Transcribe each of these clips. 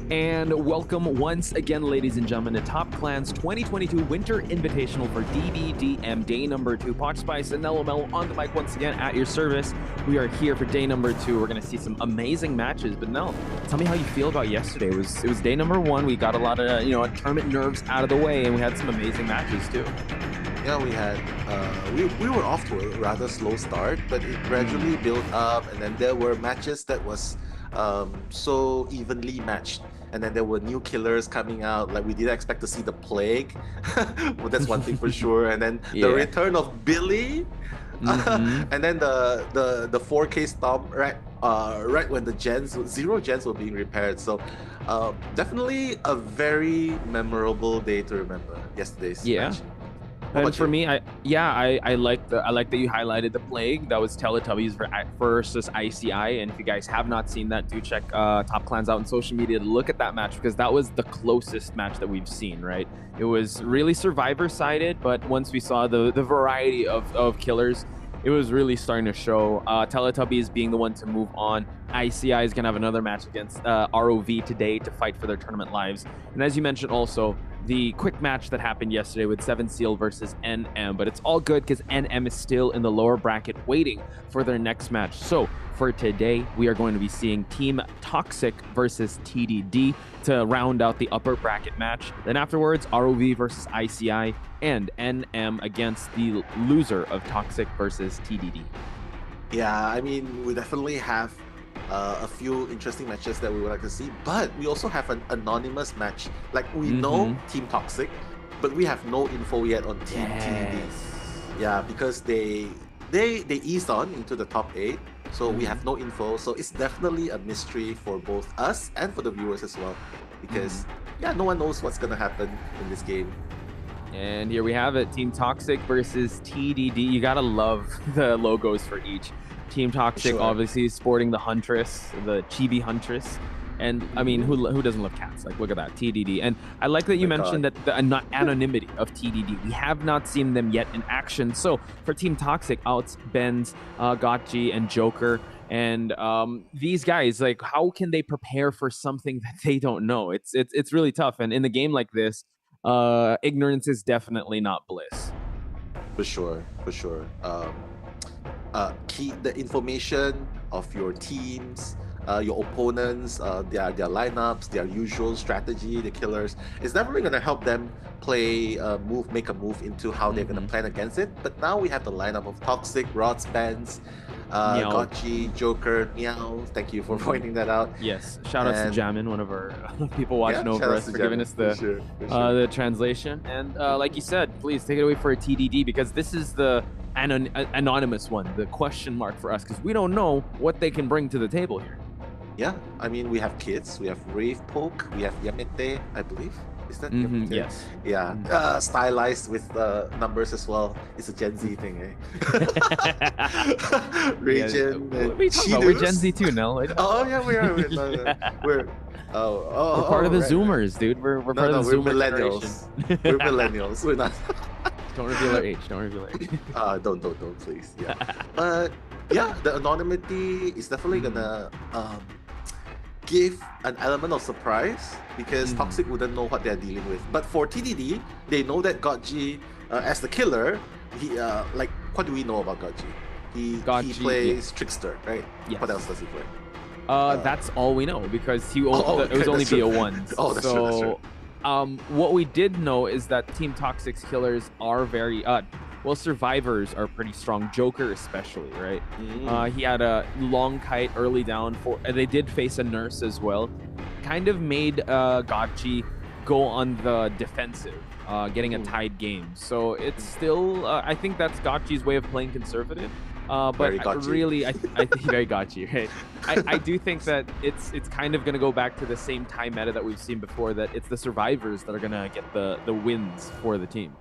And welcome once again, ladies and gentlemen, to Top Clan's 2022 Winter Invitational for DDDM, day number 2. Potch Spice and Nello Mello on the mic once again at your service. We are here for day number 2. We're going to see some amazing matches. But Nell, tell me how you feel about yesterday. It was day number 1. We got a lot of tournament nerves out of the way, and we had some amazing matches too. Yeah, we had we were off to a rather slow start, but it gradually built up, and then there were matches that was so evenly matched. And then there were new killers coming out. Like, we didn't expect to see the Plague. Well, that's one thing for sure. And then the return of Billy. And then the 4K Stomp right when the zero gens were being repaired. So definitely a very memorable day to remember, yesterday's match. And for me, I like that you highlighted the Plague. That was Teletubbies versus ICI. And if you guys have not seen that, do check Top Clans out on social media to look at that match, because that was the closest match that we've seen, right? It was really survivor-sided, but once we saw the variety of killers, it was really starting to show. Teletubbies being the one to move on. ICI is going to have another match against ROV today to fight for their tournament lives. And as you mentioned also, the quick match that happened yesterday with 7 Seal versus NM, but it's all good because NM is still in the lower bracket waiting for their next match. So for today, we are going to be seeing Team Toxic versus TDD to round out the upper bracket match. Then afterwards, ROV versus ICI and NM against the loser of Toxic versus TDD. Yeah, I mean, we definitely have a few interesting matches that we would like to see, but we also have an anonymous match. Like, we know Team Toxic, but we have no info yet on Team TDD. Yeah, because they eased on into the top 8, so we have no info. So it's definitely a mystery for both us and for the viewers as well, because yeah, no one knows what's gonna happen in this game. And here we have it, Team Toxic versus TDD. You gotta love the logos for each. Team Toxic obviously sporting the Huntress, the Chibi Huntress. And I mean, who doesn't love cats? Like, look at that, TDD. And I like that you mentioned that the anonymity of TDD. We have not seen them yet in action. So for Team Toxic, Outs, Benz, Gotchi, and Joker. And these guys, like, how can they prepare for something that they don't know? It's really tough. And in a game like this, ignorance is definitely not bliss. For sure. The information of your teams, your opponents, their lineups, their usual strategy, the killers, is never really gonna help them make a move into how they're gonna plan against it. But now we have the lineup of Toxic, Rods, Bands, Gotchi, Joker, Meow. Thank you for pointing that out. Yes, shout out to Jamin, one of our people watching over us, for giving us the translation. And like you said, please take it away for a TDD, because this is the anonymous one, the question mark for us, because we don't know what they can bring to the table here. Yeah, I mean, we have kids, we have Rave Poke, we have Yamete, I believe. Is that Yamete? Yes. Yeah, stylized with numbers as well. It's a Gen Z thing, eh? Regen. What are we talking about? We're Gen Z too, Nell. Oh yeah, we are. We're part of the Zoomers, dude. We're part of the Zoomer millennials. We're millennials. We're not. Don't reveal our age. Don't reveal our age. Don't, please. Yeah. But yeah, the anonymity is definitely gonna give an element of surprise, because Toxic wouldn't know what they're dealing with. But for TDD, they know that Gotchi, as the killer, he like, what do we know about Gotchi? He plays Trickster, right? Yes. What else does he play? That's all we know, because it was only BO1. Oh, that's true. That's true. What we did know is that Team Toxic's killers are very survivors are pretty strong. Joker especially, right? He had a long kite early down. They did face a nurse as well. Kind of made Gotchi go on the defensive, getting a tied game. So it's still, I think that's Gotchi's way of playing conservative. But really, I think very Gotchi, right? I do think that it's kind of going to go back to the same time meta that we've seen before, that it's the survivors that are going to get the wins for the team.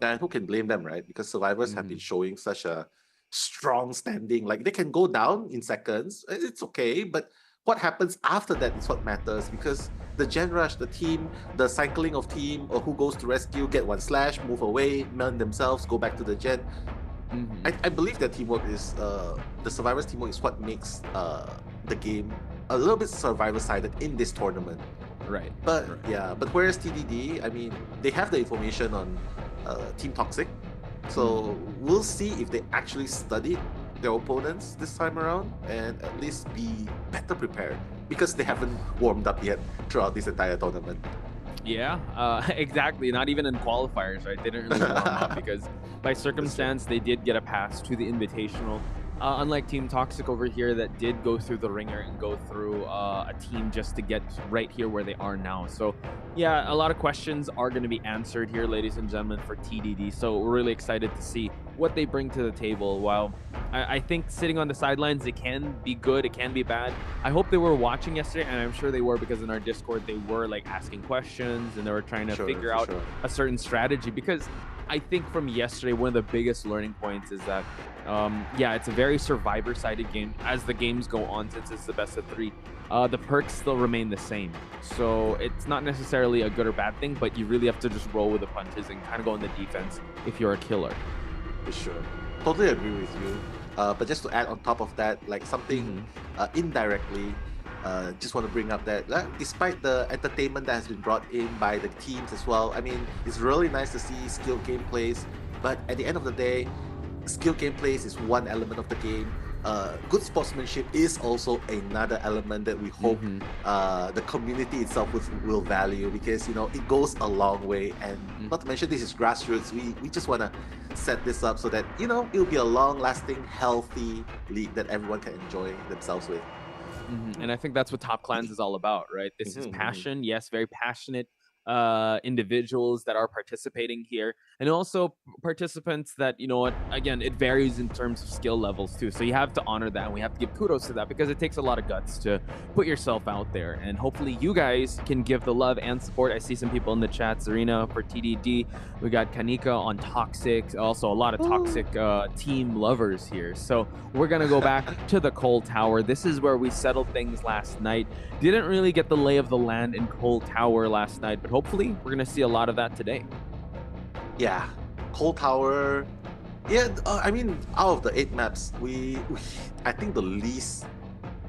And who can blame them, right? Because survivors have been showing such a strong standing. Like, they can go down in seconds. It's okay, but what happens after that is what matters, because the gen rush, the team, the cycling of team, or who goes to rescue, get 1 slash, move away, melt themselves, go back to the gen. I believe that teamwork is the survivors teamwork is what makes the game a little bit survivor sided in this tournament. Right. But Right. yeah, but whereas TDD, I mean, they have the information on Team Toxic, so Mhm. we'll see if they actually studied their opponents this time around and at least be better prepared because they haven't warmed up yet throughout this entire tournament. Yeah, exactly. Not even in qualifiers, right? They didn't really warm up because by That's true. circumstance they did get a pass to the Invitational. Unlike Team Toxic over here, that did go through the ringer and go through a team just to get right here where they are now. So, yeah, a lot of questions are going to be answered here, ladies and gentlemen, for TDD. So we're really excited to see what they bring to the table. While I think sitting on the sidelines, it can be good, it can be bad. I hope they were watching yesterday, and I'm sure they were because in our Discord they were like asking questions and they were trying to Sure, figure for out sure. a certain strategy. Because I think from yesterday, one of the biggest learning points is that, yeah, it's a very survivor-sided game. As the games go on, since it's the best of three, the perks still remain the same. So Yeah, it's not necessarily a good or bad thing, but you really have to just roll with the punches and kind of go on the defense if you're a killer. for sure. Totally agree with you. But just to add on top of that, like something Hmm. indirectly, just want to bring up that despite the entertainment that has been brought in by the teams as well, I mean, it's really nice to see skilled gameplays. But at the end of the day, skill gameplays is one element of the game. Good sportsmanship is also another element that we hope Hmm. the community itself will value because it goes a long way. And not to mention this is grassroots. We just want to set this up so that it'll be a long-lasting, healthy league that everyone can enjoy themselves with. And I think that's what Top Clans is all about, right? This is Mhm, mhm. passion. Yes, very passionate individuals that are participating here, and also participants that, you know what, again, it varies in terms of skill levels too. So you have to honor that, and we have to give kudos to that because it takes a lot of guts to put yourself out there. And hopefully, you guys can give the love and support. I see some people in the chat, Zarina for TDD. We got Kanika on Toxic. Also, a lot of Woo! Toxic team lovers here. So we're going to go back to the Coal Tower. This is where we settled things last night. Didn't really get the lay of the land in Coal Tower last night, but hopefully we're going to see a lot of that today. Yeah, Cold Tower. Yeah, I mean, out of the 8 maps, we I think the least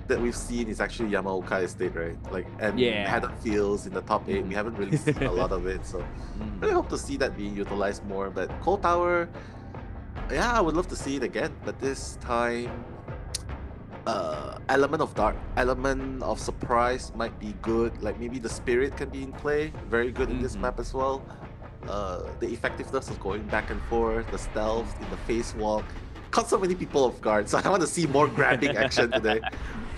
that we've seen is actually Yamaoka Estate, right? Like, and Yeah. Haddonfields in the top 8, we Mhm. haven't really seen a lot of it. So, really Mhm. hope to see that being utilized more. But Cold Tower, yeah, I would love to see it again. But this time, element of dark, element of surprise might be good. Like maybe the spirit can be in play, very good in this Mhm. map as well. The effectiveness of going back and forth, the stealth in the face walk, caught so many people off guard. So I want to see more grabbing action today.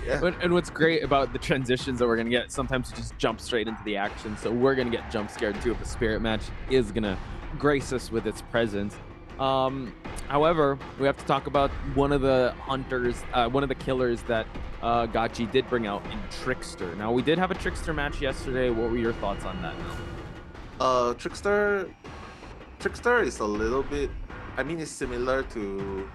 Yeah. And what's great about the transitions that we're gonna get, sometimes you just jump straight into the action. So we're gonna get jump scared too if the spirit match is gonna grace us with its presence. Um, However, we have to talk about one of the hunters, one of the killers that Gachi did bring out in Trickster. Now we did have a Trickster match yesterday. What were your thoughts on that? Now? Trickster. Trickster is a little bit. I mean, it's similar to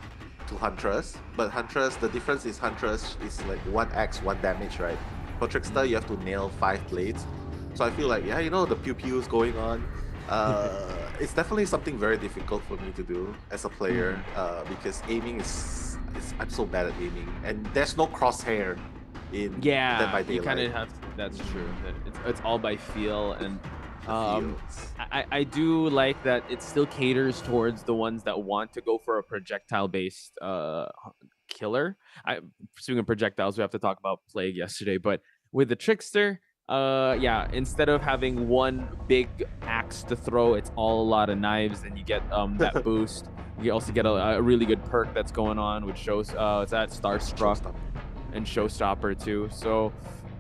Huntress, but Huntress, the difference is Huntress is like 1x 1 damage, right? For Trickster, you have to nail 5 blades. So I feel like, yeah, the pew pews going on. It's definitely something very difficult for me to do as a player Mhm. because aiming is I'm so bad at aiming, and there's no crosshair in Dead Yeah, by you kind Daylight. of have. That's true. Mhm. It's all by feel, and The feels. I do like that it still caters towards the ones that want to go for a projectile based killer. I Speaking of projectiles, we have to talk about Plague yesterday, but with the Trickster, yeah, instead of having one big axe to throw, it's all a lot of knives, and you get that boost. You also get Mhm. a really good perk that's going on, which shows it's that Starstruck Showstopper. and Yeah. Showstopper too. So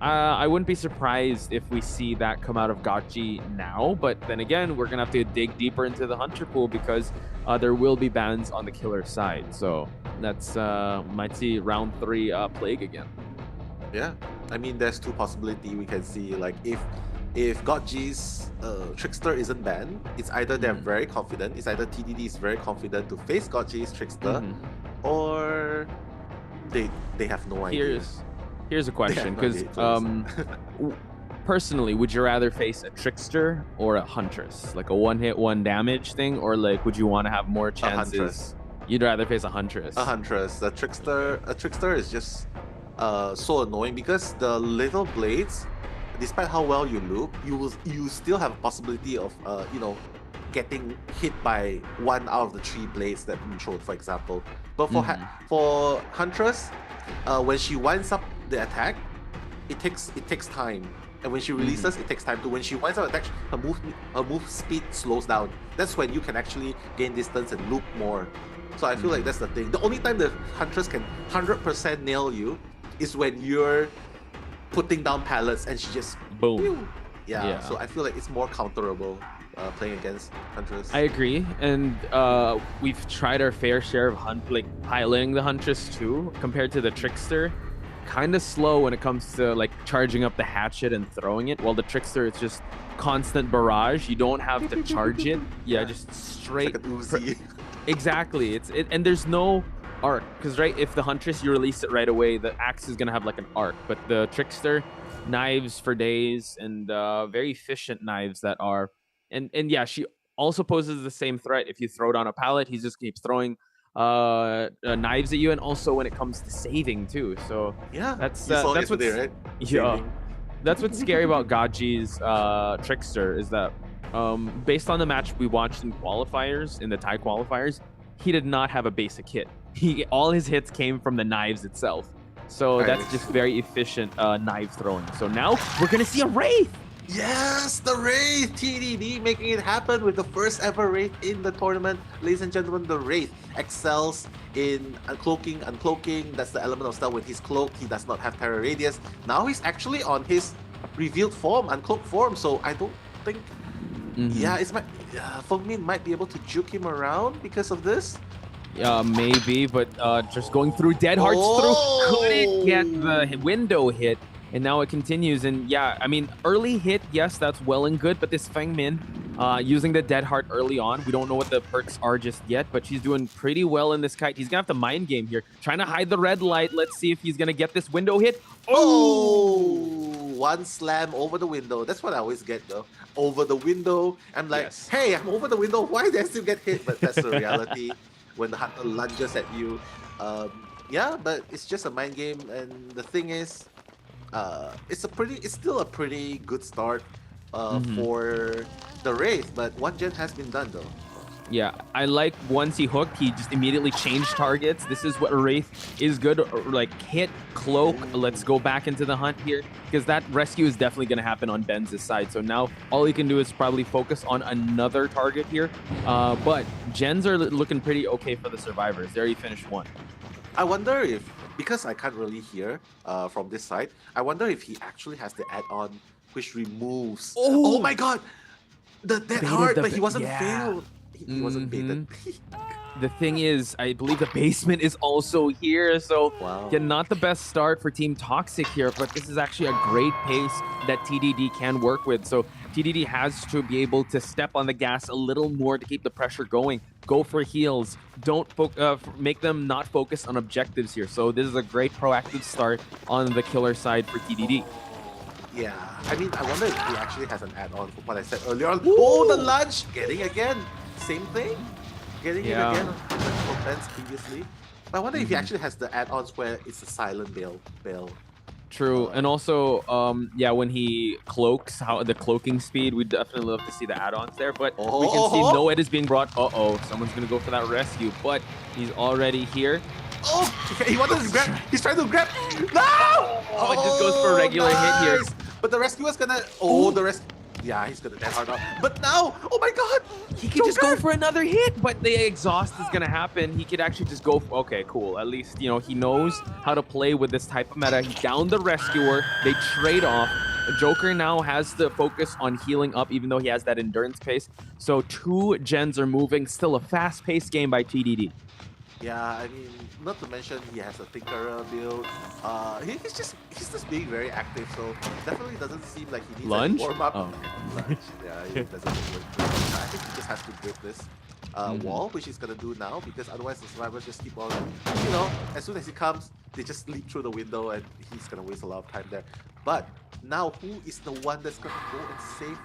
I wouldn't be surprised if we see that come out of Gachi now. But then again, we're gonna have to dig deeper into the hunter pool because there will be bans on the killer side. So that's might see round three Plague again. Yeah, I mean, there's two possibility we can see. Like if God G's Trickster isn't banned, it's either they're Hmm. very confident, it's either TDD is very confident to face God G's Trickster, Hmm. or they they have no idea. Here's a They question have no idea because it's honestly. personally, would you rather face a trickster or a huntress, like a one hit, one damage thing, or like would you want to have more A chances? Huntress. You'd rather face a A huntress. Huntress. A Trickster is just so annoying because the little blades despite how well you loop, you still have a possibility of getting hit by one out of the 3 blades that you showed, for example. But for Huntress, when she winds up the attack, it takes time. And when she releases, it takes time too. When she winds up attack, her move speed slows down. That's when you can actually gain distance and loop more. So I feel like that's the thing. The only time the Huntress can 100% nail you is when you're putting down pallets and she just boom. Pew. Yeah, so I feel like it's more counterable playing against Huntress. I agree, and we've tried our fair share of piloting the Huntress too, compared to the Trickster. Kind of slow when it comes to like charging up the hatchet and throwing it, while the Trickster is just constant barrage. You don't have to charge it. Yeah, just straight. It's like an Uzi. Exactly. And there's no arc, because right, if the Huntress you release it right away, the axe is gonna have like an arc, but the Trickster, knives for days, and very efficient knives that are. And yeah, she also poses the same threat. If you throw down a pallet, he just keeps throwing knives at you, and also when it comes to saving too. So yeah, that's what's right? Yeah, that's what's scary about Gaji's Trickster, is that based on the match we watched in qualifiers, in the Thai qualifiers, he did not have a basic hit. All his hits came from the knives itself. So that's just very efficient knife throwing. So now we're gonna see a Wraith. Yes, the Wraith! TDD making it happen with the first ever Wraith in the tournament. Ladies and gentlemen, the Wraith excels in uncloaking. That's the element of style. When he's cloaked, he does not have terror radius. Now he's actually on his revealed form, uncloaked form. So I don't think... for me, might be able to juke him around because of this. Maybe, but just going through Dead Hearts through, couldn't get the window hit. And now it continues, and yeah, I mean, early hit, yes, that's well and good, but this Feng Min, using the Dead Heart early on, we don't know what the perks are just yet, but she's doing pretty well in this kite. He's gonna have to mind game here, trying to hide the red light. Let's see if he's gonna get this window hit. Oh! One slam over the window. That's what I always get though. Over the window. I'm like, hey, I'm over the window. Why did I still get hit? But that's the reality when the hunter lunges at you. Yeah, but it's just a mind game, and the thing is, it's still a pretty good start for the Wraith, but one gen has been done though. Yeah, I like once he hooked, he just immediately changed targets. This is what a Wraith is good, like hit, cloak, let's go back into the hunt here, because that rescue is definitely going to happen on Ben's side. So now all he can do is probably focus on another target here, but gens are looking pretty okay for the survivors. They already finished one. I wonder if, because I can't really hear from this side, I wonder if he actually has the add-on which removes... Oh my god! The Dead Heart, but he wasn't failed. He wasn't baited. The thing is, I believe the basement is also here, so again, not the best start for Team Toxic here, but this is actually a great pace that TDD can work with. So TDD has to be able to step on the gas a little more to keep the pressure going. Go for heals. Don't make them not focus on objectives here. So this is a great proactive start on the killer side for TDD. Yeah, I mean, I wonder if he actually has an add-on for what I said earlier on. Oh, the lunge! Getting again. Same thing. Getting it again from Ben's previously. But I wonder if he actually has the add-ons where it's a silent bail. True, and also, yeah, when he cloaks, the cloaking speed, we'd definitely love to see the add-ons there. But we can see Noed is being brought. Someone's gonna go for that rescue, but he's already here. Oh, he wanted to grab. He's trying to grab. No! Oh, it just goes for a regular hit here. But the rescuer's gonna. the rescue. Yeah, he's gonna Dead Heart out. But now, oh my god! He could just go for another hit, but the exhaust is gonna happen. He could actually just go for, okay, cool. At least, you know, he knows how to play with this type of meta. He downed the rescuer. They trade off. Joker now has to focus on healing up, even though he has that endurance pace. So 2 gens are moving. Still a fast-paced game by TDD. Yeah, I mean, not to mention he has a Tinkerer build. He's just being very active, so definitely doesn't seem like he needs to warm up. Lunge. Yeah, he doesn't. I think he just has to break this wall, which he's gonna do now, because otherwise the survivors just keep on, you know, as soon as he comes, they just leap through the window, and he's gonna waste a lot of time there. But now, who is the one that's gonna go and save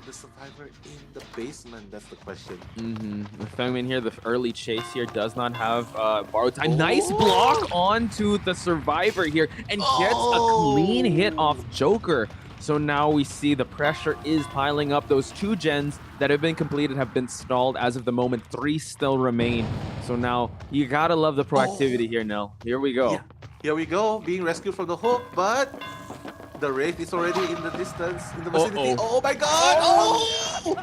the survivor in the basement? That's the question. The Fengmin here, the early chase here, does not have borrowed time. Nice block onto the survivor here, and gets a clean hit off Joker. So now we see the pressure is piling up. Those 2 gens that have been completed have been stalled as of the moment. 3 still remain. So now you gotta love the proactivity here, Nell. Here we go. Yeah, here we go, being rescued from the hook, but the Wraith is already in the distance, in the vicinity. Oh my god! Oh!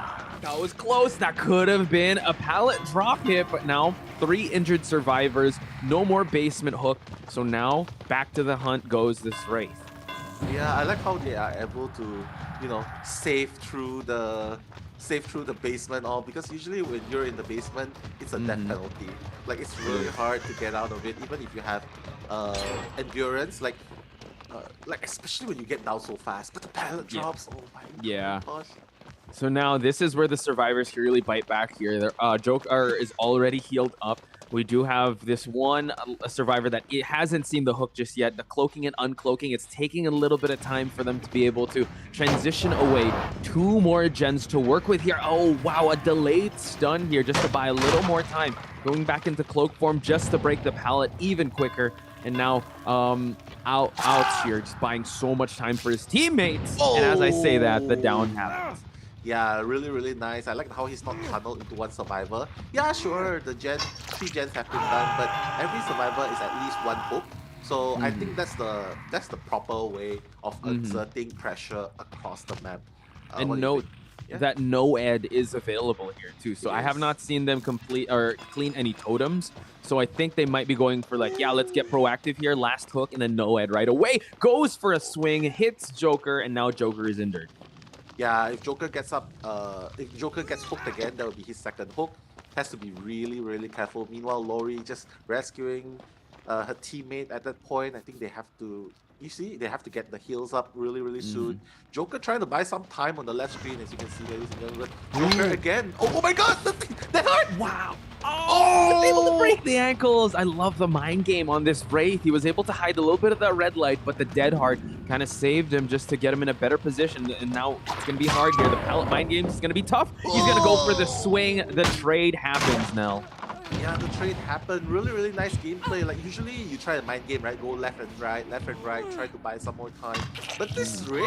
That was close. That could have been a pallet drop hit, but now 3 injured survivors. No more basement hook. So now back to the hunt goes this Wraith. Yeah, I like how they are able to, save through the basement, all because usually when you're in the basement, it's a death penalty. Like it's really hard to get out of it, even if you have endurance. Like especially when you get down so fast. But the pallet drops. Oh my gosh. So now this is where the survivors can really bite back here. Joker is already healed up. We do have this one survivor that it hasn't seen the hook just yet. The cloaking and uncloaking, it's taking a little bit of time for them to be able to transition away. 2 more gens to work with here. Oh, wow, a delayed stun here just to buy a little more time. Going back into cloak form just to break the pallet even quicker. And now outs here, just buying so much time for his teammates. And as I say that, the down happens. Yeah, really, really nice. I like how he's not tunneled into one survivor. Yeah, sure, the 3 gens have been done, but every survivor is at least 1 hook. So I think that's the proper way of exerting pressure across the map. And note that no ed is available here too. So I have not seen them complete or clean any totems. So I think they might be going for like, yeah, let's get proactive here. Last hook and then no ed right away. Goes for a swing, hits Joker, and now Joker is injured. Yeah, if Joker gets hooked again, that will be his 2nd hook. Has to be really, really careful. Meanwhile, Lori just rescuing her teammate at that point. I think they have to, they have to get the heals up really, really soon. Joker trying to buy some time on the left screen, as you can see, ladies and gentlemen. Joker again. Oh my god, that hurt! Wow. Oh, able to break the ankles. I love the mind game on this Wraith. He was able to hide a little bit of that red light, but the dead heart kind of saved him just to get him in a better position. And now it's going to be hard here. The pallet mind game is going to be tough. He's going to go for the swing. The trade happens, Nell. Yeah, the trade happened. Really, really nice gameplay. Like usually you try a mind game, right? Go left and right, try to buy some more time. But this Wraith,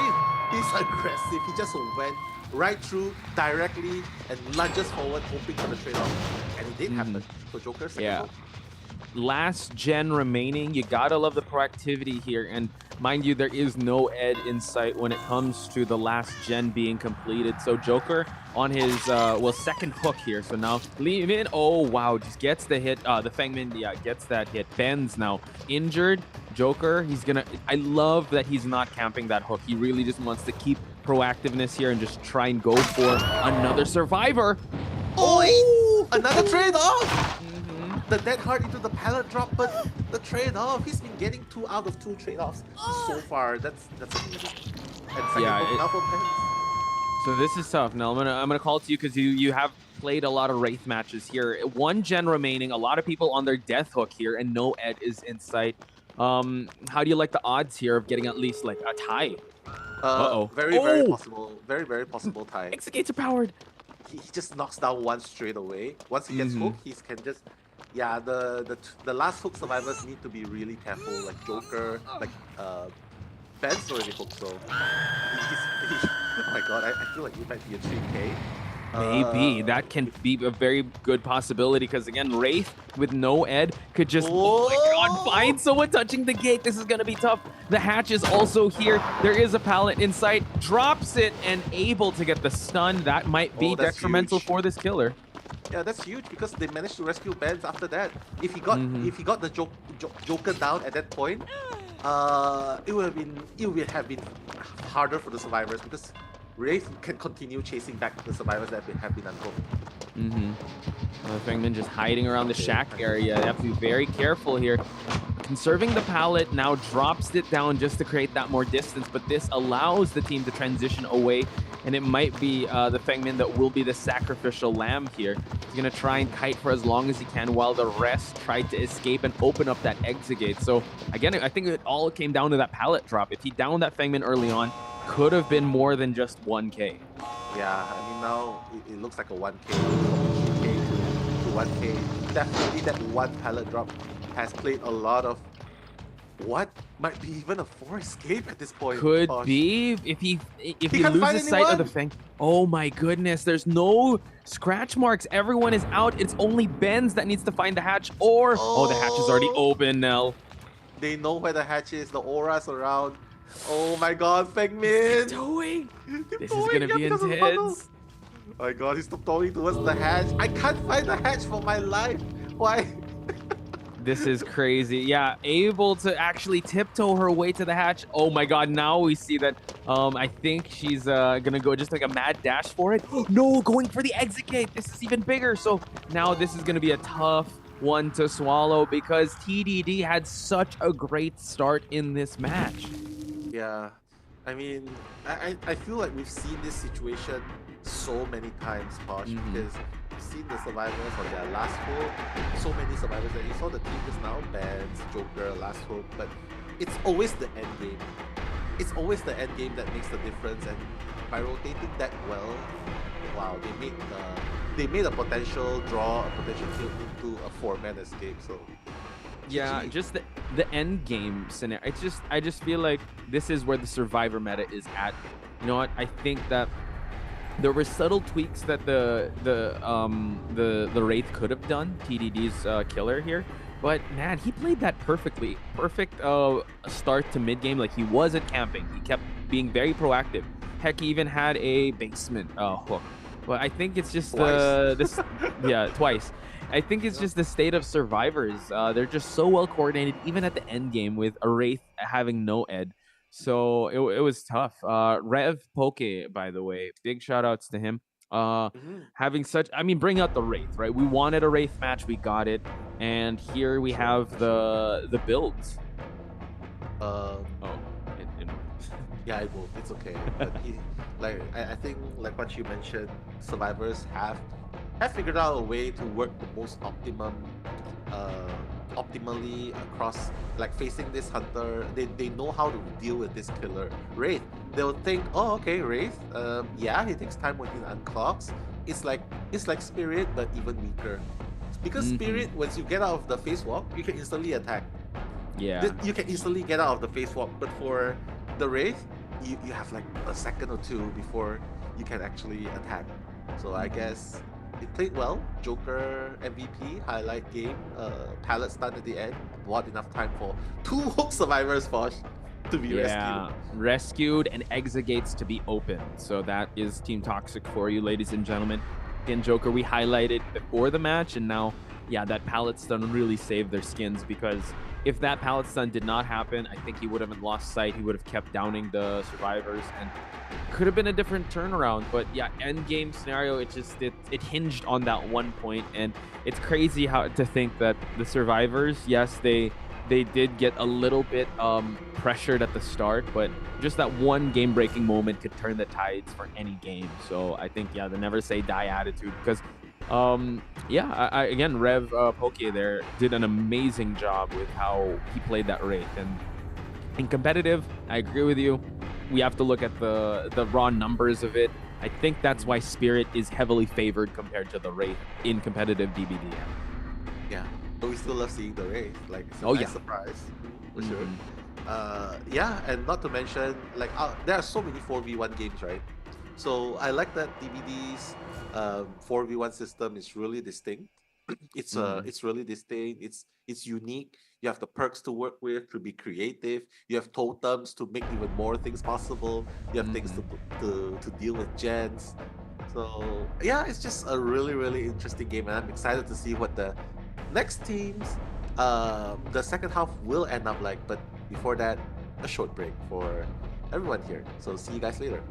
he's aggressive. He just went right through directly and lunges forward, hoping for the trade-off. And it did happen. So Joker, second hook. Last gen remaining. You gotta love the proactivity here. And mind you, there is no ed in sight when it comes to the last gen being completed. So Joker on his, 2nd hook here. So now leave in. Oh, wow. Just gets the hit. The Fengmin, gets that hit. Ben's now injured. Joker, he's gonna... I love that he's not camping that hook. He really just wants to keep proactiveness here and just try and go for another survivor. Oh! Another trade-off! The dead heart into the pallet drop, but the trade-off, he's been getting 2 out of 2 trade-offs so far. That's amazing. And second hook now for Pens. So this is tough. Now I'm gonna call it to you because you have played a lot of Wraith matches here. 1 gen remaining, a lot of people on their death hook here, and no ed is in sight. How do you like the odds here of getting at least like a tie? Very, very possible. Very, very possible tie. Exegates are powered. He just knocks down 1 straight away. Once he gets hooked, he can just... Yeah, the last hook survivors need to be really careful. Like Joker, like Ben's already hooked, so... oh my god, I feel like it might be a 3K. Maybe. That can be a very good possibility because, again, Wraith with no ed could just, oh my god, find someone touching the gate. This is going to be tough. The hatch is also here. There is a pallet in sight. Drops it and able to get the stun. That might be detrimental for this killer. Yeah, that's huge because they managed to rescue Benz after that. If he got the Joker down at that point, it would have been harder for the survivors because Wraith can continue chasing back the survivors that have been unhooked. Fengmin just hiding around the shack area. You have to be very careful here. Conserving the pallet now drops it down just to create that more distance, but this allows the team to transition away, and it might be the Fengmin that will be the sacrificial lamb here. He's going to try and kite for as long as he can while the rest try to escape and open up that exit gate. So again, I think it all came down to that pallet drop. If he downed that Fengmin early on, could have been more than just 1K. Yeah, I mean now it looks like a 1K, from 2K to 1K. Definitely that 1 pallet drop has played a lot of what might be even a 4 escape at this point, Could Posh. be if He he can't find loses sight of the anyone. fang. Oh my goodness, there's no scratch marks. Everyone is out. It's only Benz that needs to find the hatch, or oh, the hatch is already Oh, open now. they know where the hatch is. The aura's around. Oh my god, He's Fengmin! tiptoeing. This is Tiptoeing, gonna yeah, be because of the tunnel. intense. Oh my god, he's tiptoeing towards the hatch. I can't find the hatch for my life. Why? This is crazy. Yeah, able to actually tiptoe her way to the hatch. Oh my god, now we see that I think she's gonna go just like a mad dash for it. No, going for the exit gate. This is even bigger. So now this is gonna be a tough one to swallow because TDD had such a great start in this match. Yeah, I mean, I feel like we've seen this situation so many times, Posh, because we've seen the survivors on their last hope. So many survivors that you saw the team just now, Bands, Joker, last hope, but it's always the end game. It's always the end game that makes the difference, and by rotating that well, wow, they made a potential draw, a potential kill into a 4-man escape. So Yeah, GG. just the end game scenario. I just feel like this is where the survivor meta is at. You know what? I think that there were subtle tweaks that the Wraith could have done, TDD's killer here. But man, he played that perfectly. Perfect start to mid game. Like he wasn't camping. He kept being very proactive. Heck, he even had a basement hook. But I think it's just this yeah, twice. I think it's just the state of survivors. They're just so well coordinated, even at the end game with a Wraith having no ed. So it was tough. Rev Poke, by the way, big shout outs to him. Mhm. Having such, I mean, bring out the Wraith, right? We wanted a Wraith match, we got it, and here we Sure, have sure. the builds. Um, Oh, it yeah, I will. It's okay. But I think like what you mentioned, survivors have figured out a way to work the most uh, optimally across. Like facing this hunter, they know how to deal with this killer Wraith. They'll think, oh, okay, Wraith. Yeah, he takes time when he unclocks. It's like Spirit, but even weaker. Because Spirit, once you get out of the face walk, you can instantly attack. yeah. You can easily get out of the face walk, but for the Wraith, you have like a second or two before you can actually attack. So I guess it played well. Joker MVP, highlight game, pallet stun at the end, bought enough time for 2 hook survivors, Fosh, to be Yeah, rescued. rescued and exit gates to be open. So that is Team Toxic for you, ladies and gentlemen. Again, Joker, we highlighted before the match, and now, yeah, that pallet stun really saved their skins because if that pallet stun did not happen, I think he would have lost sight. He would have kept downing the survivors, and could have been a different turnaround. But yeah, end game scenario, it hinged on that one point, and it's crazy how to think that the survivors, yes, they did get a little bit pressured at the start, but just that one game breaking moment could turn the tides for any game. So I think, yeah, the never say die attitude because yeah, again, Rev Poke there did an amazing job with how he played that Wraith. And in competitive, I agree with you. We have to look at the raw numbers of it. I think that's why Spirit is heavily favored compared to the Wraith in competitive DBD. Yeah, but we still love seeing the Wraith. Like it's a Oh, nice yeah. surprise for sure. Mhm. Yeah, and not to mention, like there are so many 4v1 games, right? So I like that DVD's 4v1 system is really distinct. Mhm. It's really distinct. It's unique. You have the perks to work with to be creative. You have totems to make even more things possible. You have things Mhm. to deal with gens. So yeah, it's just a really interesting game, and I'm excited to see what the next teams the second half will end up like. But before that, a short break for everyone here. So see you guys later.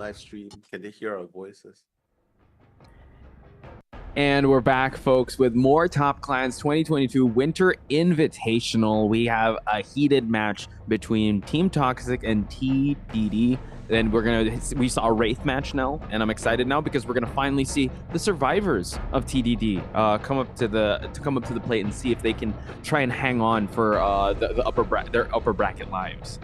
live stream. Can they hear our voices? And we're back, folks, with more Top Clans 2022 Winter Invitational. We have a heated match between Team Toxic and TDD. Then we saw a Wraith match now, and I'm excited now because we're gonna finally see the survivors of TDD come up to the plate and see if they can try and hang on for their upper bracket lives.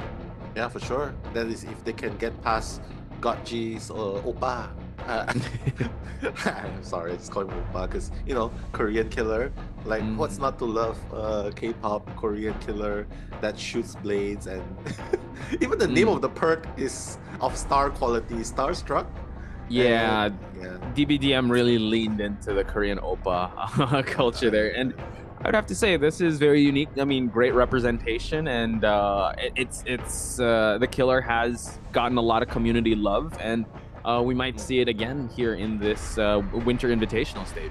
Yeah, for sure. That is if they can get past Gotji's Oppa. I'm sorry, I just call him Oppa because, you know, Korean killer. Like, what's not to love K-pop Korean killer that shoots blades, and even the name of the perk is of star quality, Starstruck. Yeah, DBDM really leaned into the Korean Oppa culture there. And I would have to say this is very unique. I mean, great representation, and the killer has gotten a lot of community love, and we might see it again here in this Winter Invitational stage.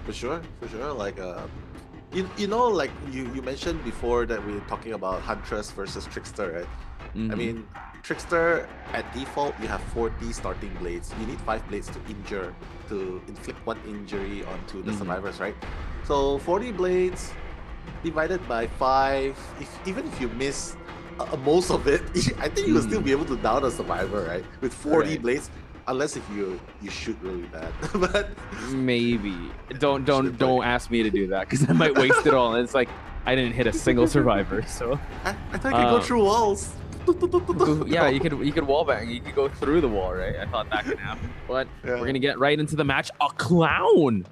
For sure. Like, you know, like you mentioned before that we were talking about Huntress versus Trickster, right? I mean, Trickster at default you have 40 starting blades. You need 5 blades to inflict 1 injury onto the survivors, right? So 40 blades divided by 5. Even if you miss most of it, I think you will still be able to down a survivor, right? With 40 blades, unless if you shoot really bad. But maybe don't ask me to do that because I might waste it all. And it's like I didn't hit a single survivor. So I thought you could go through walls. Yeah, you could wall bang. You could go through the wall, right? I thought that could happen. But we're gonna get right into the match. A clown.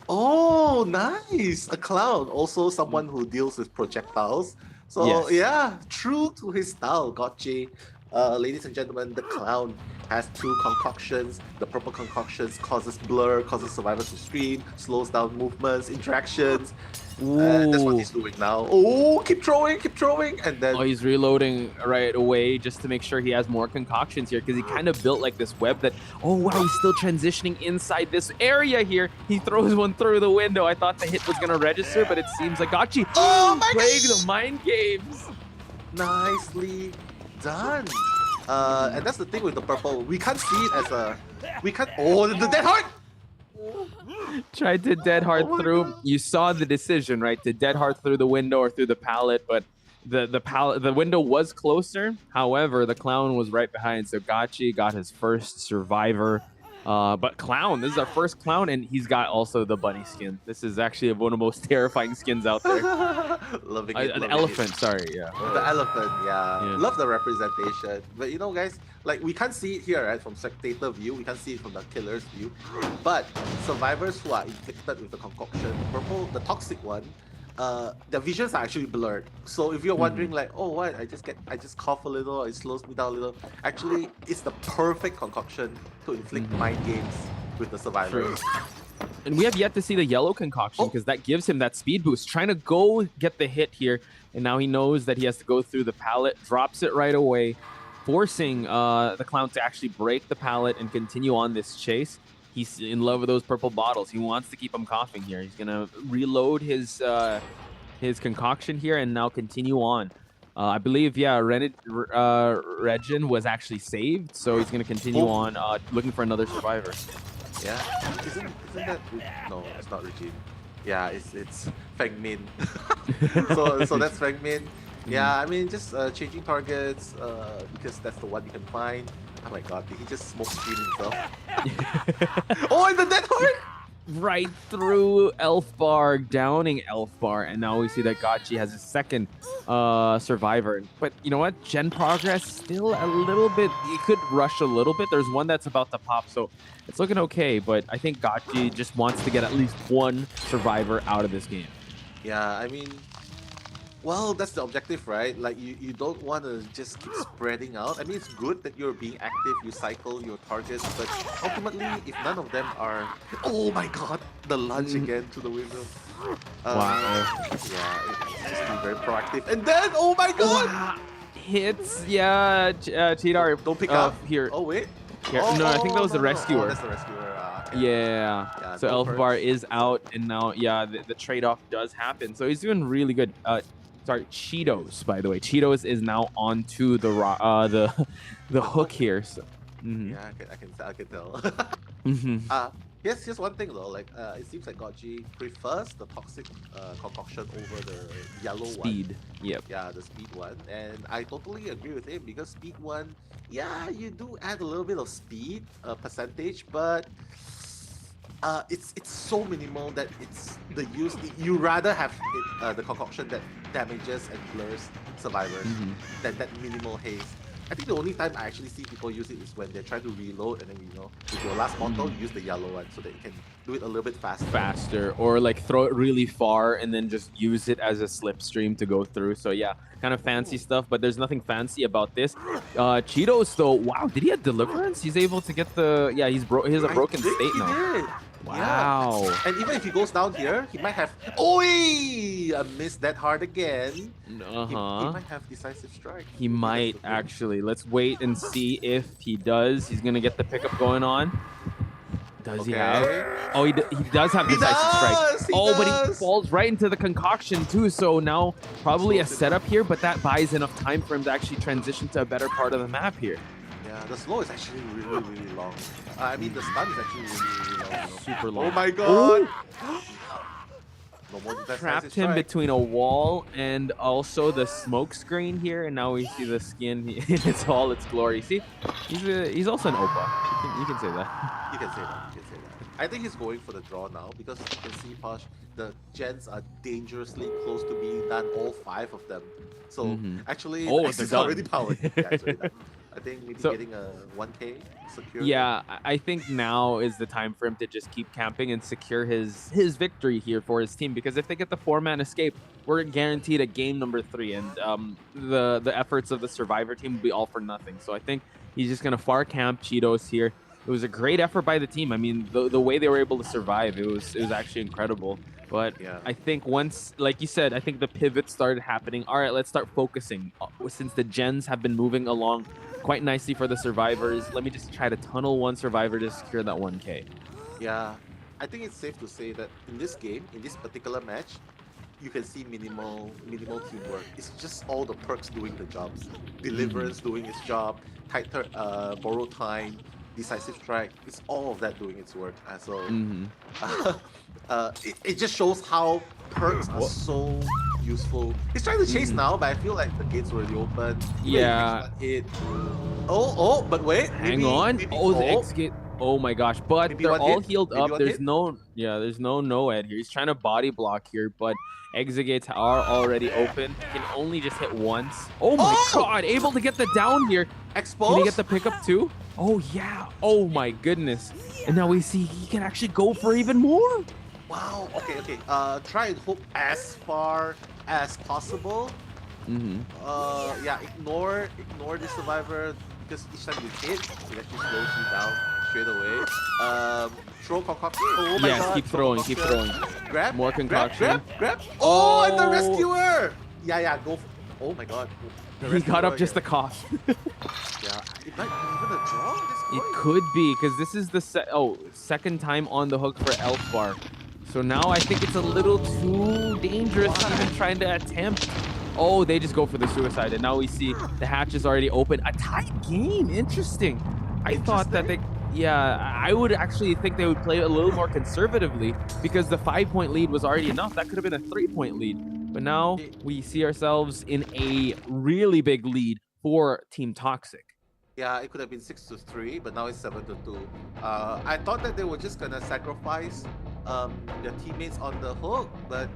Oh, nice! A clown, also someone who deals with projectiles. So yeah, true to his style, Gotchi. Ladies and gentlemen, the clown has 2 concoctions. The purple concoctions causes blur, causes survivors to scream, slows down movements, interactions. That's what he's doing now. Oh, keep throwing, and then he's reloading right away just to make sure he has more concoctions here because he kind of built like this web that. Oh wow, he's still transitioning inside this area here. He throws one through the window. I thought the hit was gonna register, but it seems like Gotchi playing the mind games. Nicely done. And that's the thing with the purple. We can't see it as a. Oh, the dead heart. Tried to dead hard through. God. You saw the decision, right? To dead hard through the window or through the pallet, but the window was closer. However, the clown was right behind. So Gotchi got his first survivor. But clown, this is our first clown, and he's got also the bunny skin. This is actually one of the most terrifying skins out there. Loving it. The elephant, sorry, yeah. The elephant, yeah. Love the representation. But you know, guys, like we can't see it here, right? From spectator view, we can't see it from the killer's view. But survivors who are inflicted with the concoction, the toxic one, the visions are actually blurred. So if you're wondering like, oh what, I just cough a little, it slows me down a little. Actually, it's the perfect concoction to inflict mind games with the survivors. And we have yet to see the yellow concoction because that gives him that speed boost. Trying to go get the hit here, and now he knows that he has to go through the pallet, drops it right away, forcing the clown to actually break the pallet and continue on this chase. He's in love with those purple bottles. He wants to keep them coughing here. He's gonna reload his concoction here and now continue on. I believe, yeah, Regin was actually saved, so he's gonna continue on looking for another survivor. Yeah, isn't that? No, it's not Regin. Yeah, it's Feng Min. so that's Feng Min. Yeah, I mean just changing targets because that's the one you can find. Oh my god, did he just smoke screen himself? Oh, and the dead heart! Right through Elfbar, downing Elfbar, and now we see that Gotchi has a second survivor. But you know what? Gen progress still a little bit, he could rush a little bit. There's one that's about to pop, so it's looking okay, but I think Gotchi just wants to get at least one survivor out of this game. Yeah, I mean, well, that's the objective, right? Like, you don't want to just keep spreading out. I mean, it's good that you're being active, you cycle your targets, but ultimately, if none of them are... Oh my god! The lunge again to the window. Wow. Yeah, it's just being very proactive. And then, oh my god! Hits, yeah, Cheetar. Don't pick up. Here. Oh, wait. Here. No, I think that was the rescuer. Oh, that's the rescuer. Okay. Yeah. So Elfbar is out, and now, yeah, the trade-off does happen. So he's doing really good. Sorry, Cheetos, by the way. Cheetos is now onto the hook here. So Yeah, I can tell. Hmm. Here's one thing though. Like, it seems like Godji prefers the toxic concoction over the yellow one. Speed. Yep. Yeah, the speed one, and I totally agree with him because speed one, yeah, you do add a little bit of speed percentage, but it's so minimal that it's the use. You rather have the concoction that damages and blurs survivors than that minimal haste. I think the only time I actually see people use it is when they're trying to reload, and then with your last mortal, you use the yellow one so that you can do it a little bit faster. Or like throw it really far and then just use it as a slipstream to go through. So yeah, kind of fancy stuff, but there's nothing fancy about this. Cheetos though, wow, did he have deliverance? He's able to get the, yeah, he has a broken state now. Did. Wow. Yeah. And even if he goes down here, he might have. Oi! I missed that hard again. He might have decisive strike. He might actually. Let's wait and see if he does. He's gonna get the pickup going on. Does he have? Oh, he does have decisive strike. But he falls right into the concoction too. So now probably a setup here, but that buys enough time for him to actually transition to a better part of the map here. Yeah, the slow is actually really long. I mean, the stun is actually really long. Super long. Oh my god! No more trapped him between a wall and also the smoke screen here, and now we see the skin in its all its glory. See, he's also an Oppa. You can say that. You can say that. I think he's going for the draw now because you can see, Posh, the gens are dangerously close to being done, all 5 of them. So actually, it's already powered. Yeah, it's already done. I think maybe getting a 1K secure. Yeah, I think now is the time for him to just keep camping and secure his victory here for his team, because if they get the 4-man escape, we're guaranteed a game number 3, and the efforts of the survivor team will be all for nothing. So I think he's just gonna far camp Cheetos here. It was a great effort by the team. I mean, the way they were able to survive, it was actually incredible. But yeah. I think once, like you said, I think the pivot started happening. All right, let's start focusing. Since the gens have been moving along quite nicely for the survivors, let me just try to tunnel one survivor to secure that 1K. Yeah, I think it's safe to say that in this game, in this particular match, you can see minimal teamwork. It's just all the perks doing the jobs. Deliverance doing its job, tight borrow time, decisive strike. It's all of that doing its work. It just shows how perks are so useful. He's trying to chase now, but I feel like the gates were already open. Yeah. But wait. Hang on. The X gate. Oh my gosh. But maybe they're all healed up. There's no Noed here. He's trying to body block here, but exit gates are already open. He can only just hit once. Oh my god. Able to get the down here. Exposed? Can he get the pickup too? Oh yeah. Oh my goodness. And now we see he can actually go for even more. Wow. Okay. Try and hook as far as possible. Yeah. Ignore the survivor, because each time you hit, it actually slows you down straight away. Throw concoction. Oh my god. Keep throwing. Grab. More concoction. Grab. Oh, and the rescuer. Yeah. Go. Oh my god. He got up just the cost. Yeah. It might be even a draw at this point. It could be, because this is the second time on the hook for Elfbar. So now I think it's a little too dangerous to even trying to attempt. Oh, they just go for the suicide, and now we see the hatch is already open. A tight game. Interesting. I thought that I would actually think they would play a little more conservatively, because the 5-point lead was already enough. That could have been a 3-point lead. But now we see ourselves in a really big lead for Team Toxic. Yeah, it could have been 6-3, but now it's 7-2. I thought that they were just gonna sacrifice their teammates on the hook, but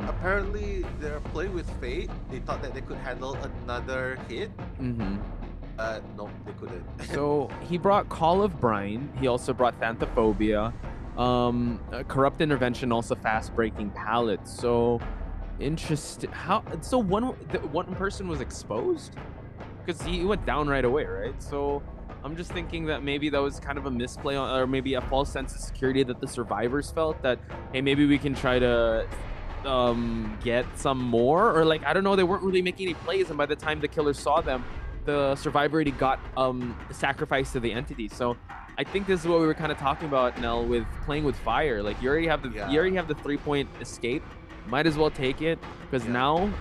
apparently they're playing with fate. They thought that they could handle another hit. No, they couldn't. So he brought Call of Brine. He also brought Thanatophobia. Corrupt Intervention, also fast breaking pallet. So interesting. So one person was exposed? Because he went down right away, right? So I'm just thinking that maybe that was kind of a misplay, or maybe a false sense of security that the survivors felt, that, hey, maybe we can try to get some more, or like, I don't know, they weren't really making any plays, and by the time the killers saw them, the survivor already got sacrificed to the entity. So I think this is what we were kind of talking about, Nell, with playing with fire. Like, you already have the 3-point escape. Might as well take it, because now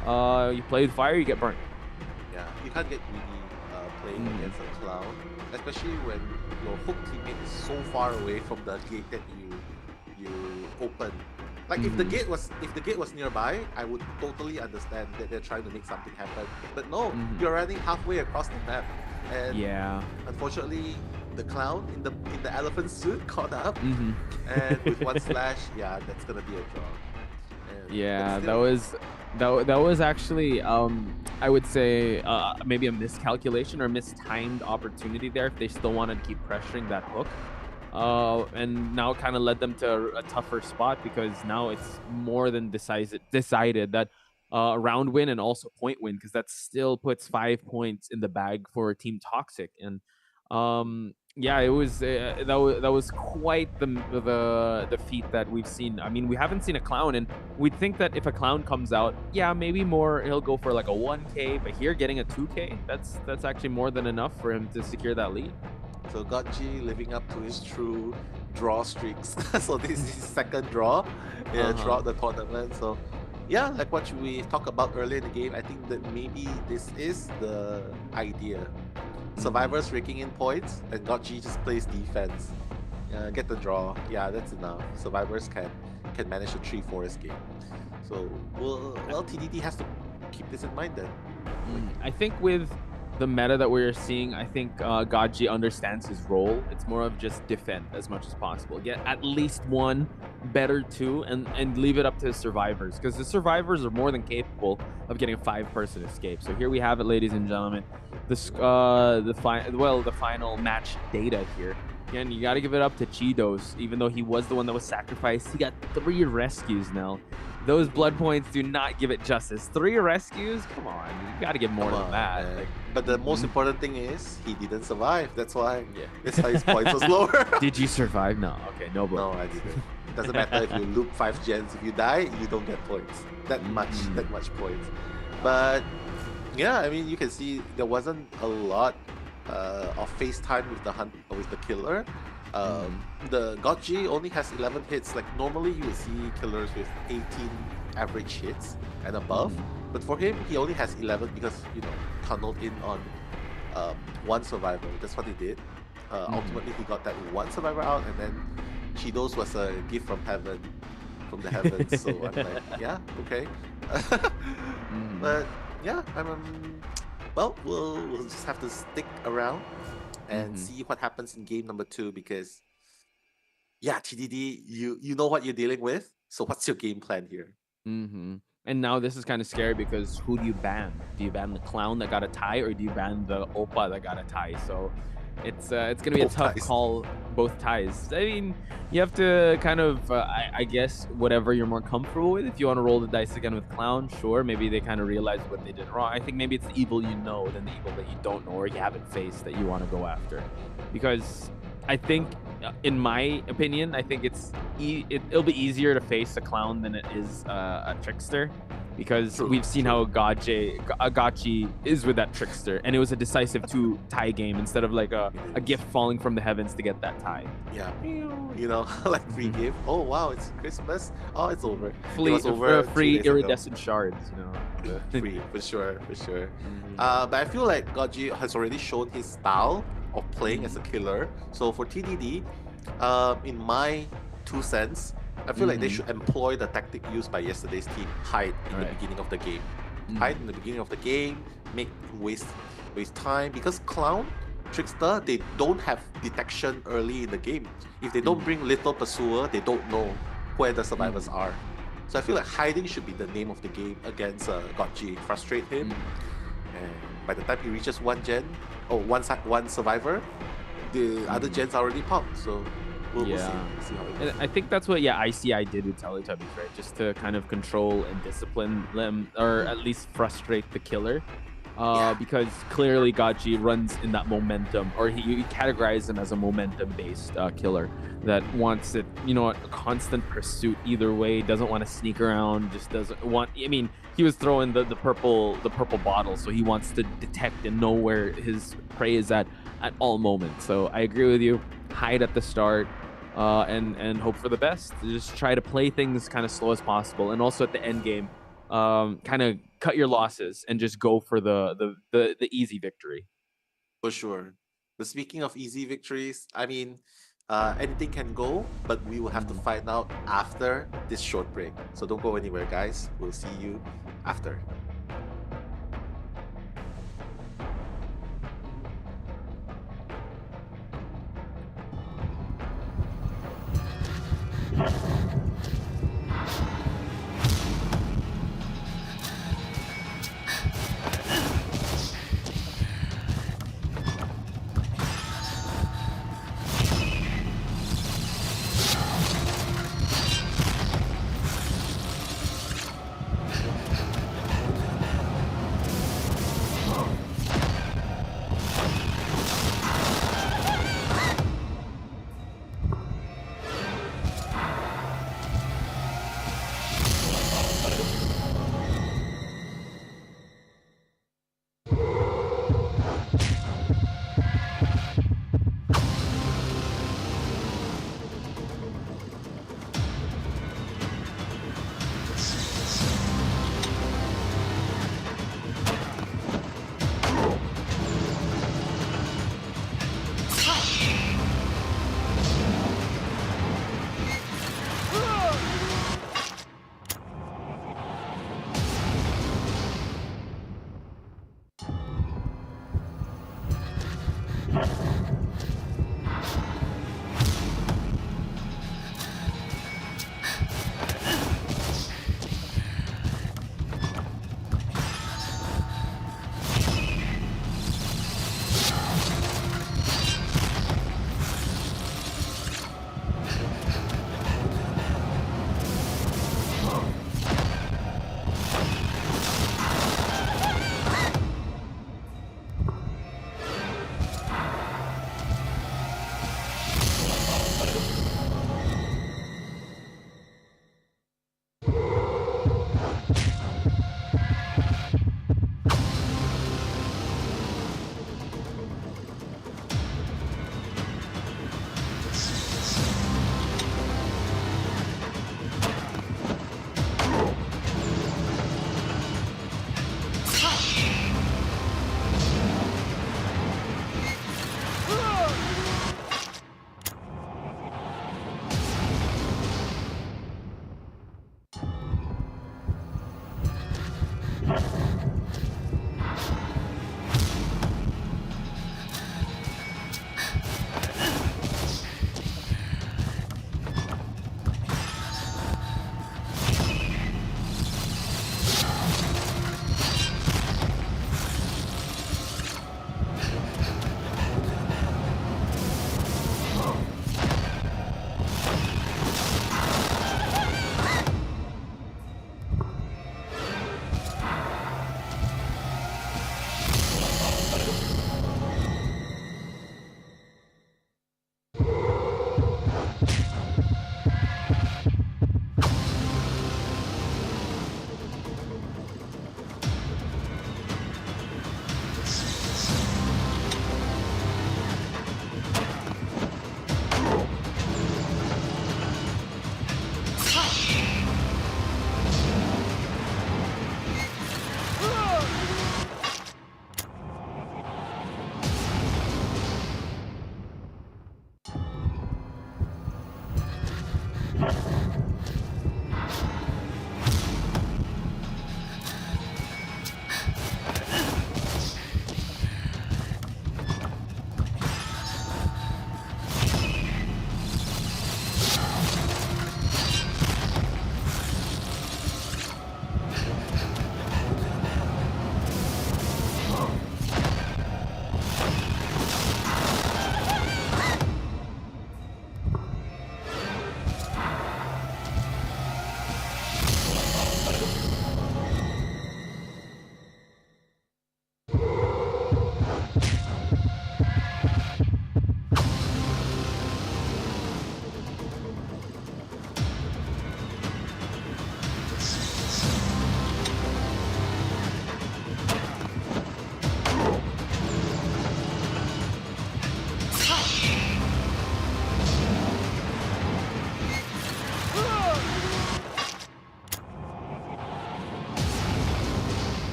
you play with fire, you get burnt. Yeah, you can't get greedy playing against a clown, especially when your hook teammate is so far away from the gate that you open. Like if the gate was nearby, I would totally understand that they're trying to make something happen. But no, you're running halfway across the map, and unfortunately, the clown in the elephant suit caught up, and with one slash, yeah, that's gonna be a draw. And, yeah, that was actually I would say maybe a miscalculation or mistimed opportunity there if they still wanted to keep pressuring that hook. And now kind of led them to a tougher spot because now it's more than decided that a round win and also point win, because that still puts 5 points in the bag for Team Toxic. And yeah, it was that was quite the feat that we've seen. I mean, we haven't seen a clown, and we'd think that if a clown comes out, yeah, maybe more he'll go for like a 1K, but here getting a 2K, that's actually more than enough for him to secure that lead. So Gotchi living up to his true draw streaks. So this is his second draw throughout the tournament. So yeah, like what we talked about earlier in the game, I think that maybe this is the idea. Survivors raking in points, and Gotchi just plays defense. Get the draw. Yeah, that's enough. Survivors can manage a 3-4 game. So well, TDD has to keep this in mind then. I think with the meta that we're seeing, I think Gaji understands his role. It's more of just defend as much as possible. Get at least one, better two, and leave it up to his survivors, because the survivors are more than capable of getting a 5-person escape. So here we have it, ladies and gentlemen. This the final match data here. Again, you got to give it up to Cheetos, even though he was the one that was sacrificed. He got 3 rescues now. Those blood points do not give it justice. 3 rescues? Come on, you got to get more than that. Like, but the most important thing is he didn't survive. That's why his points was lower. Did you survive? No. Okay, no blood. No, I didn't. It doesn't matter if you loop 5 gens. If you die, you don't get points. That much points. But yeah, I mean, you can see there wasn't a lot of face time with the killer. The Gotchi only has 11 hits. Like normally you would see killers with 18 average hits and above, but for him he only has 11 because tunneled in on 1 survivor. That's what he did. Ultimately he got that 1 survivor out, and then Cheetos was a gift from heaven, from the heavens. So I'm like, yeah, okay. But yeah, well, we'll just have to stick around and see what happens in game number 2, because yeah, TDD, you know what you're dealing with. So what's your game plan here? And now this is kind of scary, because who do you ban? Do you ban the clown that got a tie, or do you ban the Oppa that got a tie? So it's gonna be a tough call. Both ties. I mean, you have to kind of I guess whatever you're more comfortable with. If you want to roll the dice again with clown, sure, maybe they kind of realize what they did wrong. I think maybe it's the evil you know than the evil that you don't know or you haven't faced that you want to go after, because I think, in my opinion, I think it'll be easier to face a clown than it is a trickster, because we've seen how Gachi is with that trickster, and it was a decisive 2 tie game instead of like a gift falling from the heavens to get that tie. Yeah, like free gift. Oh wow, it's Christmas. Oh, it's over. Free iridescent shards. Free for sure. But I feel like Gachi has already shown his style of playing as a killer. So for TDD, in my 2 cents, I feel like they should employ the tactic used by yesterday's team, hide in the beginning of the game. Hide in the beginning of the game, waste time, because clown, trickster, they don't have detection early in the game. If they don't bring little pursuer, they don't know where the survivors are. So I feel like hiding should be the name of the game against Gotchi. Frustrate him, and by the time he reaches 1 gen, or one survivor, the other gens are already popped. So we'll see how it goes. And I think that's what ICI did with Teletubbies, right? Just to kind of control and discipline them, or at least frustrate the killer. Because clearly Gachi runs in that momentum, or he categorizes him as a momentum-based killer that wants it, a constant pursuit either way, doesn't want to sneak around, just doesn't want. I mean, he was throwing the purple bottle, so he wants to detect and know where his prey is at all moments. So I agree with you. Hide at the start, and hope for the best. Just try to play things kind of slow as possible, and also at the end game, kind of cut your losses and just go for the easy victory. For sure. But speaking of easy victories, I mean, anything can go, but we will have to Mm. find out after this short break. So don't go anywhere, guys. We'll see you after.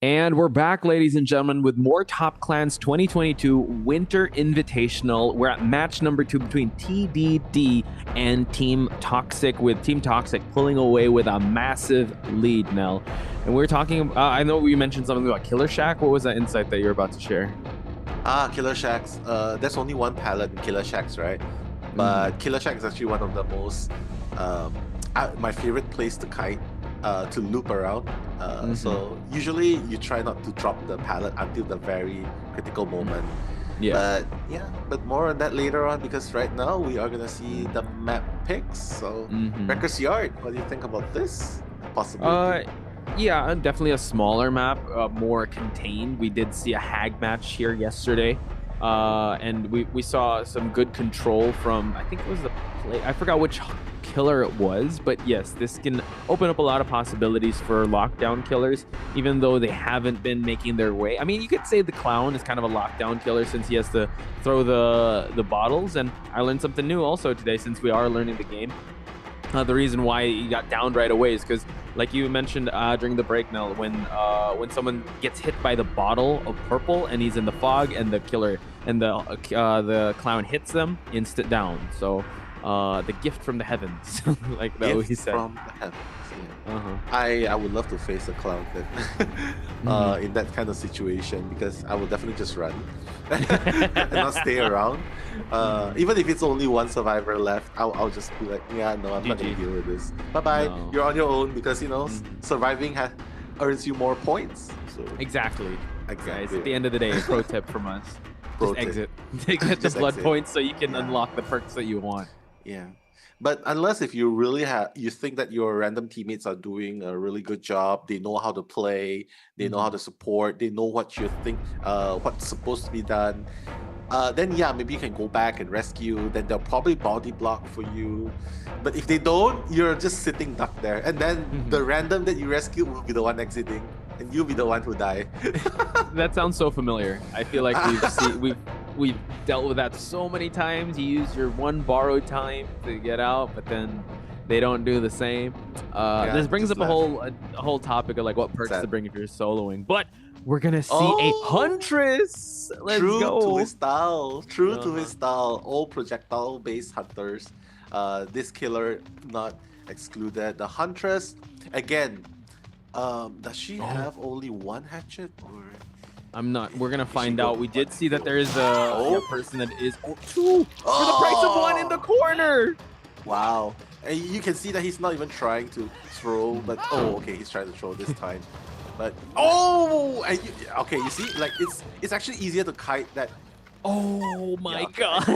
And we're back, ladies and gentlemen, with more Top Clans 2022 Winter Invitational. We're at match number 2 between TDD and Team Toxic, with Team Toxic pulling away with a massive lead, Nell. And we're talking, I know we mentioned something about Killer Shack. What was that insight that you're about to share? Killer Shacks. There's only one palette in Killer Shacks, right? But Killer Shack is actually one of the most, my favorite place to kite, to loop around. So usually you try not to drop the palette until the very critical moment. Yeah. But more on that later on, because right now we are gonna see the map picks. So Wrecker's Yard, what do you think about this possibility? Yeah, definitely a smaller map, more contained. We did see a hag match here yesterday, and we saw some good control from, I think it was the play. I forgot which killer it was, but yes, this can open up a lot of possibilities for lockdown killers, even though they haven't been making their way. I mean, you could say the clown is kind of a lockdown killer since he has to throw the bottles, and I learned something new also today since we are learning the game. The reason why he got downed right away is because, like you mentioned during the break, Nell, when someone gets hit by the bottle of purple and he's in the fog, and the killer and the clown hits them, instant down. So the gift from the heavens, like that Gift he said. from the heavens. I would love to face a clown then, in that kind of situation, because I would definitely just run and not stay around. Even if it's only one survivor left, I'll just be like, yeah, no, I'm not gonna deal with this. Bye bye. No. You're on your own, because surviving earns you more points. So Exactly. Guys, exactly. at the end of the day, pro tip from us: Pro just tip. exit. Get the Just blood exit. points so you can unlock the perks that you want. Yeah. But unless if you really you think that your random teammates are doing a really good job, they know how to play, they know how to support, they know what you think, what's supposed to be done, then yeah, maybe you can go back and rescue. Then they'll probably body block for you. But if they don't, you're just sitting duck there, and then the random that you rescue will be the one exiting, and you'll be the one who die. That sounds so familiar. I feel like we've dealt with that so many times. You use your one borrowed time to get out, but then they don't do the same. This brings up a whole topic of like what perks to bring if you're soloing. But we're gonna see a huntress. Let's True go. to his style. True to his style. All projectile-based hunters. This killer not excluded. The huntress again. Does she have only one hatchet, or? I'm not. We're gonna find out. We did see that there is a person that is two for the price of one in the corner. Wow. And you can see that he's not even trying to throw, but okay, he's trying to throw this time. But okay, you see, like it's actually easier to kite that. Oh my god!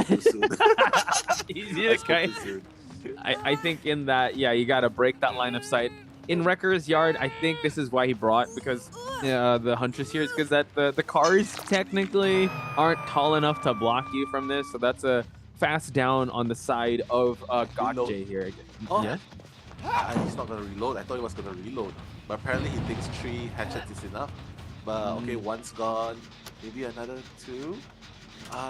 Easier to kite. I think in that, yeah, you gotta break that line of sight. In Wrecker's Yard, I think this is why he brought, because the Huntress here is because that the cars technically aren't tall enough to block you from this, so that's a fast down on the side of Gotcha here. Yeah? He's not gonna reload. I thought he was gonna reload, but apparently he thinks 3 hatchets is enough. But okay, one's gone. Maybe another 2.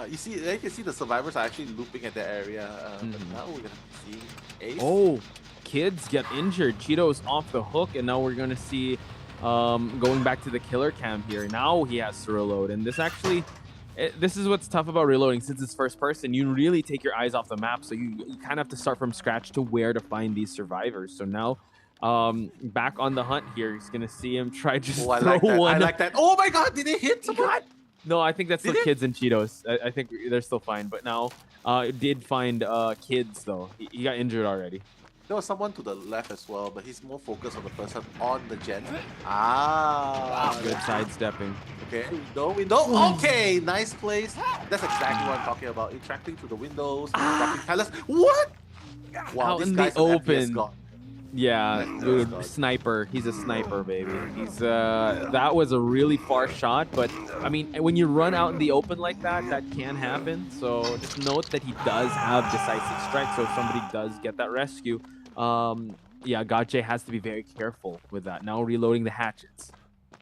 You can see the survivors are actually looping at the area. But now we're gonna see Ace. Oh, kids get injured. Cheeto's off the hook, and now we're gonna see going back to the killer cam here. Now he has to reload, and this actually. This is what's tough about reloading. Since it's first person, you really take your eyes off the map, so you kind of have to start from scratch to where to find these survivors. So now back on the hunt here, he's gonna see him try just throw one. I like that. Oh my god, did he hit someone? No, I think that's the kids and Cheetos. I think they're still fine, but now it did find kids though. He got injured already. There was someone to the left as well, but he's more focused on the person on the gen. Good sidestepping. Okay, window. Okay, nice place. That's exactly what I'm talking about. Interacting through the windows, blocking palace. What? Wow, out in the open. Yeah, dude, sniper. He's a sniper, baby. He's that was a really far shot, but I mean, when you run out in the open like that, that can happen. So just note that he does have decisive strike. So if somebody does get that rescue, yeah, Gotcha has to be very careful with that. Now reloading the hatchets.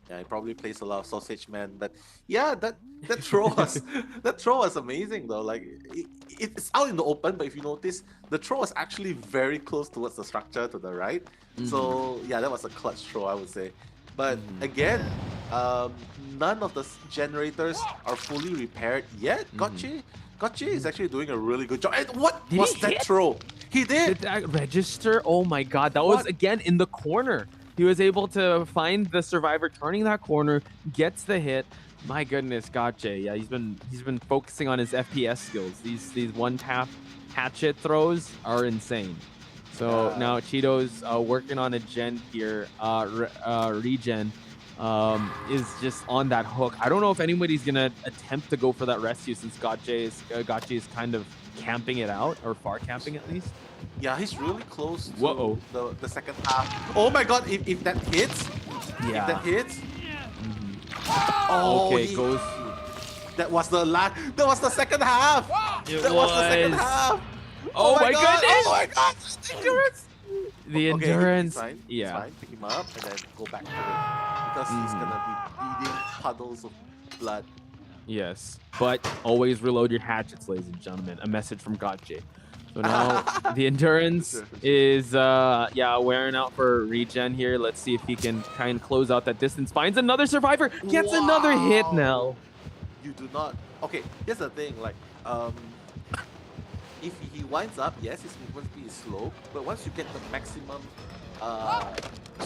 Yeah, he probably plays a lot of sausage man, but yeah, that throw was that throw was amazing though. Like it's out in the open, but if you notice, the throw was actually very close towards the structure to the right. So yeah, that was a clutch throw, I would say. But again, Um, None of the generators are fully repaired yet. Gotchi is actually doing a really good job. And what Did was he that hit? throw? He did. Did that register? Oh my god, that What? was again in the corner. He was able to find the survivor turning that corner, gets the hit. My goodness, Gotcha. Yeah, he's been focusing on his FPS skills. These one tap hatchet throws are insane. So now Cheeto's working on a gen here. Regen is just on that hook. I don't know if anybody's gonna attempt to go for that rescue since Gotcha is kind of camping it out, or far camping at least. Yeah, he's really close to Whoa. the second half. Oh my god, if that hits, Yeah. if that hits. Oh, Okay, goes. That was the second half. That was the second half. Oh my god. goodness! Oh my god! Endurance. The Okay, endurance. he's fine. Yeah. He's fine. Pick him up and then go back to it because he's gonna be bleeding puddles of blood. Yes, but always reload your hatchets, ladies and gentlemen. A message from Gotcha. So now the endurance is wearing out for regen here. Let's see if he can try and close out that distance. Finds another survivor. Gets another hit now. You do not. Okay, here's the thing. Like, if he winds up, yes, his movement speed is slow, but once you get the maximum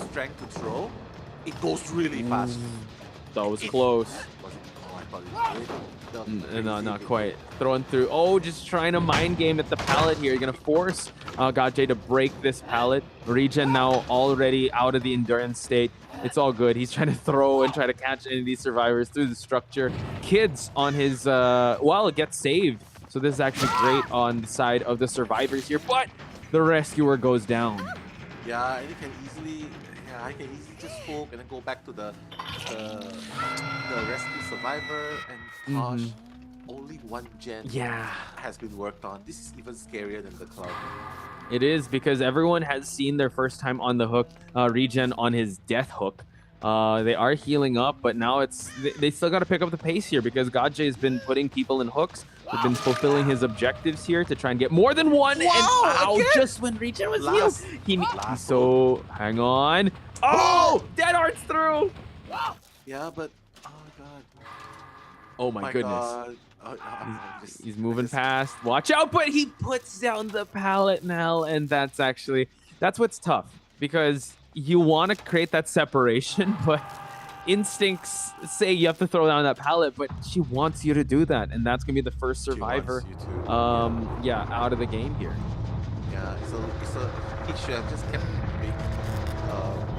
strength to throw, it goes really fast. That was close. Was it? Oh, I thought it was No, not quite. Throwing through. Oh, just trying to mind game at the pallet here. You're going to force Gotcha to break this pallet. Regen now already out of the endurance state. It's all good. He's trying to throw and try to catch any of these survivors through the structure. Kids on his, it gets saved. So this is actually great on the side of the survivors here, but the rescuer goes down. Yeah, and I can easily just poke and then go back to the rescue survivor, and gosh, only one gen has been worked on. This is even scarier than the club. It is, because everyone has seen their first time on the hook, Regen on his death hook. They are healing up, but now they still got to pick up the pace here because Gotcha has been putting people in hooks. He's been fulfilling his objectives here to try and get more than one. Wow, and just when Regen was healed. So hang on. Oh, dead arts through. Yeah, but oh my god. Oh my goodness. God. He's moving past. Watch out, but he puts down the pallet now, and that's what's tough, because you want to create that separation, but instincts say you have to throw down that pallet, but she wants you to do that, and that's gonna be the first survivor out of the game here. Yeah, he should have just kept moving.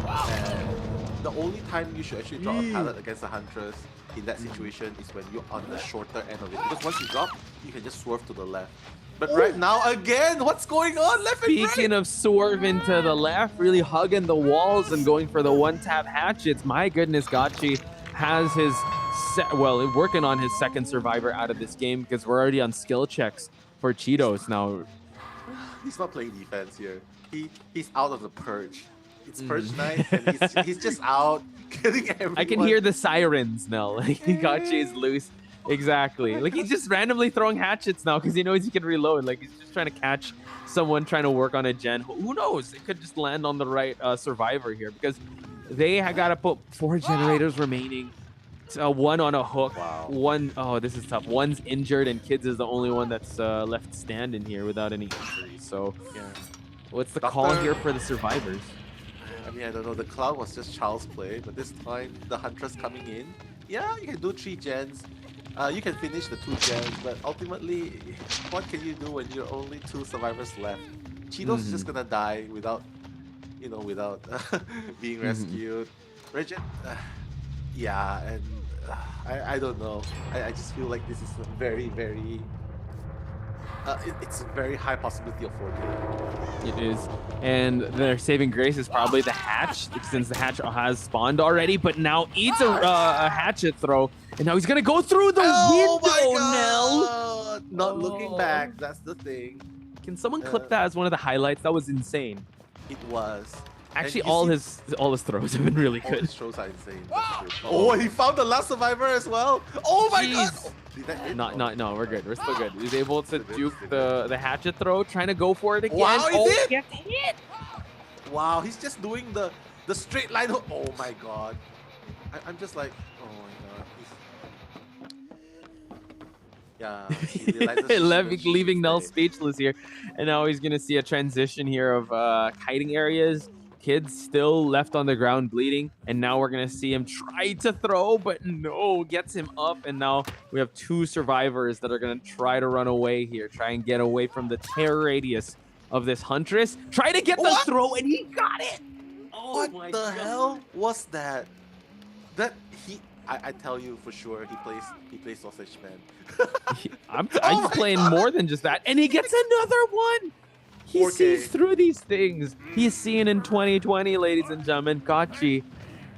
And the only time you should actually drop a pallet against the Huntress in that situation is when you're on the shorter end of it, because once you drop, you can just swerve to the left. But right now, again, what's going on? Left and right? Speaking of swerving to the left, really hugging the walls and going for the one-tap hatchets. My goodness, Gotcha has his working on his second survivor out of this game, because we're already on skill checks for Cheetos now. He's not playing defense here. He's out of the purge. It's purge night, and he's just out getting everyone. I can hear the sirens now. Like, Gotcha is loose. Exactly. Like, he's just randomly throwing hatchets now because he knows he can reload. Like, he's just trying to catch someone trying to work on a gen. Who knows? It could just land on the right survivor here, because they got to put 4 generators remaining. One on a hook. Wow. One, oh, this is tough. One's injured, and Kids is the only one that's left standing here without any injuries. So, what's the call here for the survivors? I mean, I don't know. The cloud was just child's play, but this time the Huntress coming in. Yeah, you can do 3 gens. You can finish the 2 gens, but ultimately, what can you do when you're only 2 survivors left? Cheeto's just gonna die without being rescued. Regen, and I don't know. I just feel like this is a very, very it's a very high possibility of 4K. It is. And their saving grace is probably the hatch, since the hatch has spawned already, but now eats a hatchet throw, and now he's going to go through the window, Nell. Not looking back, that's the thing. Can someone clip that as one of the highlights? That was insane. It was. Actually, all his throws have been really good. All his throws are insane. Oh, he found the last survivor as well. Oh my god! Did that hit? No, we're good. We're still good. He's able to duke the hatchet throw, trying to go for it again. Wow, he did! Gets hit! Wow, he's just doing the straight line hook. Oh my god. I'm just like, oh my god, yeah, he realizes she Leaving should Null stay. speechless here, and now he's gonna see a transition here of kiting areas. Kids still left on the ground bleeding, and now we're gonna see him try to throw, but no, gets him up, and now we have 2 survivors that are gonna try to run away here, try and get away from the terror radius of this Huntress. Try to get the What? throw, and he got it. Oh What my the god! hell was that? That he, I tell you for sure, he plays Sausage Man. Oh He's my playing god! more than just that, and he gets another one. He 4K. sees through these things. He's seen in 2020, ladies and gentlemen. Gotchi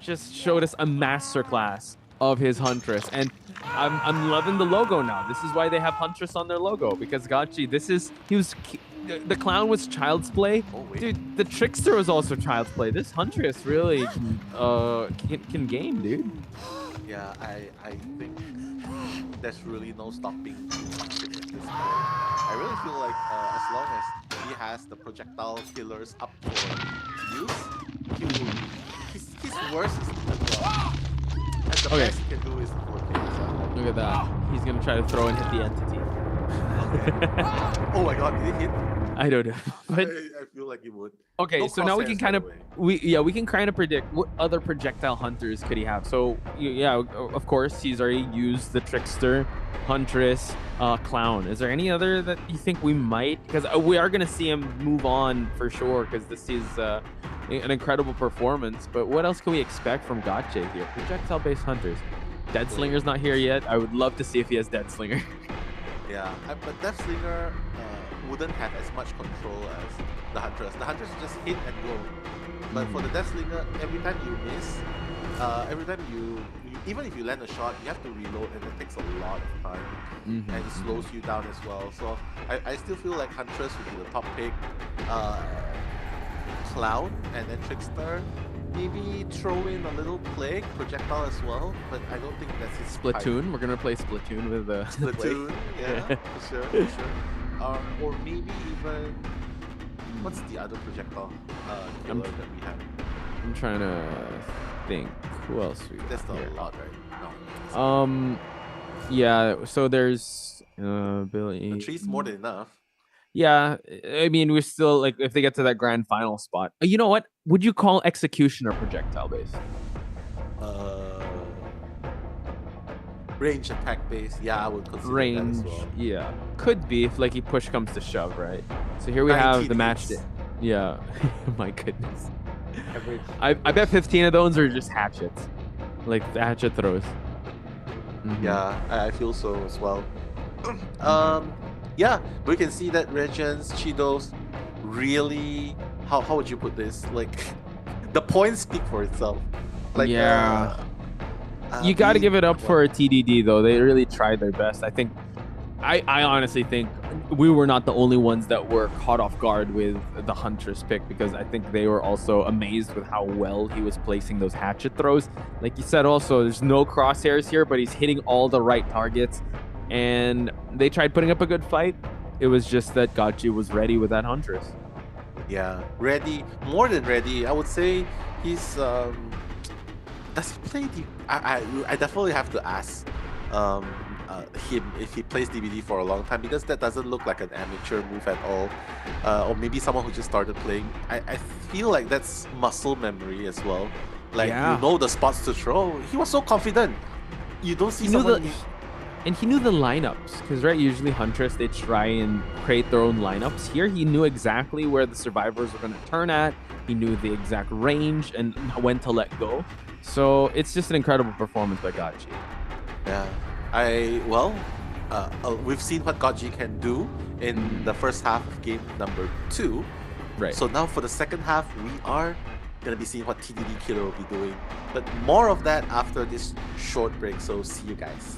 just showed us a masterclass of his Huntress, and I'm loving the logo now. This is why they have Huntress on their logo, because Gotchi, the clown was child's play. Oh wait. Dude, the trickster was also child's play. This Huntress really can game, dude. Yeah, I think there's really no stopping Huntress at this point. I really feel like as long as he has the projectile killers up for use, he will. His worst is the drop. And the Okay. best he can do is the 4K. Look at that. He's gonna try to throw and hit the entity. Okay. Oh my god, did it hit? I don't know. But I feel like he would. okay, No so now we can crosshairs, kind by of the way. we can kind of predict what other projectile hunters could he have. So yeah, of course he's already used the trickster, huntress, clown. Is there any other that you think we might? Because we are gonna see him move on for sure. Because this is an incredible performance. But what else can we expect from Gotcha here? Projectile-based hunters. Dead Slinger's not here yet. I would love to see if he has Dead Slinger. Yeah, but Death Slinger wouldn't have as much control as the Huntress. The Huntress just hit and go. But for the Death Slinger, every time you miss, every time you even if you land a shot, you have to reload, and it takes a lot of time, and it slows you down as well. So I still feel like Huntress would be the top pick. Clown and then Trickster. Maybe throw in a little Plague, Projectile as well, but I don't think that's his Splatoon. We're gonna play Splatoon with the Splatoon, yeah, for sure, for sure. Or maybe even what's the other projectile killer that we have? I'm trying to think. Who else we got That's not here? a lot, right? Yeah. So there's Billy. The tree's more than enough. Yeah, I mean, we're still like if they get to that grand final spot. You know what? Would you call Executioner projectile based? Range attack base, yeah, I would consider Range, that as well. yeah, could be if like he push comes to shove, right? So here we have the match. Yeah, my goodness. I bet 15 of those are just hatchets, like the hatchet throws. Yeah, I feel so as well. Yeah, we can see that Regents, Cheetos, really, how would you put this? Like, the points speak for itself. Like, yeah. You got to give it up for TDD though. They really tried their best. I think, I honestly think we were not the only ones that were caught off guard with the Huntress pick, because I think they were also amazed with how well he was placing those hatchet throws. Like you said, also there's no crosshairs here, but he's hitting all the right targets. And they tried putting up a good fight. It was just that Gotchi was ready with that Huntress. Yeah, ready, more than ready. I would say he's does he play I definitely have to ask him if he plays DBD for a long time, because that doesn't look like an amateur move at all. Or maybe someone who just started playing. I feel like that's muscle memory as well. Like, you know the spots to throw. He was so confident. You don't see someone. And he knew the lineups, because right, usually Huntress, they try and create their own lineups. Here, he knew exactly where the survivors were going to turn at. He knew the exact range and when to let go. So it's just an incredible performance by Gotchi. Yeah, we've seen what Gotchi can do in the first half of game number 2. Right. So now for the second half, we are gonna be seeing what TDD Killer will be doing. But more of that after this short break. So see you guys.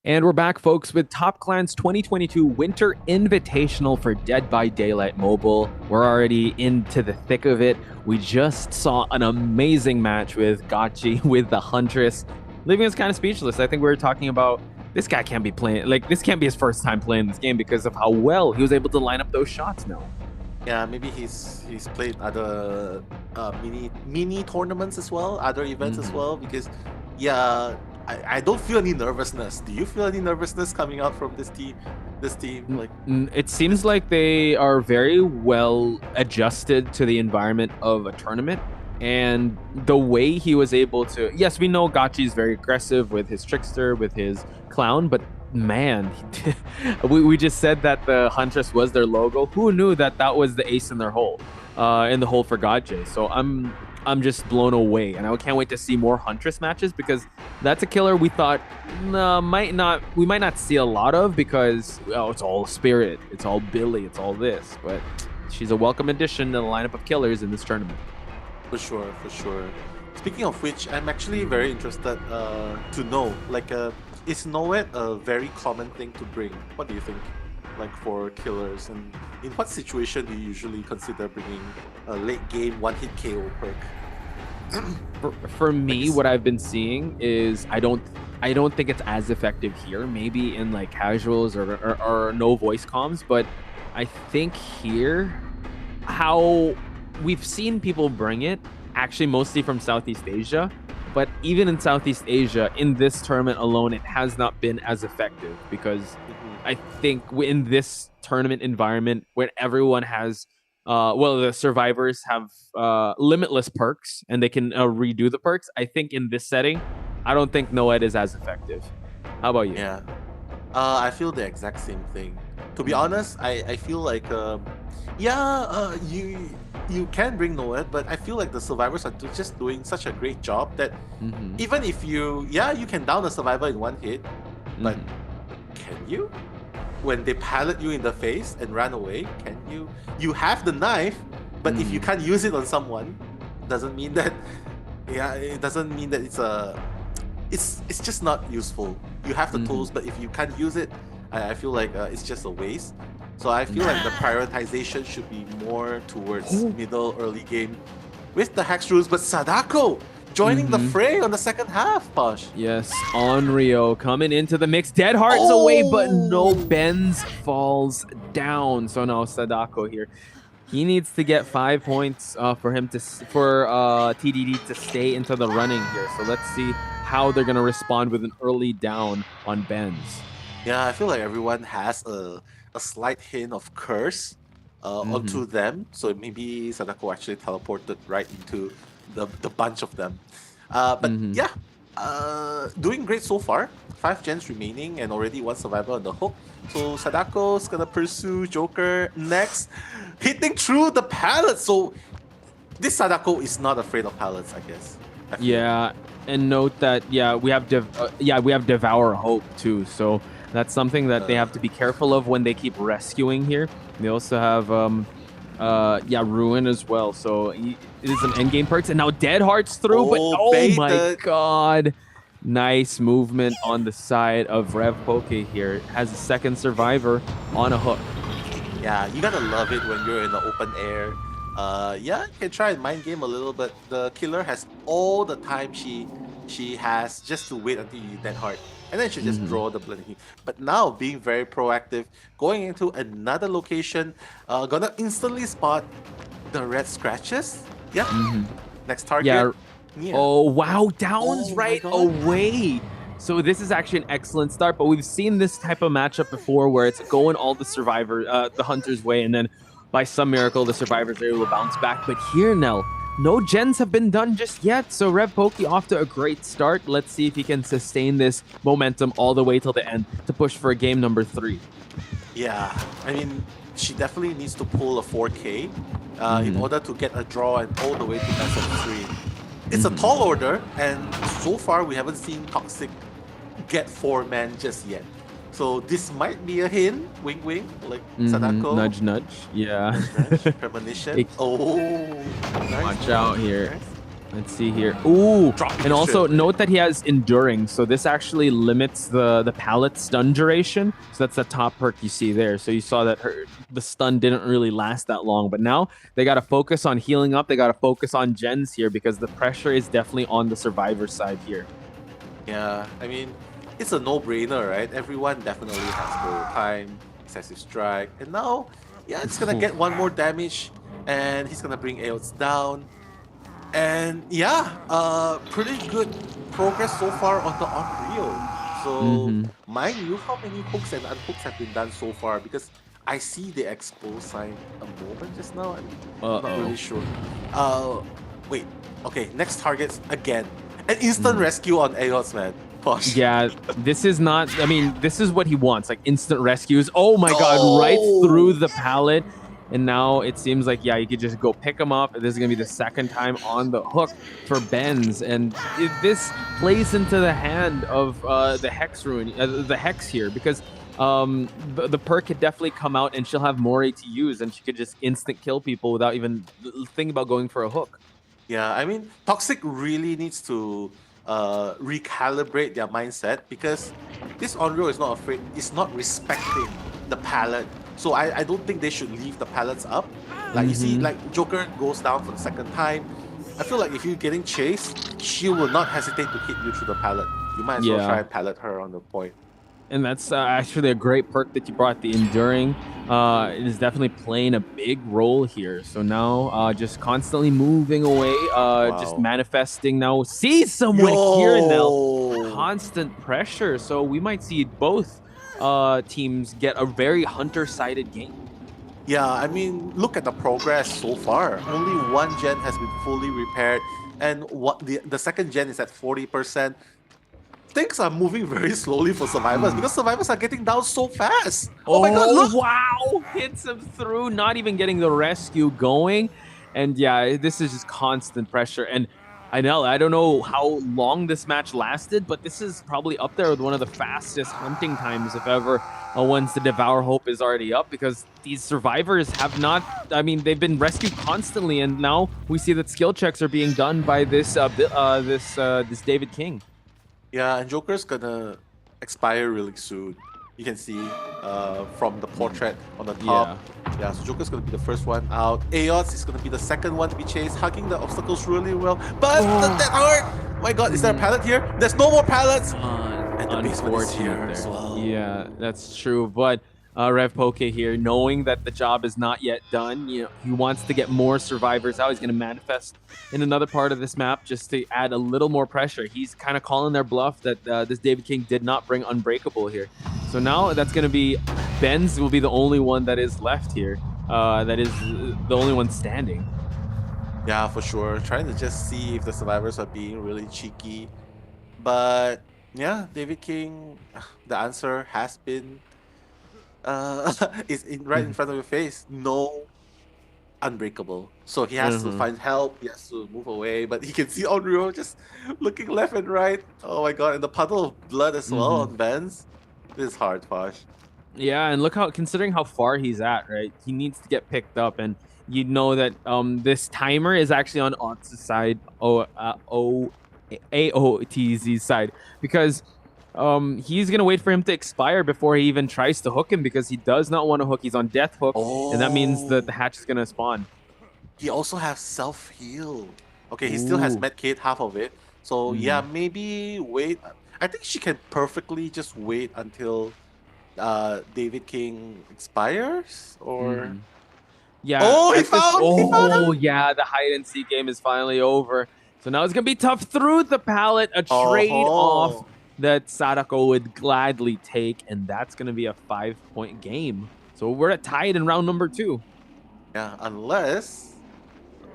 And we're back, folks, with Top Clan's 2022 Winter Invitational for Dead by Daylight Mobile. We're already into the thick of it. We just saw an amazing match with Gachi with the Huntress, leaving us kind of speechless. I think we were talking about this guy can't be playing, like, this can't be his first time playing this game because of how well he was able to line up those shots now. Yeah, maybe he's played other mini tournaments as well, other events as well. Because yeah, I don't feel any nervousness. Do you feel any nervousness coming out from this team? Like, it seems like they are very well adjusted to the environment of a tournament. And the way he was able to, yes, we know Gachi is very aggressive with his Trickster, with his Clown, but man, we just said that the Huntress was their logo. Who knew that that was the ace in their hole, in the hole for Gachi? So I'm just blown away, and I can't wait to see more Huntress matches because that's a killer we thought we might not see a lot of because it's all Spirit, it's all Billy, it's all this, but she's a welcome addition to the lineup of killers in this tournament. For sure, for sure. Speaking of which, I'm actually very interested to know, like, is Noet a very common thing to bring? What do you think? Like, for killers, and in what situation do you usually consider bringing a late game one-hit KO perk? For me, what I've been seeing is I don't think it's as effective here. Maybe in like casuals or no voice comms, but I think here how we've seen people bring it actually mostly from Southeast Asia. But even in Southeast Asia, in this tournament alone, it has not been as effective because I think in this tournament environment where everyone has, the survivors have limitless perks and they can redo the perks. I think in this setting, I don't think Noed is as effective. How about you? Yeah, I feel the exact same thing. To be honest, I feel like, you can bring Noed, but I feel like the survivors are just doing such a great job that even if you can down a survivor in one hit, but can you? When they pallet you in the face and run away, can you? You have the knife, but if you can't use it on someone, doesn't mean that. Yeah, it doesn't mean that it's just not useful. You have the tools, but if you can't use it, I feel like it's just a waste. So I feel like the prioritization should be more towards middle, early game with the Hex rules. But Sadako joining the fray on the second half, Posh. Yes, Onryo coming into the mix. Dead Heart's away, but no, Benz falls down. So now Sadako here. He needs to get 5 points for TDD to stay into the running here. So let's see how they're going to respond with an early down on Benz. Yeah, I feel like everyone has a slight hint of curse onto them. So maybe Sadako actually teleported right into the bunch of them. Doing great so far. 5 gens remaining and already 1 survivor on the hook. So Sadako's gonna pursue Joker next, hitting through the pallets. So this Sadako is not afraid of pallets, I guess. Yeah, and note that we have Devour Hope too. So that's something that they have to be careful of when they keep rescuing here. They also have Ruin as well. So it is some endgame perks, and now Dead Heart's through. But my god, nice movement on the side of Rev Poke here. Has a second survivor on a hook. Yeah, you gotta love it when you're in the open air. You can try and mind game a little, but the killer has all the time she has just to wait until you Dead Heart. And then she just draw the blending. But now being very proactive, going into another location, gonna instantly spot the red scratches. Yep. Next target. Yeah. Oh wow, downs right away. So this is actually an excellent start, but we've seen this type of matchup before where it's going all the the hunter's way, and then by some miracle the survivors are able to bounce back. But here, Nell, no gens have been done just yet, so Rev Poke off to a great start. Let's see if he can sustain this momentum all the way till the end to push for game number 3. Yeah, I mean, she definitely needs to pull a 4K in order to get a draw and all the way to SF3. It's a tall order, and so far we haven't seen Toxic get 4-man just yet. So this might be a hint, wink wink, like Sadako. Nudge nudge, yeah. Nudge, nudge, premonition. Watch out here. Let's see here. Ooh, Drop and also shit. note that he has enduring, so this actually limits the pallet stun duration. So that's the top perk you see there. So you saw that the stun didn't really last that long, but now they got to focus on healing up. They got to focus on gens here because the pressure is definitely on the survivor side here. Yeah, I mean, it's a no-brainer, right? Everyone definitely has full time, excessive strike, and now, yeah, it's gonna get one more damage, and he's gonna bring Aots down. And yeah, pretty good progress so far on the Unreal. So, mind you, how many hooks and unhooks have been done so far? Because I see the expose sign a moment just now. I'm not really sure. Wait. Okay, next targets again. An instant rescue on Aots, man. Posh. Yeah, this is not, I mean, this is what he wants, like instant rescues. Oh my God, right through the pallet. And now it seems like, yeah, you could just go pick him up. This is going to be the second time on the hook for Benz. And this plays into the hand of the Hex Rune, the Hex here, because the perk could definitely come out and she'll have more ATUs and she could just instant kill people without even thinking about going for a hook. Yeah, I mean, Toxic really needs to recalibrate their mindset because this Onryo is not afraid, it's not respecting the pallet. So I don't think they should leave the pallets up. Like you see, like Joker goes down for the second time. I feel like if you're getting chased, she will not hesitate to hit you through the pallet. You might as well try and pallet her on the point. And that's actually a great perk that you brought, the Enduring. It is definitely playing a big role here. So now just constantly moving away, just manifesting now. See someone here now. Constant pressure. So we might see both teams get a very hunter-sided game. Yeah, I mean, look at the progress so far. Only one gen has been fully repaired, and what the second gen is at 40%. Things are moving very slowly for survivors because survivors are getting down so fast. Oh my God, look! Wow, hits him through, not even getting the rescue going. And yeah, this is just constant pressure. And I don't know how long this match lasted, but this is probably up there with one of the fastest hunting times, if ever, once the Devour Hope is already up, because these survivors have not, I mean, they've been rescued constantly, and now we see that skill checks are being done by this this David King. Yeah, and Joker's gonna expire really soon. You can see from the portrait on the top. Yeah, so Joker's gonna be the first one out. Aots is gonna be the second one to be chased, hugging the obstacles really well. But that hurt! Oh my God, is there a pallet here? There's no more pallets! And the basement is here as well. Yeah, that's true. But Rev Poke here, knowing that the job is not yet done, you know, he wants to get more survivors out. He's going to manifest in another part of this map just to add a little more pressure. He's kind of calling their bluff that this David King did not bring Unbreakable here. So now that's going to be, Benz will be the only one that is left here. That is the only one standing. Yeah, for sure. Trying to just see if the survivors are being really cheeky. But yeah, David King, the answer has been is right in front of your face. No Unbreakable. So he has to find help. He has to move away. But he can see Onryo just looking left and right. Oh my God! And the puddle of blood as well on Benz. This is hard, Posh. Yeah, and look how, considering how far he's at, right? He needs to get picked up, and you know that this timer is actually on Otz's side, AOTZ's side, because he's gonna wait for him to expire before he even tries to hook him, because he does not want to hook. He's on death hook, and that means that the hatch is gonna spawn. He also has self-heal. Okay, he still has medkit, half of it. So yeah, maybe wait. I think she can perfectly just wait until David King expires, or yeah. Oh, he found him. Yeah, the hide and seek game is finally over. So now it's gonna be tough through the pallet. A trade off that Sadako would gladly take, and that's going to be a 5-point game. So we're tied in round number 2. Yeah, unless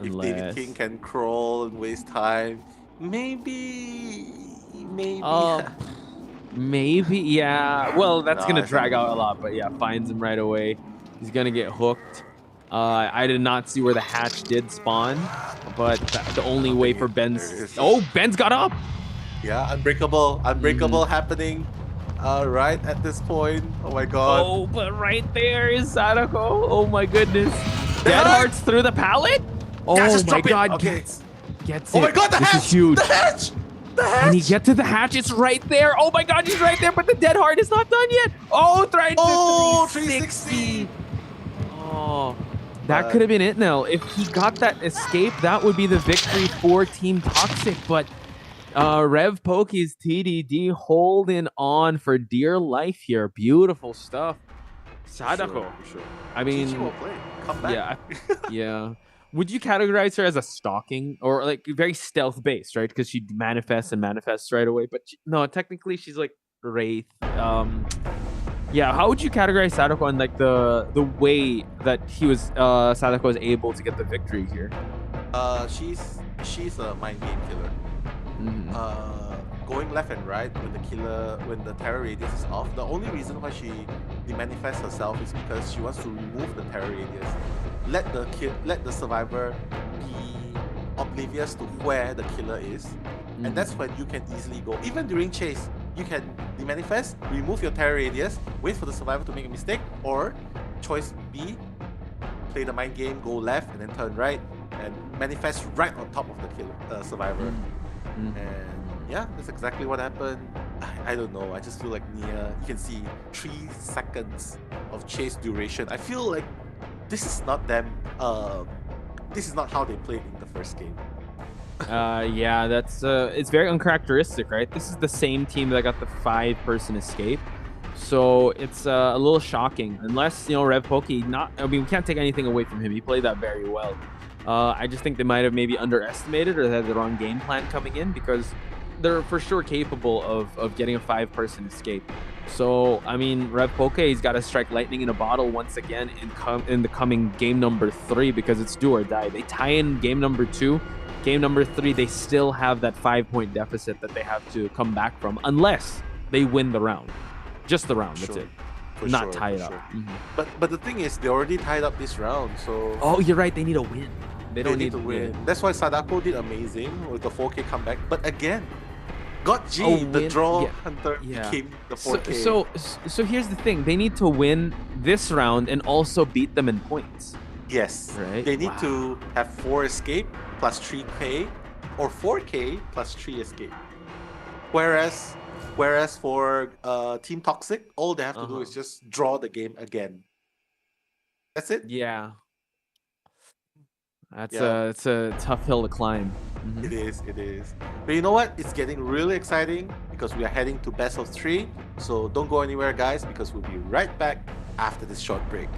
if David King can crawl and waste time, maybe. Maybe, yeah. Well, that's going to drag out a lot, but yeah, finds him right away. He's going to get hooked. I did not see where the hatch did spawn, but the only way for Ben's... Oh, Ben's got up! Yeah, Unbreakable happening right at this point. Oh my God. Oh, but right there is Sadako. Oh my goodness. Dead Hearts through the pallet? Oh my God. Okay. gets Oh it. my god, the This hatch! is huge. The hatch! The hatch! Can he get to the hatch? It's right there. Oh my god, he's right there, but the dead heart is not done yet. Oh, trying to Oh, 360. 360. Oh, that could have been it now. If he got that escape, that would be the victory for Team Toxic. But Rev Poke's TDD holding on for dear life here. Beautiful stuff. Sadako. For sure. I mean, GG will play. Come back. yeah, yeah. Would you categorize her as a stalking or like very stealth based, right? Because she manifests and manifests right away. But no, technically she's like Wraith. Yeah. How would you categorize Sadako and like the way that Sadako was able to get the victory here? She's a mind game killer. Going left and right when the terror radius is off. The only reason why she manifests herself is because she wants to remove the terror radius. Let the survivor be oblivious to where the killer is, and that's when you can easily go. Even during chase, you can demanifest, remove your terror radius, wait for the survivor to make a mistake, or choice B, play the mind game, go left and then turn right, and manifest right on top of the survivor. And yeah, that's exactly what happened. I don't know. I just feel like Nia, you can see 3 seconds of chase duration. I feel like this is not them. This is not how they played in the first game. Yeah, that's it's very uncharacteristic, right? This is the same team that got the 5-person escape. So it's a little shocking, unless, you know, Rev Poke I mean, we can't take anything away from him. He played that very well. I just think they might have maybe underestimated or had the wrong game plan coming in, because they're for sure capable of getting a 5-person escape. So, I mean, Rev Poke, he's got to strike lightning in a bottle once again in the coming game number 3, because it's do or die. They tie in game number 2. Game number 3, they still have that 5-point deficit that they have to come back from, unless they win the round. Just the round, that's it. Not tie it up. But the thing is, they already tied up this round, so... Oh, you're right, they need a win. They don't need to win. That's why Sadako did amazing with the 4K comeback. But again, God G, the draw hunter became the 4K. So here's the thing. They need to win this round and also beat them in points. Yes. Right? They need to have 4 escape plus 3K, or 4K plus 3 escape. Whereas for Team Toxic, all they have to do is just draw the game again. That's it. Yeah. It's a tough hill to climb. It is. But you know what? It's getting really exciting because we are heading to best of 3. So don't go anywhere, guys, because we'll be right back after this short break.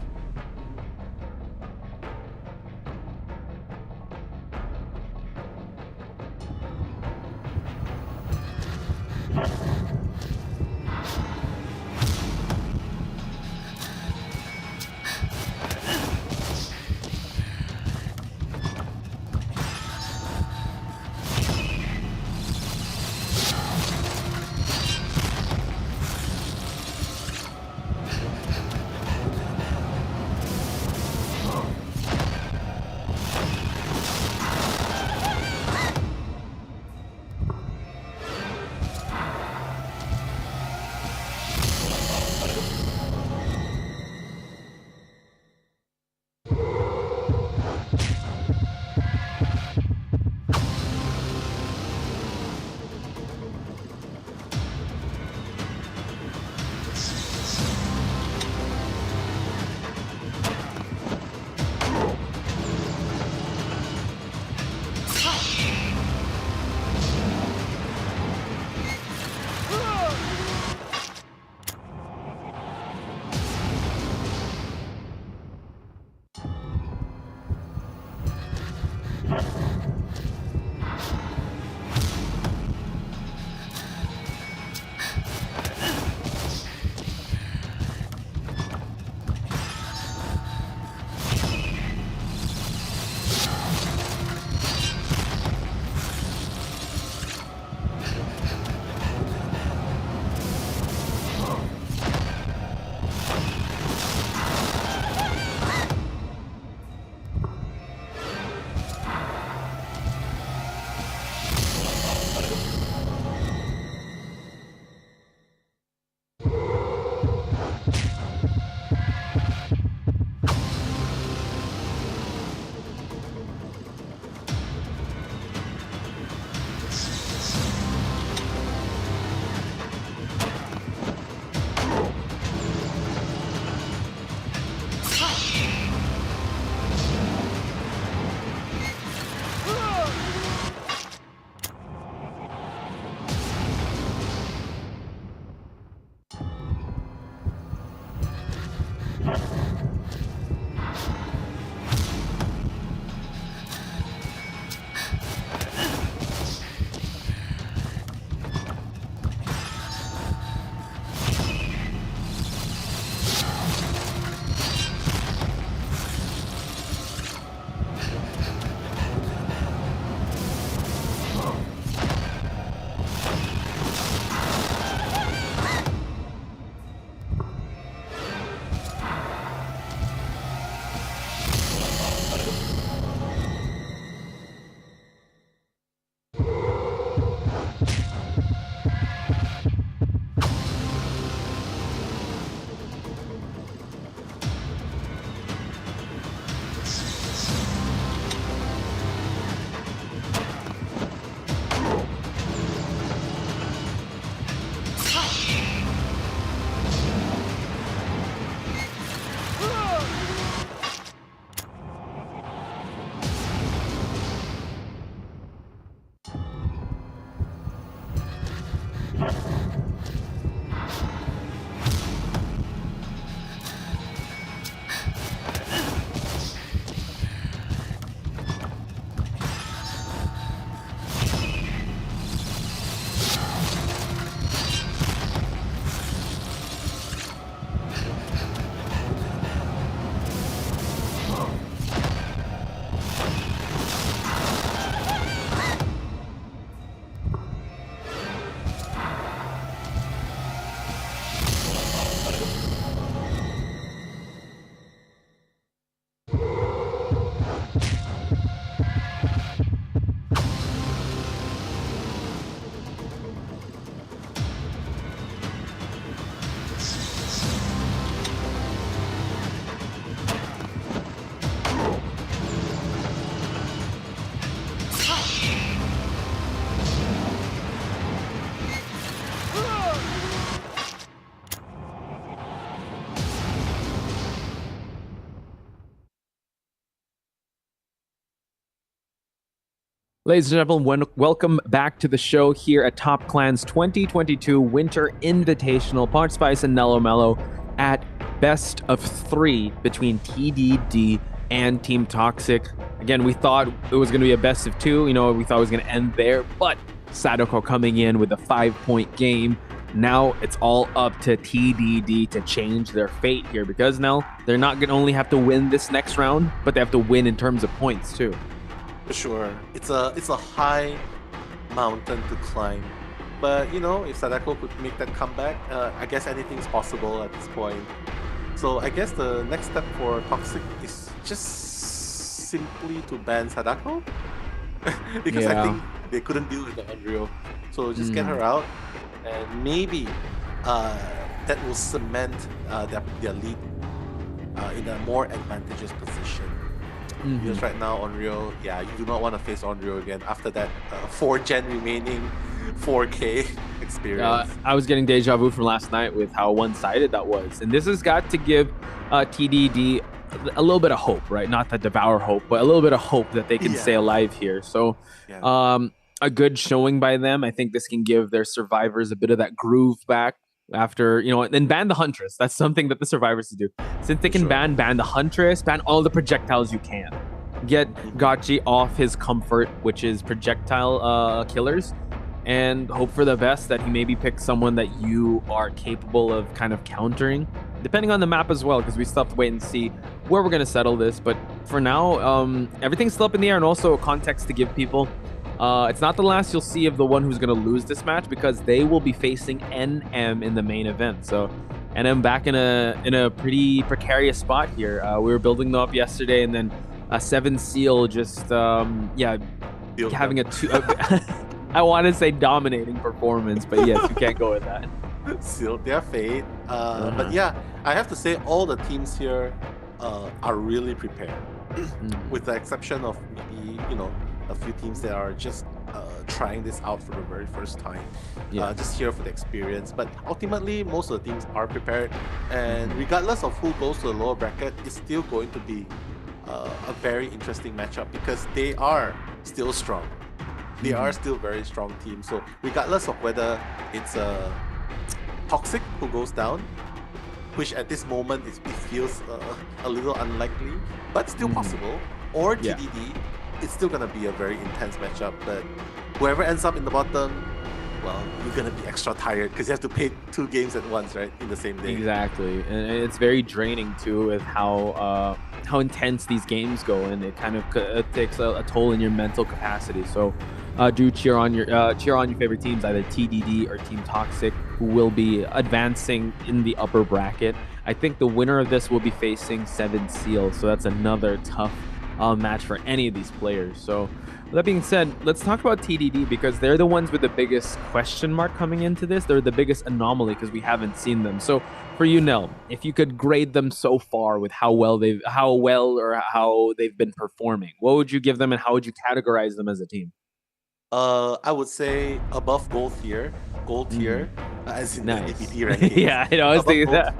Ladies and gentlemen, welcome back to the show here at Top Clan's 2022 Winter Invitational, Punch Spice and Nello Mello at best of 3 between TDD and Team Toxic. Again, we thought it was going to be a best of 2. You know, we thought it was going to end there, but Sadako coming in with a 5-point game. Now it's all up to TDD to change their fate here, because now they're not going to only have to win this next round, but they have to win in terms of points too. For sure. It's a high mountain to climb. But, you know, if Sadako could make that comeback, I guess anything's possible at this point. So I guess the next step for Toxic is just simply to ban Sadako. Because I think they couldn't deal with the Unreal. So just get her out, and maybe that will cement their lead in a more advantageous position. Because right now, Onryo, you do not want to face Onryo again after that 4-gen remaining 4K experience. I was getting deja vu from last night with how one-sided that was. And this has got to give TDD a little bit of hope, right? Not that devour hope, but a little bit of hope that they can stay alive here. So a good showing by them. I think this can give their survivors a bit of that groove back. After, you know, and ban the Huntress. That's something that the survivors do. Since they can ban the Huntress, ban all the projectiles you can. Get Gachi off his comfort, which is projectile killers, and hope for the best that he maybe picks someone that you are capable of kind of countering, depending on the map as well, because we still have to wait and see where we're going to settle this. But for now, everything's still up in the air, and also context to give people. It's not the last you'll see of the one who's going to lose this match, because they will be facing NM in the main event. So NM back in a pretty precarious spot here. We were building them up yesterday, and then 7 Seal just having a two. I want to say dominating performance, but yes, you can't go with that. Sealed their fate. But yeah, I have to say all the teams here are really prepared, with the exception of maybe, you know, a few teams that are just trying this out for the very first time, just here for the experience. But ultimately, most of the teams are prepared, and regardless of who goes to the lower bracket, it's still going to be a very interesting matchup, because they are still strong. They are still very strong team. So regardless of whether it's Toxic who goes down, which at this moment it feels a little unlikely, but still possible, or TDD, it's still gonna be a very intense matchup. But whoever ends up in the bottom, well, you're gonna be extra tired because you have to play 2 games at once, right, in the same day. Exactly, and it's very draining too with how intense these games go, and it kind of takes a toll in your mental capacity. So do cheer on your favorite teams, either TDD or Team Toxic, who will be advancing in the upper bracket. I think the winner of this will be facing 7 Seal, so that's another tough match for any of these players. So with that being said, let's talk about TDD, because they're the ones with the biggest question mark coming into this. They're the biggest anomaly because we haven't seen them. So for you, Nell, if you could grade them so far with how well they've been performing, what would you give them, and how would you categorize them as a team? I would say above gold tier, as in the APT ranking. Yeah, I know, I was thinking that.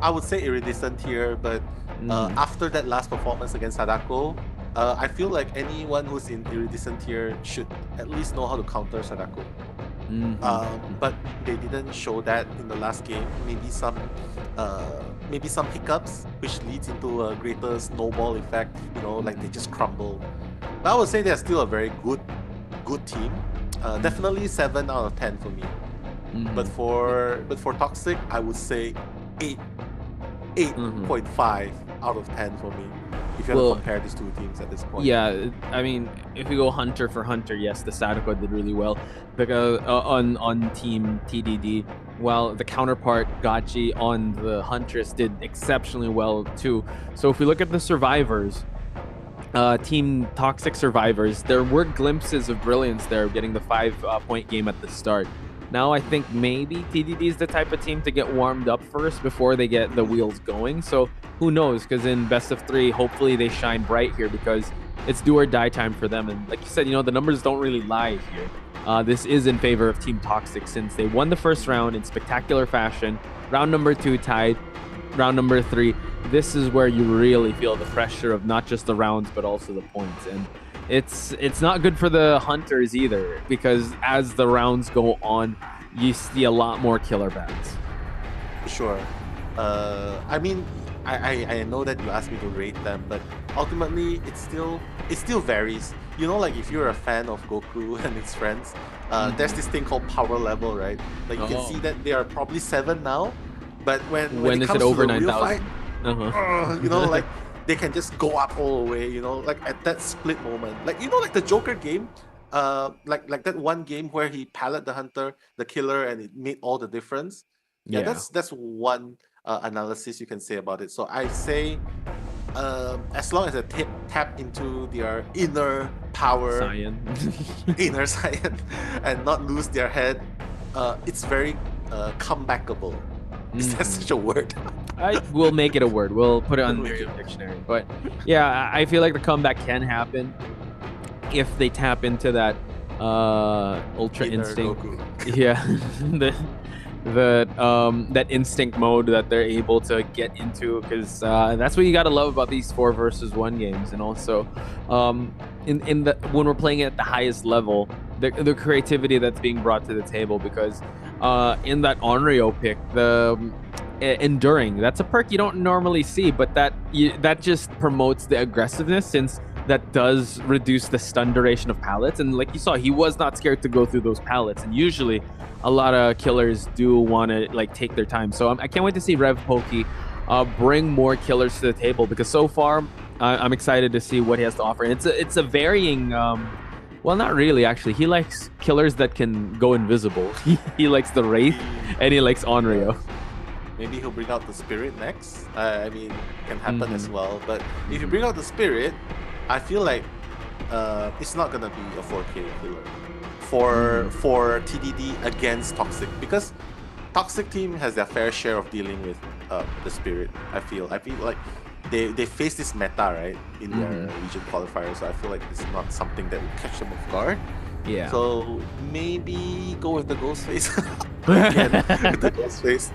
I would say iridescent tier, but after that last performance against Sadako, I feel like anyone who's in iridescent tier should at least know how to counter Sadako. But they didn't show that in the last game. Maybe some hiccups, which leads into a greater snowball effect. You know, like they just crumble. But I would say they're still a very good team. Definitely 7 out of 10 for me. But for Toxic, I would say 8.5 out of 10 for me. if you have to compare these two teams at this point. Yeah, I mean, if we go hunter for hunter, yes, the Sadako did really well because on team TDD, while the counterpart Gachi on the Huntress did exceptionally well too. So if we look at the survivors, team Toxic survivors, there were glimpses of brilliance there, getting the 5-point game at the start. Now I think maybe TDD is the type of team to get warmed up first before they get the wheels going. So who knows? Because in best of 3, hopefully they shine bright here because it's do or die time for them. And like you said, the numbers don't really lie here. This is in favor of Team Toxic since they won the first round in spectacular fashion. Round number 2 tied. Round number 3. This is where you really feel the pressure of not just the rounds but also the points. And it's not good for the hunters either because as the rounds go on, you see a lot more killer bans. Sure. I mean, I know that you asked me to rate them, but ultimately it still varies. Like if you're a fan of Goku and his friends, there's this thing called power level, right? Like you can see that they are probably 7 now, but when it comes to the real fight, like they can just go up all the way, like at that split moment. Like, like the Joker game, like that one game where he pallet the hunter, the killer, and it made all the difference. Yeah. That's one analysis you can say about it. So I say, as long as they tap into their inner power, inner science, and not lose their head, it's very comebackable. Is that such a word? We'll make it a word. We'll put it on the dictionary. But yeah, I feel like the comeback can happen if they tap into that ultra instinct. Yeah, that instinct mode that they're able to get into, because that's what you gotta love about these 4 versus 1 games. And also when we're playing at the highest level, the creativity that's being brought to the table, because in that Onryo pick, the enduring, that's a perk you don't normally see, but that just promotes the aggressiveness, since that does reduce the stun duration of pallets. And like you saw, he was not scared to go through those pallets, and usually a lot of killers do want to like take their time. So I can't wait to see Rev Pokey bring more killers to the table, because so far I'm excited to see what he has to offer. And it's a varying well, not really, actually. He likes killers that can go invisible. He likes the Wraith, and he likes Onryo. Maybe he'll bring out the Spirit next. I mean, can happen as well. But if you bring out the Spirit, I feel like it's not gonna be a 4K killer for TDD against Toxic, because Toxic team has their fair share of dealing with the Spirit. I feel like they face this meta, right, in their region qualifier, so I feel like it's not something that will catch them off guard. Yeah. So maybe go with the Ghostface. Again, with the Ghostface.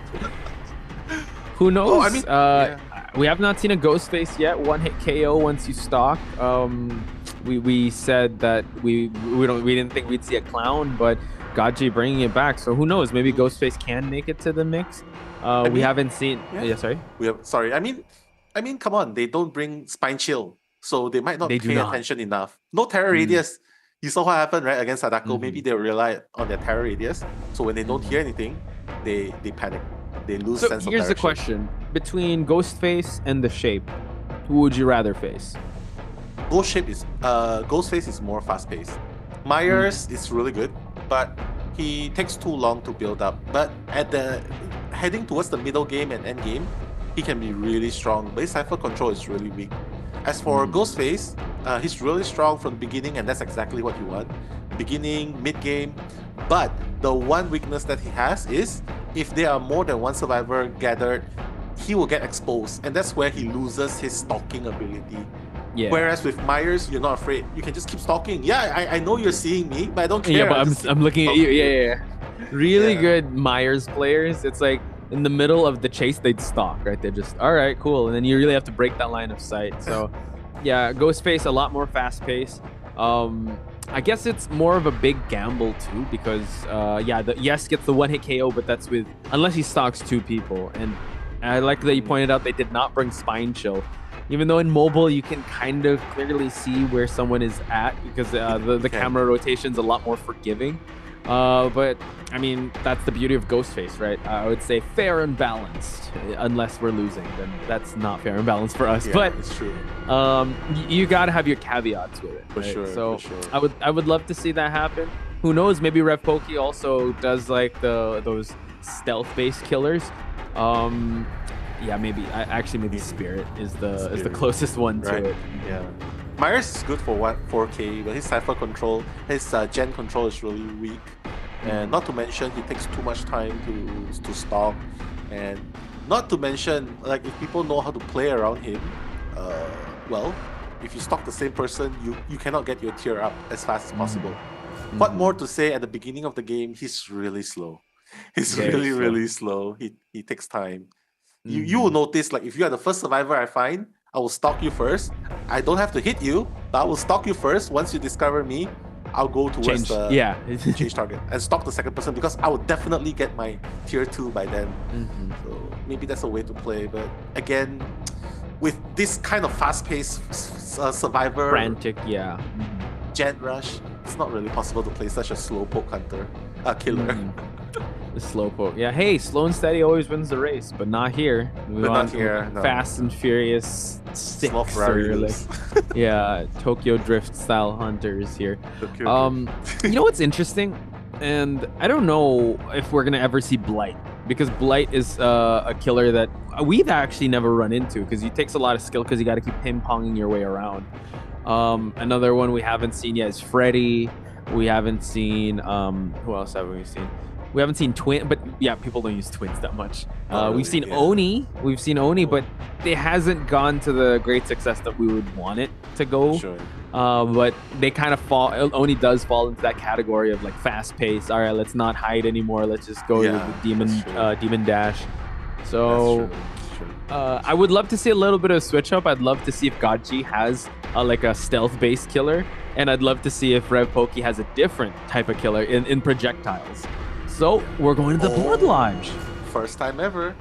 Who knows? I mean, we have not seen a Ghostface yet. 1-hit KO once you stock. We said that we didn't think we'd see a clown, but Gachi bringing it back. So who knows? Maybe Ghostface can make it to the mix. We haven't seen. Yeah, sorry. I mean, come on. They don't bring Spine Chill, so they might not pay attention enough. No Terror Radius. You saw what happened, right, against Sadako. Maybe they rely on their Terror Radius. So when they don't hear anything, they panic. They lose sense of direction. Here's the question. Between Ghostface and the Shape, who would you rather face? Ghostface is more fast-paced. Myers is really good, but he takes too long to build up. But heading towards the middle game and end game, he can be really strong, but his Cypher control is really weak. As for Ghostface, he's really strong from the beginning, and that's exactly what you want. Beginning, mid-game. But the one weakness that he has is, if there are more than one survivor gathered, he will get exposed, and that's where he loses his stalking ability. Yeah. Whereas with Myers, you're not afraid. You can just keep stalking. Yeah, I know you're seeing me, but I don't care. Yeah, but I'm looking at you. Yeah. Really good Myers players. It's like in the middle of the chase, they'd stalk, right? They're just, all right, cool. And then you really have to break that line of sight. So yeah, Ghostface, a lot more fast pace. I guess it's more of a big gamble too, because Yes gets the 1-hit KO, but that's with, unless he stalks 2 people. And I like that you pointed out they did not bring Spine Chill. Even though in mobile you can kind of clearly see where someone is at, because the camera rotation's a lot more forgiving. But I mean, that's the beauty of Ghostface, right? I would say fair and balanced. Unless we're losing, then that's not fair and balanced for us. Yeah, But it's true. you gotta have your caveats with it. For Right? sure, So for sure. I would love to see that happen. Who knows? Maybe Rev Pokey also does like those stealth-based killers. Yeah, maybe. Maybe Spirit is the closest one to Right. it. Yeah. Myers is good for 4K, but his Cypher control, his Gen control is really weak. And not to mention, he takes too much time to stalk. And not to mention, like, if people know how to play around him, well, if you stalk the same person, you cannot get your tier up as fast as possible. What more to say, at the beginning of the game, he's really slow. He's Very slow. really slow. He takes time. You will notice, like, if you are the first survivor I find, I will stalk you first. I don't have to hit you, but I will stalk you first. Once you discover me, I'll go towards change target and stalk the second person, because I will definitely get my tier 2 by then. So maybe that's a way to play. But again, with this kind of fast-paced survivor, frantic, Gen Rush, it's not really possible to play such a slowpoke killer. The slowpoke. Yeah, hey, slow and steady always wins the race, but not here. Not here. No. Fast and Furious 6 or like, Tokyo Drift style hunters here. You know what's interesting? And I don't know if we're gonna ever see Blight, because Blight is a killer that we've actually never run into, because it takes a lot of skill, because you got to keep ping-ponging your way around. Another one we haven't seen yet is Freddy. We haven't seen who else have we seen? We haven't seen Twin, but yeah, people don't use Twins that much. We've seen Oni. We've seen Oni, but it hasn't gone to the great success that we would want it to go. Sure. But they kind of fall. Oni does fall into that category of like fast pace. All right, let's not hide anymore. Let's just go with the demon dash. So I would love to see a little bit of switch up. I'd love to see if Gachi has like a stealth based killer, and I'd love to see if Rev Pokey has a different type of killer in projectiles. So we're going to the Blood Lodge. First time ever.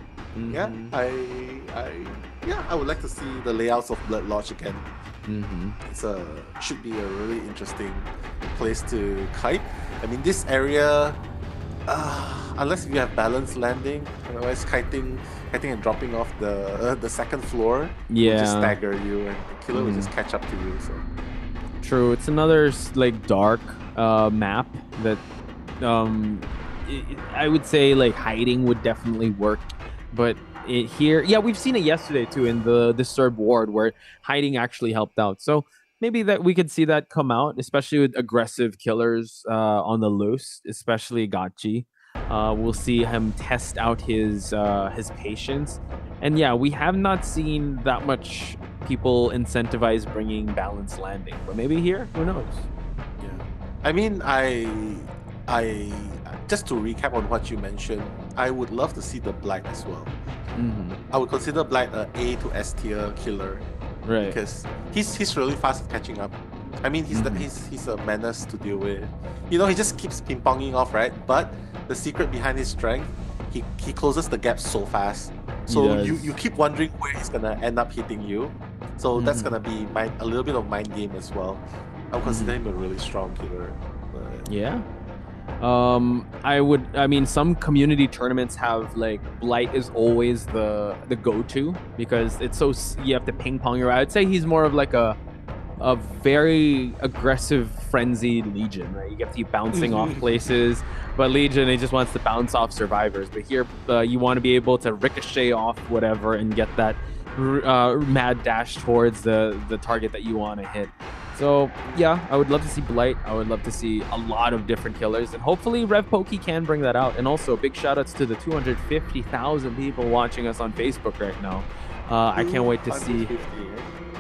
Yeah, I would like to see the layouts of Blood Lodge again. It's should be a really interesting place to kite. I mean, this area, unless you have balanced landing, otherwise kiting and dropping off the second floor will just stagger you, and the killer will just catch up to you. So true, it's another like dark map that I would say like hiding would definitely work, but here, we've seen it yesterday too in the Disturbed Ward, where hiding actually helped out. So maybe that we could see that come out, especially with aggressive killers on the loose, especially Gachi. We'll see him test out his patience, and we have not seen that much people incentivize bringing balanced landing, but maybe here, who knows? I mean, I just to recap on what you mentioned, I would love to see the Blight as well. I would consider Blight a A to S tier killer, right? Because he's really fast at catching up. I mean, he's a menace to deal with. You know, he just keeps ping-ponging off, right? But the secret behind his strength, he closes the gap so fast. So you keep wondering where he's gonna end up hitting you. So that's gonna be a little bit of mind game as well. I would consider him a really strong killer. I mean, some community tournaments have like Blight is always the go-to, because it's so you have to ping pong your way. I'd say he's more of like a very aggressive frenzied Legion, right? You get to keep bouncing off places, but Legion, he just wants to bounce off survivors. But here, you want to be able to ricochet off whatever and get that mad dash towards the target that you want to hit. So I would love to see Blight. I would love to see a lot of different killers, and hopefully Rev Pokey can bring that out. And also big shout outs to the 250,000 people watching us on Facebook right now. I can't wait to see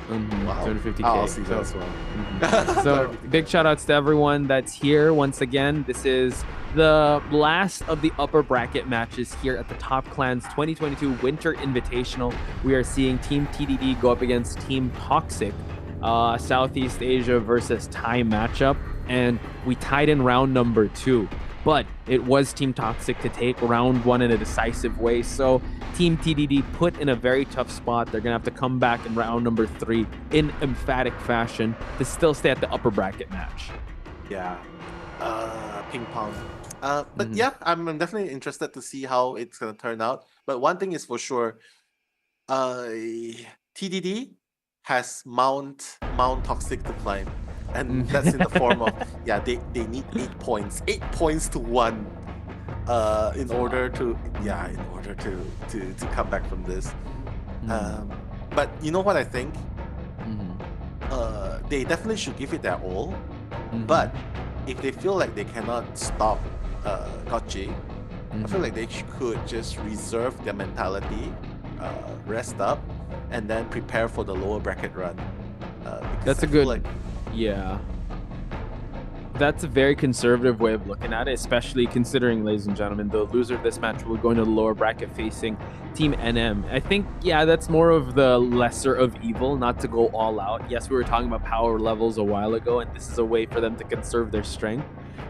250K. I'll see that as well. So big shout outs to everyone that's here once again. This is the last of the upper bracket matches here at the Top Clans 2022 Winter Invitational. We are seeing Team TDD go up against Team Toxic. Southeast Asia versus Thai matchup, and we tied in round number 2, but it was Team Toxic to take round 1 in a decisive way. So Team TDD put in a very tough spot. They're gonna have to come back in round number 3 in emphatic fashion to still stay at the upper bracket match. Ping pong. But Mhm. yeah, I'm definitely interested to see how it's gonna turn out. But one thing is for sure, uh, TDD has Mount Toxic to climb, and that's in the form of yeah they need 8 points, 8 points to one, in That's a lot. order to yeah in order to come back from this. Mhm. Um, but you know what I think? Mhm. They definitely should give it their all. Mhm. But if they feel like they cannot stop Gotchi, I feel like Mhm. they could just reserve their mentality, rest up, and then prepare for the lower bracket run. Because That's I a feel good, like yeah. That's a very conservative way of looking at it, especially considering, ladies and gentlemen, the loser of this match will go into the lower bracket facing Team NM. I think, yeah, that's more of the lesser of evil, not to go all out. Yes, we were talking about power levels a while ago, and this is a way for them to conserve their strength.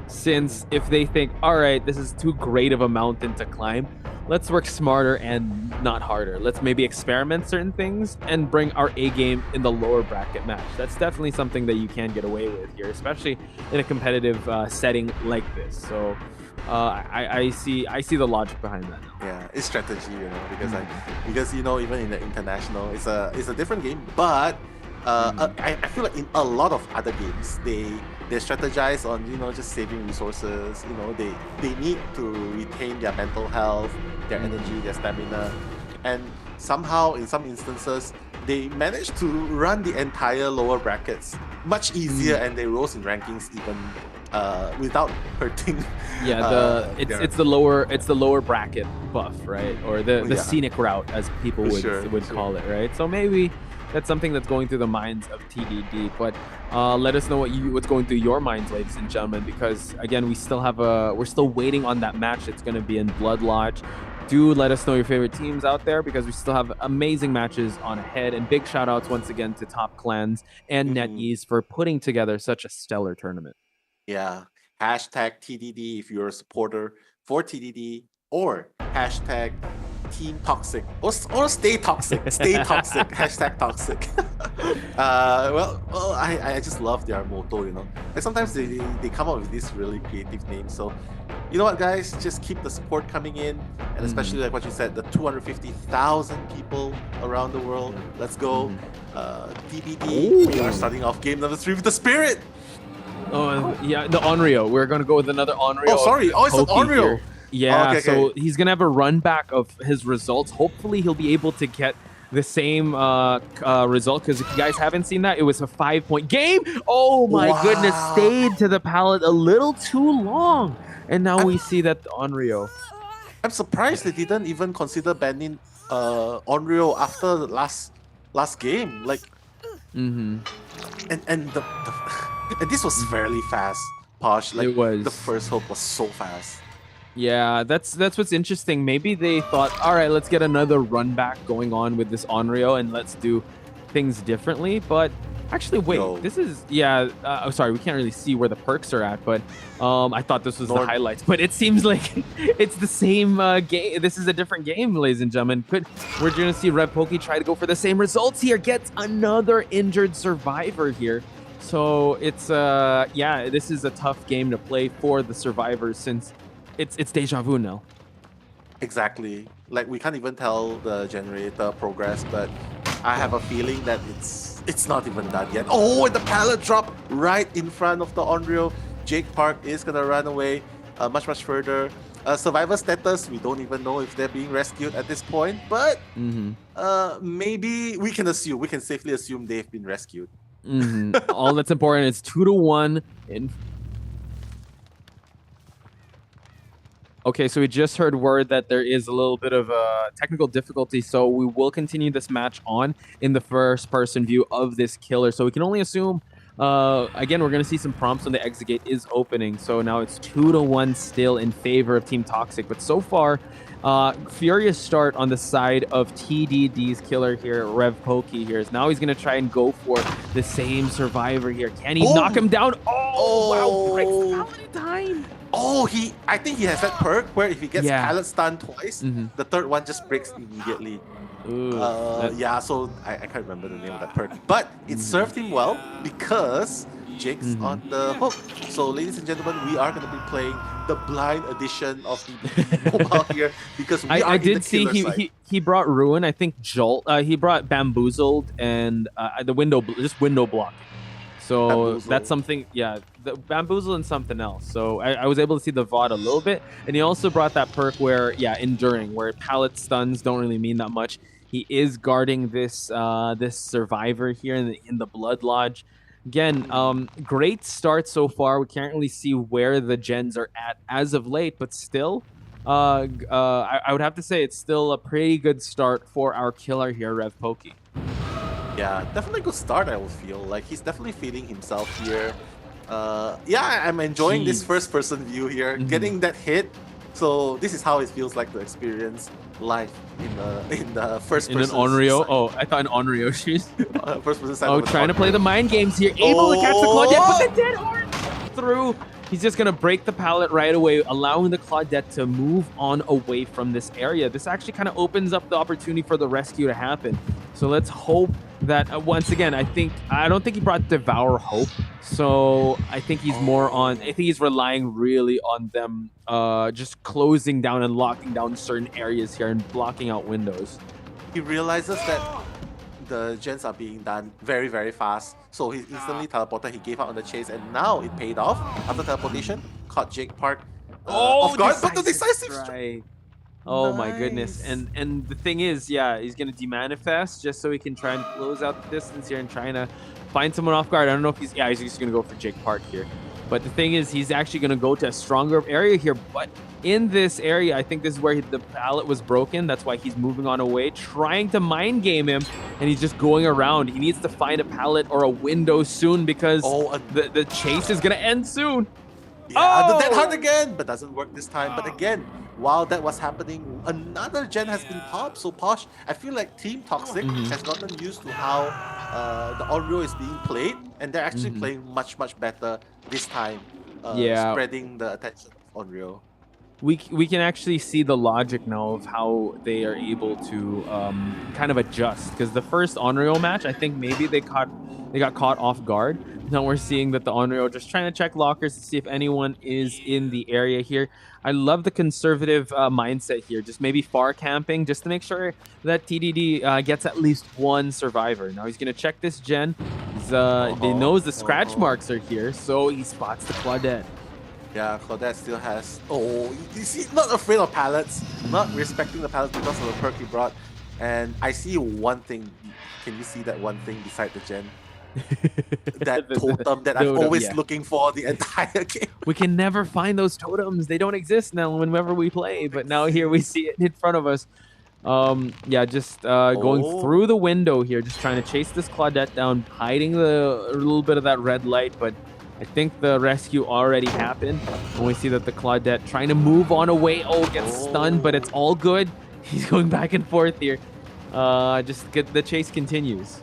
Since if they think, all right, this is too great of a mountain to climb, let's work smarter and not harder. Let's maybe experiment certain things and bring our A game in the lower bracket match. That's definitely something that you can get away with here, especially in a competitive setting like this. So I see the logic behind that now. yeah, it's strategy, Mhm. because even in the international, it's a different game, but Mhm. I feel like in a lot of other games, they strategize on just saving resources. They need to retain their mental health, their energy, Mhm. their stamina, and somehow in some instances they managed to run the entire lower brackets much easier, Mhm. and they rose in rankings even without hurting Yeah, the their it's the lower bracket buff, right? Or the yeah. scenic route, as people For would sure, for would sure. call it, right? So maybe that's something that's going through the minds of TDD. But let us know what's going through your minds, ladies and gentlemen, because again, we're still waiting on that match that's going to be in Blood Lodge. Do let us know your favorite teams out there because we still have amazing matches on ahead. And big shout outs once again to Top Clans and Hmm. NetEase for putting together such a stellar tournament. Yeah. Hashtag TDD if you're a supporter for TDD, or hashtag Team Toxic, or stay toxic. Stay toxic. Hashtag toxic. Well, I just love their motto. Like sometimes they come up with these really creative names. So you know what, guys? Just keep the support coming in, and especially Mhm. like what you said, the 250,000 people around the world. Let's go. Mhm. TBD, we are Oh. starting off game number 3 with the spirit. Oh, Oh, yeah, the Onryo. We're gonna go with another oh, Onryo of sorry. Oh, it's an Pokey Onryo. here. Oh, Yeah, okay, okay. so he's gonna have a run back of his results. Hopefully, he'll be able to get the same result. Because if you guys haven't seen that, it was a 5 point game. Oh my goodness, Wow. stayed to the pallet a little too long, and now I'm we see that the Onryo. I'm surprised they didn't even consider banning Onryo after the last game. Like, Mm-hmm. and and this was fairly fast, Posh. Like It the was. first hope was so fast. Yeah, that's what's interesting. Maybe they thought, all right, let's get another run back going on with this Onryo and let's do things differently. But actually, wait, No, this is yeah. Oh, sorry, we can't really see where the perks are at, but I thought this was the nor highlights. But it seems like it's the same game. This is a different game, ladies and gentlemen. We're gonna see Rev Pokey try to go for the same results here. Gets another injured survivor here. So it's yeah, this is a tough game to play for the survivors since it's deja vu now. exactly. Like we can't even tell the generator progress, but I have a feeling that it's not even done yet. Oh, and the pallet drop right in front of the Onryo. Jake Park is gonna run away much further. Survivor status, we don't even know if they're being rescued at this point, but Mm-hmm. maybe we can safely assume they've been rescued. Mm-hmm. All that's important is 2-1 in. Okay, so we just heard word that there is a little bit of a technical difficulty, so we will continue this match on in the first person view of this killer. So we can only assume again, we're going to see some prompts when the exit gate is opening. So now it's 2-1 still in favor of Team Toxic. But so far, furious start on the side of TDD's killer here, Rev Pokey here. Now he's going to try and go for the same survivor here. Can he knock Boom! him down? Oh, wow, breaks the Oh, pallet in time. oh, I think he has that perk where if he gets Yeah. pallet stun twice, Mm-hmm. the third one just breaks immediately. Oof, that. Yeah, so I can't remember the name of that perk, but it Mhm. served him well because jigs on the hook. So, ladies and gentlemen, we are going to be playing the blind edition of TDD Mobile here because we are I in the did see killer side. he brought Ruin, I think Jolt. He brought Bamboozled and the just window blocking. So Bamboozle. that's something, yeah, the Bamboozle and something else. So I was able to see the VOD a little bit. And he also brought that perk where, yeah, Enduring, where pallet stuns don't really mean that much. He is guarding this this survivor here in the Blood Lodge. Again, great start so far. We can't really see where the gens are at as of late, but still, I would have to say it's still a pretty good start for our killer here, Rev Pokey. Yeah, definitely a good start, I would feel. Like, he's definitely feeling himself here. Yeah, I'm enjoying this first-person view here, getting that hit. So this is how it feels like to experience life in the first person. In an Onryo? Oh, I thought an Onryo shoes. First person side. Oh, trying to play the mind games here. Able to catch the Claudette, but the dead hard through. He's just going to break the pallet right away, allowing the Claudette to move on away from this area. This actually kind of opens up the opportunity for the rescue to happen. So let's hope that, once again, I don't think he brought Devour Hope. So I think he's more on, I think he's relying really on them just closing down and locking down certain areas here and blocking out windows. He realizes that the gens are being done very, very fast. So he instantly teleported, he gave out on the chase, and now it paid off. After teleportation, caught Jake Park off guard, but the decisive strike. Oh my goodness. And the thing is, yeah, he's going to demanifest just so he can try and close out the distance here and trying to find someone off guard. I don't know if he's just going to go for Jake Park here. But the thing is, he's actually going to go to a stronger area here. But in this area, I think this is where the pallet was broken. That's why he's moving on away, trying to mind game him. And he's just going around. He needs to find a pallet or a window soon because the chase is going to end soon. Yeah, the dead hard again, but doesn't work this time. But again, while that was happening, another gen has been popped. So Posh, I feel like Team Toxic has gotten used to how the Onryo is being played, and they're actually playing much better this time. Spreading the attention of Onryo. We can actually see the logic now of how they are able to kind of adjust, because the first Onryo match, I think maybe they got caught off guard. Now we're seeing that the Onryo just trying to check lockers to see if anyone is in the area here. I love the conservative mindset here, just maybe far camping just to make sure that TDD gets at least one survivor. Now he's going to check this gen. He knows the scratch marks are here, so he spots the Claudette. Yeah, Claudette still has... Oh, you see, not afraid of pallets, not respecting the pallets because of the perk he brought. And I see one thing. Can you see that one thing beside the gen? That totem that I'm always looking for the entire game. We can never find those totems. They don't exist now whenever we play, but now here we see it in front of us. Yeah, just going through the window here, just trying to chase this Claudette down, hiding a little bit of that red light, but I think the rescue already happened. And we see that the Claudette trying to move on away. Gets stunned, but it's all good. He's going back and forth here. The chase continues.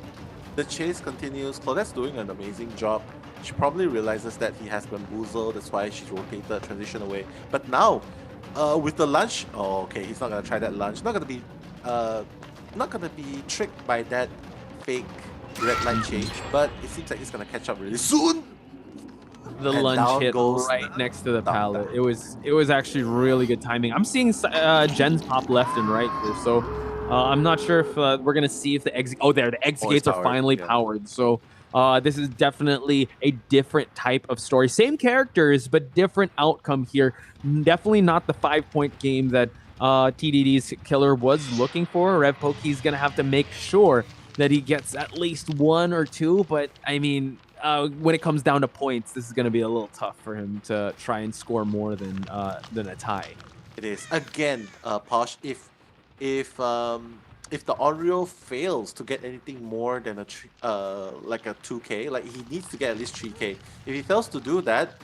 The chase continues. Claudette's doing an amazing job. She probably realizes that he has bamboozled. That's why she rotated, transition away. But now, with the lunge, he's not gonna try that lunge. Not gonna be tricked by that fake red light change. But it seems like he's gonna catch up really soon. The lunge hit right next to the pallet. It was actually really good timing. I'm seeing gens pop left and right here, so I'm not sure if we're gonna see if the exit. The exit gates are finally powered. So this is definitely a different type of story. Same characters, but different outcome here. Definitely not the 5-point game that TDD's killer was looking for. Rev Pokey's gonna have to make sure that he gets at least 1 or 2. But I mean, when it comes down to points, this is going to be a little tough for him to try and score more than a tie. It is. Again, Posh, if the Onryo fails to get anything more than like a 2K, like he needs to get at least 3K. If he fails to do that,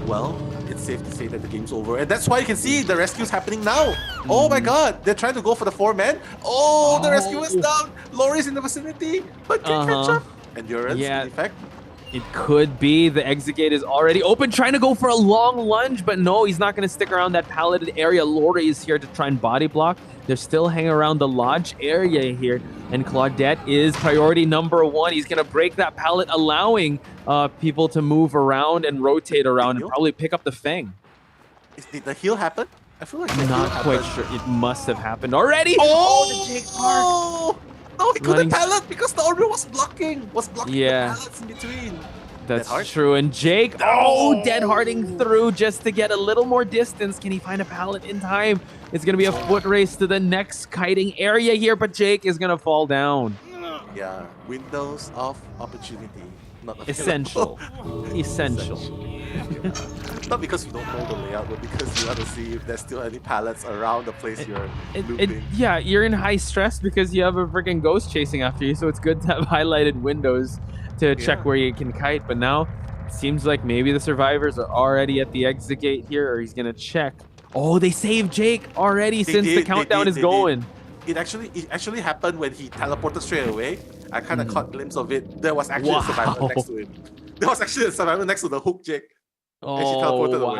well, it's safe to say that the game's over. And that's why you can see the rescue's happening now. Oh my god, they're trying to go for the 4-man. The rescue is down. Laurie's in the vicinity, but can catch up. Endurance in effect. It could be. The exit gate is already open, trying to go for a long lunge, but no, he's not going to stick around that palleted area. Lori is here to try and body block. They're still hanging around the lodge area here, and Claudette is priority number 1. He's going to break that pallet, allowing people to move around and rotate around and probably pick up the Feng. Did the heal happen? I feel like the Not heal quite happened. sure. It must have happened already. Oh, the Jake Park. No, he couldn't Running- pallet because the Oreo was blocking Yeah. the pallets in between. That's true. And Jake, dead harding through just to get a little more distance. Can he find a pallet in time? It's going to be a foot race to the next kiting area here, but Jake is going to fall down. Yeah, windows of opportunity. Not Essential. Essential. Not because you don't know the layout, but because you want to see if there's still any pallets around the place you're looping. Yeah, you're in high stress because you have a freaking ghost chasing after you, so it's good to have highlighted windows to check where you can kite. But now it seems like maybe the survivors are already at the exit gate here, or he's gonna check. Oh, they saved Jake already since the countdown is going. It actually happened when he teleported straight away. I kind of caught a glimpse of it. There was actually a survivor next to him. There was actually a survivor next to the hook, Jake. And she teleported away.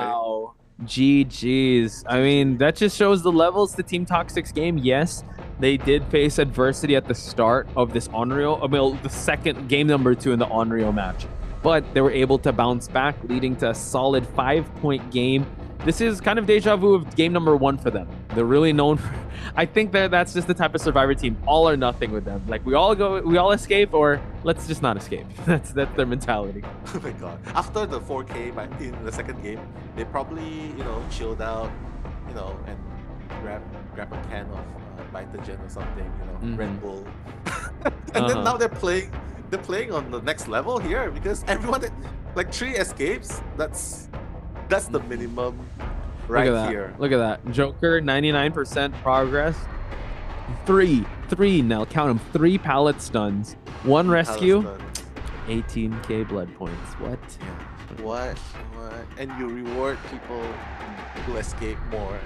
GG's. I mean, that just shows the levels to Team Toxic's game. Yes, they did face adversity at the start of this Onryo. I mean, the second game number 2 in the Onryo match. But they were able to bounce back, leading to a solid 5-point game. This is kind of deja vu of game number 1 for them. They're really known for... I think that's just the type of survivor team, all or nothing with them. Like, we all escape, or let's just not escape. That's their mentality. Oh my god. After the 4K in the second game, they probably, chilled out, and grab a can of Vitagen or something, Red Bull. And then now they're playing on the next level here because everyone, like 3 escapes, that's the minimum right here. Look at that. Joker, 99% progress. 3 now. Count them. 3 pallet stuns. 1 rescue. 18k blood points. What? What? And you reward people who escape more.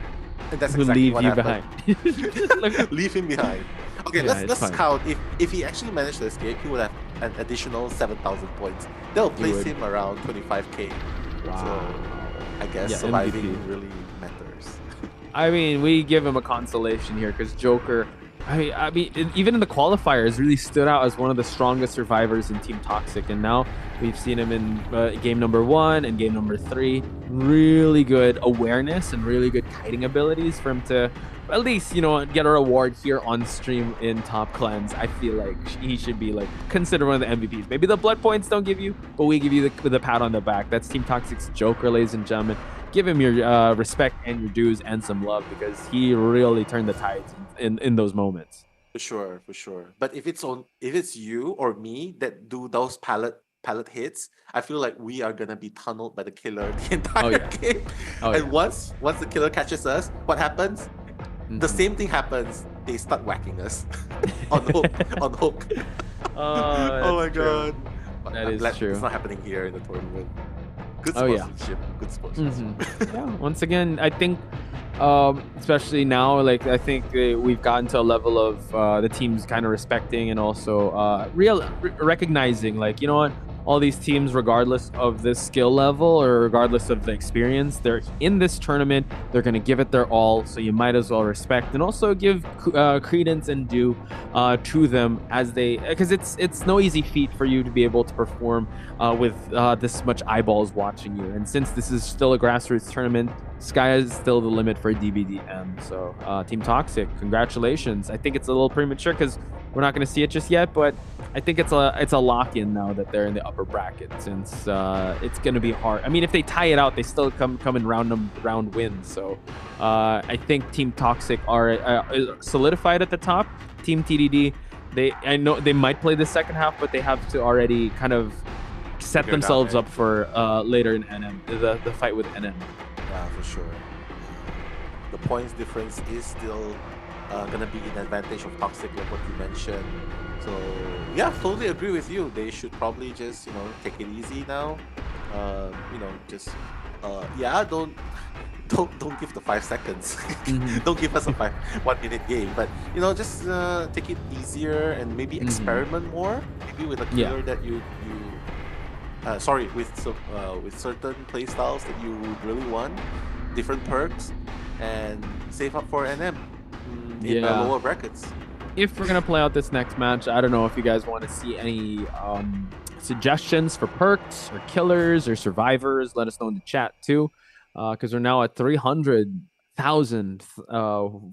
And that's who exactly leave what you happened. behind. Leave him behind. Okay, Yeah, let's count. If he actually managed to escape, he would have an additional 7,000 points. That'll place him around 25k. Wow. So I guess surviving MVP. really matters. I mean, we give him a consolation here because Joker, I mean, even in the qualifiers, really stood out as one of the strongest survivors in Team Toxic. And now we've seen him in game number 1 and game number 3. Really good awareness and really good kiting abilities for him to at least, get a reward here on stream in Top Clans. I feel like he should be considered one of the MVPs. Maybe the blood points don't give you, but we give you the pat on the back. That's Team Toxic's Joker, ladies and gentlemen. Give him your respect and your dues and some love because he really turned the tides in those moments. For sure. But if it's you or me that do those pallet hits, I feel like we are gonna be tunneled by the killer the entire game. And once the killer catches us, what happens? The same thing happens. They start whacking us on hook. Oh my god. That is true. It's not happening here in the tournament. Good sportsmanship. Good sportsmanship. Yeah. Once again, I think, especially now, I think we've gotten to a level of the teams kind of respecting and also recognizing, you know what, all these teams, regardless of the skill level or regardless of the experience, they're in this tournament. They're going to give it their all. So you might as well respect and also give credence and due to them as because it's no easy feat for you to be able to perform with this much eyeballs watching you. And since this is still a grassroots tournament, sky is still the limit for DBDM. So Team Toxic, congratulations. I think it's a little premature because we're not going to see it just yet, but I think it's a lock-in now that they're in the upper bracket since it's going to be hard. I mean, if they tie it out, they still come in round wins. So I think Team Toxic are solidified at the top. Team TDD, I know they might play the second half, but they have to already kind of set themselves up for later in NM, the fight with NM. Yeah, for sure. The points difference is still gonna be an advantage of Toxic, like what you mentioned. So yeah, totally agree with you. They should probably just take it easy now. Don't give the 5 seconds. Don't give us a 1 minute game, but just take it easier and maybe experiment more. Maybe with a killer that you sorry, with certain playstyles that you really want, different perks, and save up for NM in the Yeah. lower brackets. If we're gonna play out this next match, I don't know if you guys want to see any suggestions for perks or killers or survivors. Let us know in the chat too, because we're now at 300,000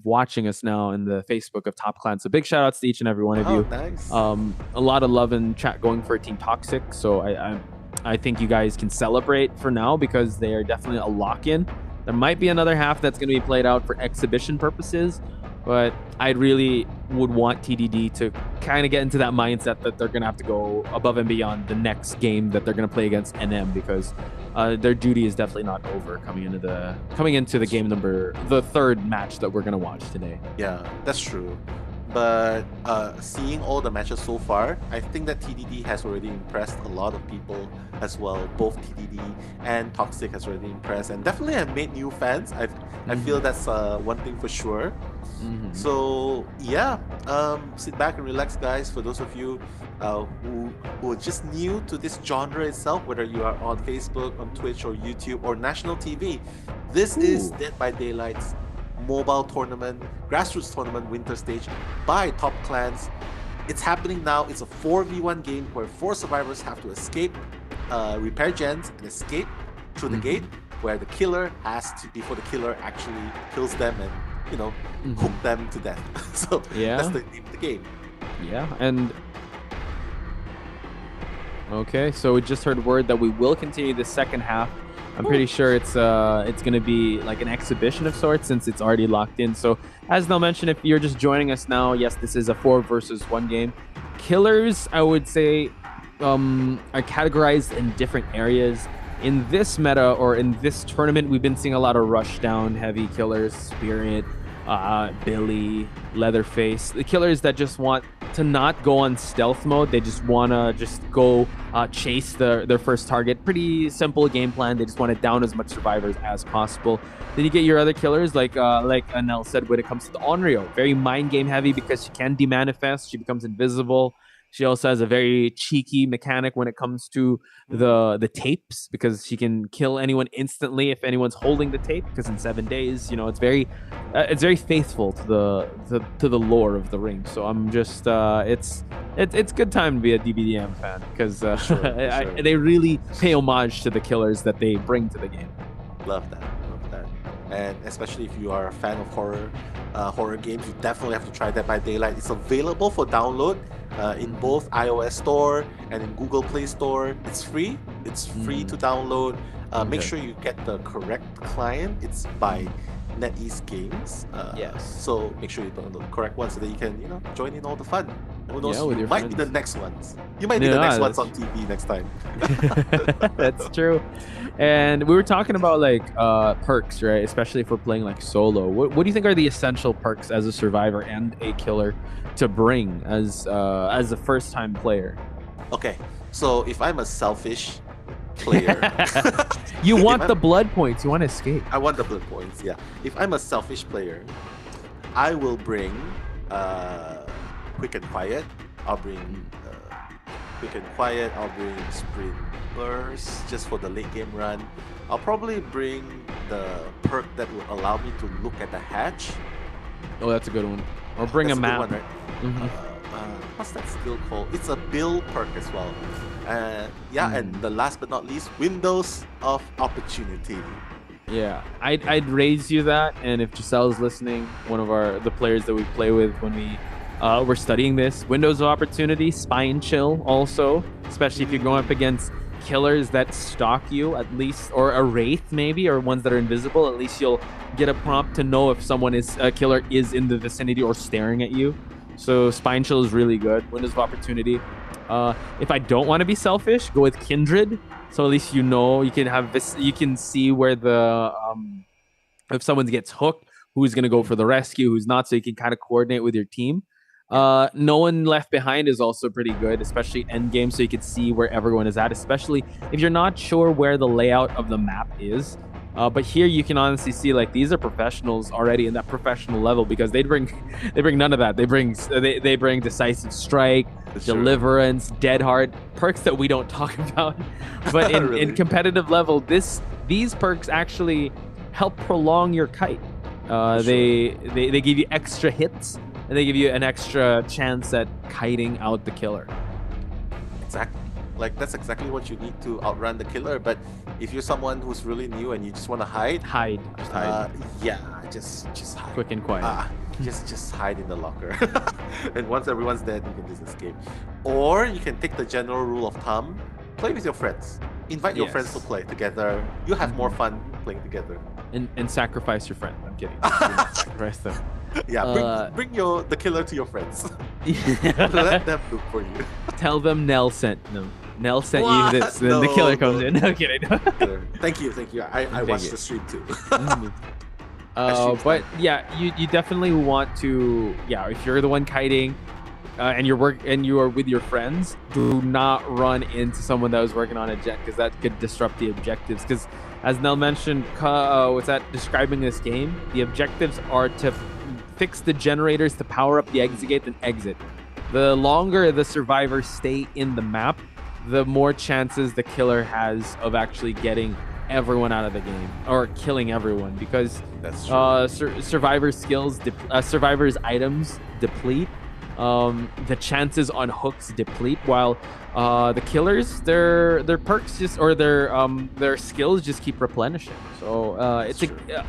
watching us now in the Facebook of Top Clan. So big shout outs to each and every one of you. Nice. A lot of love in chat going for Team Toxic. So I think you guys can celebrate for now because they are definitely a lock in. There might be another half that's going to be played out for exhibition purposes, but I really would want TDD to kind of get into that mindset that they're going to have to go above and beyond the next game that they're going to play against NM, because their duty is definitely not over coming into the game the third match that we're going to watch today. Yeah, that's true. But seeing all the matches so far, I think that TDD has already impressed a lot of people as well. Both TDD and Toxic has already impressed, and definitely have made new fans. I feel that's one thing for sure. So yeah, sit back and relax, guys. For those of you who are just new to this genre itself, whether you are on Facebook, on Twitch, or YouTube, or national TV, this is Dead by Daylight's mobile tournament, grassroots tournament winter stage by Top Clans. It's happening now. It's a 4v1 game where 4 survivors have to escape, repair gens, and escape through the gate, where the killer has to, before the killer actually kills them and, you know, hook them to death. So that's the name of the game. Yeah, and okay, so we just heard word that we will continue the second half. I'm pretty sure it's going to be like an exhibition of sorts since it's already locked in. So as Nell mentioned, if you're just joining us now, yes, this is a 4 versus 1 game. Killers, I would say, are categorized in different areas. In this meta or in this tournament, we've been seeing a lot of rushdown heavy killers, Spirit, Billy, Leatherface, the killers that just want to not go on stealth mode. They just want to just go chase their first target. Pretty simple game plan. They just want to down as much survivors as possible. Then you get your other killers like Anel said when it comes to the Onryo. Very mind game heavy because she can demanifest. She becomes invisible. She also has a very cheeky mechanic when it comes to the tapes, because she can kill anyone instantly if anyone's holding the tape, because in 7 days, you know, it's very faithful to the lore of the ring. So I'm just it's good time to be a DBDM fan, because they really pay homage to the killers that they bring to the game. Love that. And especially if you are a fan of horror games, you definitely have to try Dead by Daylight. It's available for download in both iOS Store and in Google Play Store. It's free. It's free to download. Make sure you get the correct client. It's by NetEase Games. Yes. So make sure you download the correct one so that you can, you know, join in all the fun. Who knows? Yeah, you might be the next ones. You might be the next ones on TV next time. That's true. And we were talking about like perks, right? Especially if we're playing like solo. What do you think are the essential perks as a survivor and a killer to bring as a first-time player? Okay, so if I'm a selfish player, you want the blood points. You want to escape. I want the blood points. Yeah. If I'm a selfish player, I will bring Quick and Quiet. I'll bring Quick and Quiet. I'll bring Sprint Burst just for the late game run. I'll probably bring the perk that will allow me to look at the hatch. Oh, that's a good one. Or bring a map. Good one, right? What's that skill called? It's a build perk as well. And the last but not least, Windows of Opportunity. Yeah, I'd raise you that, and if Giselle's listening, one of the players that we play with when we we're studying this, Windows of Opportunity, Spine Chill also, especially if you're going up against killers that stalk you at least, or a wraith maybe, or ones that are invisible. At least you'll get a prompt to know if a killer is in the vicinity or staring at you. So Spine Chill is really good. Windows of Opportunity. If I don't want to be selfish, go with Kindred. So at least you know you can have this. You can see where if someone gets hooked, who's gonna go for the rescue, who's not. So you can kind of coordinate with your team. No One Left Behind is also pretty good, especially end game, so you can see where everyone is at. Especially if you're not sure where the layout of the map is. But here you can honestly see like these are professionals already in that professional level, because they bring none of that. They bring decisive strike, deliverance, dead hard, perks that we don't talk about. But in Really? competitive level, these perks actually help prolong your kite. They give you extra hits, and they give you an extra chance at kiting out the killer. Exactly. Like that's exactly what you need to outrun the killer. But if you're someone who's really new and you just want to hide, Just hide. yeah, just hide. Quick and quiet. Just hide in the locker. And once everyone's dead, you can just escape. Or you can take the general rule of thumb: play with your friends. Invite your friends to play together. You have more fun playing together. And sacrifice your friend. I'm kidding. Sacrifice them. Yeah, bring the killer to your friends. Let them look for you. Tell them Nell sent them. Nell sent you this. Then the killer comes in. No kidding. Thank you. I watched the stream too. But yeah, you definitely want to. Yeah, if you're the one kiting, and you are with your friends, do not run into someone that was working on a jet, because that could disrupt the objectives. Because as Nell mentioned, describing this game, the objectives are to fix the generators to power up the exit gate and exit. The longer the survivors stay in the map, the more chances the killer has of actually getting everyone out of the game or killing everyone, because that's true. survivors' items deplete. The chances on hooks deplete, while the killers, their perks their skills just keep replenishing. So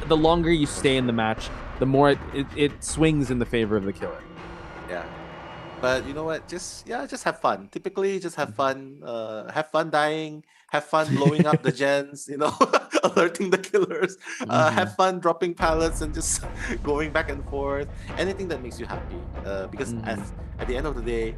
the longer you stay in the match, the more it swings in the favor of the killer. Yeah. But you know what? Just have fun. Typically, just have fun. Have fun dying. Have fun blowing up the gens. Alerting the killers. Have fun dropping pallets and just going back and forth. Anything that makes you happy. Because at the end of the day,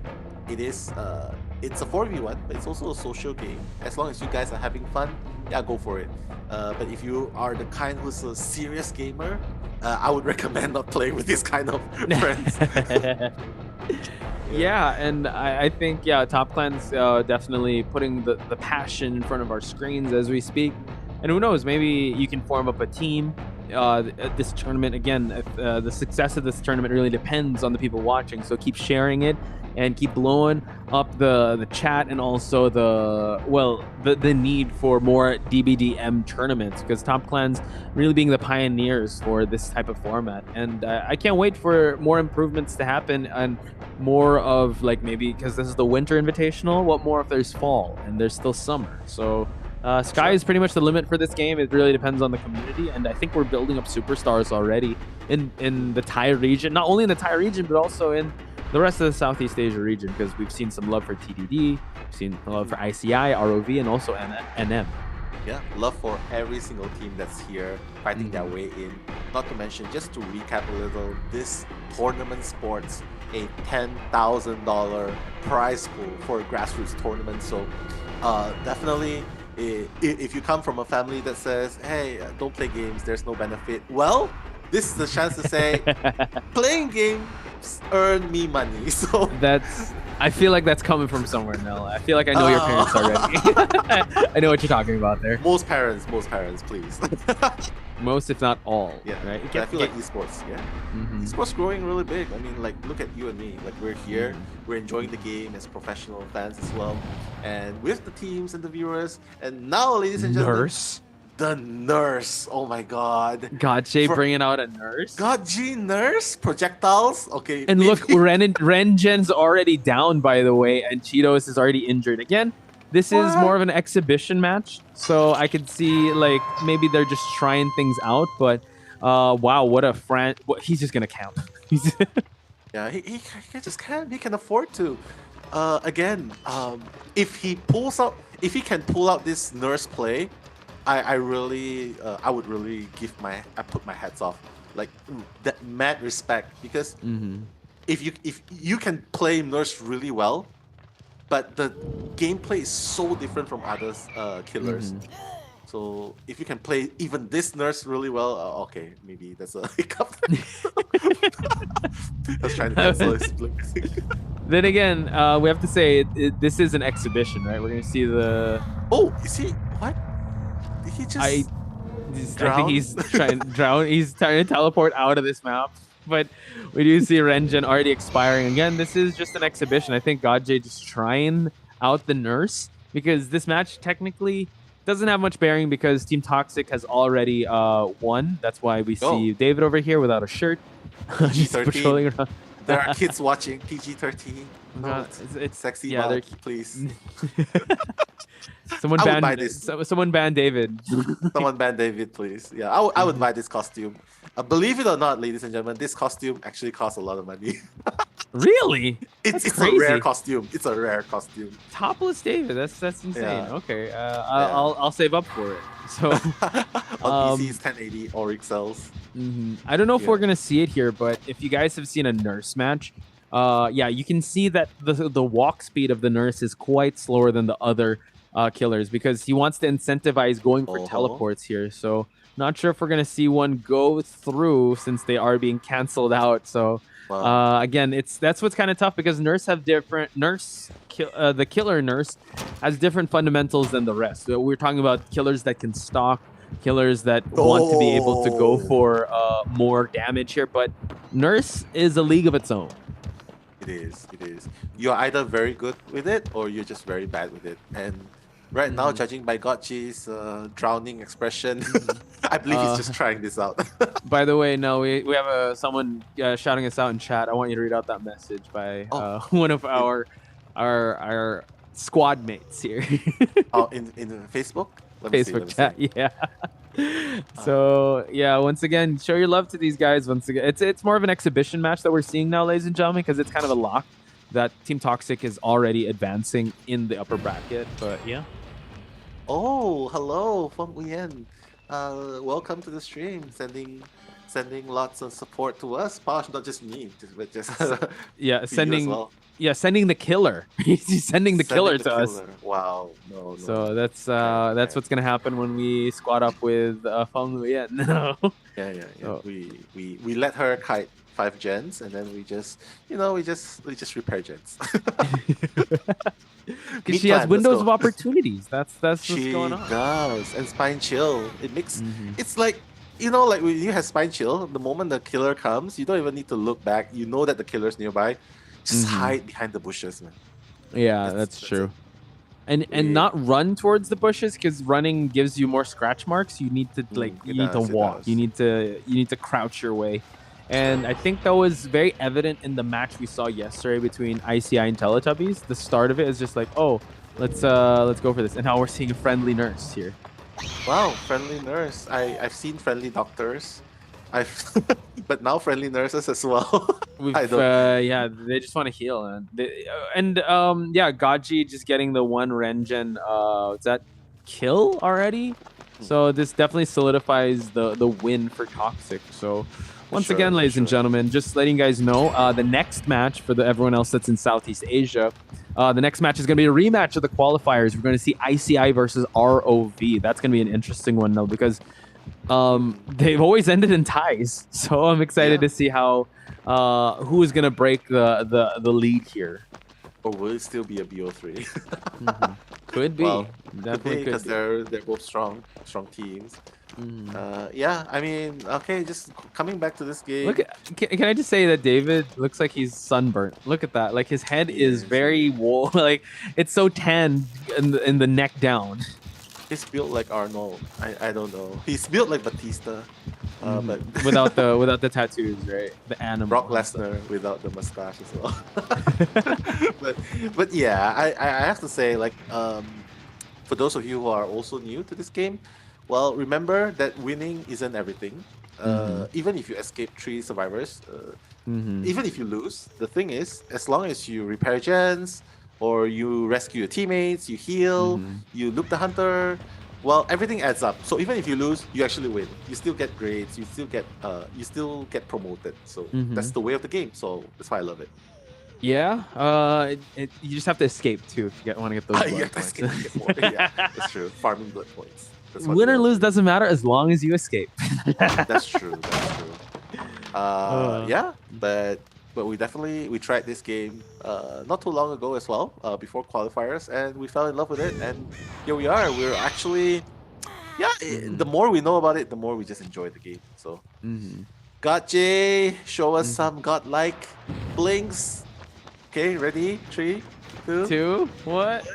it's a 4v1, but it's also a social game. As long as you guys are having fun, yeah, go for it. But if you are the kind who's a serious gamer, I would recommend not playing with this kind of friends. Yeah, and I think Top Clan's definitely putting the passion in front of our screens as we speak. And who knows, maybe you can form up a team. This tournament, again, the success of this tournament really depends on the people watching. So keep sharing it and keep blowing up the chat, and also the need for more DBDM tournaments, because Top Clan's really being the pioneers for this type of format. And I can't wait for more improvements to happen, and more of maybe, because this is the winter invitational, what more if there's fall and there's still summer? So sky is pretty much the limit for this game. It really depends on the community, and I think we're building up superstars already in the Thai region, not only in the Thai region, but also in the rest of the Southeast Asia region, because we've seen some love for TDD, we've seen love for ICI, ROV, and also NM. Yeah, love for every single team that's here fighting their way in. Not to mention, just to recap a little, this tournament sports a $10,000 prize pool for a grassroots tournament. So definitely, if you come from a family that says, hey, don't play games, there's no benefit, well, this is the chance to say, playing games earn me money. So I feel like that's coming from somewhere, Nell. I feel like I know your parents already. I know what you're talking about there. Most parents, please. Most, if not all. Yeah, right. I feel like esports. Yeah, esports growing really big. I mean, look at you and me. We're here. We're enjoying the game as professional fans as well, and with the teams and the viewers. And now, ladies and gentlemen, the nurse. Oh my God. Godj bringing out a nurse. Godj nurse projectiles. Okay. And look, Rengen's already down, by the way, and Cheetos is already injured again. This is more of an exhibition match, so I could see maybe they're just trying things out. But wow, what a friend! He's just gonna count. Yeah, he just can't. He can afford to. Again, if he can pull out this nurse play, I would really put my hats off. That mad respect, because if you can play nurse really well, but the gameplay is so different from other killers. So if you can play even this nurse really well, okay, maybe that's a hiccup. I was trying to cancel his blinks. Then again, we have to say this is an exhibition, right? We're gonna see the. Oh, is he what? Did he just? I think Drown? he's trying to drown. He's trying to teleport out of this map. But we do see Renjin already expiring. Again, this is just an exhibition. I think Godjay just trying out the nurse because this match technically doesn't have much bearing because Team Toxic has already won. That's why we Oh, see David over here without a shirt. Just patrolling PG-13. around. There are kids watching. PG-13. No, It's sexy yeah, they're mod, please. someone I would buy banned this. someone banned David. Someone ban David, please. Yeah, I would buy this costume. Believe it or not, ladies and gentlemen, this costume actually costs a lot of money. Really? It's That's a rare crazy. costume. It's a rare costume. Topless David. That's insane. Yeah. Okay. Yeah. I'll save up for it. So On PC's 1080 or excels. I don't know if Yeah. we're gonna see it here, but if you guys have seen a nurse match, yeah, you can see that the walk speed of the nurse is quite slower than the other killers because he wants to incentivize going for teleports here. So not sure if we're gonna see one go through since they are being canceled out. So Wow. again, that's what's kind of tough because nurse have different the killer nurse has different fundamentals than the rest. So we're talking about killers that can stalk, killers that want to be able to go for more damage here, but nurse is a league of its own. It is. It is. You're either very good with it or you're just very bad with it. And right now, judging by Gotchi's drowning expression, I believe he's just trying this out. By the way, no, we have someone shouting us out in chat. I want you to read out that message by one of our squad mates here. In Facebook? Let me Facebook see. chat, yeah. So yeah, once again, show your love to these guys. Once again, it's more of an exhibition match that we're seeing now, ladies and gentlemen, because it's kind of a lock that Team Toxic is already advancing in the upper bracket. But yeah. Oh, hello from Uyen. Welcome to the stream. Sending lots of support to us. Posh, not just me, but just yeah, to you as well. sending the killer. He's sending the killer to us. Wow. No. So that's what's gonna happen when we squad up with Feng Luyen. No. Yeah. So, We let her kite 5 gens and then we just repair gens. Because she has windows of opportunities. That's what's she going on. does. And spine chill. It makes it's like like when you have spine chill, the moment the killer comes, you don't even need to look back. You know that the killer's nearby. Just hide behind the bushes, man. Yeah, that's true. And not run towards the bushes because running gives you more scratch marks. You need to walk. You need to crouch your way. And I think that was very evident in the match we saw yesterday between ICI and Teletubbies. The start of it is just like, oh, let's go for this. And now we're seeing a friendly nurse here. Wow, friendly nurse. I've seen friendly doctors. But now friendly nurses as well. Yeah, they just want to heal, and Gaji just getting the one Renjin. Is that kill already? So this definitely solidifies the win for Toxic. So once again, ladies and gentlemen, just letting you guys know, the next match for everyone else that's in Southeast Asia, the next match is going to be a rematch of the qualifiers. We're going to see ICI versus ROV. That's going to be an interesting one though because they've always ended in ties. So I'm excited to see how who is gonna break the lead here. Or will it still be a BO3? Could be. Well, definitely because they're both strong teams. Yeah, I mean, okay, just coming back to this game. Look, can I just say that David looks like he's sunburnt? Look at that. Like his head is very like it's so tan in the neck down. He's built like Arnold. I don't know. He's built like Batista, but without the tattoos, right? The animal. Brock Lesnar without the mustache as well. but yeah, I have to say, like, for those of you who are also new to this game, well, remember that winning isn't everything. Even if you escape 3 survivors, even if you lose, the thing is, as long as you repair gens, or you rescue your teammates, you heal, you loop the hunter, well, everything adds up. So even if you lose, you actually win. You still get grades, you still get promoted. So that's the way of the game. So that's why I love it. Yeah, you just have to escape too if you want to get those blood points. Yeah, that's true. Farming blood points. Win or lose doesn't matter as long as you escape. That's true. Yeah, but we tried this game not too long ago as well, before qualifiers, and we fell in love with it, and here we are. We're actually yeah, the more we know about it, the more we just enjoy the game. So, God J, show us some godlike blinks. Okay, ready? 3, 2. Two. What?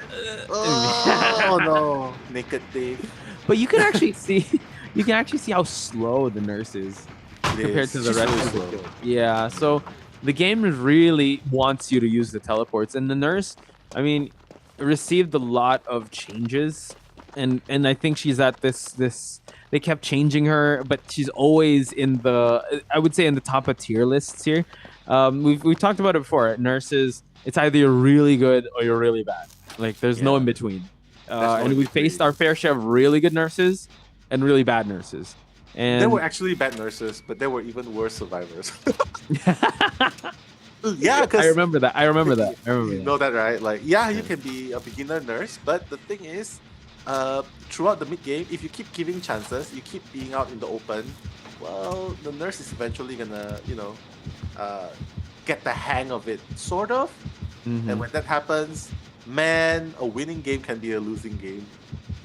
Oh no, naked Dave. But you can actually see, you can actually see how slow the nurse is It compared is. to the She's rest really of the slow. kill. Yeah. So the game really wants you to use the teleports, and the nurse, I mean, received a lot of changes, and I think she's at this. They kept changing her, but she's always in the, I would say, in the top of tier lists here. We've talked about it before. Nurses, it's either you're really good or you're really bad. Like there's no in Yeah, between. there's no And in we faced between. our fair share of really good nurses and really bad nurses. There were And actually bad nurses, but there were even worse survivors. Yeah, I because remember that. I remember that. I you remember know that, right? Like, yeah, you that. can be a beginner nurse, but the thing is, throughout the mid game, if you keep giving chances, you keep being out in the open, well, the nurse is eventually gonna, uh, get the hang of it, sort of. And when that happens, man, a winning game can be a losing game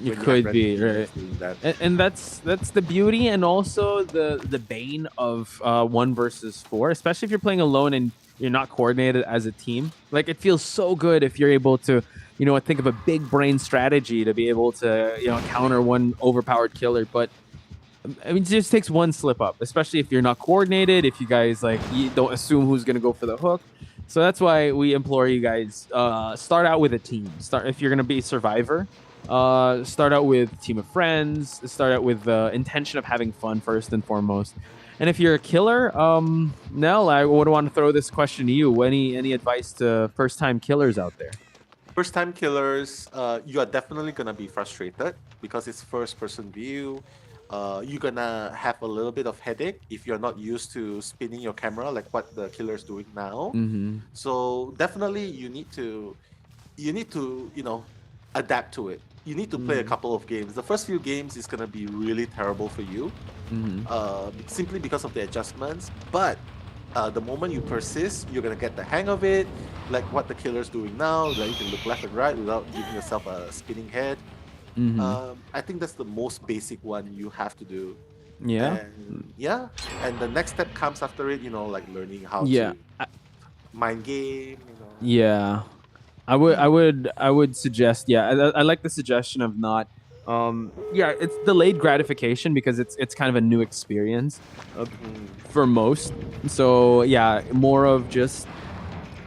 It when you have could random be, right? teammates doing that. And that's the beauty and also the bane of 1 versus 4, especially if you're playing alone and you're not coordinated as a team. Like it feels so good if you're able to, think of a big brain strategy to be able to, counter one overpowered killer. But I mean, it just takes one slip up, especially if you're not coordinated, if you guys like you don't assume who's gonna go for the hook. So that's why we implore you guys, start out with a team. Start if you're gonna be a survivor. Start out with a team of friends. Start out with the intention of having fun first and foremost. And if you're a killer, Nell, I would want to throw this question to you. Any advice to first time killers out there? First time killers, you are definitely gonna be frustrated because it's first person view. You're gonna have a little bit of headache if you're not used to spinning your camera like what the killer's doing now. Mm-hmm. So definitely you need to adapt to it. You need to play a couple of games. The first few games is gonna be really terrible for you, Mm-hmm. simply because of the adjustments. But the moment you persist, you're gonna get the hang of it, like what the killer's doing now. Like you can look left and right without giving yourself a spinning head. Mm-hmm. I think that's the most basic one you have to do. Yeah. And yeah, and the next step comes after it. Like learning how Yeah. to mind game. Yeah. I would suggest, yeah, I like the suggestion of not, yeah, it's delayed gratification because it's kind of a new experience, for most. So yeah, more of just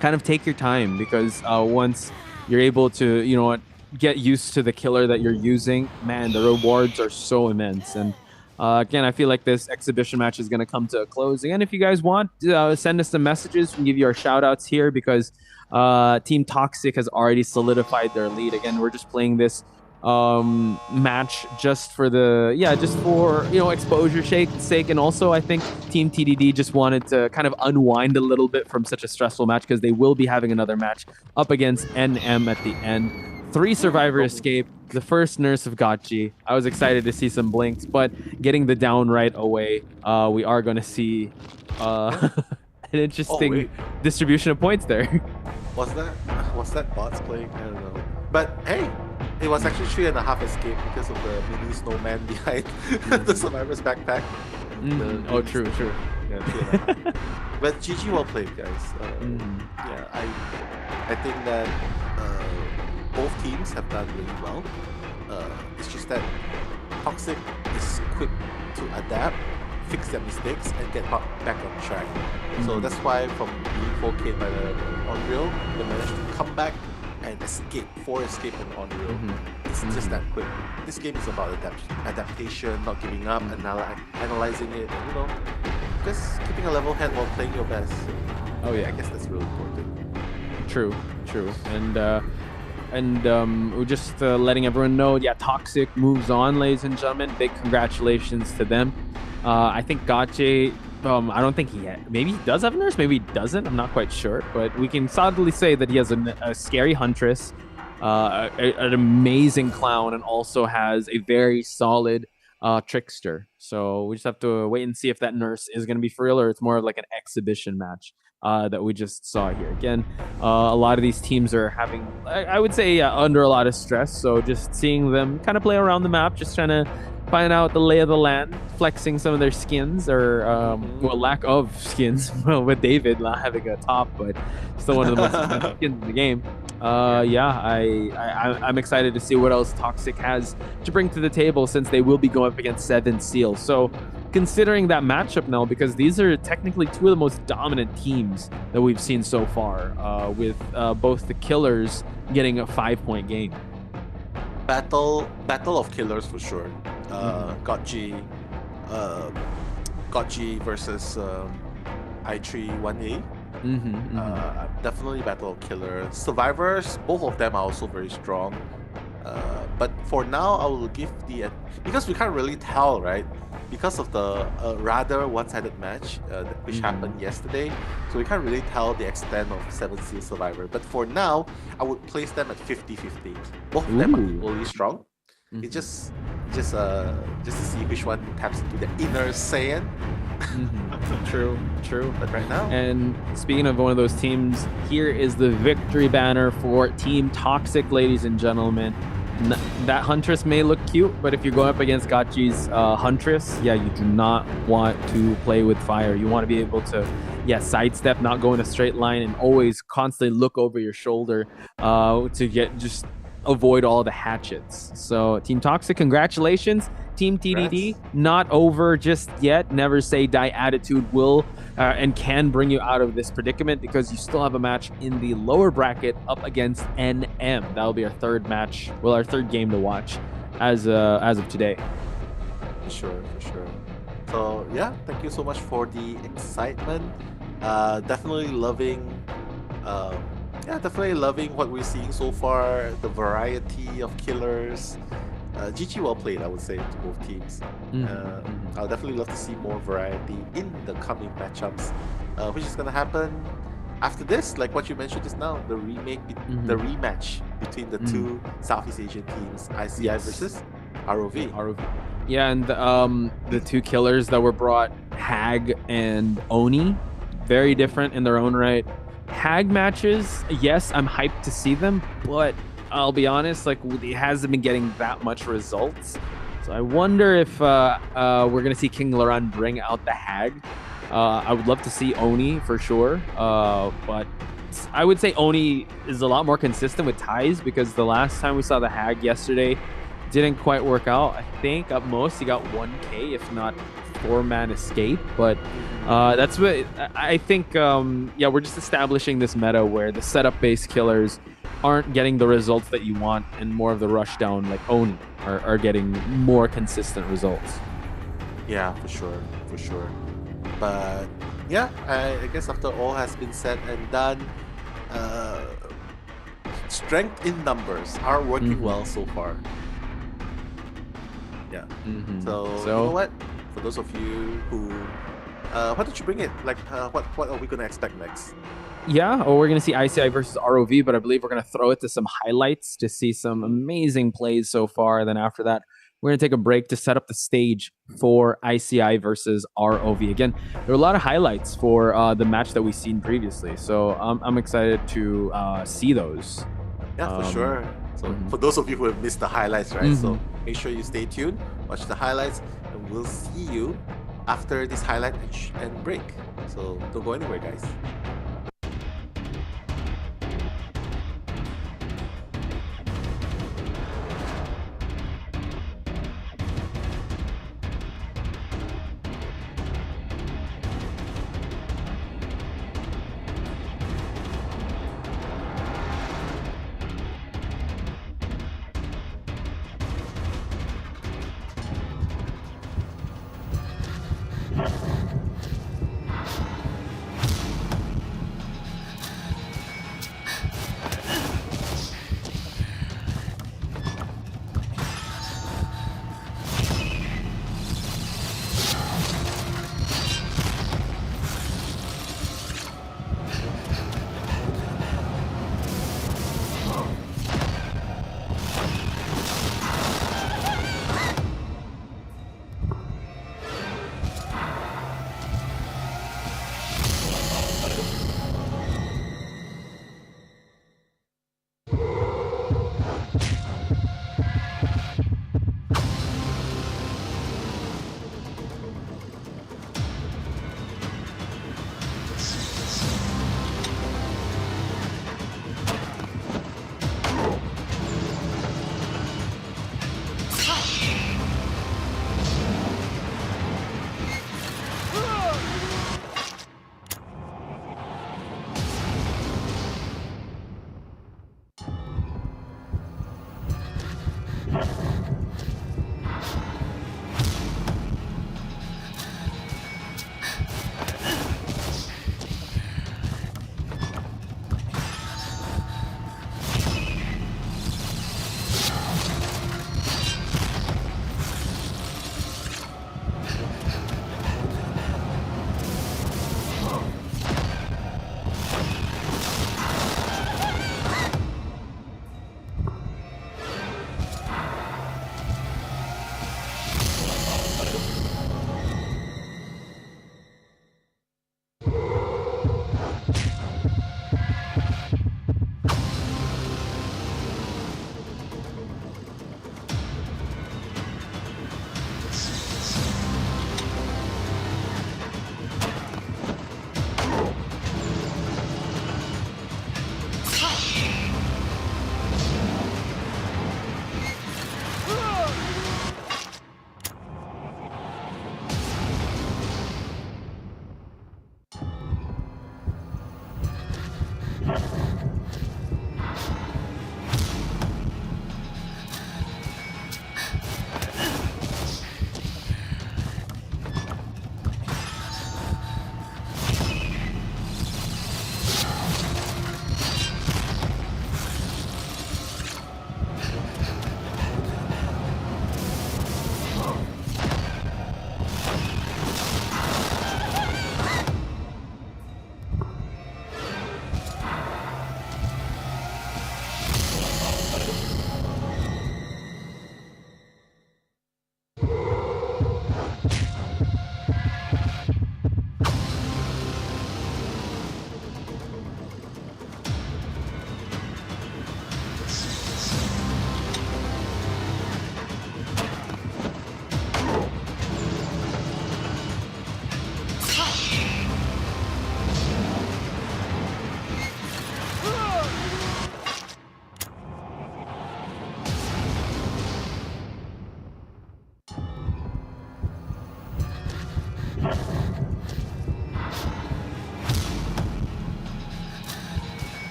kind of take your time because once you're able to, get used to the killer that you're using, man, the rewards are so immense. And again, I feel like this exhibition match is going to come to a close. Again, if you guys want, send us some messages. We can give you our shout outs here because Team Toxic has already solidified their lead. Again, we're just playing this match just for exposure sake, and also I think Team TDD just wanted to kind of unwind a little bit from such a stressful match because they will be having another match up against NM at the end. 3 survivor escape, the first nurse of Gotchi. I was excited to see some blinks, but getting the down right away, we are going to see an interesting distribution of points there. Was that bots playing? I don't know. But hey, it was actually 3.5 escape because of the mini snowman behind the survivor's backpack. Oh, true. Yeah, 3.5. But GG, well played, guys. Yeah, I think that both teams have done really well. It's just that Toxic is quick to adapt, fix their mistakes, and get back on track. So that's why from being 4K by the Unreal, they managed to come back and escape, 4 escape on Unreal. It's just that quick. This game is about adaptation, not giving up, analyzing it, and just keeping a level head while playing your best. Oh yeah, I guess that's really important. True. And we're just letting everyone know, yeah, Toxic moves on, ladies and gentlemen. Big congratulations to them. I think Gache, I don't think maybe he does have a nurse, maybe he doesn't. I'm not quite sure, but we can solidly say that he has a scary huntress, an amazing clown, and also has a very solid trickster. So we just have to wait and see if that nurse is going to be for real or it's more like an exhibition match. that we just saw here. Again, a lot of these teams are having, I would say, under a lot of stress. So just seeing them kind of play around the map, just trying to find out the lay of the land, flexing some of their skins or well, lack of skins. Well, with David not having a top, but still one of the most expensive skins in the game. I'm excited to see what else Toxic has to bring to the table, since they will be going up against 7 Seals. So considering that matchup now, because these are technically two of the most dominant teams that we've seen so far, with both the Killers getting a 5-point game. Battle of Killers for sure. Gotchi versus I3-1A. Definitely Battle of Killer. Survivors, both of them are also very strong. But for now, I will give because we can't really tell, right? Because of the rather one-sided match which happened yesterday, so we can't really tell the extent of 7 Seals Survivor. But for now, I would place them at 50-50. Both of them are equally strong. It's just to see which one taps into the inner Saiyan. True. But right now, and speaking of one of those teams, here is the victory banner for Team Toxic, ladies and gentlemen. That Huntress may look cute, but if you're going up against Gotchi's Huntress, yeah, you do not want to play with fire. You want to be able to, sidestep, not go in a straight line, and always constantly look over your shoulder to just avoid all the hatchets. So Team Toxic, congratulations. Team TDD, not over just yet. Never say die attitude will and can bring you out of this predicament, because you still have a match in the lower bracket up against NM. That'll be our third match, well, our third game to watch as of today. For sure. So yeah, thank you so much for the excitement. Definitely loving what we're seeing so far. The variety of killers. GG well played, I would say, to both teams. I'll definitely love to see more variety in the coming matchups, which is going to happen after this, like what you mentioned just now, the rematch between the two Southeast Asian teams, ICI versus ROV. Yeah, and the two killers that were brought, Hag and Oni, very different in their own right. Hag matches, yes, I'm hyped to see them, but I'll be honest, like, it hasn't been getting that much results. So I wonder if we're gonna see King Laran bring out the Hag. I would love to see Oni for sure, but I would say Oni is a lot more consistent with ties, because the last time we saw the Hag yesterday didn't quite work out. I think at most he got 1k, if not 4-man escape, but that's what I think. We're just establishing this meta where the setup-based killers aren't getting the results that you want, and more of the rush down like Oni are getting more consistent results. Yeah, for sure. But yeah, I guess after all has been said and done, strength in numbers are working well so far. Yeah. So you know what? For those of you who, why don't you bring it? Like, what are we gonna expect next? Yeah, we're going to see ICI versus ROV, but I believe we're going to throw it to some highlights to see some amazing plays so far. Then after that, we're going to take a break to set up the stage for ICI versus ROV. Again, there are a lot of highlights for the match that we've seen previously, so I'm excited to see those. Yeah, for sure. So for those of you who have missed the highlights, right? So make sure you stay tuned, watch the highlights, and we'll see you after this highlight and break. So don't go anywhere, guys.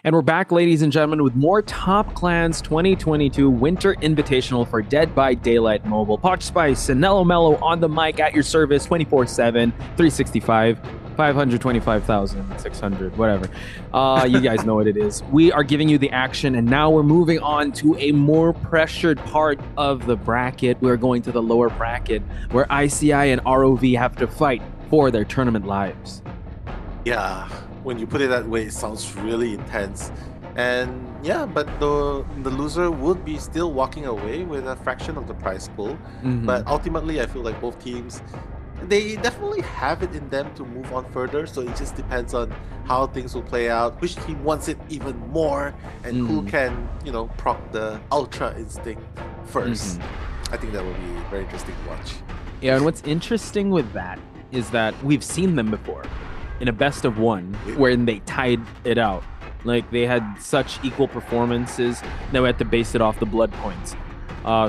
And we're back, ladies and gentlemen, with more Top Clans 2022 Winter Invitational for Dead by Daylight Mobile. Potch Spice and Nello Mello on the mic at your service 24/7, 365, 525,600, whatever. You guys know what it is. We are giving you the action, and now we're moving on to a more pressured part of the bracket. We're going to the lower bracket where ICI and ROV have to fight for their tournament lives. Yeah, when you put it that way, it sounds really intense. And yeah, but the loser would be still walking away with a fraction of the prize pool. But ultimately, I feel like both teams, they definitely have it in them to move on further. So it just depends on how things will play out, which team wants it even more, and who can, proc the Ultra Instinct first. I think that will be very interesting to watch. Yeah, and what's interesting with that is that we've seen them before in a best of one wherein they tied it out. Like, they had such equal performances that we had to base it off the blood points.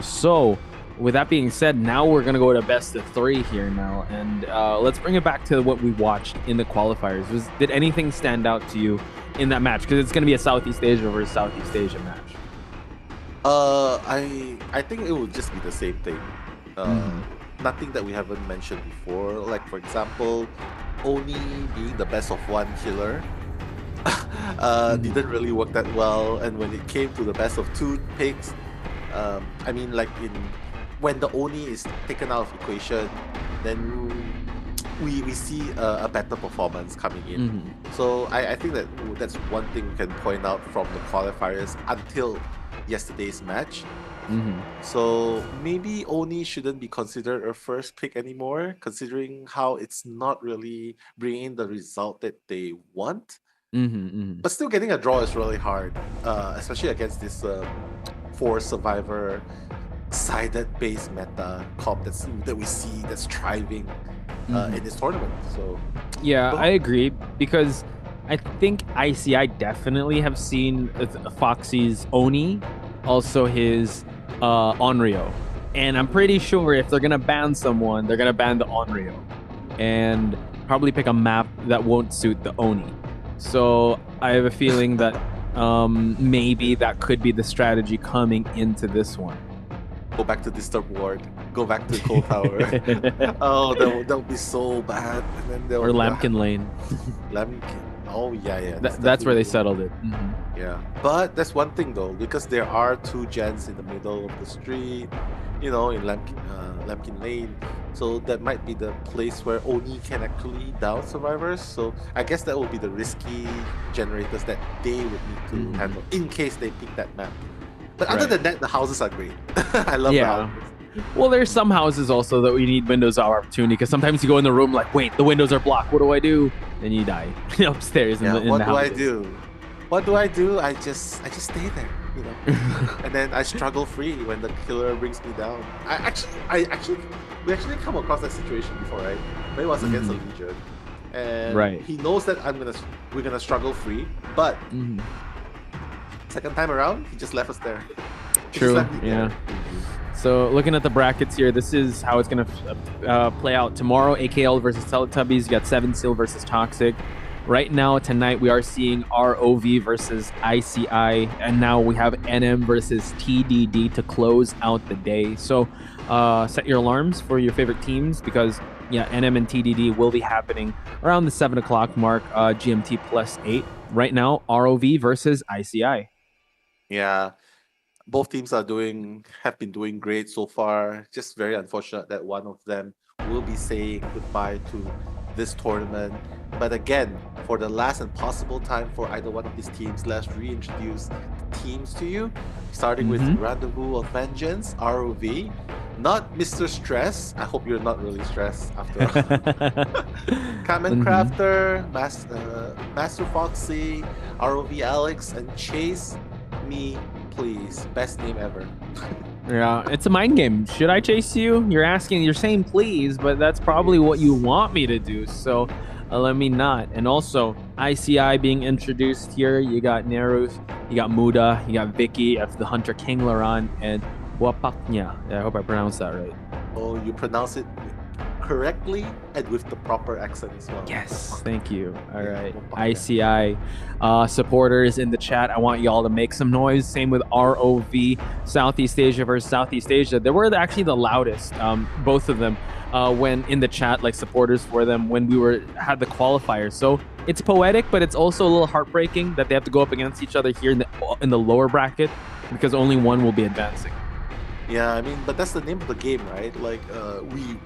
So with that being said, now we're going to go to best of 3 here now. And let's bring it back to what we watched in the qualifiers. Did anything stand out to you in that match? Because it's going to be a Southeast Asia versus Southeast Asia match. I think it would just be the same thing. Nothing that we haven't mentioned before. Like, for example, Oni being the best of one killer didn't really work that well. And when it came to the best of 2 picks, I mean, like, when the Oni is taken out of equation, then we see a better performance coming in. So I think that's one thing we can point out from the qualifiers until yesterday's match. So maybe Oni shouldn't be considered a first pick anymore, considering how it's not really bringing the result that they want. But still, getting a draw is really hard, especially against this 4 survivor sided base meta comp that we see that's thriving in this tournament. So yeah, I agree, because I think ICI definitely have seen Foxy's Oni, also his Onryo, and I'm pretty sure if they're gonna ban someone, they're gonna ban the Onryo and probably pick a map that won't suit the Oni. So I have a feeling that maybe that could be the strategy coming into this one. Go back to Disturb Ward. Go back to Cold Tower. Oh, that would be so bad. And then or Lampkin Lane. Lampkin. Oh, yeah. That's where they settled it. Yeah. But that's one thing, though, because there are 2 gens in the middle of the street, in Lampkin Lane. So that might be the place where Oni can actually down survivors. So I guess that will be the risky generators that they would need to handle in case they pick that map. But other than that, the houses are great. I love the houses. Well, there's some houses also that we need windows of opportunity, because sometimes you go in the room like, wait, the windows are blocked. What do I do? Then you die upstairs in the houses. What do I do? I just stay there, and then I struggle free when the killer brings me down. We actually come across that situation before, right? But it was against a Legion, and he knows that we're gonna struggle free, but second time around, he just left us there. True. Yeah. So looking at the brackets here, this is how it's going to play out tomorrow. AKL versus Teletubbies. You got 7 Seal versus Toxic. Right now, tonight, we are seeing ROV versus ICI. And now we have NM versus TDD to close out the day. So set your alarms for your favorite teams, because, NM and TDD will be happening around the 7 o'clock mark, GMT +8. Right now, ROV versus ICI. Yeah. Both teams have been doing great so far. Just very unfortunate that one of them will be saying goodbye to this tournament. But again, for the last and possible time for either one of these teams, let's reintroduce the teams to you. Starting with Rendezvous of Vengeance, ROV. Not Mr. Stress. I hope you're not really stressed after Kamen Crafter, Master Foxy, ROV Alex, and Chase Me Please. Best name ever. Yeah, it's a mind game. Should I chase you? You're saying please, but that's probably what you want me to do. So let me not. And also, ICI being introduced here. You got Neruth, you got Muda, you got Vicky, the Hunter King Laran, and Wapaknya. I hope I pronounced that right. Oh, you pronounce it correctly and with the proper accent as well. Yes, thank you. All Yeah, right, Wapaka. ICI supporters in the chat, I want y'all to make some noise. Same with ROV Southeast Asia versus Southeast Asia. They were actually the loudest, both of them, when in the chat, like supporters for them when we had the qualifiers. So it's poetic, but it's also a little heartbreaking that they have to go up against each other here in the lower bracket because only one will be advancing. Yeah, I mean, but that's the name of the game, right? Like,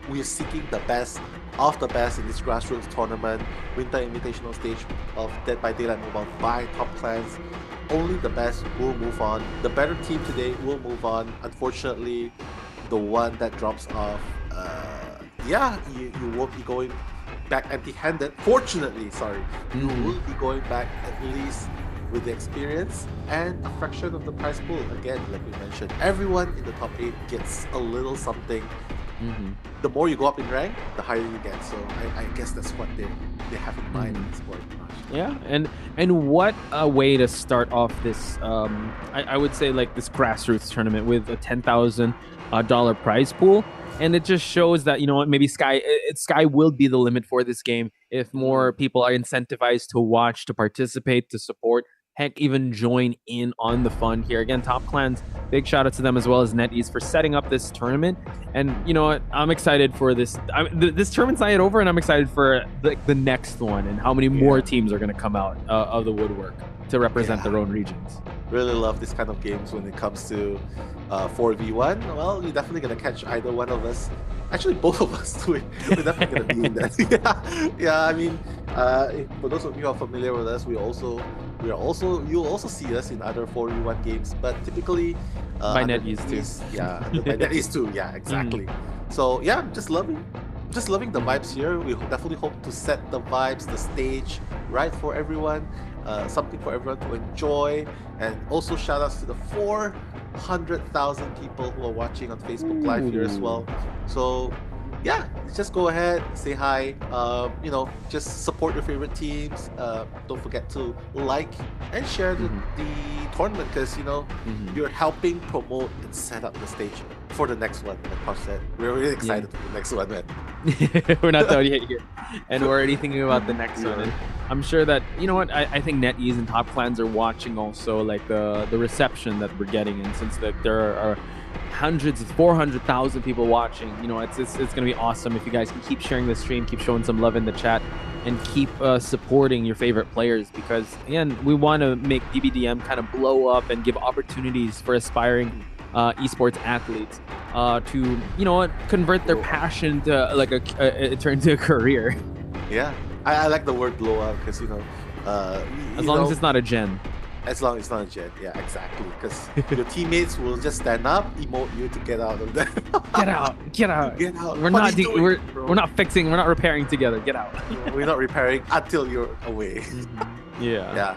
we're seeking the best of the best in this grassroots tournament, Winter Invitational stage of Dead by Daylight Mobile by top clans. Only the best will move on. The better team today will move on. Unfortunately, the one that drops off, you won't be going back empty-handed. Fortunately, sorry, you will be going back at least with the experience and a fraction of the prize pool. Again, like we mentioned, everyone in the top 8 gets a little something. The more you go up in rank, the higher you get. So I guess that's what they have in mind at this point. Yeah, and what a way to start off this, I would say, like, this grassroots tournament with a $10,000 prize pool. And it just shows that, you know what, maybe sky will be the limit for this game if more people are incentivized to watch, to participate, to support, heck, even join in on the fun here. Again, Top Clans, big shout out to them as well as NetEase for setting up this tournament. And you know what, I'm excited for this. This tournament's not yet over, and I'm excited for the next one and how many more teams are going to come out of the woodwork to represent their own regions. Really love this kind of games when it comes to 4v1. Well, you're definitely gonna catch either one of us. Actually, both of us doing. We're definitely gonna be in that. Yeah. I mean, for those of you who are familiar with us, you'll also see us in other 4v1 games, but typically by NetEase too. Yeah, by NetEase too. Yeah, exactly. So yeah, I'm just loving the vibes here. We definitely hope to set the vibes, the stage right for everyone. Something for everyone to enjoy, and also shout outs to the 400,000 people who are watching on Facebook Live here as well. So yeah, just go ahead, say hi, just support your favorite teams. Don't forget to like and share the tournament, because you're helping promote and set up the stage for the next one. Like Posh said, we're really excited for the next one, man. We're not done yet here, and we're already thinking about the next one. And I'm sure that, you know what, I think NetEase and Top Clans are watching also, like the reception that we're getting, and since there are hundreds of 400,000 people watching, it's gonna be awesome if you guys can keep sharing the stream, keep showing some love in the chat, and keep supporting your favorite players, because again, we want to make DBDM kind of blow up and give opportunities for aspiring esports athletes to convert their passion to like turn into a career. Yeah, I like the word blow up, because as long as it's not a gen. As long as it's not a gen, yeah, exactly. Because your teammates will just stand up, emote you to get out of there. Get out. We're not fixing. We're not repairing together. Get out. We're not repairing until you're away. Yeah.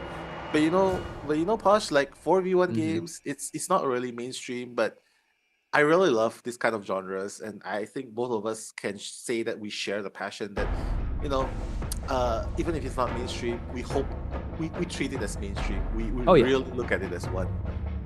But Posh, like 4v1 games, it's not really mainstream, but I really love this kind of genres, and I think both of us can say that we share the passion that, even if it's not mainstream, we hope we treat it as mainstream. We really look at it as one,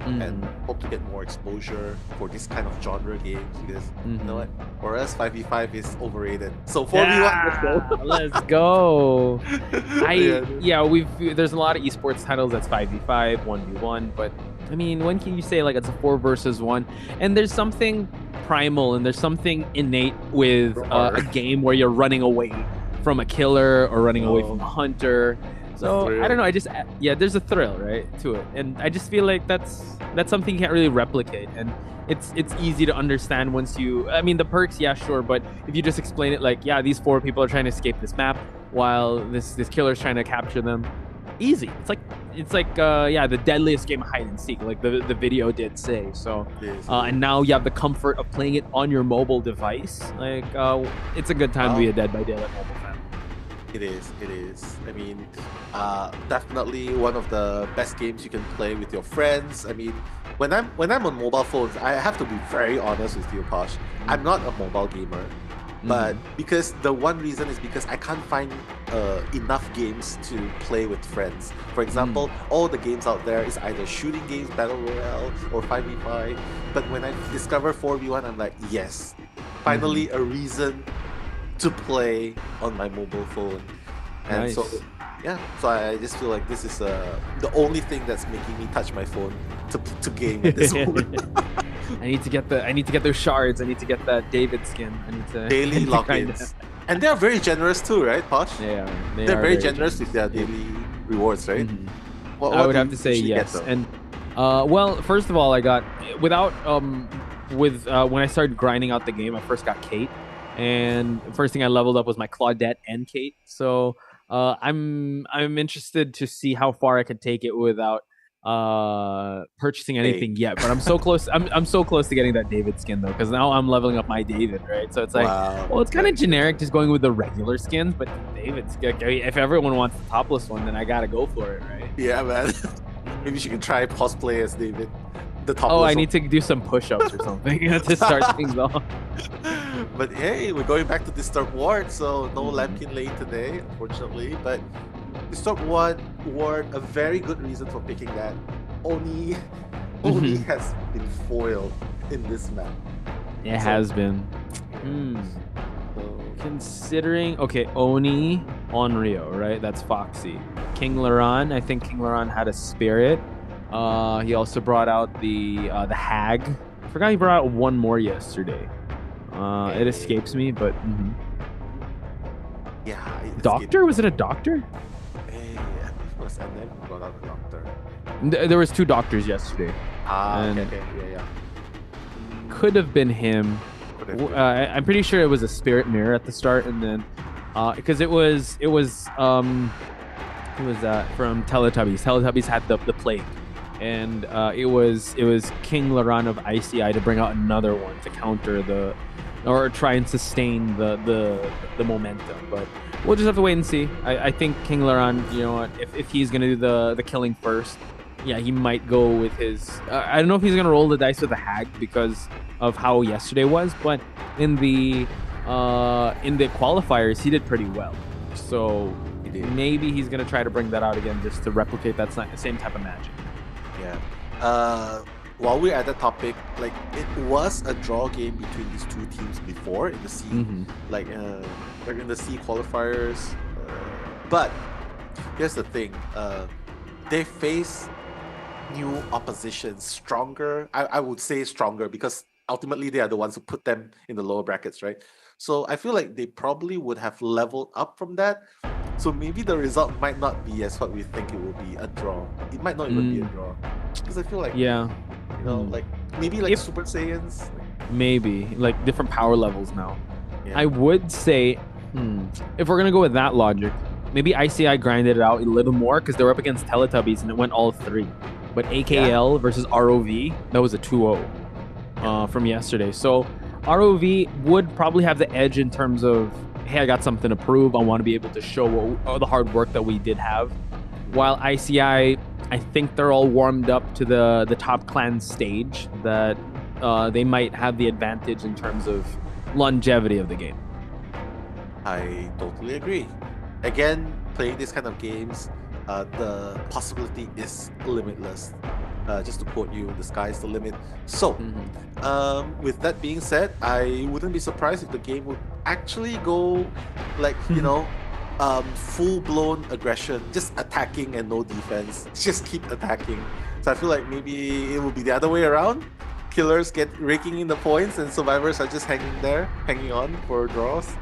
and hope to get more exposure for this kind of genre games, because you know what, for us 5v5 is overrated. So 4v1, let's go. There's a lot of esports titles that's 5v5, 1v1, but I mean, when can you say like it's a 4 versus 1? And there's something primal and there's something innate with a game where you're running away from a killer or running away from a hunter. So I don't know. There's a thrill, right, to it, and I just feel like that's something you can't really replicate, and it's easy to understand once you. I mean, the perks, yeah, sure, but if you just explain it like, yeah, these 4 people are trying to escape this map while this killer's trying to capture them. Easy. It's like the deadliest game of hide and seek, like the video did say. So and now you have the comfort of playing it on your mobile device. Like it's a good time to be a Dead by Daylight mobile fan. It is. I mean, definitely one of the best games you can play with your friends. I mean, when I'm on mobile phones, I have to be very honest with you, Posh. I'm not a mobile gamer. But because the one reason is because I can't find enough games to play with friends. For example, all the games out there is either shooting games, battle royale, or 5v5. But when I discover 4v1, I'm like, yes, finally a reason to play on my mobile phone. And so Nice. yeah, so I just feel like this is the only thing that's making me touch my phone to game at this moment. I need to get those shards. I need to get that David skin. I need to, I Daily need to grind it. logins. And they're very generous too, right, Posh? They are. They They're are very very generous with their Yeah. daily rewards, right? Mhm. What, I what would do have you to say usually get yes. though? And well, first of all, I got without with when I started grinding out the game, I first got Kate, and the first thing I leveled up was my Claudette and Kate. So I'm interested to see how far I could take it without purchasing Hey, anything yet. But I'm so close. I'm so close to getting that David skin though, because now I'm leveling up my David, right? So it's like, wow, well, it's kind of nice. generic just going with the regular skins, but David's if everyone wants the topless one, then I gotta go for it, right? Yeah, man. Maybe she can try cosplay as David, the Oh, I topless need to do some push-ups or something to start things off. But hey, we're going back to Disturb Ward, so no Mhm. Lampkin Lane today, unfortunately. But Disturb Ward, a very good reason for picking that. Oni, Oni Mhm. has been foiled in this map. It So, has been. Hmm. so Considering, okay, Oni on Rio, right? That's Foxy. King Laran, I think King Laran had a spirit. He also brought out the hag. I forgot he brought out one more yesterday. It escapes me, but yeah, it's doctor? Was it a doctor? Hey, I think it was, and then we got out a doctor. There was two doctors yesterday. Ah, And okay, yeah. could have been him. Could have been. I'm pretty sure it was a spirit mirror at the start, and then because it was who was that from Teletubbies? Teletubbies had the plague, and it was King Laran of ICI to bring out another one to counter or try and sustain the momentum. But we'll just have to wait and see. I think King Laran, you know what, if he's gonna do the killing first, yeah, he might go with his. I don't know if he's gonna roll the dice with the hag because of how yesterday was, but in the qualifiers he did pretty well. So He did. maybe he's gonna try to bring that out again just to replicate that same type of magic. Yeah. While we're at the topic, like it was a draw game between these two teams before in the C, like in the C qualifiers. But here's the thing: they face new opposition, stronger. I would say stronger because ultimately they are the ones who put them in the lower brackets, right? So I feel like they probably would have leveled up from that. So maybe the result might not be as what we think it will be, a draw. It might not even be a draw. Because I feel like, Yeah, you know, like maybe like If- Super Saiyans. Like, maybe like different power levels now. yeah. I would say, if we're gonna go with that logic, maybe ICI grinded it out a little more because they were up against Teletubbies and it went all three. But AKL versus ROV, that was a 2-0 from yesterday. So ROV would probably have the edge in terms of, hey, I got something to prove. I want to be able to show the hard work that we did have. While ICI, I think they're all warmed up to the top clan stage that they might have the advantage in terms of longevity of the game. I totally agree. Again, playing these kind of games, the possibility is limitless. Just to quote you, the sky's the limit. So, with that being said, I wouldn't be surprised if the game would actually go like, you know, full-blown aggression, just attacking and no defense. Just keep attacking. So I feel like maybe it will be the other way around. Killers get raking in the points and survivors are just hanging on for draws.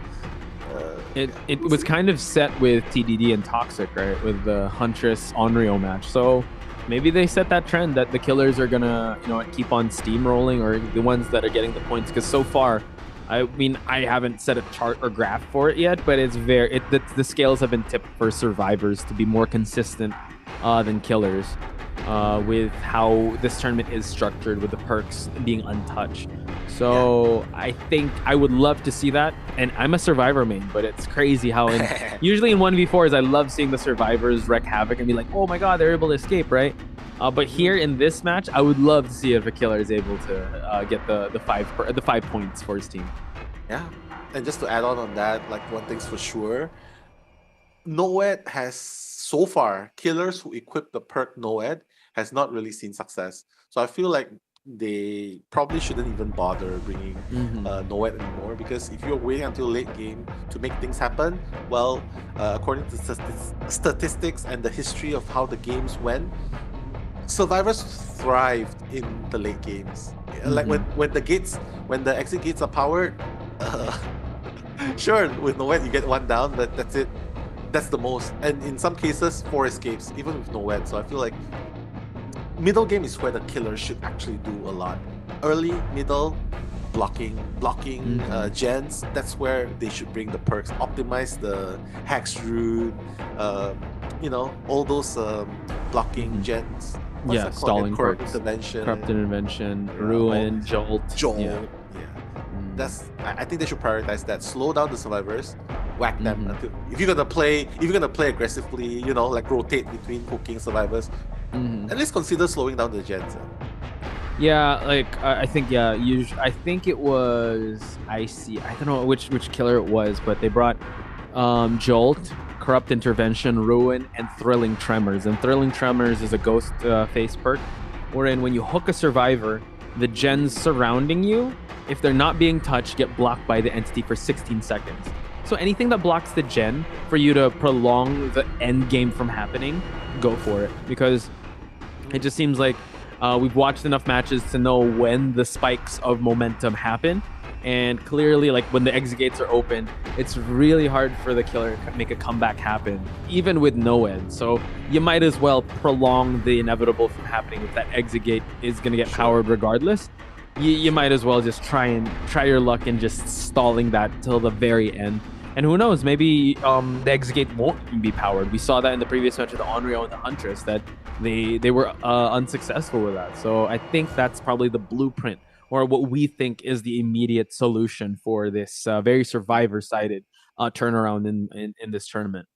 It was kind of set with TDD and Toxic, right? With the Huntress Onryo match. So maybe they set that trend that the killers are gonna, you know, keep on steamrolling, or the ones that are getting the points. Because so far, I mean, I haven't set a chart or graph for it yet, but it's the scales have been tipped for survivors to be more consistent than killers. With how this tournament is structured, with the perks being untouched. So I think I would love to see that. And I'm a survivor main, but it's crazy how usually in 1v4s, I love seeing the survivors wreak havoc and be like, oh my god, they're able to escape, right? But here in this match, I would love to see if a killer is able to get the 5 points for his team. Yeah. And just to add on that, like one thing's for sure, Noed has so far, killers who equip the perk Noed has not really seen success. So I feel like they probably shouldn't even bother bringing Noed anymore, because if you're waiting until late game to make things happen, well, according to statistics and the history of how the games went, survivors thrived in the late games. Like when the exit gates are powered, sure, with Noed you get one down, but that's it. That's the most. And in some cases, 4 escapes, even with Noed. So I feel like middle game is where the killer should actually do a lot. Early, middle, blocking gens, that's where they should bring the perks, optimize the hex route, all those blocking gens. What's stalling corrupt perks. intervention. Corrupt intervention, ruin, jolt. Yeah. I think they should prioritize that. Slow down the survivors, whack them until, if you're gonna play aggressively, like rotate between hooking survivors, at least consider slowing down the gens. Yeah, like I think I think it was I don't know which killer it was, but they brought Jolt, Corrupt Intervention, Ruin, and Thrilling Tremors. And Thrilling Tremors is a ghost face perk, wherein when you hook a survivor, the gens surrounding you, if they're not being touched, get blocked by the entity for 16 seconds. So anything that blocks the gen, for you to prolong the end game from happening, go for it. Because it just seems like we've watched enough matches to know when the spikes of momentum happen. And clearly, like when the exit gates are open, it's really hard for the killer to make a comeback happen, even with no end. So you might as well prolong the inevitable from happening. If that exit gate is going to get powered regardless, you might as well just try your luck in just stalling that till the very end. And who knows, maybe the exit gate won't even be powered. We saw that in the previous match with the Onryo and the Huntress, that they were unsuccessful with that. So I think that's probably the blueprint, or what we think is the immediate solution for this very survivor-sided turnaround in this tournament.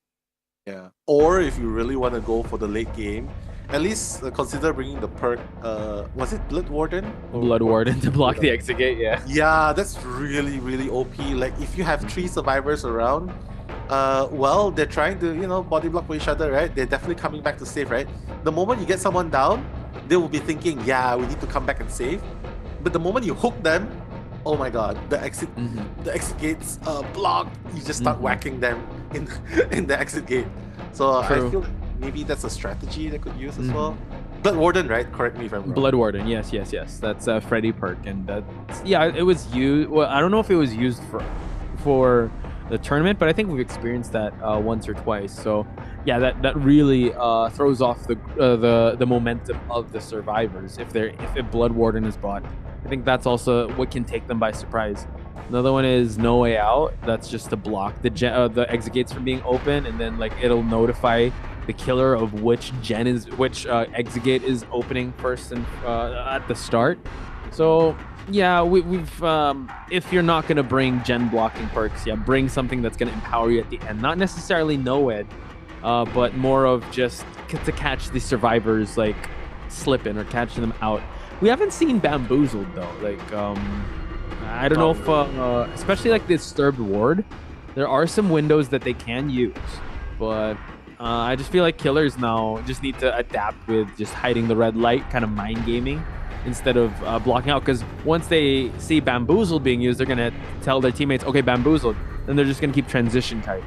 Yeah. Or if you really want to go for the late game, at least consider bringing the perk. Was it Blood Warden? Blood Warden to block the exit gate, yeah. Yeah, that's really, really OP. Like if you have 3 survivors around, well, they're trying to, body block for each other, right? They're definitely coming back to save, right? The moment you get someone down, they will be thinking, yeah, we need to come back and save. But the moment you hook them, oh my god, the exit gates blocked. You just start whacking them in the exit gate. So I feel like maybe that's a strategy they could use as well. Blood Warden, right? Correct me if I'm wrong. Blood Warden, yes. That's a Freddy perk, and it was used. Well, I don't know if it was used for the tournament, but I think we've experienced that once or twice. So yeah, that really throws off the momentum of the survivors if Blood Warden is bought. I think that's also what can take them by surprise. Another one is No Way Out. That's just to block the exit gates from being open, and then like it'll notify the killer of which exit gate is opening first and at the start. So yeah, we've if you're not gonna bring gen blocking perks, bring something that's gonna empower you at the end. Not necessarily no-ed, but more of just to catch the survivors like slipping or catching them out. We haven't seen Bamboozled though. Like I don't know if especially like the Disturbed Ward, there are some windows that they can use, but I just feel like killers now just need to adapt with just hiding the red light, kind of mind gaming, instead of blocking out. Because once they see Bamboozled being used, they're gonna tell their teammates, okay, Bamboozled, and they're just gonna keep transition tight.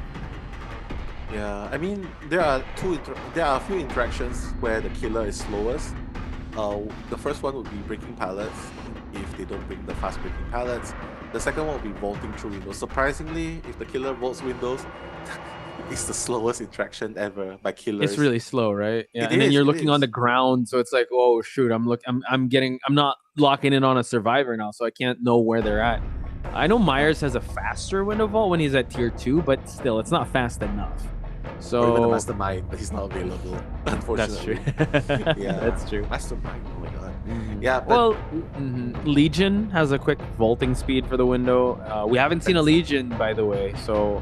Yeah, I mean there are a few interactions where the killer is slowest. The first one would be breaking pallets if they don't bring the fast breaking pallets. The second one would be vaulting through windows. Surprisingly, if the killer vaults windows, it's the slowest interaction ever by killers. It's really slow, right? Yeah, and then you're looking on the ground, so it's like, oh shoot, I'm not locking in on a survivor now, so I can't know where they're at. I know Myers has a faster window vault when he's at tier 2, but still, it's not fast enough. So or even the Mastermind, but he's not available, unfortunately. That's true. Yeah, that's true. Mastermind, oh my god. Yeah, but well, Legion has a quick vaulting speed for the window. We haven't seen a Legion, by the way, so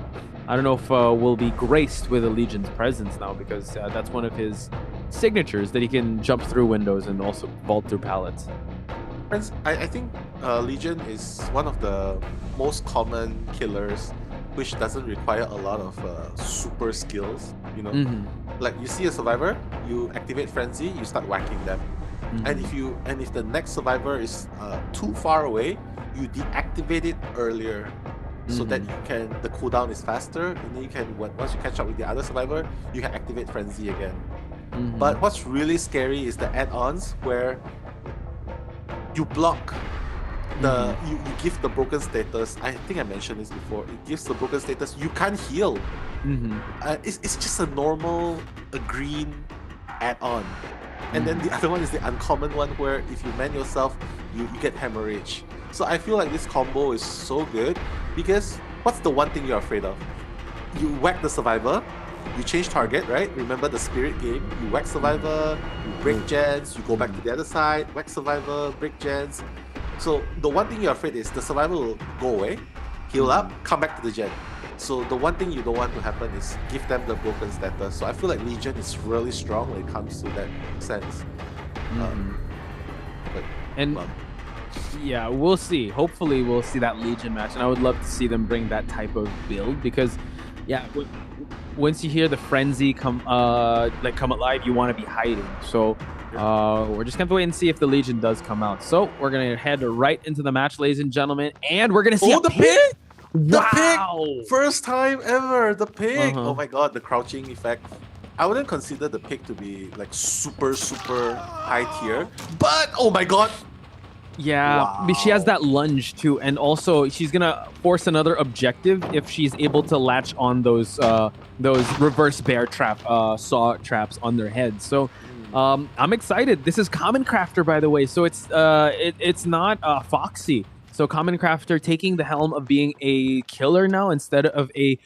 I don't know if we'll be graced with a Legion's presence now, because that's one of his signatures, that he can jump through windows and also vault through pallets. Friends, I think Legion is one of the most common killers which doesn't require a lot of super skills, Like you see a survivor, you activate Frenzy, you start whacking them. And if the next survivor is too far away, you deactivate it earlier, so that the cooldown is faster, and then you can once you catch up with the other survivor, you can activate frenzy again. But what's really scary is the add-ons where you block the you give the broken status. I think I mentioned this before. It gives the broken status. You can't heal. It's just a normal green add-on. And then the other one is the uncommon one where if you man yourself, you get hemorrhage. So I feel like this combo is so good because what's the one thing you're afraid of? You whack the survivor, you change target, right? Remember the spirit game? You whack survivor, you break gens, you go back to the other side, whack survivor, break gens. So the one thing you're afraid is the survivor will go away, heal up, come back to the gen. So the one thing you don't want to happen is give them the broken status. So I feel like Legion is really strong when it comes to that sense. Yeah, we'll see. Hopefully we'll see that Legion match, and I would love to see them bring that type of build because, yeah, once you hear the frenzy come alive, you want to be hiding. So we're just gonna have to wait and see if the Legion does come out. So we're gonna head right into the match, ladies and gentlemen, and we're gonna see the pick. The wow! pick! First time ever, the pick! Oh my god, the crouching effect. I wouldn't consider the pick to be like super high tier, but oh my god! Yeah, she has that lunge too, and also she's gonna force another objective if she's able to latch on those reverse bear trap saw traps on their heads. So I'm excited. This is Common Crafter, by the way, so it's not Foxy. So Common Crafter taking the helm of being a killer now instead of a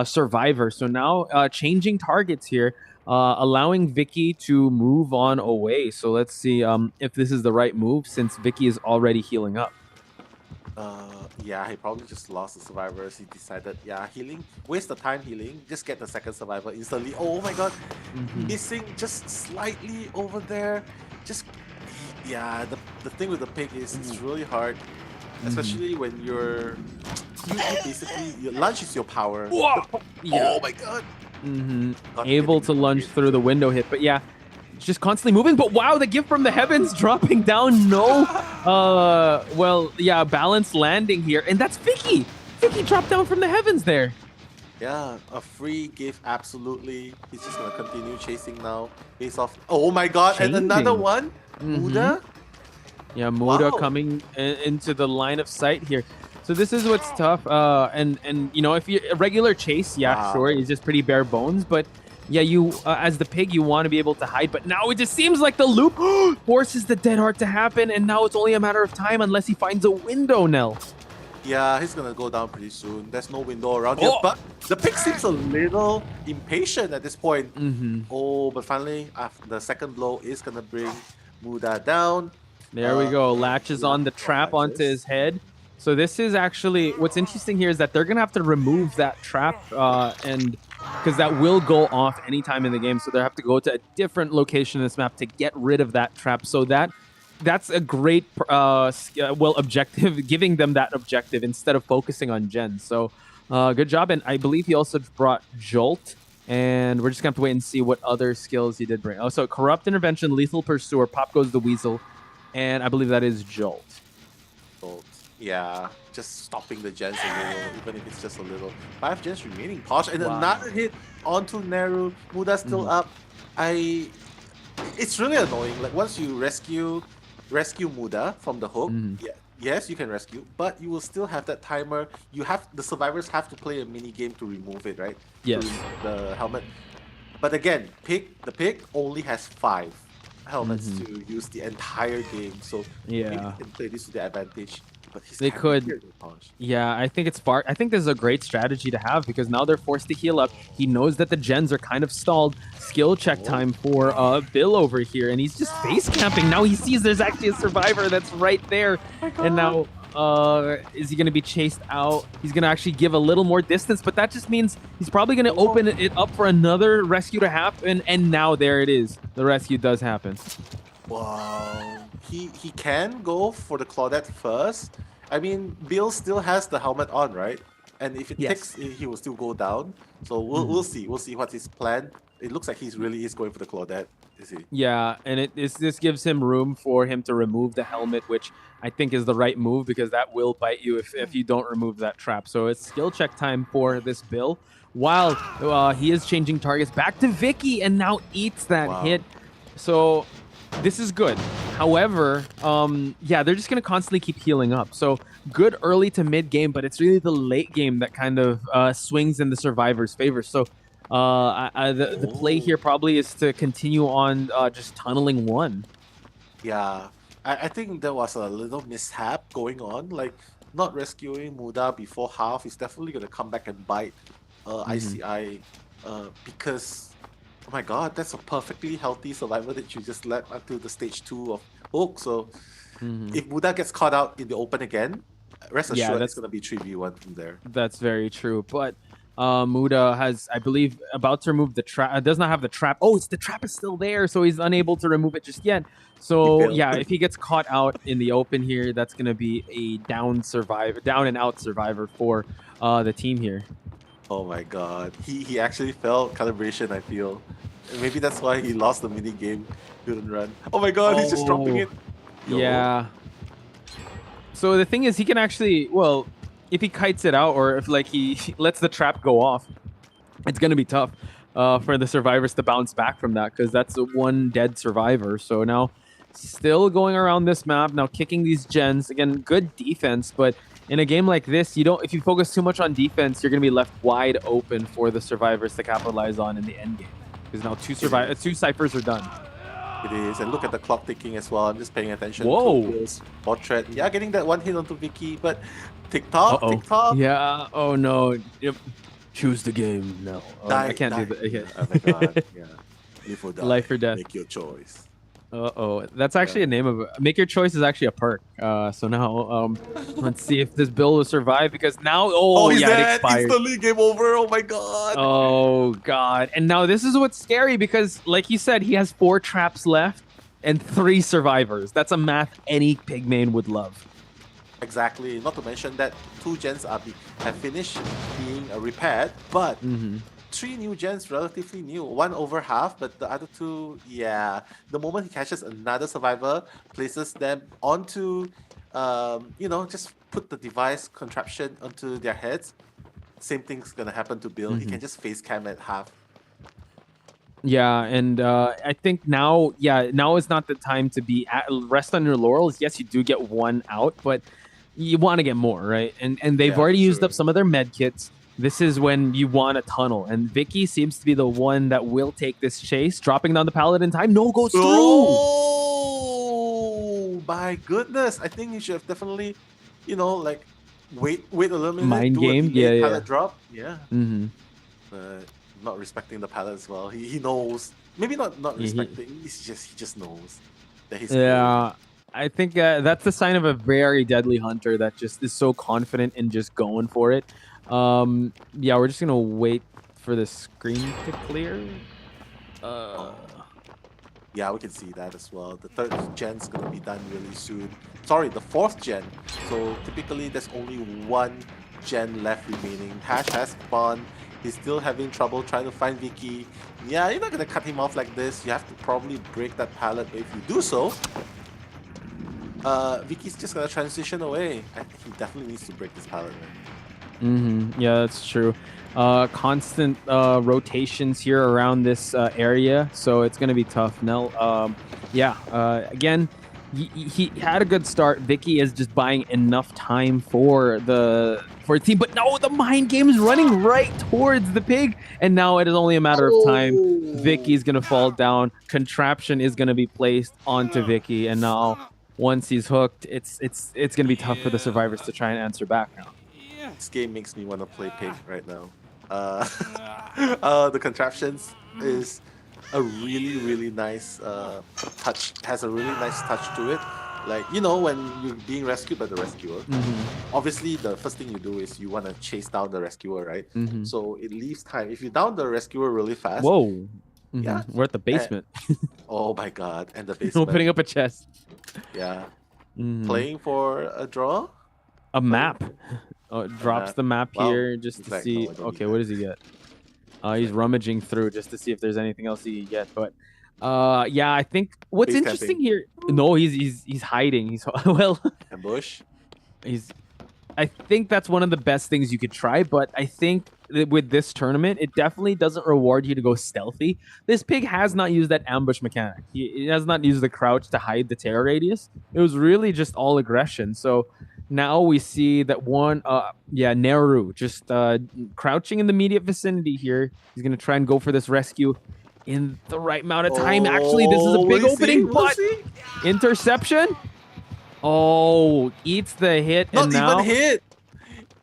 survivor. So now changing targets here, allowing Vicky to move on away. So let's see if this is the right move since Vicky is already healing up. Yeah, he probably just lost the survivors. He decided, yeah, healing, waste the time healing, just get the second survivor instantly. Oh my god, missing just slightly over there. Just, yeah, the thing with the pick is it's really hard. Especially when you basically, your lunge is your power. Yeah. Oh my god. Able to lunge through the window hit, but yeah, just constantly moving. But wow, the gift from the heavens dropping down. No, well, yeah, balanced landing here, and that's Vicky. Vicky dropped down from the heavens there. Yeah, a free gift, absolutely. He's just gonna continue chasing now. Face off. Oh my god, and another one. Muda. Yeah, Muda coming into the line of sight here. So this is what's tough. And you know, if you're a regular chase, yeah, sure, it's just pretty bare bones. But yeah, you as the pig, you want to be able to hide. But now it just seems like the loop forces the dead heart to happen, and now it's only a matter of time unless he finds a window, Nell. Yeah, he's gonna go down pretty soon. There's no window around here, but the pig seems a little impatient at this point. Oh, but finally, after the second blow is gonna bring Muda down. There we go. Latches on the trap onto his head. So this is actually what's interesting here is that they're gonna have to remove that trap, and because that will go off anytime in the game. So they have to go to a different location in this map to get rid of that trap. So that's a great objective, giving them that objective instead of focusing on gens. So good job. And I believe he also brought Jolt. And we're just gonna have to wait and see what other skills he did bring. Oh, so Corrupt Intervention, Lethal Pursuer, Pop Goes the Weasel. And I believe that is Jolt. Yeah, just stopping the gens a little, even if it's just a little. 5 gens remaining. Posh, and another hit onto Neru. Muda's still up. It's really annoying. Like once you rescue Muda from the hook, yes, you can rescue, but you will still have that timer. The survivors have to play a mini game to remove it, right? Yes. The helmet. But again, the pig only has 5 helmets to use the entire game, so maybe they can play this to their advantage. But they could. Yeah, I think I think this is a great strategy to have because now they're forced to heal up. He knows that the gens are kind of stalled. Skill check time for Bill over here, and he's just face camping. Now he sees there's actually a survivor that's right there, and now is he going to be chased out? He's going to actually give a little more distance, but that just means he's probably going to open it up for another rescue to happen, and now there it is. The rescue does happen. Wow. He can go for the Claudette first. I mean, Bill still has the helmet on, right? And if it takes, he will still go down. So we'll see. We'll see what's his plan. It looks like he really is going for the Claudette. Is he? Yeah, and this gives him room for him to remove the helmet, which I think is the right move because that will bite you if you don't remove that trap. So it's skill check time for this Bill. While he is changing targets back to Vicky and now eats that Wow. hit. So this is good. However, yeah, they're just gonna constantly keep healing up. So good early to mid game, but it's really the late game that kind of swings in the survivor's favor. So the play Oh. here probably is to continue on just tunneling one. Yeah, I think there was a little mishap going on. Like, not rescuing Muda before half is definitely going to come back and bite Hmm. ICI because, oh my god, that's a perfectly healthy survivor that you just led until the stage 2 of Hook. So, Hmm. if Muda gets caught out in the open again, rest Yeah, assured it's going to be 3v1 from there. that's very true. But Muda has, I believe, about to remove the trap. Does not have the trap. Oh, the trap is still there, so he's unable to remove it just yet. He So failed. yeah, if he gets caught out in the open here, that's gonna be a down and out survivor for the team here. Oh my god. He actually failed calibration, I feel. Maybe that's why he lost the mini game, couldn't run. Oh my god, he's just dropping Oh, it. Yo. yeah. So the thing is, he can actually, well, if he kites it out or if like he lets the trap go off, it's gonna be tough for the survivors to bounce back from that because that's a one dead survivor. So now, still going around this map now, kicking these gens again. Good defense, but in a game like this, you don't. If you focus too much on defense, you're gonna be left wide open for the survivors to capitalize on in the end game. Because now two ciphers are done. It is, and look at the clock ticking as well. I'm just paying attention to Whoa. Bill's portrait. Yeah, getting that one hit onto Vicky, but Uh TikTok, oh. TikTok, Yeah. Oh no. Yep. Choose the game. No. I die, can't do die. that. Yeah, Okay. oh my god, yeah. Live or Life die, or death. make your choice. Uh-oh. That's Yeah. actually a name of it. Make your choice is actually a perk. So now let's see if this bill will survive because now Oh, oh he's yeah, it dead! expired. Instantly game over. Oh my god. Oh god. And now this is what's scary because like you said, he has 4 traps left and 3 survivors. That's a math any pigman would love. Exactly. Not to mention that 2 gens have finished being repaired, but Mm-hmm. 3 new gens relatively new. One over half, but the other 2, yeah. The moment he catches another survivor, places them onto, just put the device contraption onto their heads. Same thing's gonna happen to Bill. He Mm-hmm. can just face cam at half. Yeah, and I think now, yeah, now is not the time to be rest on your laurels. Yes, you do get one out, but you want to get more, right? And they've Yeah, for already used sure. up some of their med kits. This is when you want a tunnel, and Vicky seems to be the one that will take this chase, dropping down the pallet in time. No, goes through. Oh my goodness! I think you should have definitely, like wait a little minute, Mind do a game, yeah, delayed yeah. pallet drop. Yeah, Mm-hmm. but not respecting the pallet as well. He knows. Maybe not respecting. He just knows that he's good. Yeah, I think that's the sign of a very deadly hunter that just is so confident in just going for it. Yeah, we're just gonna wait for the screen to clear. Uh, Oh. Yeah, we can see that as well. The 3rd gen's gonna be done really soon. Sorry, the 4th gen. So typically there's only 1 gen left remaining. Hash has spawned. He's still having trouble trying to find Vicky. Yeah, you're not gonna cut him off like this. You have to probably break that pallet. But if you do so, Vicky's just gonna transition away. I think he definitely needs to break this pallet, man. Yeah, that's true. Constant rotations here around this area, so it's gonna be tough. Nell, yeah. Again, he had a good start. Vicky is just buying enough time for the team, but no, the mind game is running right towards the pig, and now it is only a matter of time. Vicky's gonna fall down. Contraption is gonna be placed onto Vicky, and now once he's hooked, it's gonna be tough for the survivors to try and answer back now. This game makes me want to play Pig right now. Uh, the contraptions is a really, really nice touch. Has a really nice touch to it. Like, when you're being rescued by the rescuer, obviously the first thing you do is you want to chase down the rescuer, right? Mm-hmm. So it leaves time. If you down the rescuer really fast, Whoa. Mm-hmm. yeah. We're at the basement. Oh my god, and the basement. Opening up a chest. Yeah. Mhm. Playing for a draw? A map. Oh, it drops the map Wow. here just to see. No, I don't need Okay, that. what does he get? He's rummaging through just to see if there's anything else he can get. But Yeah, I think what's Base interesting camping. here. No, he's hiding. He's well, Ambush. he's I think that's one of the best things you could try, but I think that with this tournament, it definitely doesn't reward you to go stealthy. This pig has not used that ambush mechanic. He has not used the crouch to hide the tear radius. It was really just all aggression. So now we see that one, yeah, Neru just crouching in the immediate vicinity here. He's going to try and go for this rescue in the right amount of time. Actually, this is a Oh, big we'll see. opening, We'll but see. interception. Oh, eats the hit, and Not even now, hit.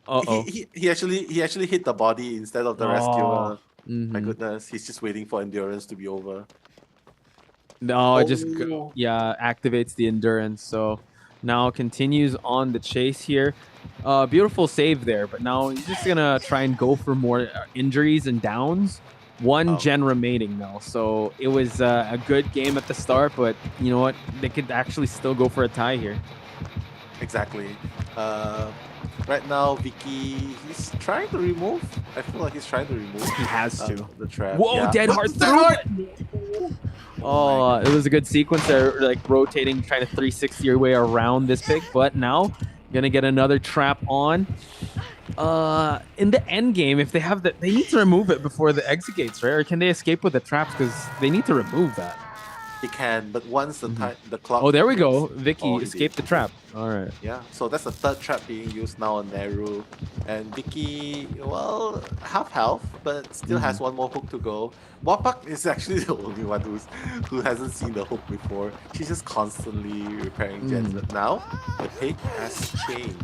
uh-oh. He actually hit the body instead of the Oh. rescuer. My goodness, he's just waiting for endurance to be over. No, it just Oh, yeah, activates the endurance. So now continues on the chase here. Beautiful save there, but now he's just gonna try and go for more injuries and downs. One um, gen remaining now, so it was a good game at the start, but you know what? They could actually still go for a tie here. exactly. Uh, right now, Vicky, he's trying to remove. I feel like he's trying to remove He has to. the trap. Whoa, Yeah. dead hard Dead through. hard! Oh, it was a good sequence there, like rotating, trying to 360 your way around this pig, but now gonna get another trap on. In the end game, if they have that, they need to remove it before the exit gates, right? Or can they escape with the traps? Because they need to remove that. He can, but once the time the clock. Oh, there we hits- go. Vicky Oh, he escaped the did. trap. All right. Yeah, so that's the third trap being used now on Neru. And Vicky, well, half health, but still has one more hook to go. Wapak is actually the only one who hasn't seen the hook before. She's just constantly repairing gens. But now, the pig has changed.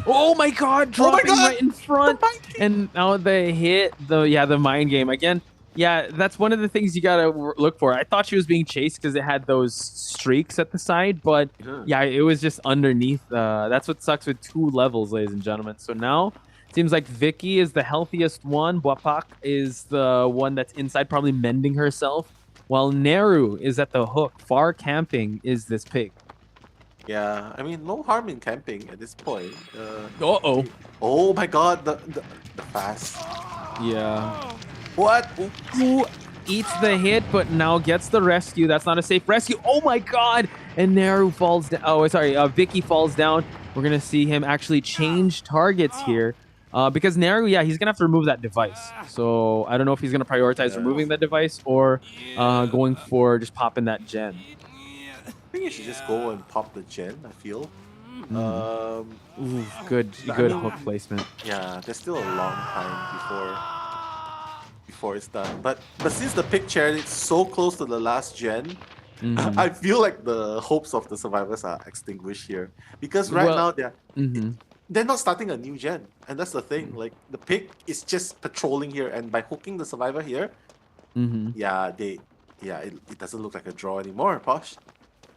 Oh my God! Oh my Dropping God! right in front, The mind game! and now they hit the mind game again. Yeah, that's one of the things you gotta look for. I thought she was being chased because it had those streaks at the side, but yeah, it was just underneath. That's what sucks with 2 levels, ladies and gentlemen. So now seems like Vicky is the healthiest one. Buapak is the one that's inside, probably mending herself, while Neru is at the hook. Far camping is this pig. Yeah, I mean, no harm in camping at this point. Uh-oh. Oh my God, the fast. Yeah. What? Who eats the hit, but now gets the rescue? That's not a safe rescue. Oh my God! And Neru falls down. Oh, sorry. Vicky falls down. We're gonna see him actually change targets here, because Neru, yeah, he's gonna have to remove that device. So I don't know if he's gonna prioritize removing that device or going for just popping that gen. I think you should just go and pop the gen, I feel. Ooh, good hook placement. Yeah, there's still a long time before it's done. But since the pick chair is so close to the last gen, I feel like the hopes of the survivors are extinguished here. Because now they're not starting a new gen. And that's the thing. Like the pick is just patrolling here, and by hooking the survivor here, it doesn't look like a draw anymore, Posh.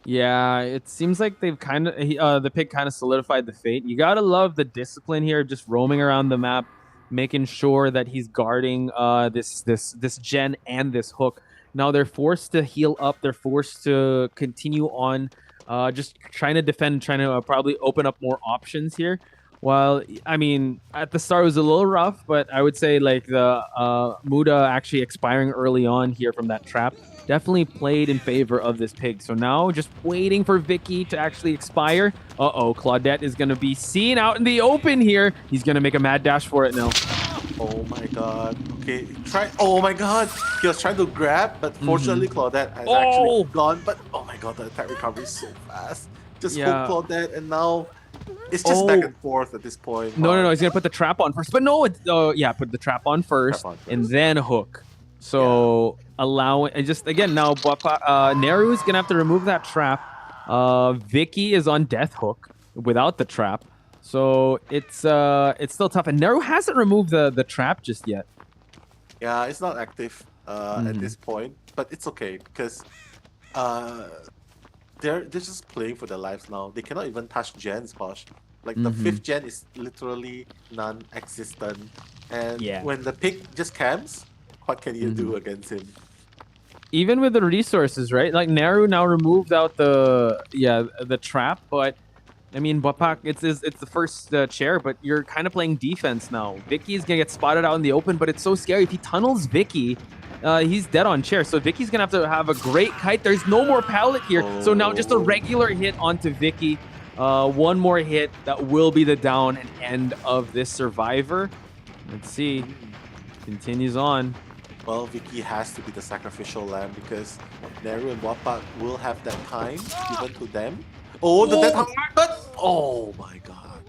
Yeah, it seems like they've kind of the pig kind of solidified the fate. You gotta love the discipline here, just roaming around the map, making sure that he's guarding this gen and this hook. Now they're forced to heal up. They're forced to continue on, just trying to defend, trying to probably open up more options here. While I mean, at the start it was a little rough, but I would say like the Muda actually expiring early on here from that trap definitely played in favor of this pig. So now just waiting for Vicky to actually expire. Uh-oh, Claudette is going to be seen out in the open here. He's going to make a mad dash for it now. Oh my God. Okay, try. Oh my God. He was trying to grab, but fortunately Claudette has actually gone. But oh my God, the attack recovery is so fast. Just hook Claudette, and now it's just back and forth at this point. No. He's going to put the trap on first. But no, put the trap on first, and then hook. So allowing, and just again now, Neru is gonna have to remove that trap. Vicky is on death hook without the trap, so it's still tough. And Neru hasn't removed the trap just yet. Yeah, it's not active at this point, but it's okay because they're just playing for their lives now. They cannot even touch gens, Posh. Like the 5th gen is literally non-existent, and when the pig just camps, what can you do against him? Even with the resources, right? Like Neru now removed out the trap, but I mean, Bapak, it's the first chair, but you're kind of playing defense now. Vicky's gonna get spotted out in the open, but it's so scary. If he tunnels Vicky, He's dead on chair. So Vicky's going to have a great kite. There's no more pallet here. So now just a regular hit onto Vicky. One more hit. That will be the down and end of this survivor. Let's see. Continues on. Well, Vicky has to be the sacrificial lamb because Neru and Wapak will have that time given to them. Oh, the death heart! But oh my god.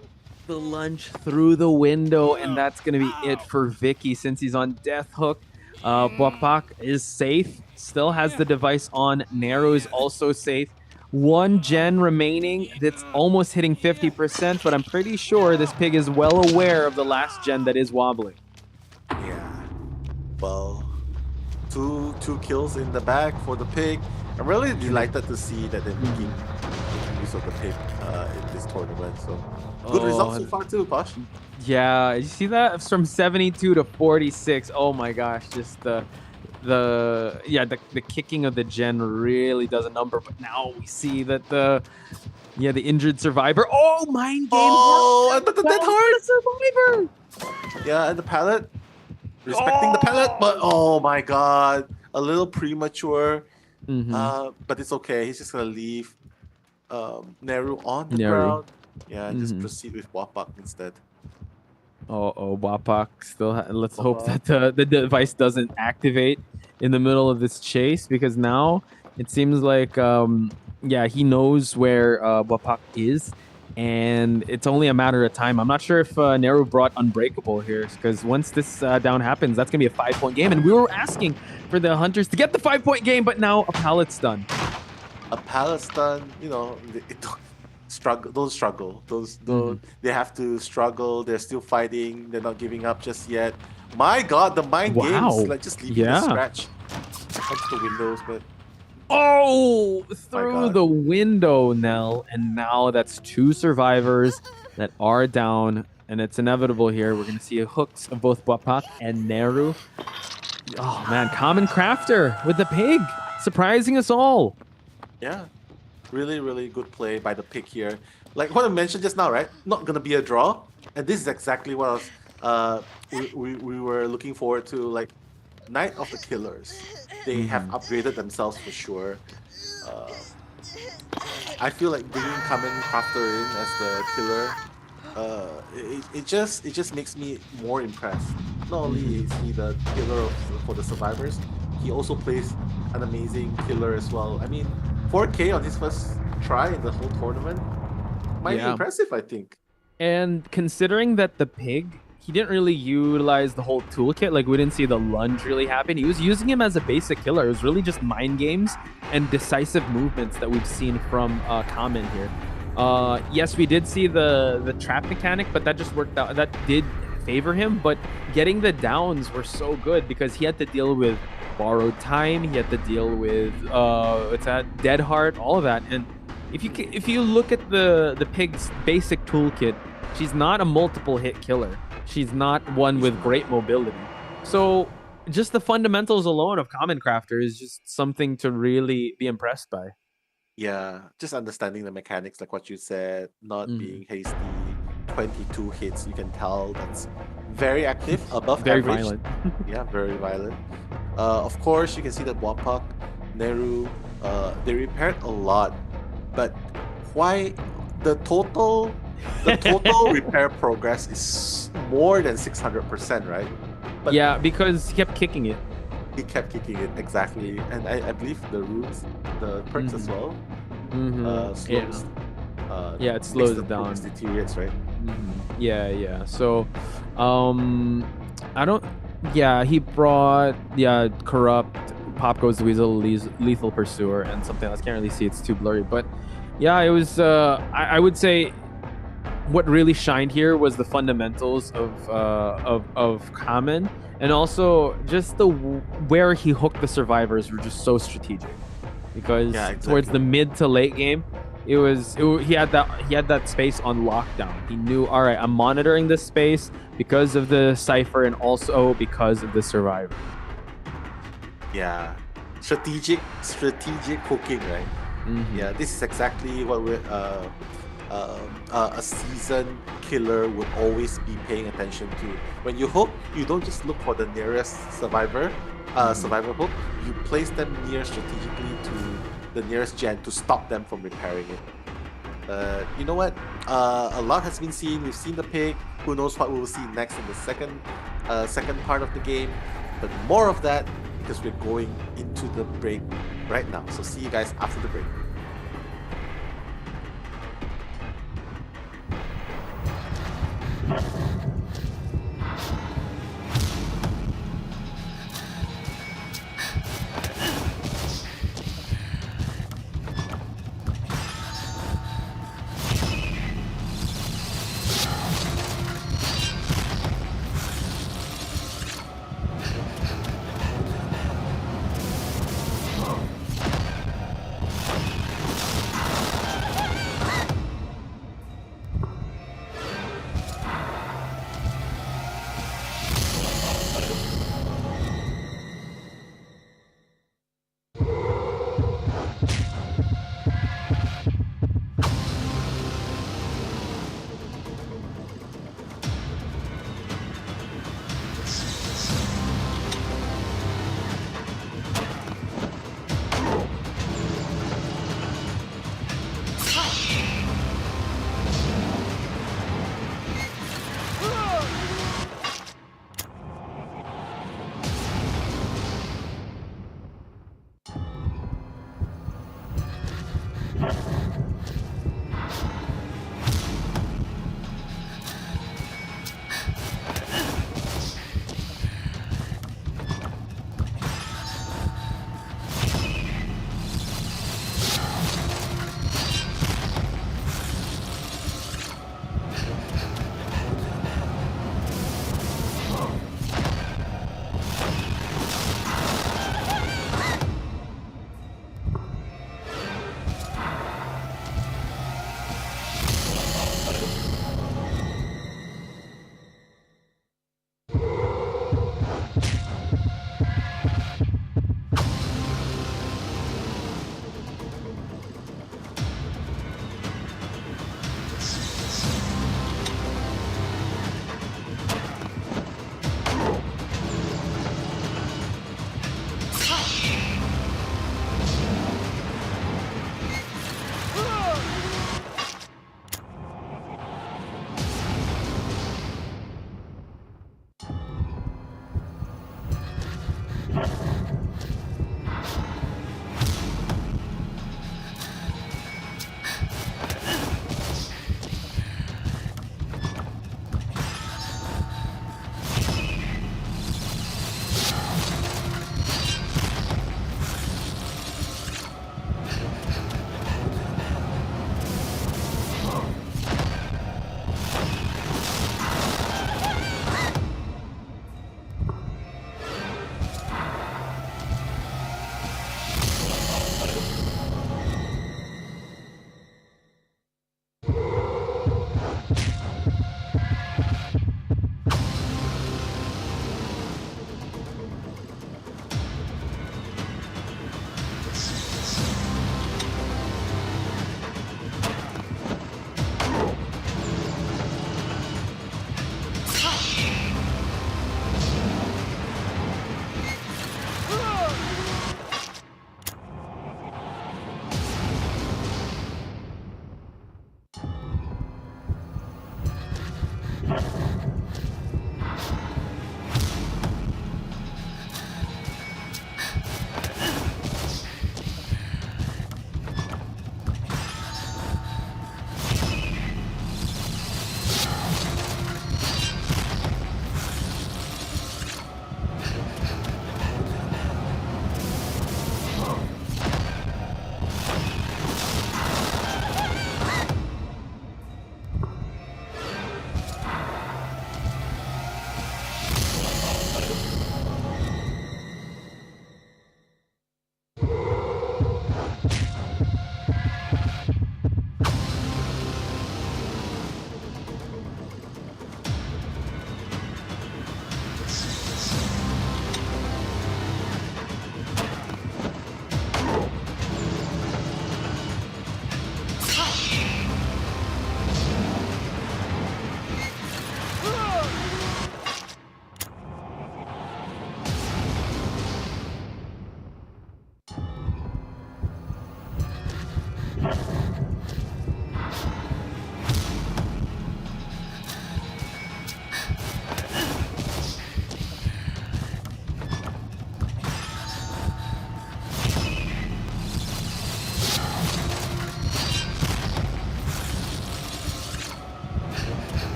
The lunge through the window, and that's going to be it for Vicky since he's on death hook. Wapak is safe, still has the device on. Neru is also safe. One gen remaining that's almost hitting 50%, but I'm pretty sure this pig is well aware of the last gen that is wobbling. Yeah. Well, two kills in the bag for the pig. I'm really delighted to see that they're making use of the pig in this tournament. So good results so far too, Posh. Yeah, you see that? It's from 72 to 46. Oh my gosh, just the kicking of the gen really does a number. But now we see that the injured survivor. Oh, mind game. Oh, and the death heart survivor. Yeah, and the pallet. Respecting the pallet, but oh my god, a little premature. But it's okay. He's just gonna leave Neru on the ground. Yeah, just proceed with Wapak instead. Wapak still. Let's hope that the device doesn't activate in the middle of this chase, because now it seems like he knows where Wapak is. And it's only a matter of time. I'm not sure if Neru brought Unbreakable here, because once this down happens, that's going to be a 5-point game. And we were asking for the Hunters to get the 5-point game, but now a pallet stun. A pallet stun, you know, don't struggle. They have to struggle. They're still fighting. They're not giving up just yet. My God, the mind games, like just leaving a scratch. Comes to the windows, but... Oh, through the window, Nell. And now that's 2 survivors that are down. And it's inevitable here. We're going to see hooks of both Wapak and Neru. Oh, man. Common Crafter with the pig. Surprising us all. Yeah. Really, really good play by the pig here. Like what I mentioned just now, right? Not going to be a draw. And this is exactly what I was, we were looking forward to. Like, Night of the Killers. They have upgraded themselves for sure. I feel like bringing Common Crafter in as the killer, it just makes me more impressed. Not only is he the killer for the survivors, he also plays an amazing killer as well. I mean, 4K on his first try in the whole tournament might be impressive, I think. And considering that the pig, he didn't really utilize the whole toolkit. Like, we didn't see the lunge really happen. He was using him as a basic killer. It was really just mind games and decisive movements that we've seen from Common here. Yes, we did see the trap mechanic, but that just worked out. That did favor him, but getting the downs were so good because he had to deal with borrowed time. He had to deal with dead heart, all of that. And if you look at the pig's basic toolkit, she's not a multiple hit killer. She's not one with great mobility. So just the fundamentals alone of Common Crafter is just something to really be impressed by. Yeah, just understanding the mechanics, like what you said, not being hasty. 22 hits, you can tell that's very active, above very average. Violent. Yeah, very violent. Of course, you can see that Wapak, Neru, they repaired a lot, but why the total repair progress is more than 600%, right? But yeah, because he kept kicking it. He kept kicking it, exactly. And I believe the runes, the perks as well, slows. It slows it down. Deteriorates, right? Yeah. So, I don't. Yeah, he brought corrupt. Pop Goes the Weasel, Lethal Pursuer, and something else. Can't really see. It's too blurry. But yeah, it was. I would say what really shined here was the fundamentals of Common, and also just where he hooked the survivors were just so strategic, because towards the mid to late game, he had that space on lockdown. He knew, all right, I'm monitoring this space because of the cipher and also because of the survivor. Yeah, strategic hooking, right? Yeah, this is exactly what we're a seasoned killer would always be paying attention to. When you hook, you don't just look for the nearest survivor hook. You place them near strategically to the nearest gen to stop them from repairing it. You know what? A lot has been seen. We've seen the pick. Who knows what we'll see next in the second part of the game? But more of that because we're going into the break right now. So see you guys after the break.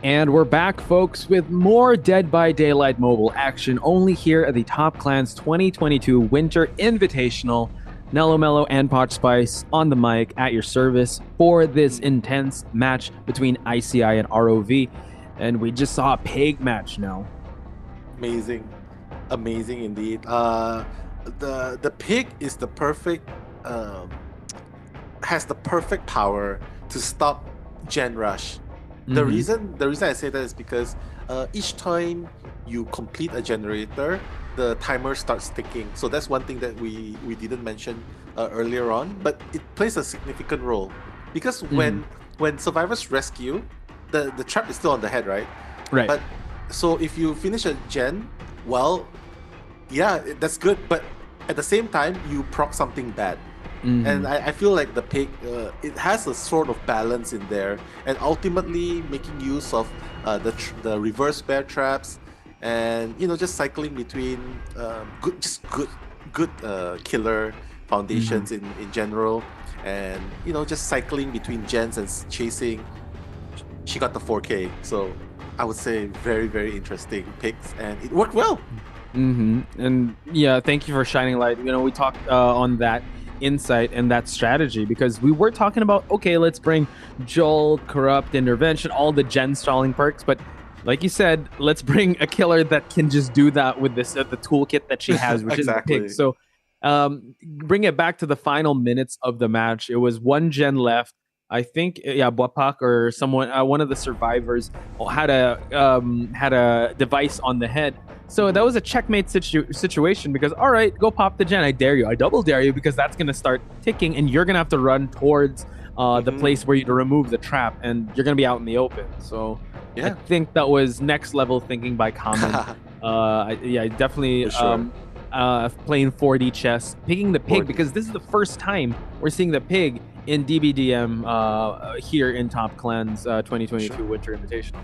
And we're back, folks, with more Dead by Daylight mobile action only here at the Top Clans 2022 Winter Invitational. Nello Mello and Potch Spice on the mic at your service for this intense match between ICI and ROV. And we just saw a pig match now. Amazing. Amazing indeed. The pig is the perfect has the perfect power to stop Gen Rush. The reason I say that is because each time you complete a generator, the timer starts ticking. So that's one thing that we didn't mention earlier on, but it plays a significant role because when survivors rescue, the trap is still on the head, right? Right. But so if you finish a gen, well, yeah, that's good. But at the same time, you proc something bad. And I feel like the pig, it has a sort of balance in there, and ultimately making use of the reverse bear traps, and just cycling between good killer foundations in general, and just cycling between gens and chasing. She got the 4K, so I would say very, very interesting picks, and it worked well. And yeah, thank you for shining light. We talked on that insight and that strategy because we were talking about, okay, let's bring Jolt, Corrupt, Intervention, all the gen stalling perks, but like you said, let's bring a killer that can just do that with this the toolkit that she has, which Exactly. is the pig. So bring it back to the final minutes of the match. It was one gen left. I think Bopak or someone, one of the survivors had a device on the head. So that was a checkmate situation because, all right, go pop the gen. I dare you. I double dare you because that's going to start ticking and you're going to have to run towards the place where you remove the trap and you're going to be out in the open. So I think that was next level thinking by Common. Definitely playing 4D chess, picking the pig because this is the first time we're seeing the pig in DBDM here in Top Clans 2022 Winter Invitational.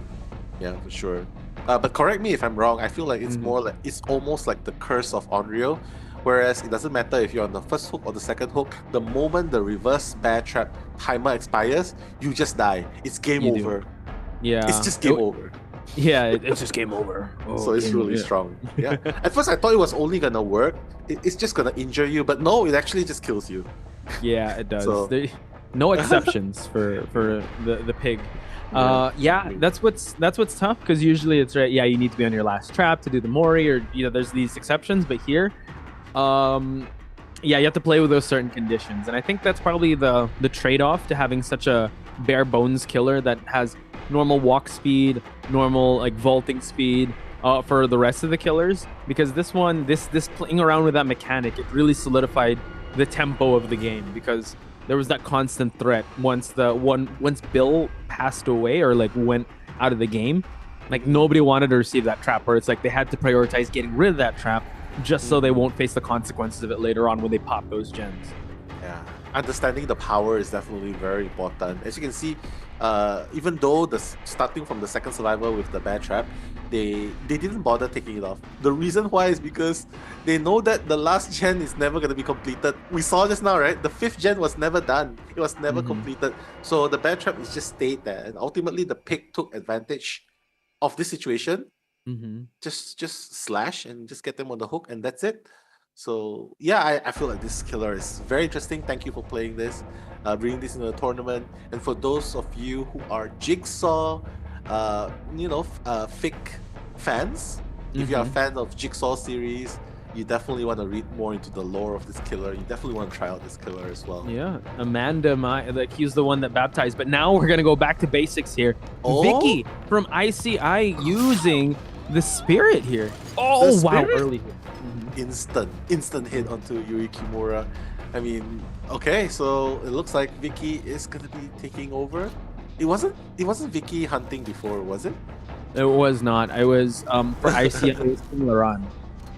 Yeah, for sure. But correct me if I'm wrong. I feel like it's more like it's almost like the curse of Onryo, whereas it doesn't matter if you're on the first hook or the second hook. The moment the reverse bear trap timer expires, you just die. It's game over. Yeah, it's just game over. Yeah, it's just game over. So it's really strong. Yeah. At first, I thought it was only gonna work. It's just gonna injure you, but no, it actually just kills you. Yeah, it does. So... no exceptions for the pig. That's what's tough because usually it's right. Yeah, you need to be on your last trap to do the Mori, or there's these exceptions, but here, you have to play with those certain conditions, and I think that's probably the trade-off to having such a bare bones killer that has normal walk speed, normal like vaulting speed for the rest of the killers, because this playing around with that mechanic, it really solidified the tempo of the game because there was that constant threat once Bill passed away or like went out of the game. Like nobody wanted to receive that trap, or it's like they had to prioritize getting rid of that trap just so they won't face the consequences of it later on when they pop those gens. Yeah, understanding the power is definitely very important. As you can see, even though starting from the second survivor with the bear trap, they didn't bother taking it off. The reason why is because they know that the last gen is never going to be completed. We saw just now, right? The 5th gen was never done. It was never completed. So the bear trap is just stayed there. And ultimately, the pig took advantage of this situation. Just slash and just get them on the hook, and that's it. So yeah, I feel like this killer is very interesting. Thank you for playing this, bringing this into the tournament. And for those of you who are Jigsaw, Fic fans, if you are fans of Jigsaw series, you definitely want to read more into the lore of this killer. You definitely want to try out this killer as well. Yeah, Amanda, he's the one that baptized. But now we're gonna go back to basics here. Vicky from ICI using the spirit here. Oh wow, early here. Instant hit onto Yuri Kimura. I mean, okay, so it looks like Vicky is gonna be taking over. It wasn't Vicky hunting before, was it? It was not. I was for ICI it was similar on.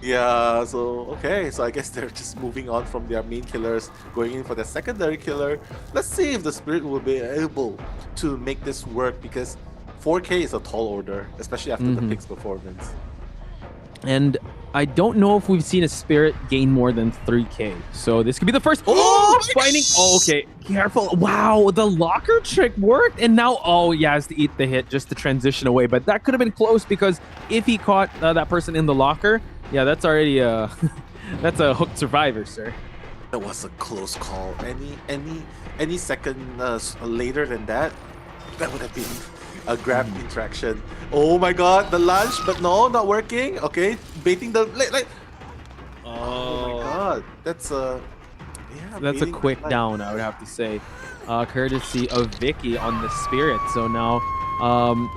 Yeah, so I guess they're just moving on from their main killers, going in for their secondary killer. Let's see if the spirit will be able to make this work, because 4K is a tall order, especially after the pig's performance. And I don't know if we've seen a spirit gain more than 3k. So this could be the first. Oh, Finding. Oh, okay. Careful. Wow, the locker trick worked. And now, oh, he has to eat the hit just to transition away. But that could have been close because if he caught that person in the locker, yeah, that's already that's a hooked survivor, sir. that was a close call. Any second later than that, that would have been a grab interaction. Oh my god, the lunge, but no, not working. Okay, baiting the like. Oh my god, that's a yeah. That's a baiting quick the down, I would have to say, courtesy of Vicky on the spirit. So now,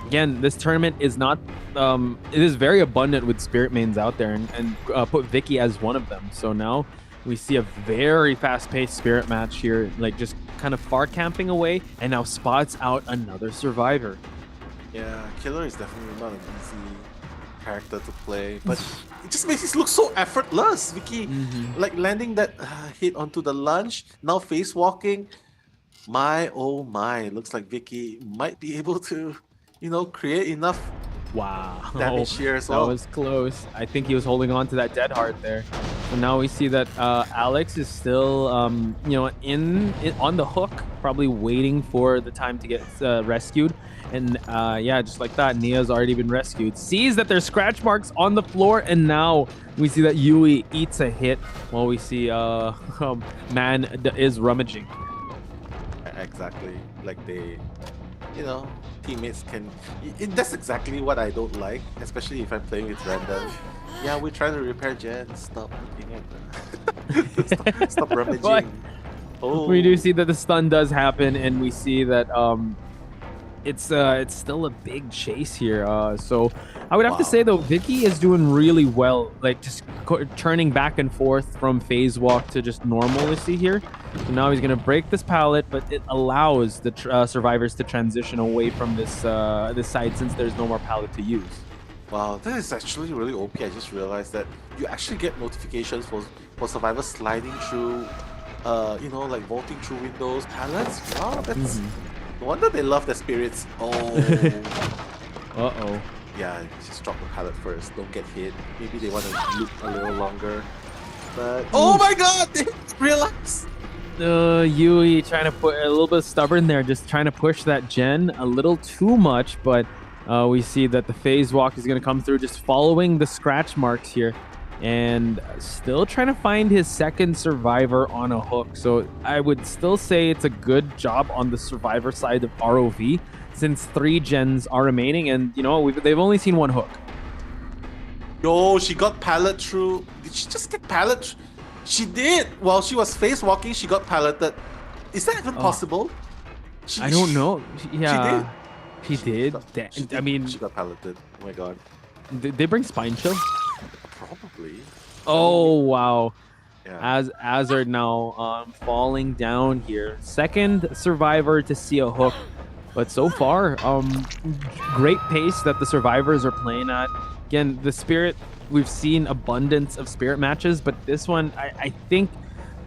again, this tournament is not, it is very abundant with spirit mains out there, and put Vicky as one of them. So now we see a very fast-paced spirit match here, like just kind of far camping away, and now spots out another survivor. Yeah, Killer is definitely not an easy character to play, but it just makes it look so effortless. Vicky, like landing that hit onto the lunge, now face walking. My oh my, looks like Vicky might be able to, create enough Wow, damage here as well. that was close. I think he was holding on to that dead heart there. So now we see that Alex is still, in on the hook, probably waiting for the time to get rescued. And yeah, just like that, Nia's already been rescued. Sees that there's scratch marks on the floor, and now we see that Yui eats a hit while we see Man is rummaging. Exactly, like they, teammates can. That's exactly what I don't like, especially if I'm playing with random. Yeah, we're trying to repair Jen. Stop looking at that. stop rummaging. But Oh, we do see that the stun does happen, and we see that it's still a big chase here. So I would have to Wow. say though, Vicky is doing really well, like just turning back and forth from phase walk to just normalcy here. So now he's gonna break this pallet, but it allows the survivors to transition away from this this side since there's no more pallet to use. Wow, that is actually really OP. I just realized that you actually get notifications for survivors sliding through, like vaulting through windows, pallets. Wow, that's no wonder they love the spirits. Oh, Uh-oh. yeah, just drop the pallet first. Don't get hit. Maybe they want to loop a little longer. But oh my god, they realize. Yui trying to put a little bit stubborn there, just trying to push that gen a little too much, but we see that the phase walk is going to come through, just following the scratch marks here, and still trying to find his second survivor on a hook. So I would still say it's a good job on the survivor side of ROV, since 3 gens are remaining, and they've only seen 1 hook. No, she got pallet through. Did she just get pallet? She did. While she was face walking, she got palleted. Is that even possible? I don't know. Yeah, She did. She did. I mean, she got palleted. Oh my god. did they bring spine chill? Probably. Oh wow. Yeah. As Azard now falling down here, second survivor to see a hook, but so far great pace that the survivors are playing at. Again, the spirit, we've seen abundance of spirit matches, but this one I think,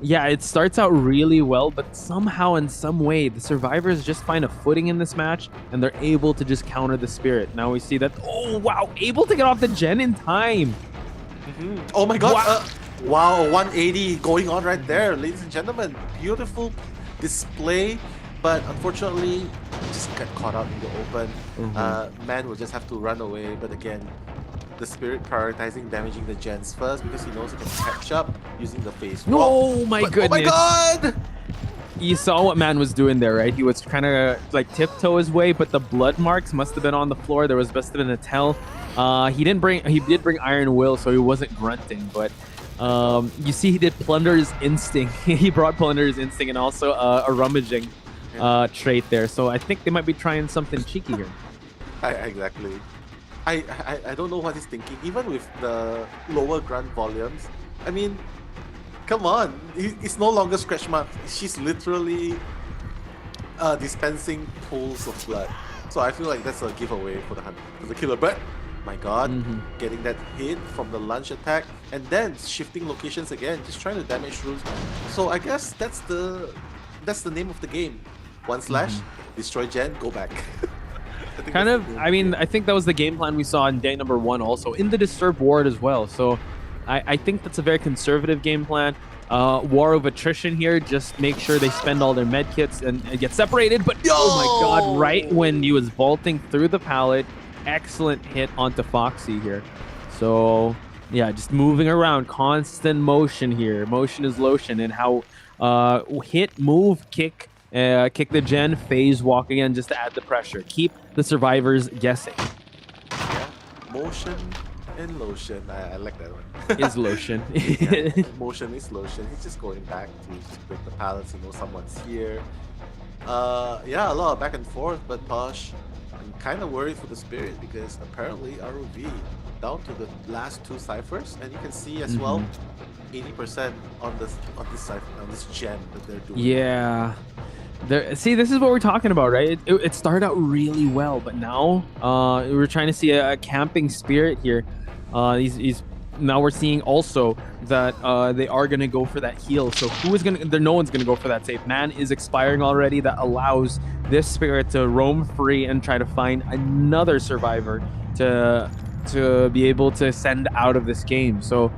yeah, it starts out really well, but somehow in some way the survivors just find a footing in this match and they're able to just counter the spirit. Now we see that, oh wow, able to get off the gen in time. Oh my god. Wow. Wow, 180 going on right there, ladies and gentlemen. Beautiful display, but unfortunately, just got caught out in the open. Man will just have to run away, but again, the spirit prioritizing damaging the gens first because he knows he can catch up using the face walk. Oh my goodness. Oh my god! You saw what Man was doing there, right? He was kind of like tiptoe his way, but the blood marks must have been on the floor. There must have been a tell. He did bring Iron Will, so he wasn't grunting, but you see he did Plunder's Instinct. He brought Plunder's Instinct and also a rummaging trait there. So I think they might be trying something cheeky here. Exactly. I don't know what he's thinking. Even with the lower grunt volumes, I mean, come on, it's no longer scratch mark. She's literally dispensing pools of blood. So I feel like that's a giveaway for the killer. But my god, getting that hit from the lunge attack and then shifting locations again, just trying to damage roots. So I guess that's the name of the game. One slash, destroy gen, go back. I think Kind that's of, the I mean, I think that was the game plan we saw in day number 1 also, in the Disturbed Ward as well. So I think that's a very conservative game plan. War of Attrition here, just make sure they spend all their med kits and get separated. But oh my god, right when he was vaulting through the pallet, excellent hit onto Foxy here. So yeah, just moving around, constant motion here. Motion is lotion, and how hit, move, kick, kick the gen, phase walk again, just to add the pressure. Keep the survivors guessing. Yeah, motion and lotion. I like that one. Is lotion. Yeah, motion is lotion. He's just going back to break the pallets. You know, someone's here. Yeah, a lot of back and forth, but Posh, I'm kind of worried for the Spirit because apparently ROV down to the last 2 ciphers, and you can see as well 80% on this cipher, on this gen that they're doing. Yeah. See, this is what we're talking about, right? It started out really well, but now we're trying to see a camping Spirit here. Now we're seeing also that they are going to go for that heal. So who is going to... No one's going to go for that save. Man is expiring already. That allows this Spirit to roam free and try to find another survivor to be able to send out of this game. So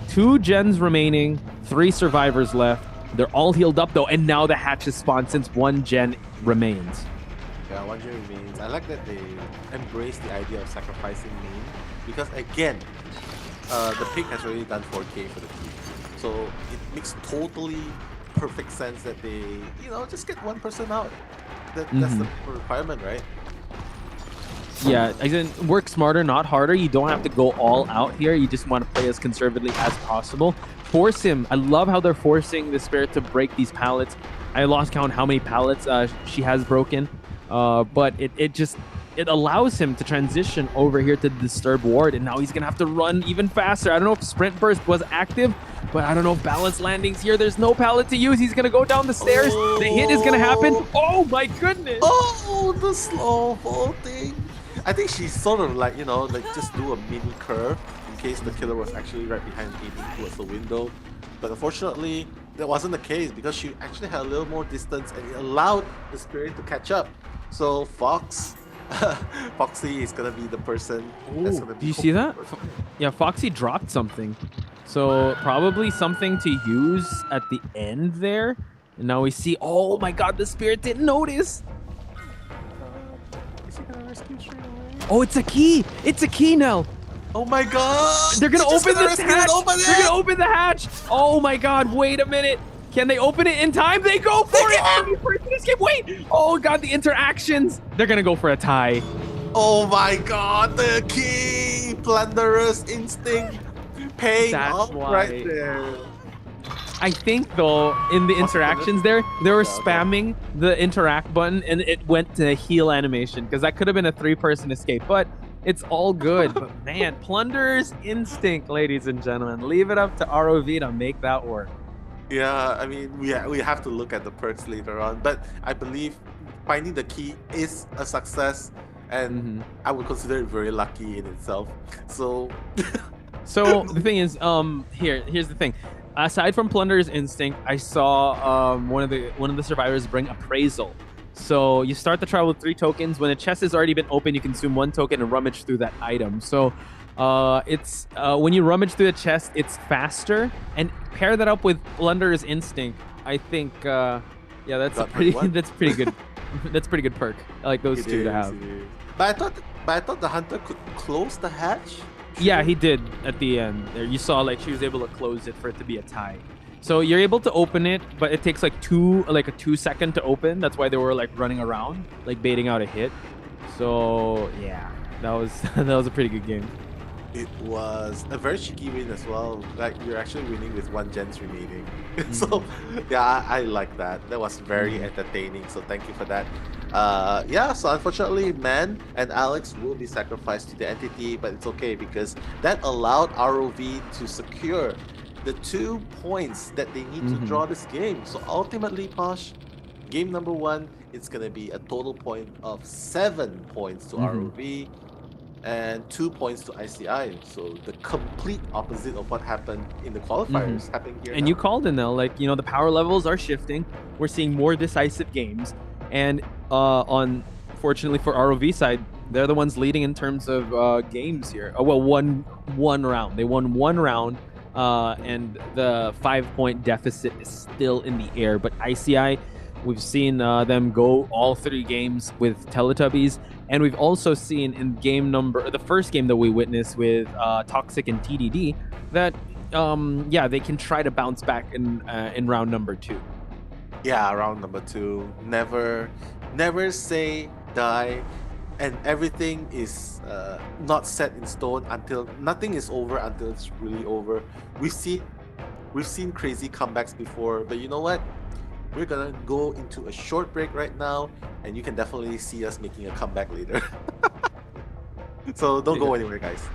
2 gens remaining, 3 survivors left. They're all healed up though, and now the hatch is spawned since 1 gen remains. Yeah, 1 gen remains. I like that they embrace the idea of sacrificing main because again, the pick has already done 4k for the team. So it makes totally perfect sense that they, you know, just get 1 person out. That's the requirement, right? Yeah, again, work smarter, not harder. You don't have to go all out here. You just want to play as conservatively as possible. Force him. I love how they're forcing the Spirit to break these pallets. I lost count how many pallets she has broken, but it allows him to transition over here to the Disturbed Ward, and now he's gonna have to run even faster. I don't know if Sprint Burst was active, but I don't know if Balance Landing's here. There's no pallet to use. He's gonna go down the stairs. The hit is gonna happen. Oh my goodness! Oh, the slow vaulting. I think she's sort of like, you know, like just do a mini curve in case the killer was actually right behind aiming towards the window. But unfortunately, that wasn't the case because she actually had a little more distance and it allowed the Spirit to catch up. So Foxy is gonna be the person that's gonna be... Do you see that? Yeah, Foxy dropped something. So probably something to use at the end there. And now we see, oh my god, the Spirit didn't notice. Is he gonna rescue straight away? Oh, it's a key! It's a key now! Oh my god! They're gonna open the hatch! They're They're gonna open the hatch! Oh my god, wait a minute! Can they open it in time? They go for it! Wait! Oh god, the interactions! They're gonna go for a tie. Oh my god, the key! Plunderous instinct paying off right there. I think though, in the interactions there, they were spamming the interact button and it went to heal animation because that could have been a 3-person escape, but it's all good. But man, Plunderous instinct, ladies and gentlemen. Leave it up to ROV to make that work. Yeah, I mean, we have to look at the perks later on, but I believe finding the key is a success, and I would consider it very lucky in itself. So, so the thing is, here's the thing. Aside from Plunder's instinct, I saw one of the survivors bring appraisal. So you start the trial with 3 tokens. When a chest has already been opened, you consume 1 token and rummage through that item. So it's when you rummage through the chest, it's faster. And pair that up with Plunder's instinct, I think yeah, that's pretty good. That's pretty good perk. I like those two to have. But I thought the hunter could close the hatch. Yeah, he did at the end. There, you saw like she was able to close it for it to be a tie. So you're able to open it, but it takes like a 2-second to open. That's why they were like running around, like baiting out a hit. So yeah, that was a pretty good game. It was a very cheeky win as well. Like you're actually winning with 1 gens remaining. So yeah, I like that. That was very entertaining. So thank you for that. Yeah, so unfortunately, Man and Alex will be sacrificed to the entity, but it's okay because that allowed ROV to secure the 2 points that they need to draw this game. So ultimately, Posh, game number 1, it's gonna be a total point of 7 points to ROV and 2 points to ICI. So the complete opposite of what happened in the qualifiers happening here. And now. You called it now, like, you know, the power levels are shifting. We're seeing more decisive games. And on unfortunately for ROV side, they're the ones leading in terms of games here. Oh, well, one round. They won one round, and the 5-point deficit is still in the air. But ICI, we've seen them go all 3 games with Teletubbies, and we've also seen in the first game that we witnessed with Toxic and TDD, that yeah, they can try to bounce back in round number 2. Yeah, round number 2. Never say die, and everything is not set in stone until nothing is over until it's really over. We've seen crazy comebacks before, but you know what? We're gonna go into a short break right now, and you can definitely see us making a comeback later. So don't go anywhere, guys.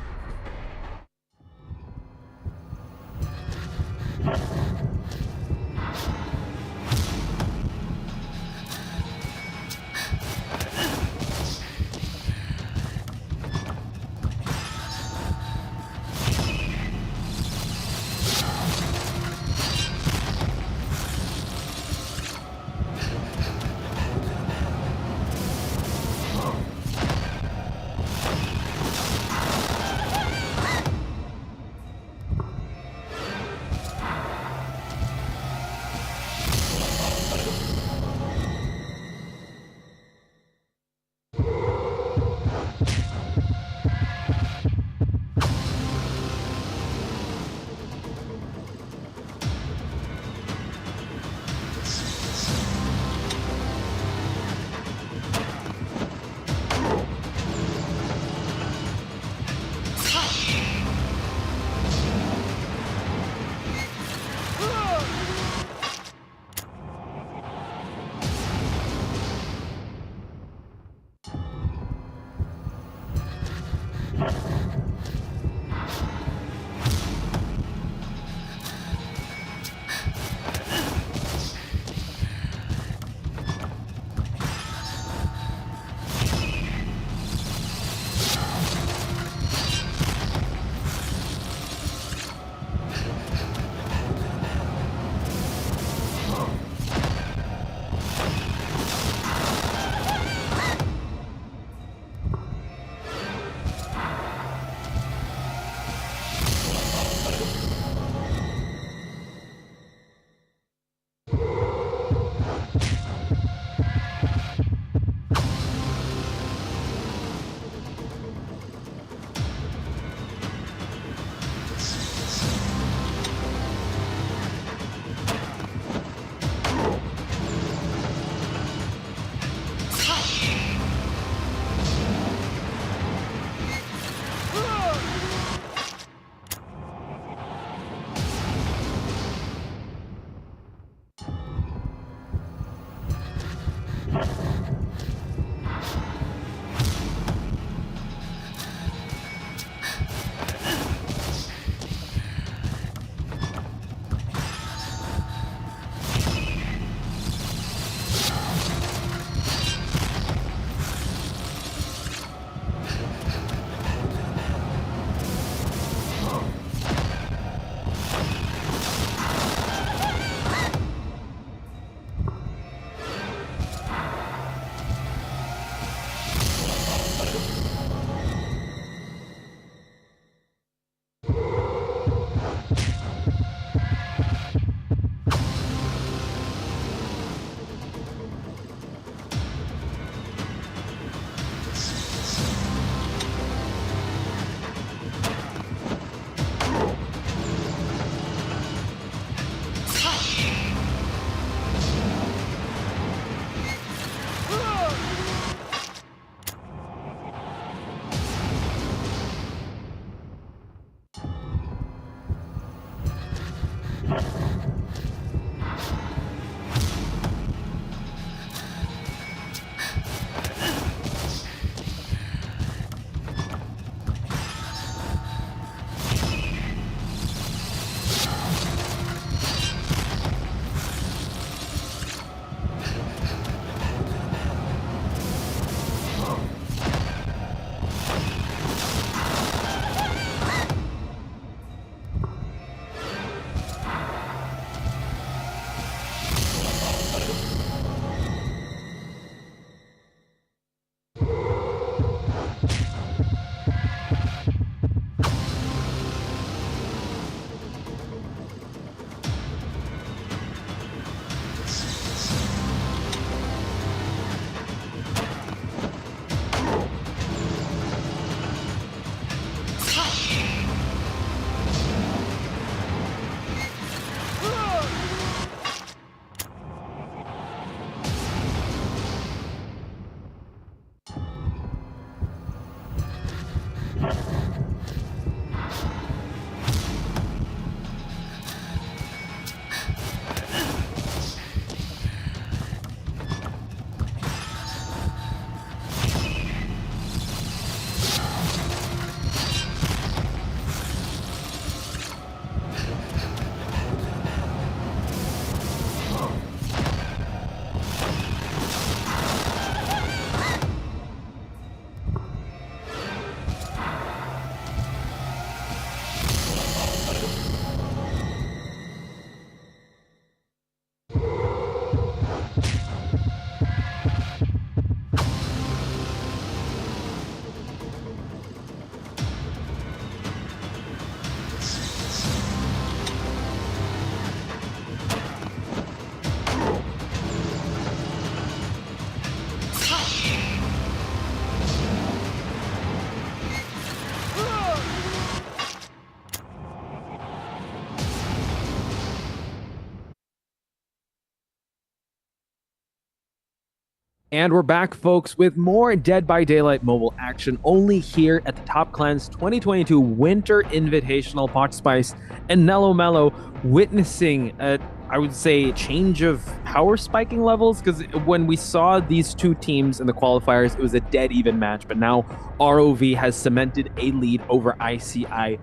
And we're back, folks, with more Dead by Daylight mobile action only here at the Top Clans 2022 Winter Invitational. Pot Spice and Nello Mello witnessing a, I would say, change of power spiking levels, because when we saw these two teams in the qualifiers, it was a dead even match, but now ROV has cemented a lead over ICI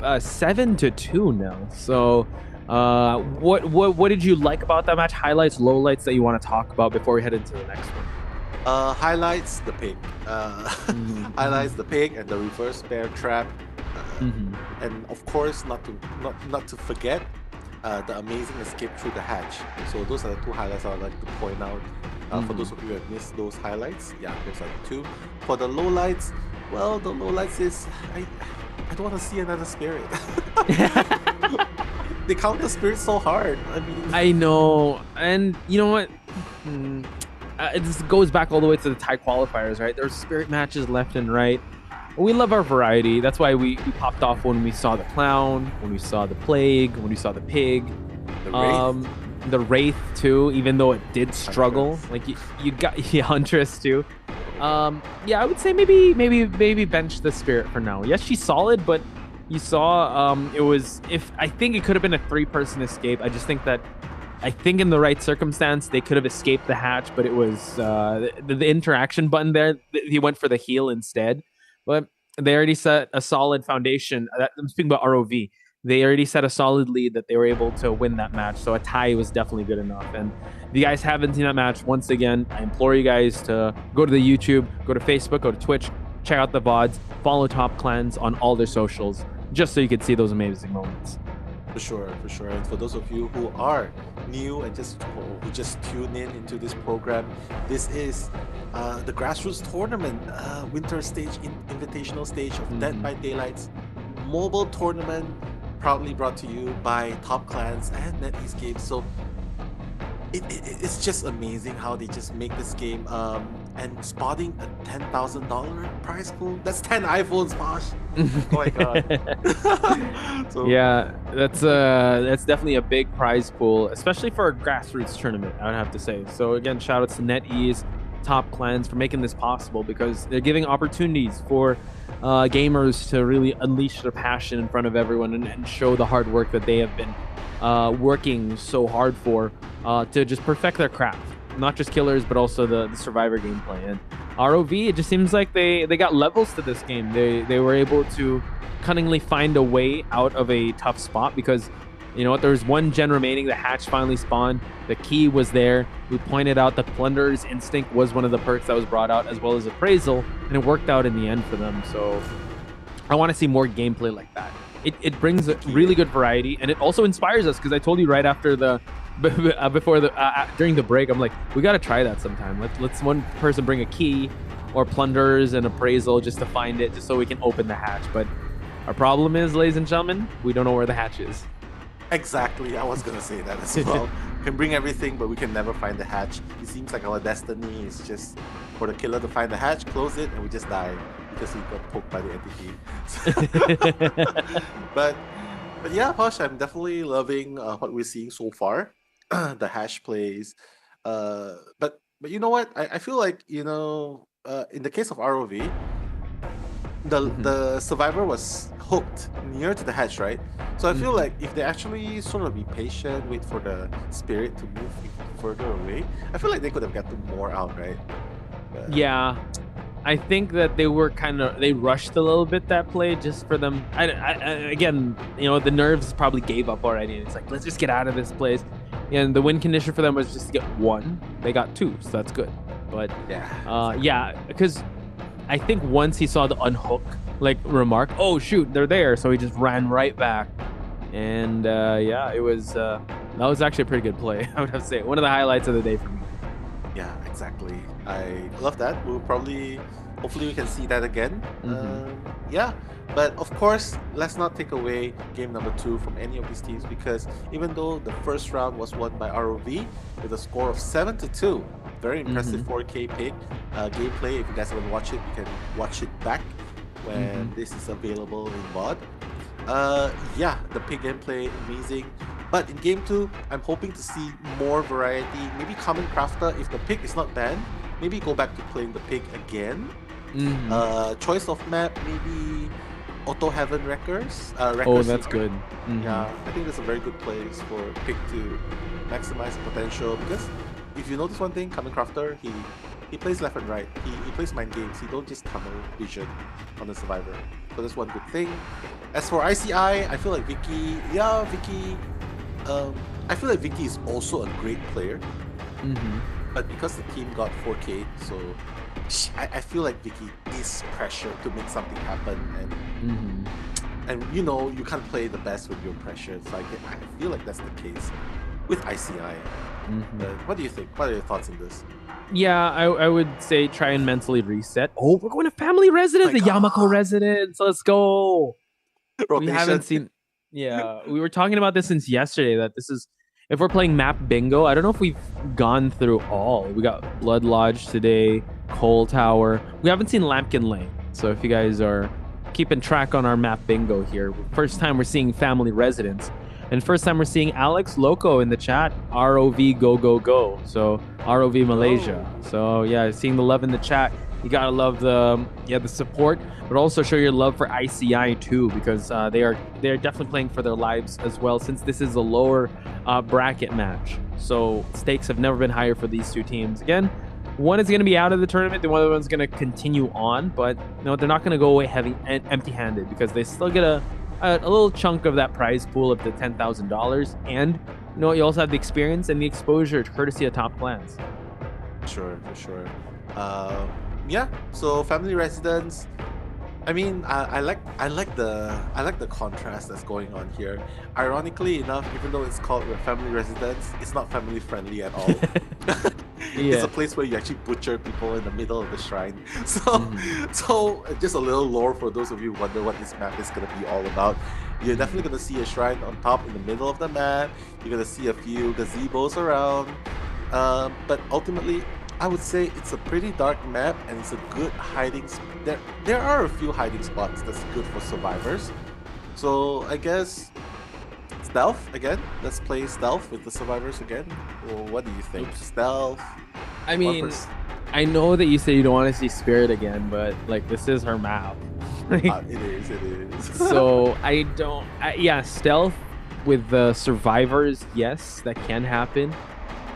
7-2 now. So what did you like about that match? Highlights, lowlights that you want to talk about before we head into the next one? Highlights the pig. Highlights the pig and the reverse bear trap. And of course, not to forget the amazing escape through the hatch. So those are the two highlights I would like to point out. For those of you who have missed those highlights, yeah, those are the two. For the lowlights, well, the lowlights is I don't want to see another spirit. They count the spirit so hard. I mean, I know, and you know what? It goes back all the way to the Thai qualifiers, right? There's spirit matches left and right. We love our variety. That's why we popped off when we saw the clown, when we saw the plague, when we saw the pig, the wraith too. Even though it did struggle, like you got Huntress too. Yeah, I would say maybe bench the spirit for now. Yes, she's solid, but you saw it was, I think it could have been a 3-person escape. I just think that in the right circumstance they could have escaped the hatch, but it was the interaction button there. He went for the heal instead, but they already set a solid foundation. I'm speaking about ROV. They already set a solid lead that they were able to win that match. So a tie was definitely good enough. And if you guys haven't seen that match, once again, I implore you guys to go to the YouTube, go to Facebook, go to Twitch, check out the VODs, follow Top Clans on all their socials, just so you can see those amazing moments. For sure. And for those of you who are new and who just tune in into this program, this is the grassroots tournament, winter stage, invitational stage of Dead by Daylight's mobile tournament, proudly brought to you by Top Clans and NetEase Games. So it's just amazing how they just make this game, and spotting a $10,000 prize pool. That's 10 iPhones, Posh. Oh my god. So, yeah, that's definitely a big prize pool, especially for a grassroots tournament, I would have to say. So again, shout outs to NetEase, Top Clans for making this possible, because they're giving opportunities for gamers to really unleash their passion in front of everyone and show the hard work that they have been working so hard for, to just perfect their craft. Not just killers, but also the survivor gameplay. And ROV, it just seems like they got levels to this game. They were able to cunningly find a way out of a tough spot, because you know what, there was one gen remaining. The hatch finally spawned. The key was there. We pointed out the Plunderer's Instinct was one of the perks that was brought out, as well as Appraisal, and it worked out in the end for them. So I want to see more gameplay like that. It brings a really good variety, and it also inspires us, because I told you right after during the break, I'm like, we got to try that sometime. Let's one person bring a key or Plunderers and Appraisal just to find it, just so we can open the hatch. But our problem is, ladies and gentlemen, we don't know where the hatch is. Exactly, I was gonna say that as well. We can bring everything, but we can never find the hatch. It seems like our destiny is just for the killer to find the hatch, close it, and we just die because he got poked by the entity. but yeah, Posh, I'm definitely loving what we're seeing so far. The hash plays, but you know what? I feel like, you know, in the case of ROV, the survivor was hooked near to the hatch, right? So I feel like if they actually sort of be patient, wait for the spirit to move further away, I feel like they could have gotten more out, right? But yeah, I think that they rushed a little bit that play, just for them. Again, you know, the nerves probably gave up already. It's like, let's just get out of this place. And the win condition for them was just to get 1. They got 2, so that's good. But yeah, because I think once he saw the unhook remark, oh shoot, they're there, so he just ran right back. And yeah, it was that was actually a pretty good play. I would have to say one of the highlights of the day for me. Yeah, exactly. I love that. Hopefully we can see that again. Yeah, but of course, let's not take away game number 2 from any of these teams, because even though the first round was won by ROV with a score of 7-2, very impressive 4K pig gameplay. If you guys haven't watched it, you can watch it back when this is available in VOD. Yeah, the pig gameplay, amazing. But in game 2, I'm hoping to see more variety. Maybe Common Crafter, if the pig is not banned, maybe go back to playing the pig again. Mhm. Choice of map, maybe Auto Heaven Wreckers. Oh, Wreckers that's here. good. Yeah, I think that's a very good place for Pig to maximize potential, because if you notice one thing, Kamen Crafter, he plays left and right. He plays mind games. He don't just tunnel vision on the survivor. So that's one good thing. As for ICI, I feel like Vicky, I feel like Vicky is also a great player, Mhm. but because the team got 4K, so I feel like Vicky is pressured to make something happen, Mhm. and you can't play the best with your pressure. So I feel like that's the case with ICI. Mhm. What do you think? What are your thoughts on this? Yeah, I would say try and mentally reset. Oh, we're going to family residence, My the Yamako God, residence. Let's go. We haven't rotation. seen. Yeah, we were talking about this since yesterday. That this is if we're playing map bingo. I don't know if we've gone through all. We got Blood Lodge today, Coal Tower. We haven't seen Lampkin Lane. So if you guys are keeping track on our map bingo here, first time we're seeing family residence, and first time we're seeing Alex Loco in the chat. ROV go go go. So ROV Malaysia. Oh, So yeah, seeing the love in the chat. You gotta love the support, but also show your love for ICI too, because they're definitely playing for their lives as well. Since this is a lower bracket match, so stakes have never been higher for these two teams. Again, one is going to be out of the tournament, the other one's going to continue on, but they're not going to go away heavy and empty-handed, because they still get a little chunk of that prize pool of the $10,000, and you also have the experience and the exposure courtesy of top clans. sure, for sure. Yeah. So family residence. I mean, I like the contrast that's going on here. Ironically enough, even though it's called a family residence, it's not family friendly at all. It's Yeah. a place where you actually butcher people in the middle of the shrine. So, Mhm. so just a little lore for those of you who wonder what this map is gonna be all about. You're definitely gonna see a shrine on top in the middle of the map. You're gonna see a few gazebos around. But ultimately, I would say it's a pretty dark map, and it's a good hiding. There are a few hiding spots that's good for survivors. So I guess stealth again. Let's play stealth with the survivors again. Well, what do you think? Oops. Stealth. I One mean, person. I know that you say you don't want to see Spirit again, but like this is her map. It is. It is. So I don't. Yeah, stealth with the survivors, yes, that can happen.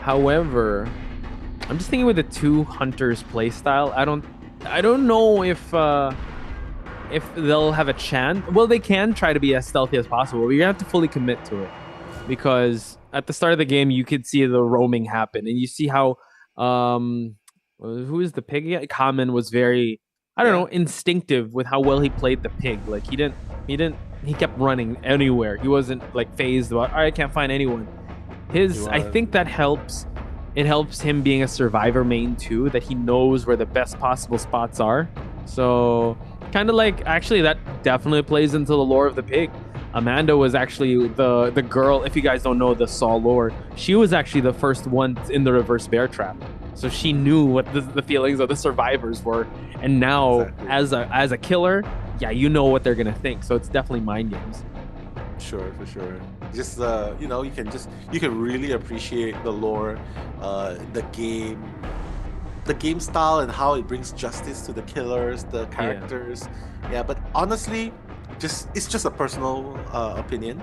However, I'm just thinking with the two hunters playstyle. I don't know if they'll have a chance. Well, they can try to be as stealthy as possible, but you're gonna have to fully commit to it, because at the start of the game you could see the roaming happen, and you see how who is the pig again? Kamen was very, I don't Yeah. know, instinctive with how well he played the pig. Like he kept running anywhere. He wasn't like phased about, I can't find anyone. I think that helps. It helps him being a survivor main too, that he knows where the best possible spots are. So kind of like, actually that definitely plays into the lore of the pig. Amanda was actually the girl, if you guys don't know the Saw lore, she was actually the first one in the reverse bear trap. So she knew what the feelings of the survivors were. And now Exactly. as a killer, yeah, you know what they're gonna think. So it's definitely mind games. Sure, for sure. Just you can really appreciate the lore, the game style, and how it brings justice to the killers, the characters. Yeah, but honestly, it's just a personal opinion.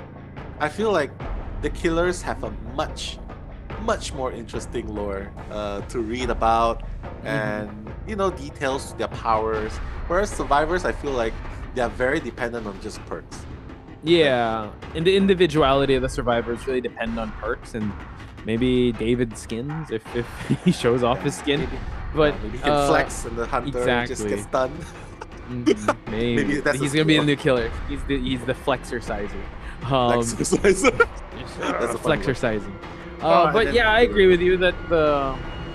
I feel like the killers have a much more interesting lore to read about, and details to their powers. Whereas survivors, I feel like they are very dependent on just perks. Yeah, and the individuality of the survivors really depend on perks, and maybe David skins if he shows off his skin. Maybe, But maybe he can flex and the hunter just exactly. gets stunned. Maybe Maybe that's he's a gonna be the skill. new killer. He's the flexerciser. Exerciser. That's a funny one. Flexercising. Oh, But and yeah, I then agree with you that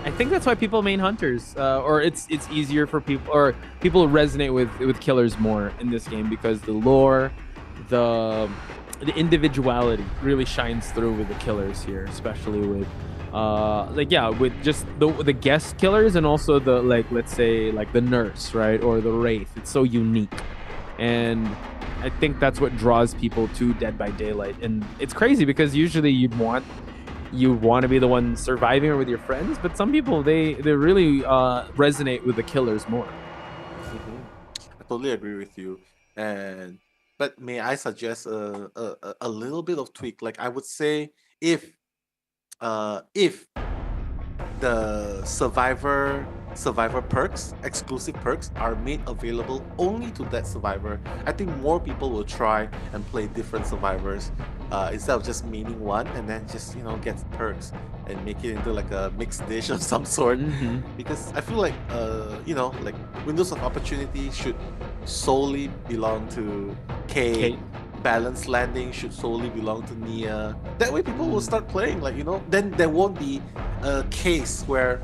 I think that's why people main hunters, or it's easier for people, or people resonate with killers more in this game, because the lore, the individuality really shines through with the killers here, especially with with just the guest killers, and also the, like, let's say like the nurse, right, or the wraith. It's so unique, and I think that's what draws people to Dead by Daylight. And it's crazy because usually you'd want you want to be the one surviving or with your friends, but some people they really resonate with the killers more. Mhm. I totally agree with you. And but may I suggest a little bit of tweak? Like I would say if the survivor perks, exclusive perks, are made available only to that survivor, I think more people will try and play different survivors instead of just maining one and then just get perks and make it into like a mixed dish of some sort. Mm-hmm. Because I feel like like windows of opportunity should solely belong to K. Okay. Balance landing should solely belong to Nia. That way people will start playing, then there won't be a case where,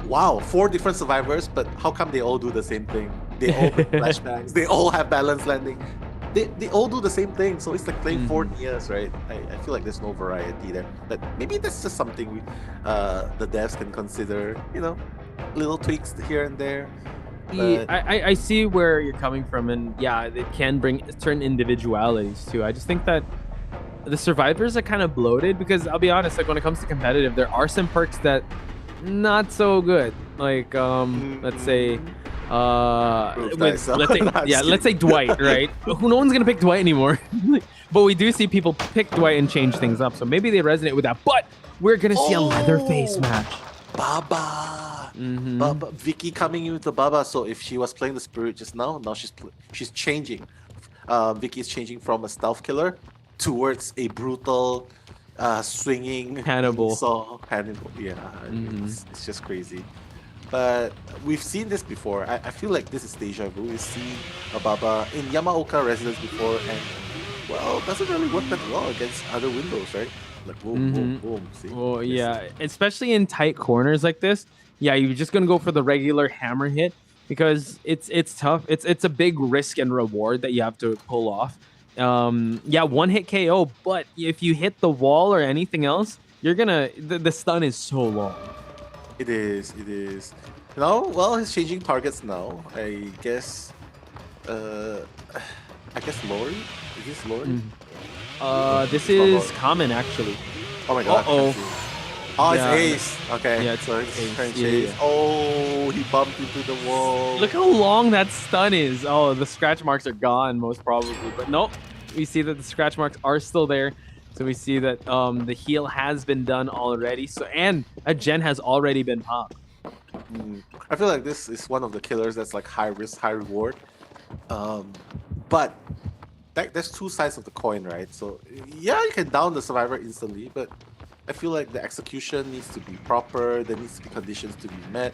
wow, 4 different survivors, but how come they all do the same thing? They all make flashbangs, they all have balance landing. They all do the same thing, so it's like playing 4 Nias, right? I feel like there's no variety there. But maybe that's just something the devs can consider, little tweaks here and there. But I see where you're coming from, and yeah, it can bring certain individualities too. I just think that the survivors are kind of bloated because I'll be honest, like when it comes to competitive, there are some perks that not so good. Like let's say let's say Dwight, right? No one's gonna pick Dwight anymore. But we do see people pick Dwight and change things up, so maybe they resonate with that. But we're gonna see a Leatherface match. Baba. Baba, Vicky coming in with the Baba. So if she was playing the Spirit just now she's changing. Vicky is changing from a stealth killer towards a brutal, swinging Hannibal. Hannibal. Yeah, it's just crazy. But we've seen this before. I feel like this is deja vu. We've seen a Baba in Yamaoka Residence before, and well, doesn't really work that well against other windows, right? Like boom, boom, boom. See? Oh yeah, especially in tight corners like this. Yeah, you're just gonna go for the regular hammer hit because it's tough. It's a big risk and reward that you have to pull off. Yeah, one hit KO, but if you hit the wall or anything else, you're gonna the stun is so long. It is. Now, well, he's changing targets now. I guess Lori. Is this Lori? This is common actually. Oh my god. Oh, yeah. it's Ace. Okay. Yeah, it's Ace. Yeah. Oh, he bumped into the wall. Look how long that stun is. Oh, the scratch marks are gone most probably, but nope. We see that the scratch marks are still there. So we see that the heal has been done already. So and a gen has already been popped. I feel like this is one of the killers that's like high risk, high reward. But there's 2 sides of the coin, right? So yeah, you can down the survivor instantly, but I feel like the execution needs to be proper. There needs to be conditions to be met.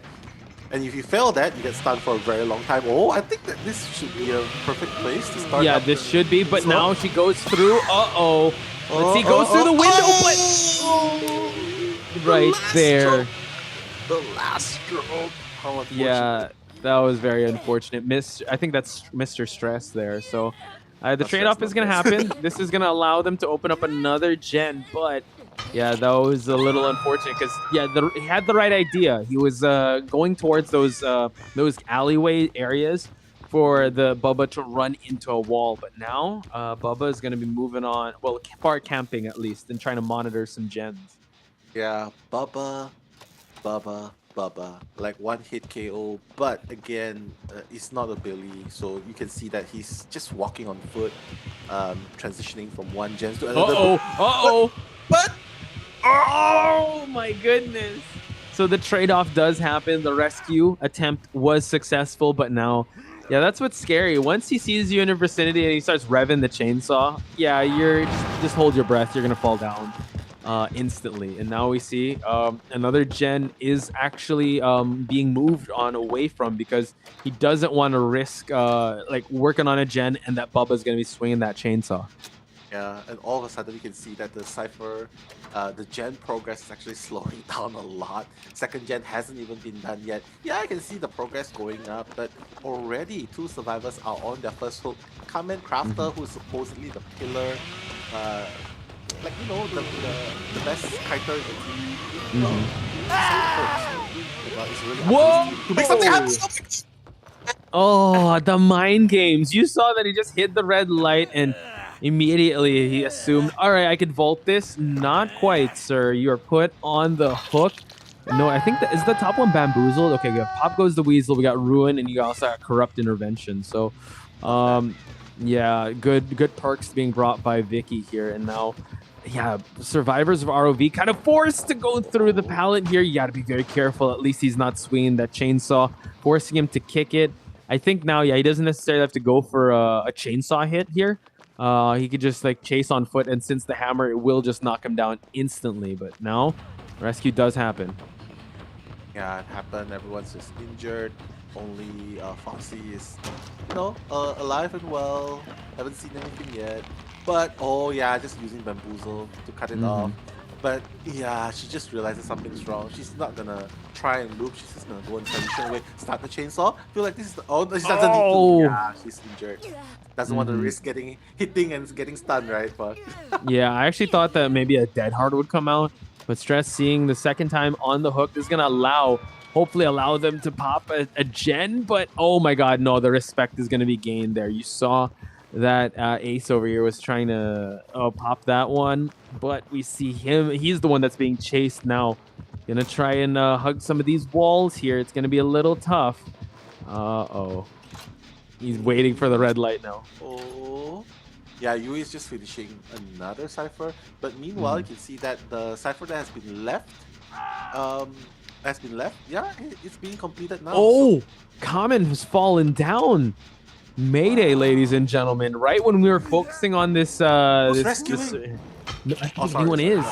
And if you fail that, you get stunned for a very long time. Oh, I think that this should be a perfect place to start. Yeah, this should be, but now she goes through. Uh-oh. Let's see, goes through the window, but right there. The last stroke. How unfortunate. Yeah, that was very unfortunate. I think that's Mr. Stress there. So the trade-off is going to happen. This is going to allow them to open up another gen, but yeah, that was a little unfortunate because yeah, he had the right idea. He was going towards those alleyway areas for the Bubba to run into a wall, but now Bubba is going to be moving on. Well, far camping at least, and trying to monitor some gens. Yeah, Bubba, like one hit KO, but again, it's not a Billy, so you can see that he's just walking on foot, transitioning from one gen to another. But oh my goodness! So the trade-off does happen. The rescue attempt was successful, but now, yeah, that's what's scary. Once he sees you in your vicinity and he starts revving the chainsaw, yeah, you're just hold your breath. You're gonna fall down instantly. And now we see another gen is actually being moved on away from because he doesn't want to risk like working on a gen and that Bubba's gonna be swinging that chainsaw. Yeah, and all of a sudden you can see that the Cypher, the gen progress is actually slowing down a lot. Second gen hasn't even been done yet. Yeah, I can see the progress going up, but already 2 survivors are on their first hook. Kamen Crafter, who's supposedly the pillar, like, the best kiter in the team. It's really whoa! To make something happen! Oh, the mind games. You saw that he just hit the red light and Immediately, he assumed, all right, I could vault this. Not quite, sir. You are put on the hook. No, I think that is the top one bamboozled. Okay, we have Pop Goes the Weasel. We got Ruin, and you also got Corrupt Intervention. So, Love that. yeah, good perks being brought by Vicky here. And now, yeah, survivors of ROV kind of forced to go through the pallet here. You got to be very careful. At least he's not swinging that chainsaw, forcing him to kick it. I think now, yeah, he doesn't necessarily have to go for a chainsaw hit here. He could just like chase on foot, and since the hammer, it will just knock him down instantly. But now, rescue does happen. Yeah, it happened. Everyone's just injured. Only Foxy is, alive and well. Haven't seen anything yet. But oh yeah, just using bamboozle to cut it off. But yeah, she just realizes something's wrong. She's not gonna try and loop. She's just gonna go and transition away, start the chainsaw. Feel like this is the she doesn't need to. Yeah, she's injured. Doesn't want to risk hitting and getting stunned, right? But yeah, I actually thought that maybe a dead hard would come out. But Stress seeing the second time on the hook is going to hopefully allow them to pop a gen. But oh my god, no, the respect is going to be gained there. You saw that Ace over here was trying to pop that one. But we see him. He's the one that's being chased now. Going to try and hug some of these walls here. It's going to be a little tough. Uh-oh. He's waiting for the red light now. Oh. Yeah, Yui is just finishing another Cypher, but meanwhile you can see that the Cypher that has been left, yeah, it's being completed now. Oh, Kamen has fallen down. Mayday, ladies and gentlemen. Right when we were focusing on this, I think anyone is.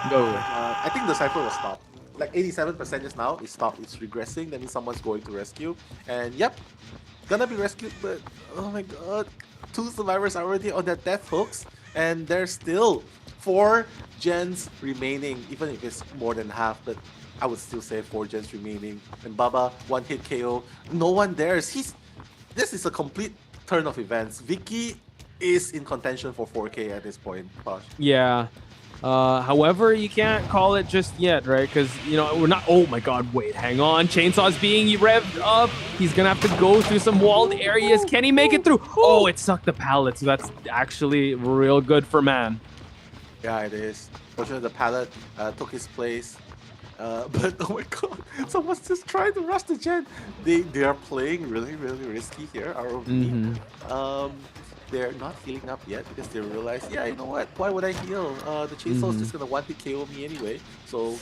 Go. I think the Cypher was stopped. Like 87% just now, it's stopped. It's regressing. That means someone's going to rescue. And yep, gonna be rescued, but oh my god. 2 survivors are already on their death hooks, and there's still 4 gens remaining, even if it's more than half, but I would still say 4 gens remaining. And Baba, 1-hit KO, no one dares. This is a complete turn of events. Vicky is in contention for 4K at this point, Posh. Yeah. However, you can't call it just yet, right? Because, we're not... Oh, my God. Wait, hang on. Chainsaw's being revved up. He's going to have to go through some walled areas. Can he make it through? Oh, it sucked the pallet. So that's actually real good for Man. Yeah, it is. Fortunately, the pallet took his place. But, oh my God. Someone's just trying to rush the gen. They are playing really, really risky here, ROV. They're not healing up yet because they realize, yeah, you know what? Why would I heal? The chainsaw is just gonna one-hit KO me anyway. So,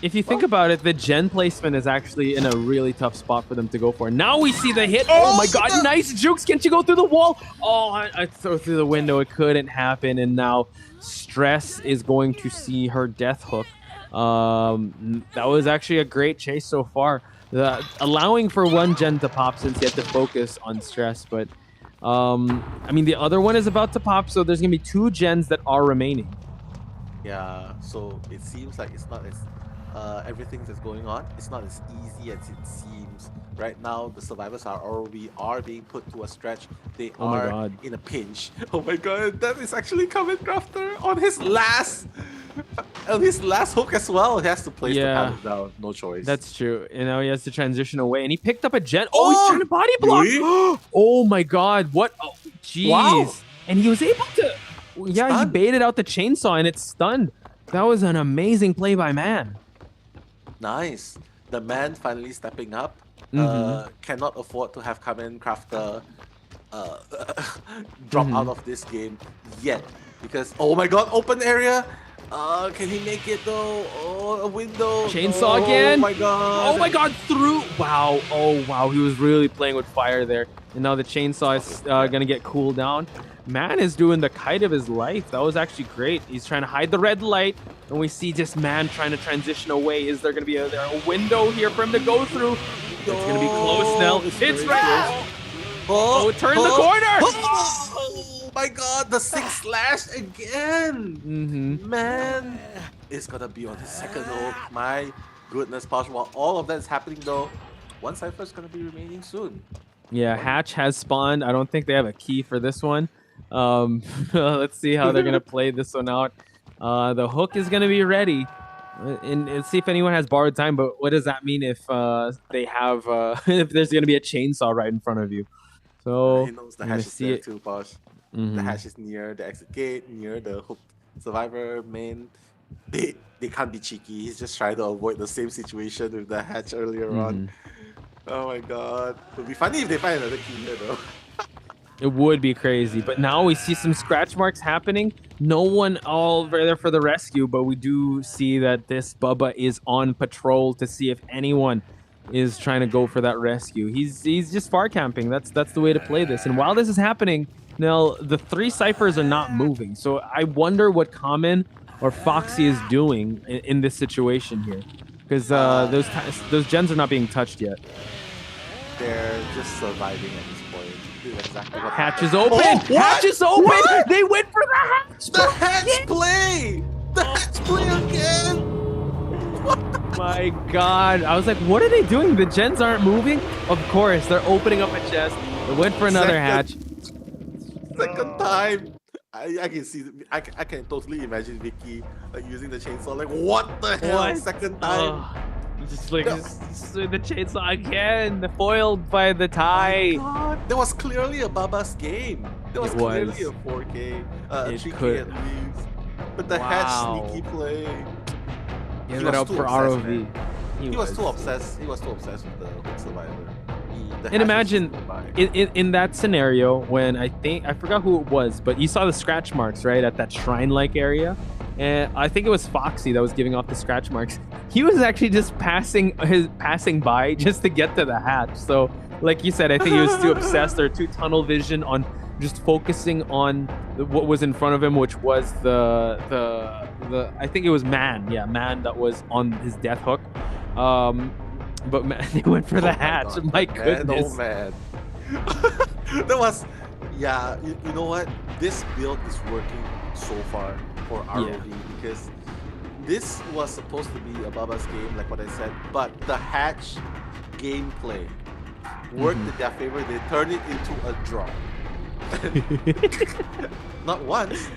if you think about it, the gen placement is actually in a really tough spot for them to go for. Now we see the hit. Oh my god, nice jukes. Can't you go through the wall? Oh, I throw through the window. It couldn't happen. And now Stress is going to see her death hook. That was actually a great chase so far. Allowing for 1 gen to pop since he had to focus on Stress, but I mean, the other one is about to pop, so there's gonna be 2 gens that are remaining. Yeah, so it seems like it's not as everything that's going on. It's not as easy as it seems. Right now, the survivors are being put to a stretch. They are in a pinch. Oh my god, that is actually Kamen Crafter on his last hook as well. He has to place the pallet down. No choice. That's true. He has to transition away, and he picked up a gen. Oh, he's trying to body block. Really? Oh my god, what? Oh, jeez. Wow. And he was able to. Yeah, he baited out the chainsaw, and it's stunned. That was an amazing play by Man. Nice. The Man finally stepping up. Cannot afford to have Kamen Crafter drop out of this game yet, because oh my god, open area. Can he make it though? Oh, a window. Chainsaw again. Oh my god. Oh my god, through. Wow. Oh wow, he was really playing with fire there. And now the chainsaw is gonna get cooled down. Man is doing the kite of his life. That was actually great. He's trying to hide the red light, and we see just Man trying to transition away. Is there gonna be a window here for him to go through? It's gonna be close now. It's right now. Oh, turn the corner. Oh my god, the 6 slash again. Man is gonna be on his second hook. My goodness, Posh. While all of that is happening though, 1 Cypher is gonna be remaining soon. Yeah, Hatch has spawned. I don't think they have a key for this one. Let's see how they're gonna play this one out. The hook is gonna be ready. And see if anyone has borrowed time, but what does that mean if they have if there's gonna be a chainsaw right in front of you? So he knows the Hatch is there too, Posh. The Mm-hmm. hatch is near the exit gate, near the hook survivor main. They can't be cheeky. He's just trying to avoid the same situation with the hatch earlier on. Mm-hmm. Oh my god. It would be funny if they find another key here though. It would be crazy, but now we see some scratch marks happening. No one all there for the rescue, but we do see that this Bubba is on patrol to see if anyone is trying to go for that rescue. He's just far camping. That's the way to play this. And while this is happening, now the three ciphers are not moving. So I wonder what Common or Foxy is doing in this situation here, because those gens are not being touched yet. They're just surviving at this point. This is exactly what Hatch happened. is open. Oh, Hatch is open. What? They went for the hatch. The hatch play! The hatch play again! My God. I was like, what are they doing? The gens aren't moving? Of course, they're opening up a chest. They went for another hatch. Second time. I can see, I can totally imagine Vicky like using the chainsaw. Like, what the hell? What? Second time. Just like just the chainsaw again, foiled by the tie. God, that was clearly a Baba's game. That was clearly a 4K, 3K at least. But the hatch sneaky play. He was up for ROV. He was too obsessed. He was too obsessed with the hook survivor. And imagine in that scenario when I forgot who it was, but you saw the scratch marks right at that shrine-like area. And I think it was Foxy that was giving off the scratch marks. He was actually just passing by just to get to the hatch. So, like you said, I think he was too obsessed or too tunnel vision on just focusing on what was in front of him, which was the I think it was Man. Yeah, Man that was on his death hook. But man, they went for the hatch. God, my goodness. Man. That was, yeah. You know what? This build is working so far for ROV because this was supposed to be a Baba's game, like what I said, but the hatch gameplay worked in their favor. They turned it into a draw. Not once,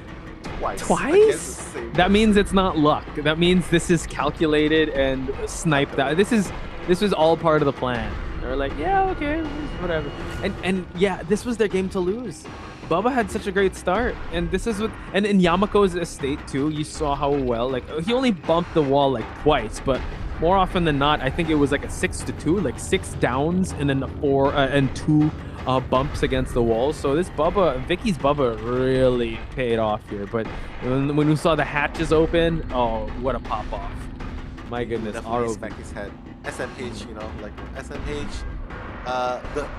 twice. Twice? That means it's not luck. That means this is calculated and sniped out. This was all part of the plan. They're like, yeah, okay, whatever. And yeah, this was their game to lose. Bubba had such a great start, and this is what. And in Yamako's estate too, you saw how well he only bumped the wall like twice, but more often than not, I think it was like a 6-2, like 6 downs and then 4 and 2 bumps against the wall. So this Vicky's Bubba really paid off here. But when we saw the hatches open, oh, what a pop off! My goodness, ROV back his head. SMH, like SMH.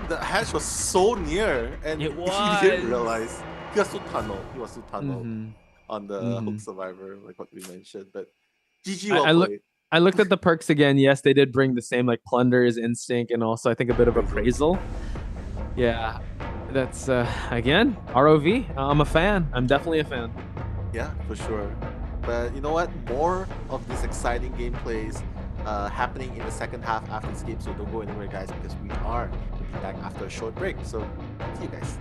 The hatch was so near, and he didn't realize. He was too tunnel. On the hook survivor, like what we mentioned. But GG I looked at the perks again. Yes, they did bring the same like plunder's instinct and also I think a bit of appraisal. Yeah, that's again ROV. I'm a fan. I'm definitely a fan. Yeah, for sure. But you know what? More of these exciting gameplays happening in the second half after this game. So don't go anywhere, guys, because we are going to be back after a short break. So see you guys.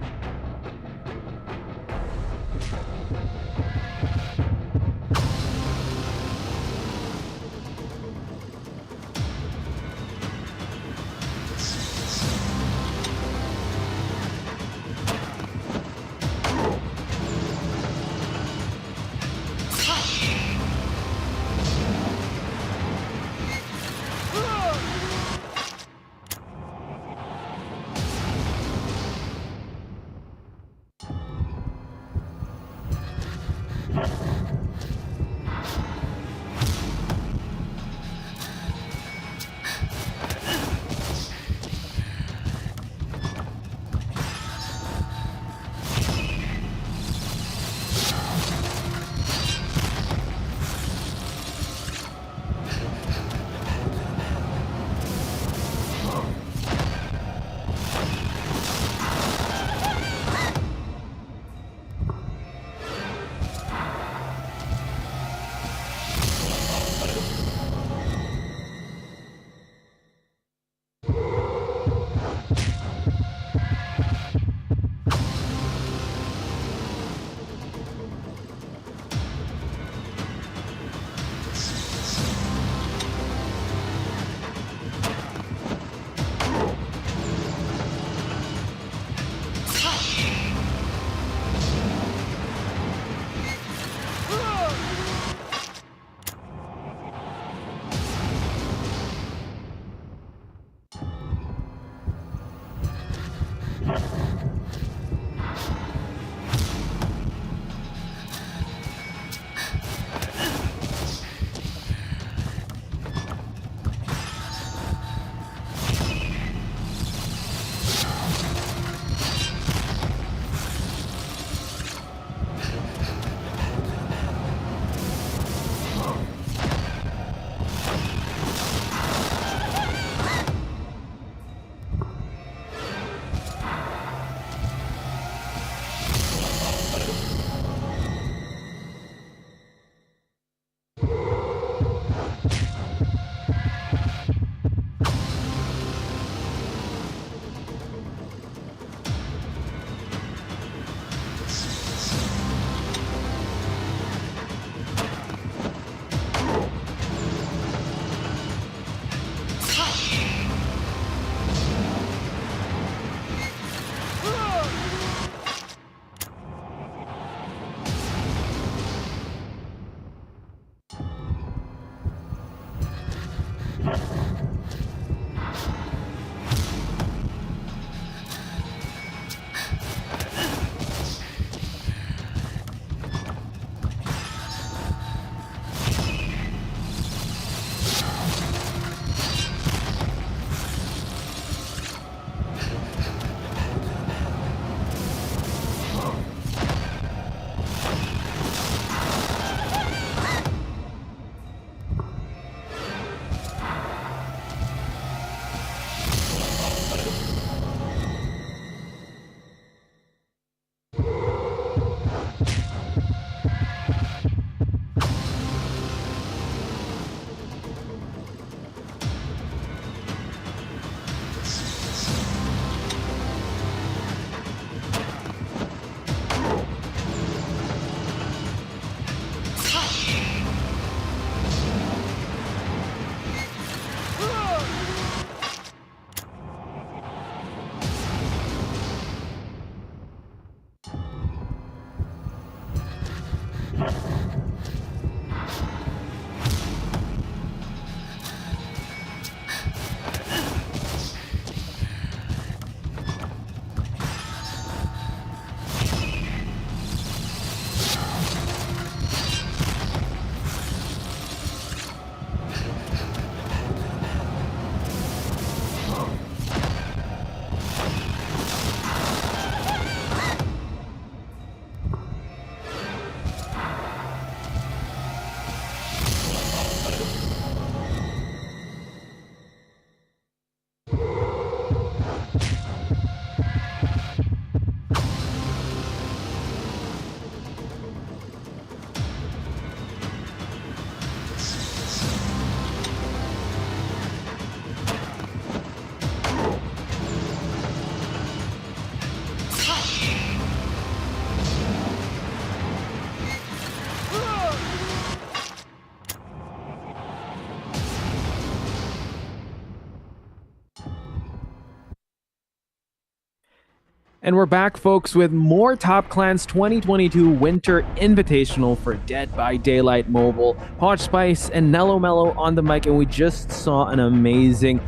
And we're back, folks, with more Top Clans 2022 Winter Invitational for Dead by Daylight Mobile. Podge Spice and Nello Mello on the mic, and we just saw an amazing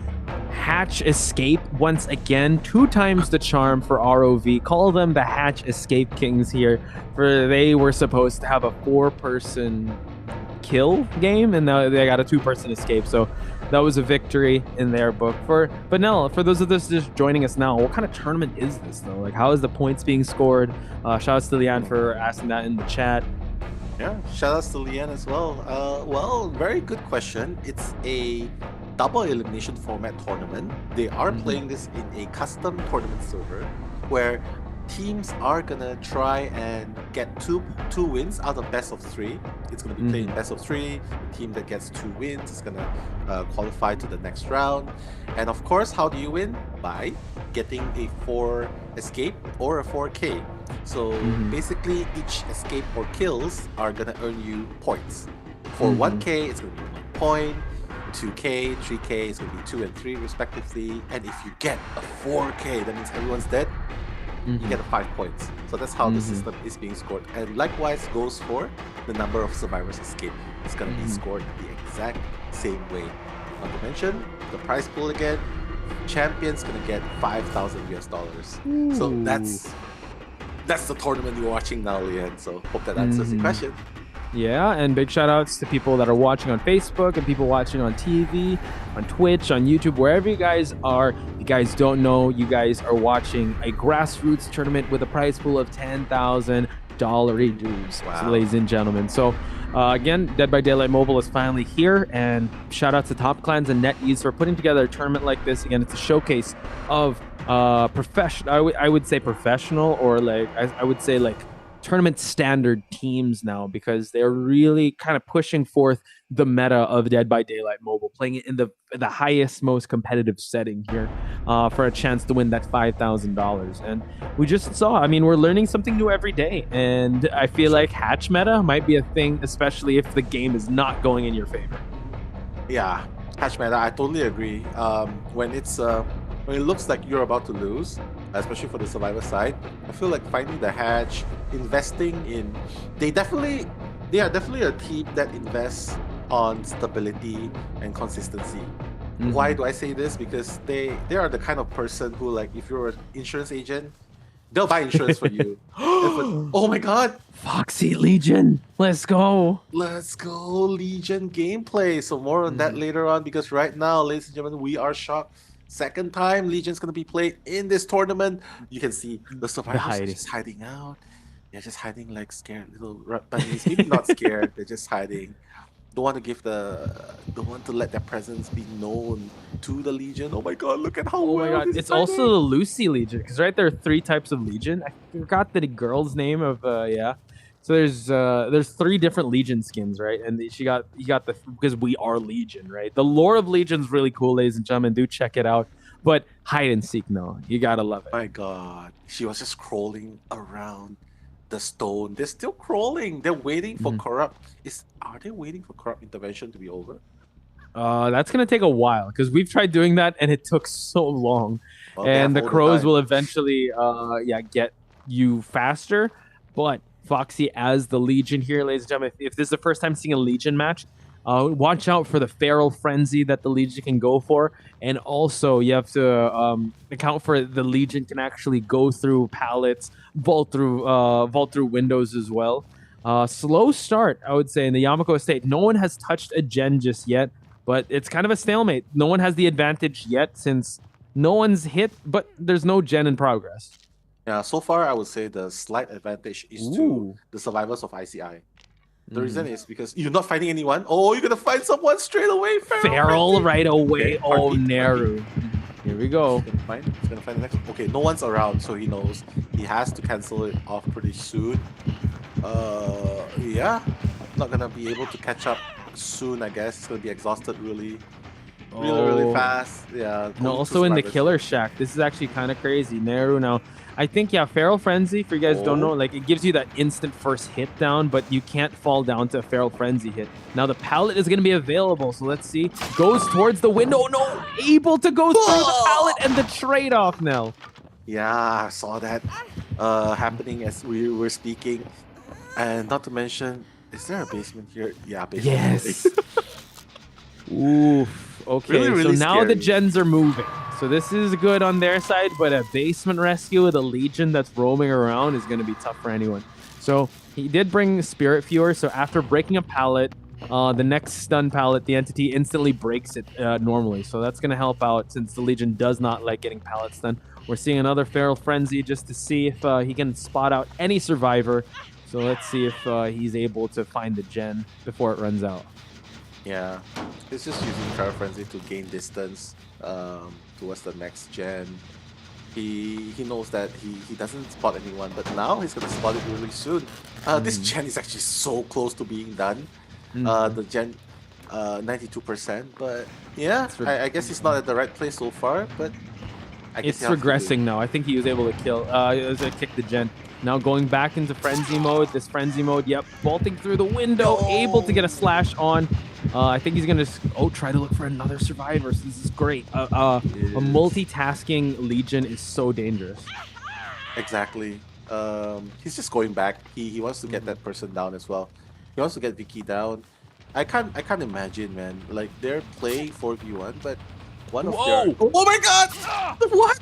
Hatch Escape once again. 2 times the charm for ROV. Call them the Hatch Escape Kings here, for they were supposed to have a 4-person kill game, and now they got a 2-person escape. So that was a victory in their book. But Nell, for those of us just joining us now, what kind of tournament is this though? Like, how is the points being scored? Shout outs to Leanne for asking that in the chat. Yeah, shout outs to Leanne as well. Well, very good question. It's a double elimination format tournament. They are playing this in a custom tournament server where teams are gonna try and get two wins out of best of 3. It's gonna be playing best of 3. The team that gets 2 wins is gonna qualify to the next round. And of course, how do you win? By getting a 4 escape or a 4K. So basically, each escape or kills are gonna earn you points. For 1K, it's gonna be 1 point. 2K, 3K, it's gonna be 2 and 3 respectively. And if you get a 4K, that means everyone's dead. You get 5 points. So that's how the system is being scored. And likewise goes for the number of survivors escape. It's going to be scored the exact same way. Not to mention, the prize pool again, champion's going to get $5,000 US. So that's the tournament you're watching now, Leanne. So hope that answers your question. Yeah, and big shout outs to people that are watching on Facebook and people watching on TV, on Twitch, on YouTube, wherever you guys are. If you guys don't know, you guys are watching a grassroots tournament with a prize pool of $10,000 dues, so, ladies and gentlemen. So again, Dead by Daylight Mobile is finally here, and shout out to Top Clans and NetEase for putting together a tournament like this. Again, it's a showcase of professional, I would say professional, or like I would say like tournament standard teams now, because they're really kind of pushing forth the meta of Dead by Daylight Mobile, playing it in the highest, most competitive setting here for a chance to win that $5,000. And we just saw, I mean, we're learning something new every day, and I feel like hatch meta might be a thing, especially if the game is not going in your favor. Yeah, hatch meta, I totally agree. When it looks like you're about to lose, especially for the survivor side, I feel like finding the hatch, investing in, they are definitely a team that invests on stability and consistency. Why do I say this? Because they are the kind of person who, like, if you're an insurance agent, they'll buy insurance for you. Oh my god, Foxy Legion, let's go Legion gameplay. So more on that later on, because right now, ladies and gentlemen, we are shocked. Second time Legion's gonna be played in this tournament. You can see the survivors are just hiding out. They're just hiding like scared little bunnies. Maybe not scared, they're just hiding. Don't want to let their presence be known to the Legion. Oh my god, look at how it's also the Lucy Legion, because right, there are 3 types of Legion. I forgot the girl's name of so there's 3 different Legion skins, right? And you got the, because we are Legion, right? The lore of Legion's really cool, ladies and gentlemen. Do check it out. But hide and seek, no, you gotta love it. My god, she was just crawling around the stone. They're still crawling. They're waiting for corrupt. Are they waiting for corrupt intervention to be over? That's gonna take a while, because we've tried doing that and it took so long. Well, and the crows will eventually get you faster. But Foxy as the Legion here, ladies and gentlemen, if this is the first time seeing a Legion match, watch out for the Feral Frenzy that the Legion can go for. And also, you have to account for the Legion can actually go through pallets, vault through windows as well. Slow start, I would say, in the Yamako estate. No one has touched a gen just yet, but it's kind of a stalemate. No one has the advantage yet, since no one's hit, but there's no gen in progress. Yeah, so far I would say the slight advantage is to the survivors of ICI. The reason is because you're not finding anyone. Oh, you're gonna find someone straight away. Feral right away. Okay, Neru. Here we go. He's gonna find the next one. Okay, no one's around, so he knows he has to cancel it off pretty soon. Yeah, not gonna be able to catch up soon, I guess. It's gonna be exhausted really fast. Yeah. No, also in the Killer Shack. This is actually kind of crazy. Neru now. I think, yeah, Feral Frenzy, for you guys don't know, like, it gives you that instant first hit down, but you can't fall down to a Feral Frenzy hit. Now the pallet is going to be available, so let's see. Goes towards the window. No, able to go through the pallet, and the trade-off now. Yeah, I saw that happening as we were speaking. And not to mention, is there a basement here? Yeah, basement loading. Yes. Oof. Really, Okay, so really now the scary. gens are moving. So this is good on their side, but a basement rescue with a Legion that's roaming around is going to be tough for anyone. So he did bring Spirit Viewer. So after breaking a pallet, the next stun pallet, the entity instantly breaks it normally. So that's going to help out since the Legion does not like getting pallet stun. We're seeing another Feral Frenzy just to see if he can spot out any survivor. So let's see if he's able to find the gen before it runs out. Yeah, he's just using Feral Frenzy to gain distance towards the next gen. He knows that he doesn't spot anyone, but now he's gonna spot it really soon. This gen is actually so close to being done. The gen 92%, but yeah, I guess he's not at the right place so far, but I guess It's regressing now. I think he was able to kick the gen. Now going back into frenzy mode. This frenzy mode, yep, bolting through the window, able to get a slash on. I think he's gonna try to look for another survivor. So this is great. A multitasking Legion is so dangerous. Exactly. He's just going back. He wants to get that person down as well. He wants to get Vicky down. I can't imagine, man. Like they're playing 4v1, but one of their oh my god! What?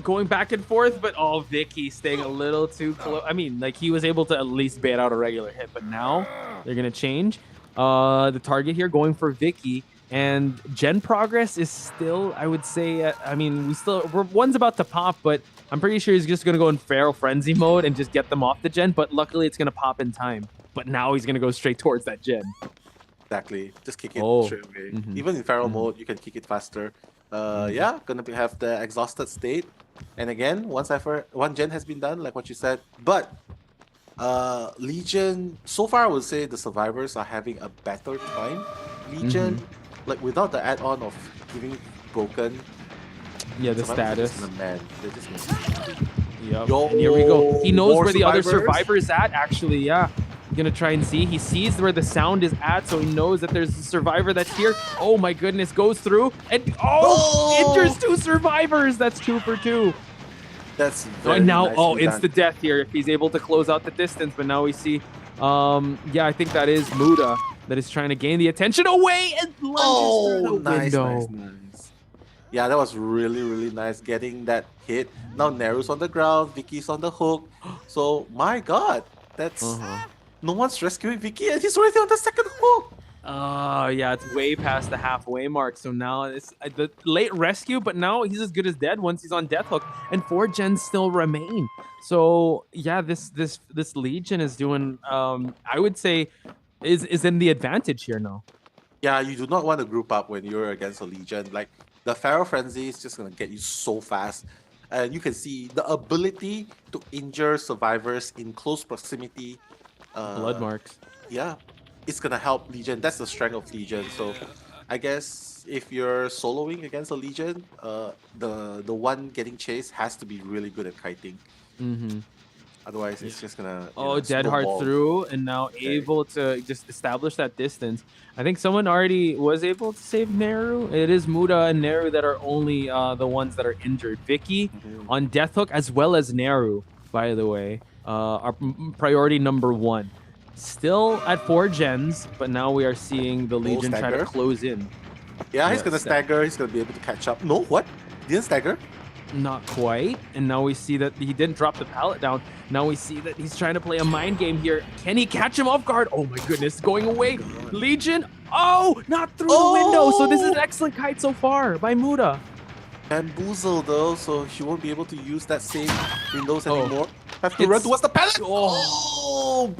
Going back and forth, but Vicky staying a little too close. I mean, like he was able to at least bait out a regular hit, but now they're gonna change. The target here going for Vicky, and gen progress is still, I would say, I mean, one's about to pop, but I'm pretty sure he's just gonna go in Feral Frenzy mode and just get them off the gen. But luckily, it's gonna pop in time. But now he's gonna go straight towards that gen. Exactly. Just kick it straight away. Even in Feral mode, you can kick it faster. Yeah, have the exhausted state. And again, one gen has been done, like what you said. But Legion, so far I would say the survivors are having a better time. Legion, like without the add-on of giving broken. Yeah, the status. Man, they're just missing. Yep. And here we go. He knows where the other survivor is at, actually. Yeah. Gonna try and see. He sees where the sound is at, so he knows that there's a survivor that's here. Oh my goodness, goes through and injures two survivors. That's 2 for 2. That's and now nicely it's the death here if he's able to close out the distance. But now we see, yeah, I think that is Muda that is trying to gain the attention away and lunges through the window. Nice. Yeah, that was really, really nice getting that hit. Now Neru's on the ground, Vicky's on the hook. So my God, that's. No one's rescuing Vicky, and he's already on the second hook. Yeah, it's way past the halfway mark. So now it's the late rescue, but now he's as good as dead once he's on death hook, and 4 gens still remain. So yeah, this Legion is doing, I would say, is in the advantage here now. Yeah, you do not want to group up when you're against a Legion. Like the Feral Frenzy is just gonna get you so fast. And you can see the ability to injure survivors in close proximity. Blood marks. Yeah, it's gonna help Legion. That's the strength of Legion. So I guess if you're soloing against a Legion, the one getting chased has to be really good at kiting. Otherwise, it's just gonna dead hard through, and now able to just establish that distance. I think someone already was able to save Neru. It is Muda and Neru that are only the ones that are injured. Vicky on death hook, as well as Neru, by the way. Our priority number 1. Still at 4 gens, but now we are seeing the Legion try to close in. Yeah, he's gonna stagger. He's gonna be able to catch up. No, what? Didn't stagger? Not quite. And now we see that he didn't drop the pallet down. Now we see that he's trying to play a mind game here. Can he catch him off guard? Oh my goodness, going away. Legion. Oh, not through the window. So this is an excellent kite so far by Muda. Bamboozle though, so she won't be able to use that same windows anymore. Have to run towards the pallet.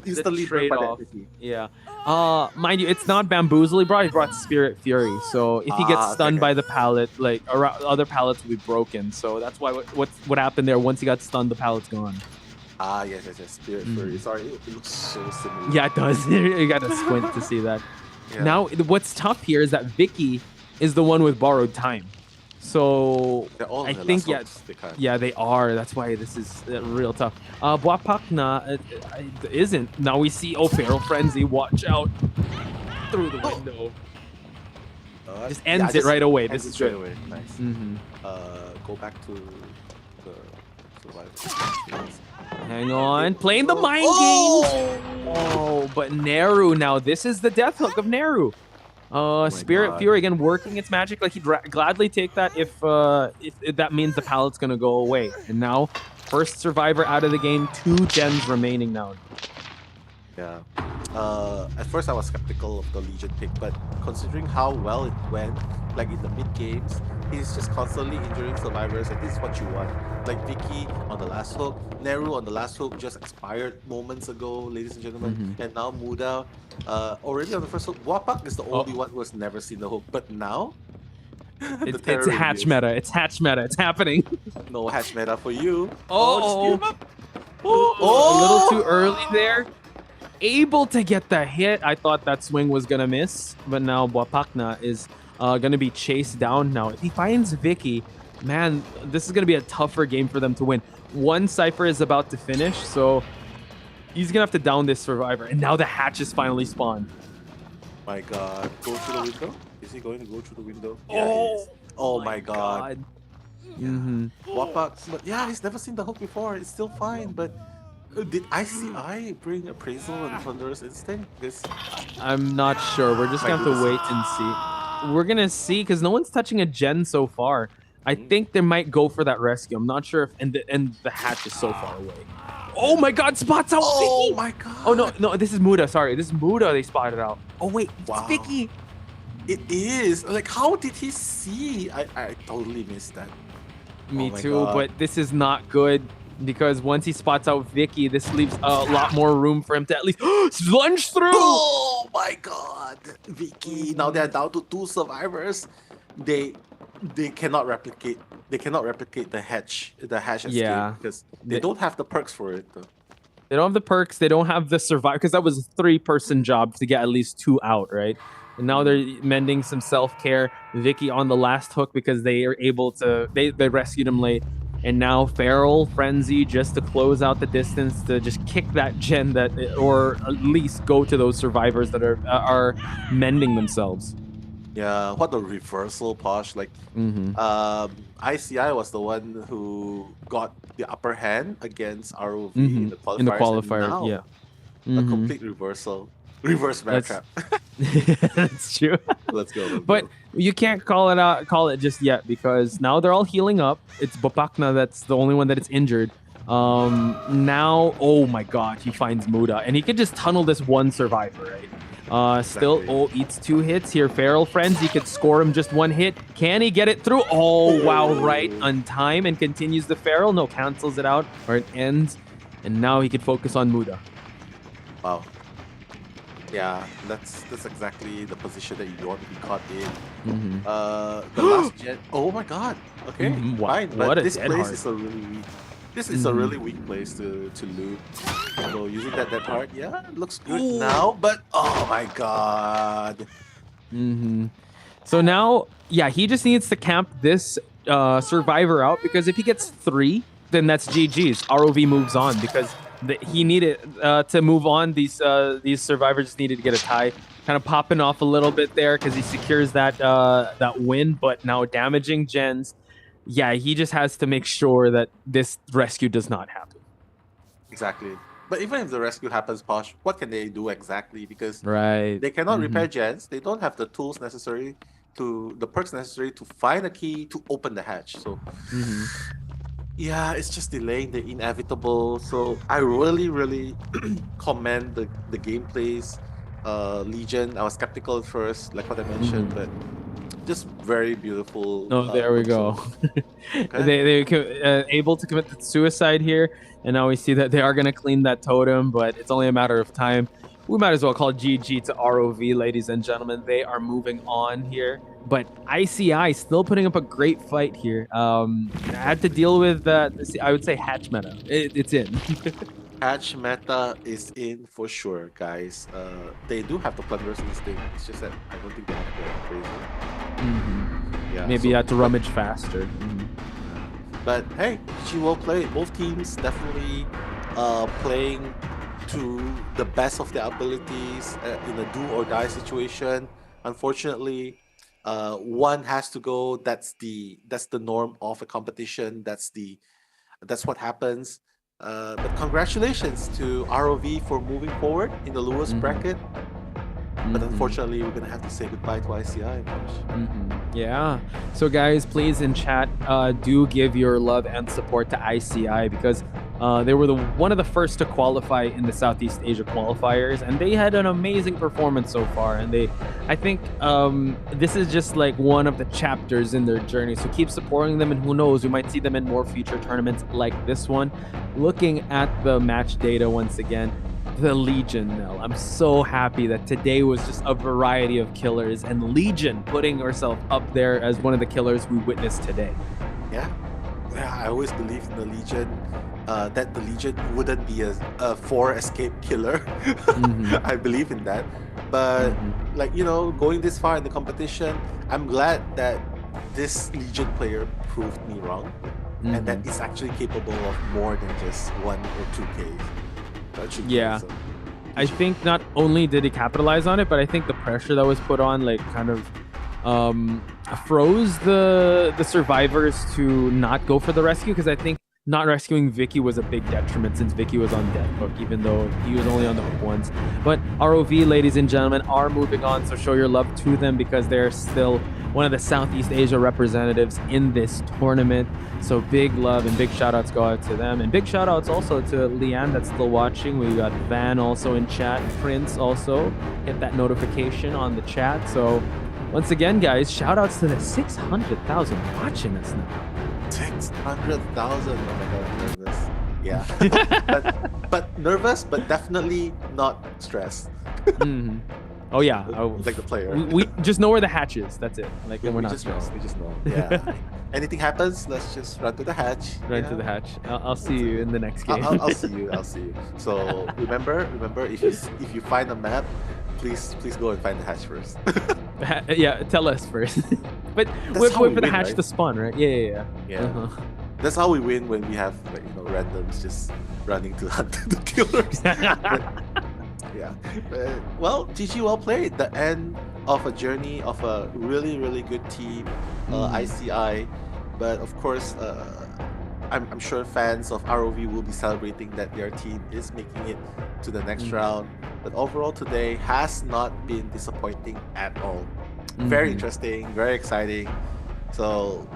Instantly trade-off. Yeah. Mind you, it's not Bamboozle. He brought Spirit Fury. So if he gets stunned by the pallet, like other pallets will be broken. So that's why what happened there. Once he got stunned, the pallet's gone. Yes. Spirit Fury. Sorry, it looks so similar. Yeah, it does. You gotta squint to see that. Yeah. Now, what's tough here is that Vicky is the one with borrowed time. So I think they are. That's why this is real tough. Buapakna isn't. Now we see Feral Frenzy. Watch out through the window. Just ends it right away. This is straight away. Nice. Go back to the survivors. Hang on, playing the mind games. Oh, but Neru now. This is the death hook of Neru. Spirit God. Fury again working its magic. Like he'd gladly take that if that means the pallet's gonna go away. And now, first survivor out of the game. 2 gens remaining now. Yeah. At first I was skeptical of the Legion pick, but considering how well it went, like in the mid games, he's just constantly injuring survivors, and this is what you want. Like Vicky on the last hook, Neru on the last hook just expired moments ago, ladies and gentlemen, and now Muda already on the first hook. Wapak is the only one who has never seen the hook, but now it's hatch meta. It's hatch meta. It's happening. No hatch meta for you. Oh, a little too early there. Able to get the hit. I thought that swing was gonna miss, but now Wapakna is gonna be chased down now. If he finds Vicky, man, this is gonna be a tougher game for them to win. One Cypher is about to finish, so he's gonna have to down this survivor. And now the hatch is finally spawned. My God, go through the window? Is he going to go through the window? Oh, yeah, he is. Oh my God. Wapak, but yeah, he's never seen the hook before. It's still fine, but did ICI bring appraisal and thunderous instinct? Because I'm not sure. We're just gonna have to wait and see. We're gonna see because no one's touching a gen so far. I think they might go for that rescue. I'm not sure if and the hatch is so far away. Oh my God! Spots out Vicky. Oh my God! Oh no, this is Muda. Sorry, this is Muda. They spotted out. Oh wait, it's Vicky. It is. Like, how did he see? I totally missed that. Me too. But this is not good. Because once he spots out Vicky, this leaves a lot more room for him to at least lunge through. Oh my God, Vicky! Now they're down to 2 survivors. They cannot replicate. They cannot replicate the hatch escape because they don't have the perks for it. Though. They don't have the perks. They don't have the survive because that was a 3-person job to get at least 2 out, right? And now they're mending some self-care. Vicky on the last hook because they are able to. They rescued him late. And now Feral Frenzy just to close out the distance to just kick that gen that, or at least go to those survivors that are mending themselves. Yeah, what a reversal, Posh. Like, ICI was the one who got the upper hand against ROV in the qualifiers. In the qualifier, a complete reversal. Reverse bear trap. That's true. Let's go. But you can't call it just yet because now they're all healing up. It's Bopakna that's the only one that is injured. Now, oh my God, he finds Muda and he could just tunnel this one survivor, right? Still, eats 2 hits here. Feral Frenzy could score him just 1 hit. Can he get it through? Oh, wow, right on time and continues the Feral. No, cancels it out or it ends. And now he could focus on Muda. Wow. Yeah, that's exactly the position that you want to be caught in. The last gen. Oh my God. Okay, fine. But this place is a really weak. This is a really weak place to loot. So using that dead heart, yeah, it looks good now. But oh my God. So now, yeah, he just needs to camp this survivor out because if he gets 3, then that's GG's. ROV moves on because. He needed to move on. These survivors just needed to get a tie. Kind of popping off a little bit there because he secures that win, but now damaging gens. Yeah, he just has to make sure that this rescue does not happen. Exactly. But even if the rescue happens, Posh, what can they do exactly? Because they cannot repair gens. They don't have the tools necessary the perks necessary to find a key to open the hatch. So. Yeah, it's just delaying the inevitable. So I really commend the gameplays. Legion, I was skeptical at first, like what I mentioned, but just very beautiful. Oh, there we go. Okay. They able to commit suicide here, and now we see that they are going to clean that totem, but it's only a matter of time. We might as well call GG to ROV, ladies and gentlemen. They are moving on here. But ICI still putting up a great fight here. Had to deal with, I would say, hatch meta. It's in. Hatch meta is in for sure, guys. They do have the plunderous instinct. It's just that I don't think they have the crazy. Yeah, maybe you had to rummage faster. But hey, she will play. Both teams definitely playing to the best of their abilities in a do or die situation. Unfortunately, one has to go. That's the norm of a competition. That's the That's what happens. But congratulations to ROV for moving forward in the lowest bracket. But unfortunately, we're gonna have to say goodbye to ICI. Yeah. So guys, please in chat, do give your love and support to ICI because they were one of the first to qualify in the Southeast Asia qualifiers, and they had an amazing performance so far. And I think this is just like one of the chapters in their journey. So keep supporting them, and who knows, we might see them in more future tournaments like this one. Looking at the match data once again. The Legion, Nell. I'm so happy that today was just a variety of killers, and Legion putting herself up there as one of the killers we witnessed today. Yeah, I always believed in the Legion, that the Legion wouldn't be a 4 escape killer. I believe in that. But like, you know, going this far in the competition, I'm glad that this Legion player proved me wrong, and that it's actually capable of more than just 1 or 2 Ks. Yeah, I think not only did he capitalize on it, but I think the pressure that was put on, like, kind of froze the survivors to not go for the rescue, because I think not rescuing Vicky was a big detriment since Vicky was on death hook, even though he was only on the hook once. But ROV, ladies and gentlemen, are moving on, so show your love to them because they're still one of the Southeast Asia representatives in this tournament. So big love and big shout outs go out to them, and big shout outs also to Leanne that's still watching. We got Van also in chat, Prince also hit that notification on the chat. So once again, guys, shout outs to the 600,000 watching us now. 600,000. Oh my god, I'm nervous. Yeah. but nervous, but definitely not stressed. Oh yeah, like the player. We just know where the hatch is. That's it. Like, we're not stressed. We just know. Yeah. Anything happens, let's just run to the hatch. Run to the hatch. I'll see you in the next game. I'll see you. I'll see you. So remember, if you find a map, please go and find the hatch first. Yeah, tell us first. But wait for the hatch to spawn, right? Yeah. That's how we win, when we have, like, you know, randoms just running to hunt the killers. Yeah. Well, GG, well played. The end of a journey of a really, really good team, ICI. But of course, I'm sure fans of ROV will be celebrating that their team is making it to the next round. But overall today has not been disappointing at all. Very interesting, very exciting. So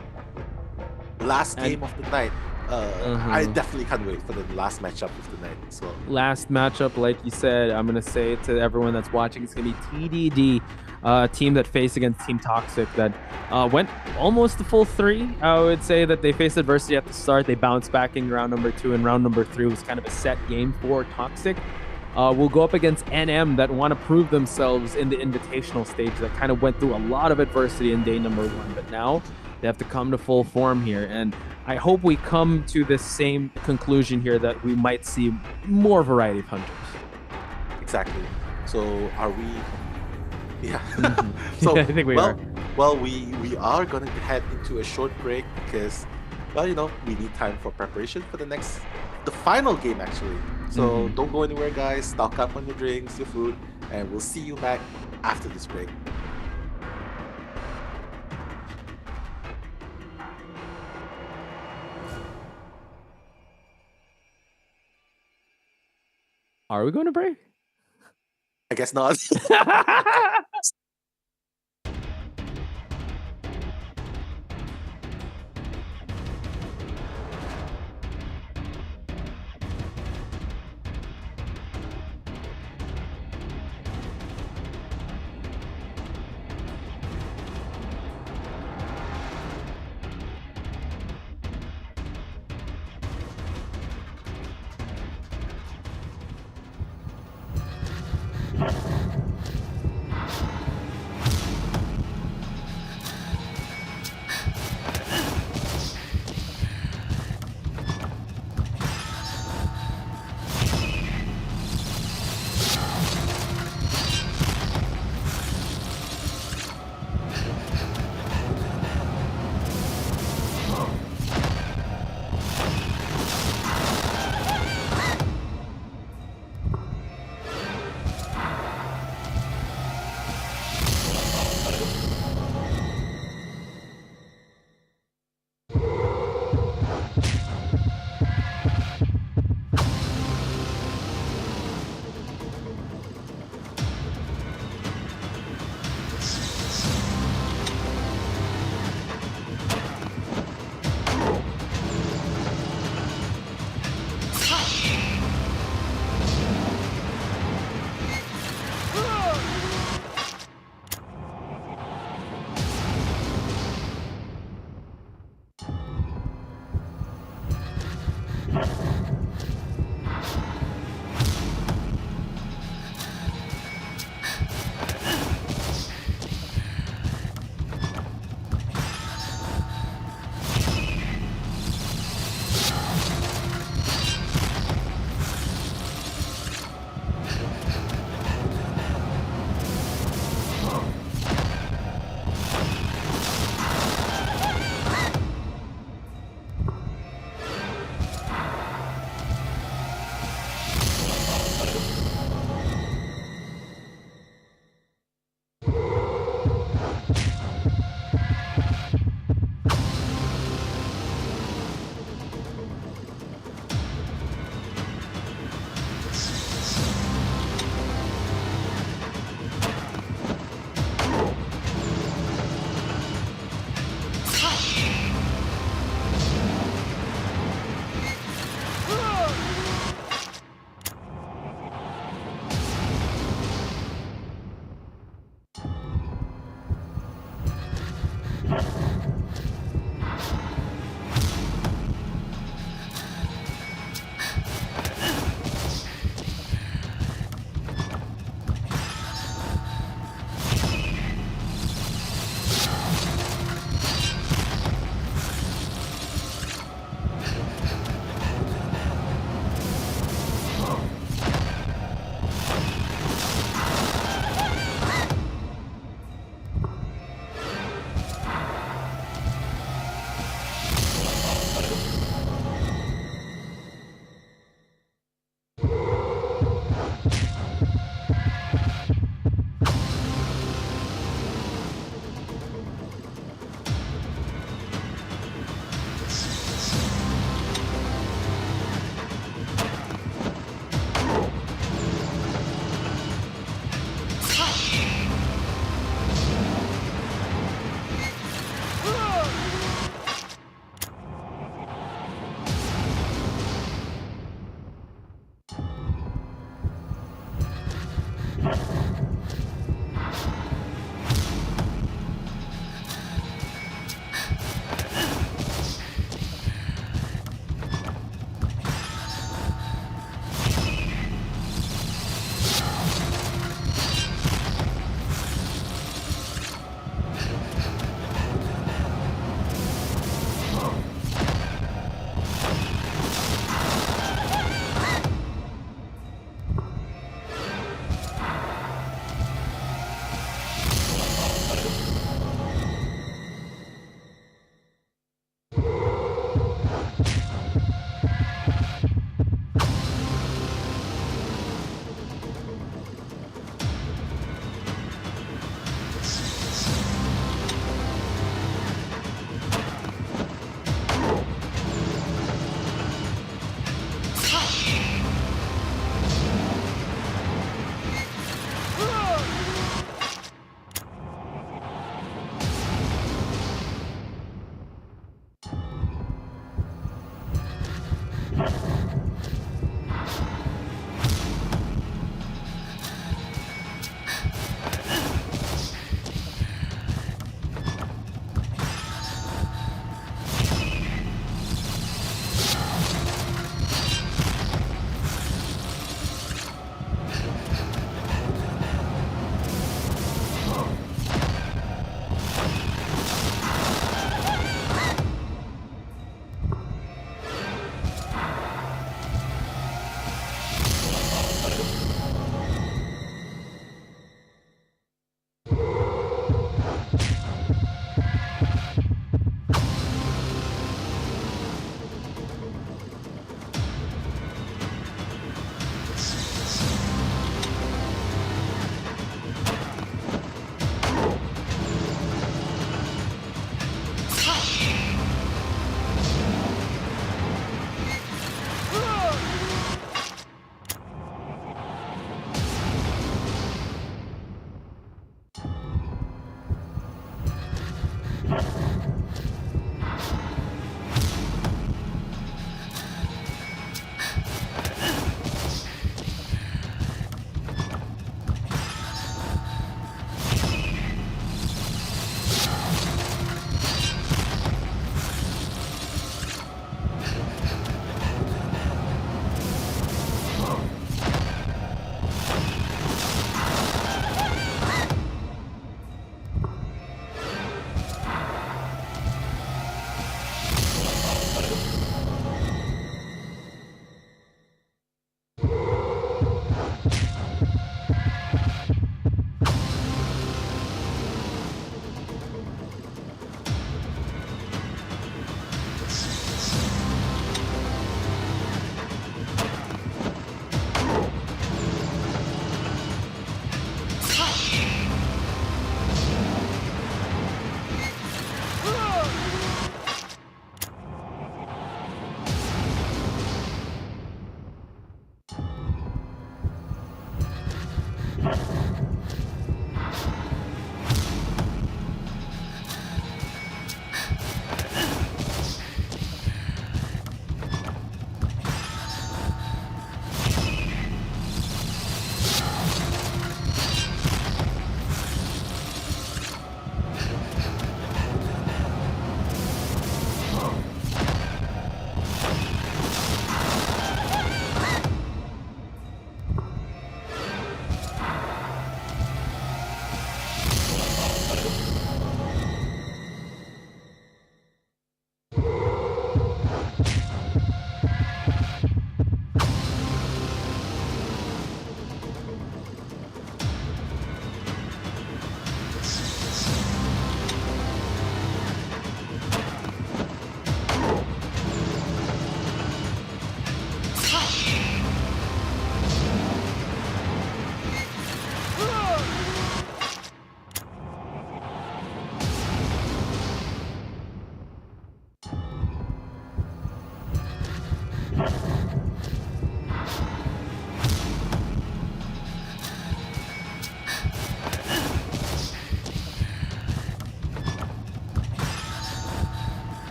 last game of the night. I definitely can't wait for the last matchup of the night as well. Last matchup, like you said, I'm going to say it to everyone that's watching, it's going to be TDD, team that faced against Team Toxic that went almost the full 3. I would say that they faced adversity at the start. They bounced back in round number 2, and round number 3 was kind of a set game for Toxic. We'll go up against NM that want to prove themselves in the invitational stage that kind of went through a lot of adversity in day number 1, but now they have to come to full form here, and I hope we come to the same conclusion here that we might see more variety of hunters. Exactly. So are we? Yeah. So I think we are. Well, we are gonna head into a short break because, well, you know, we need time for preparation for the final game actually. So don't go anywhere, guys. Stock up on your drinks, your food, and we'll see you back after this break. Are we going to break? I guess not.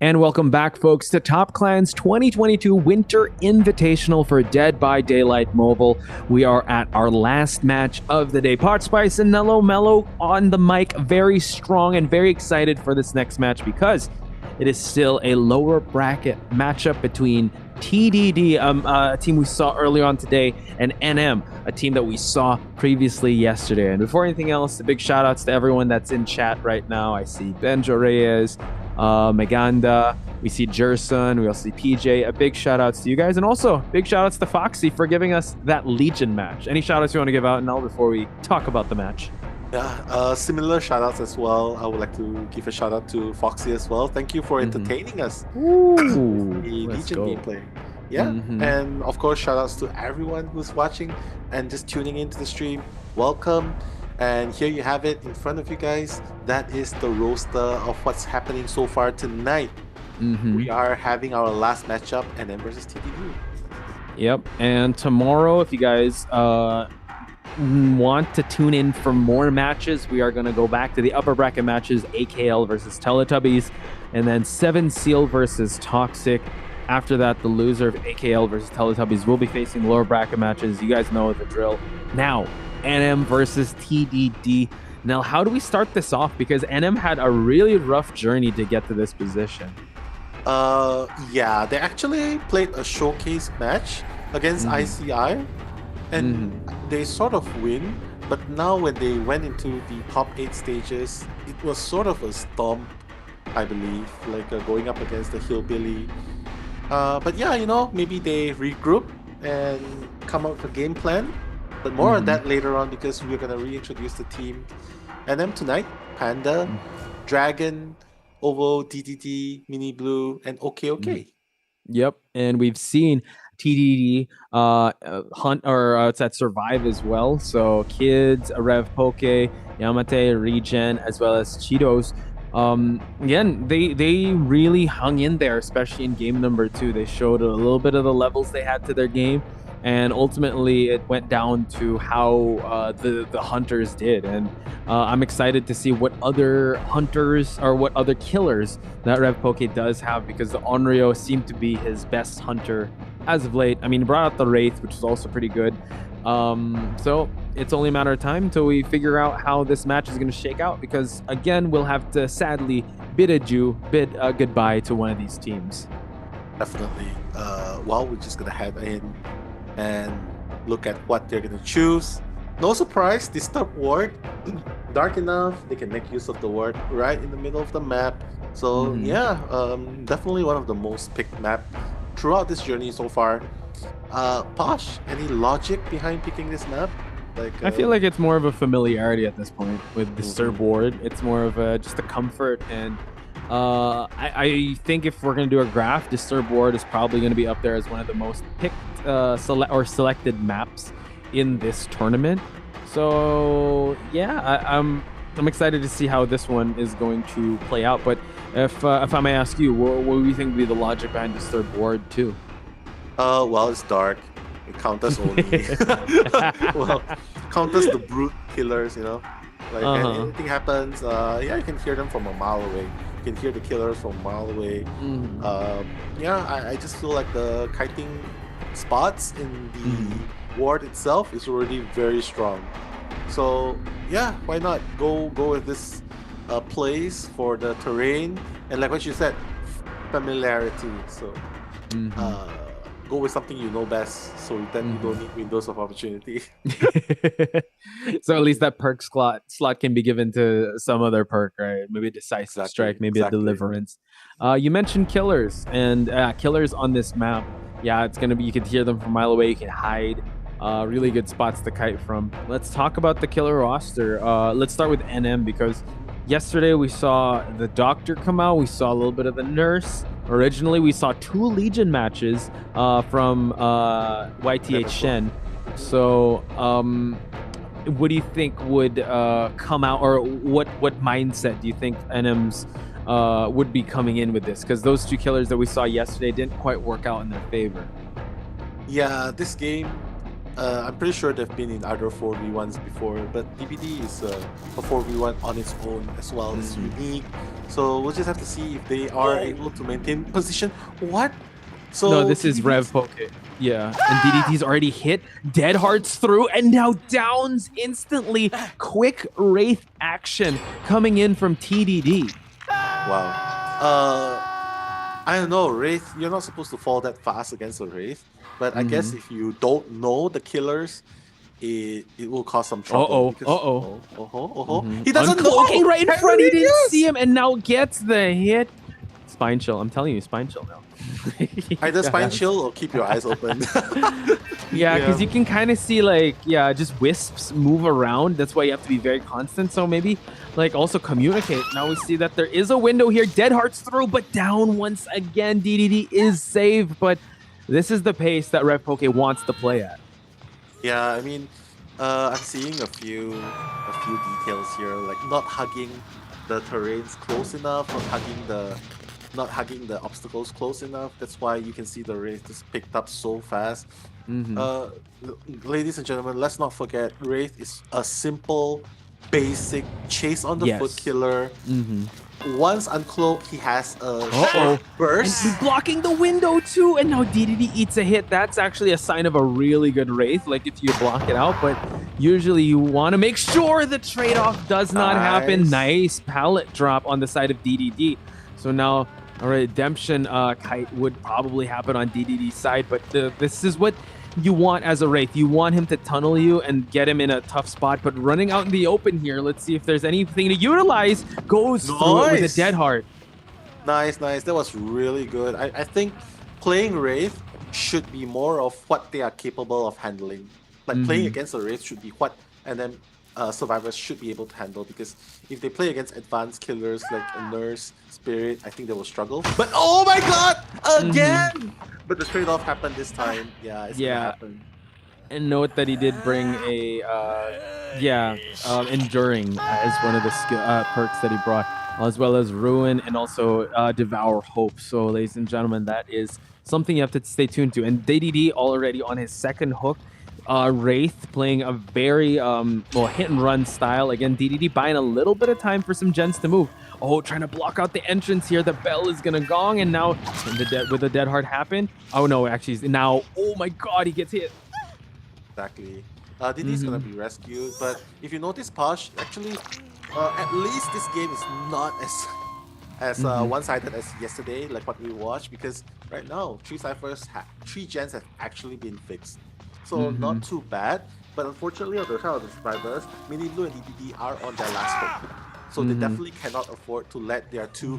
And welcome back, folks, to Top Clan's 2022 Winter Invitational for Dead by Daylight Mobile. We are at our last match of the day. Pot Spice and Nello Mello on the mic, very strong and very excited for this next match because it is still a lower bracket matchup between TDD, a team we saw earlier on today, and NM, a team that we saw previously yesterday. And before anything else, a big shout outs to everyone that's in chat right now. I see Benjo Reyes, Meganda, we see Jerson, we also see PJ. A big shout outs to you guys, and also big shout outs to Foxy for giving us that Legion match. Any shout outs you want to give out now before we talk about the match? Yeah, similar shout outs as well. I would like to give a shout out to Foxy as well. Thank you for entertaining us. Ooh, the Legion go. gameplay. Yeah, and of course, shout outs to everyone who's watching and just tuning into the stream. Welcome. And here you have it in front of you guys. That is the roster of what's happening so far tonight. We are having our last matchup, NM versus TDD. Yep, and tomorrow, if you guys want to tune in for more matches, we are going to go back to the upper bracket matches, AKL versus Teletubbies, and then 7 Seal versus Toxic. After that, the loser of AKL versus Teletubbies will be facing lower bracket matches. You guys know the drill. Now, NM versus TDD. Now, how do we start this off? Because NM had a really rough journey to get to this position. Yeah, they actually played a showcase match against ICI, and they sort of win. But now when they went into the top 8 stages, it was sort of a stomp, I believe, like going up against the Hillbilly. But yeah, you know, maybe they regroup and come up with a game plan. But more on that later on, because we're going to reintroduce the team. And then tonight, Panda, Dragon, Ovo, DDD, Mini Blue, and OK. Yep, and we've seen TDD hunt or it's at survive as well. So Kids, Rev Poke, Yamate, Regen, as well as Cheetos. Again, they really hung in there, especially in game number 2. They showed a little bit of the levels they had to their game. And ultimately, it went down to how the hunters did. And I'm excited to see what other hunters or what other killers that Rev Poke does have, because the Onryo seemed to be his best hunter as of late. I mean, he brought out the Wraith, which is also pretty good. So it's only a matter of time until we figure out how this match is going to shake out, because, again, we'll have to sadly bid goodbye to one of these teams. Definitely. Well, we're just going to head in and look at what they're going to choose. No surprise, Disturb Ward, dark enough, they can make use of the ward right in the middle of the map. So yeah, definitely one of the most picked map throughout this journey so far. Posh, any logic behind picking this map? Like, I feel like it's more of a familiarity at this point with Disturb Ward. It's more of just a comfort, and I think if we're going to do a graph, Disturb Ward is probably going to be up there as one of the most picked selected maps in this tournament. So yeah, I'm excited to see how this one is going to play out. But if I may ask you, what do you think would be the logic behind Disturb Ward 2? Well, it's dark. It counters only. Well, counters the brute killers, you know. Like anything happens, yeah, you can hear them from a mile away. You can hear the killers from a mile away. Yeah, I just feel like the kiting spots in the ward itself is already very strong. So yeah, why not go with this place for the terrain, and like what you said, familiarity. So go with something you know best, so that you don't need windows of opportunity. So at least that perk slot can be given to some other perk, right? Maybe a decisive strike, maybe a deliverance. You mentioned killers, and killers on this map. Yeah, it's gonna be, you can hear them from a mile away. You can hide. Really good spots to kite from. Let's talk about the killer roster. Let's start with NM, because yesterday we saw the Doctor come out. We saw a little bit of the Nurse. Originally, we saw 2 Legion matches from YTH Shen. So, what do you think would come out, or what mindset do you think NM's would be coming in with this? Because those 2 killers that we saw yesterday didn't quite work out in their favor. Yeah, this game, I'm pretty sure they've been in other 4v1s before, but TBD is a 4v1 on its own as well. It's unique. So we'll just have to see if they are able to maintain position. What? So no, this is Rev Poke. Yeah, and DDT's already hit. Dead Hearts through, and now downs instantly. Quick Wraith action coming in from TDD. Wow. I don't know, Wraith, you're not supposed to fall that fast against a Wraith, but I guess if you don't know the killers, it will cause some trouble. He doesn't Uncloaking know! right in front, he didn't see him, and now gets the hit. Spine chill, I'm telling you, spine chill now. Either spine chill or keep your eyes open. Yeah, because you can kind of see like, just wisps move around. That's why you have to be very constant. So maybe like also communicate. Now we see that there is a window here. Dead Hearts through, but down once again. DDD is saved, but this is the pace that Rev Poke wants to play at. Yeah, I mean, I'm seeing a few details here, like not hugging the terrains close enough, not hugging the obstacles close enough. That's why you can see the Wraith just picked up so fast. Ladies and gentlemen, let's not forget, Wraith is a simple, basic chase on the foot killer. Once uncloaked, he has a short burst. And he's blocking the window too, and now DDD eats a hit. That's actually a sign of a really good Wraith, like if you block it out, but usually you want to make sure the trade-off does not happen. Nice pallet drop on the side of DDD. So now a redemption kite would probably happen on DDD's side, but this is what you want as a Wraith. You want him to tunnel you and get him in a tough spot, but running out in the open here, let's see if there's anything to utilize. Goes through it with a Dead Heart. Nice. That was really good. I think playing Wraith should be more of what they are capable of handling. Like playing against a Wraith should be what, and then survivors should be able to handle, because if they play against advanced killers like a Nurse, Spirit, I think they will struggle. But oh my god! Again! But the trade-off happened this time. Yeah, it's gonna happen. And note that he did bring a Enduring as one of the perks that he brought, as well as Ruin and also Devour Hope. So ladies and gentlemen, that is something you have to stay tuned to. And DDD already on his second hook. Wraith playing a very hit and run style. Again, DDD buying a little bit of time for some gens to move. Oh, trying to block out the entrance here. The bell is gonna gong, and now with the Dead Heart happen. Oh no, actually now, oh my god, he gets hit. Exactly. DD is gonna be rescued, but if you notice, Posh, actually, at least this game is not as one-sided as yesterday, like what we watched, because right now, 3 gens have actually been fixed. So not too bad, but unfortunately on the side of the survivors, Mini Blue and DDD are on their last hook. So they definitely cannot afford to let their two...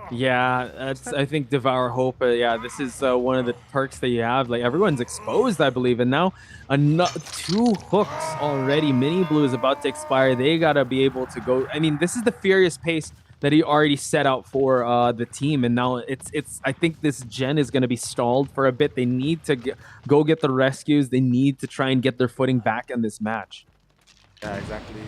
Yeah, that's, I think Devour Hope, this is one of the perks that you have. Like, everyone's exposed, I believe, and now 2 hooks already. Mini Blue is about to expire. They gotta be able to go. I mean, this is the furious pace that he already set out for the team, and now it's. I think this gen is gonna be stalled for a bit. They need to go get the rescues. They need to try and get their footing back in this match. Yeah, exactly.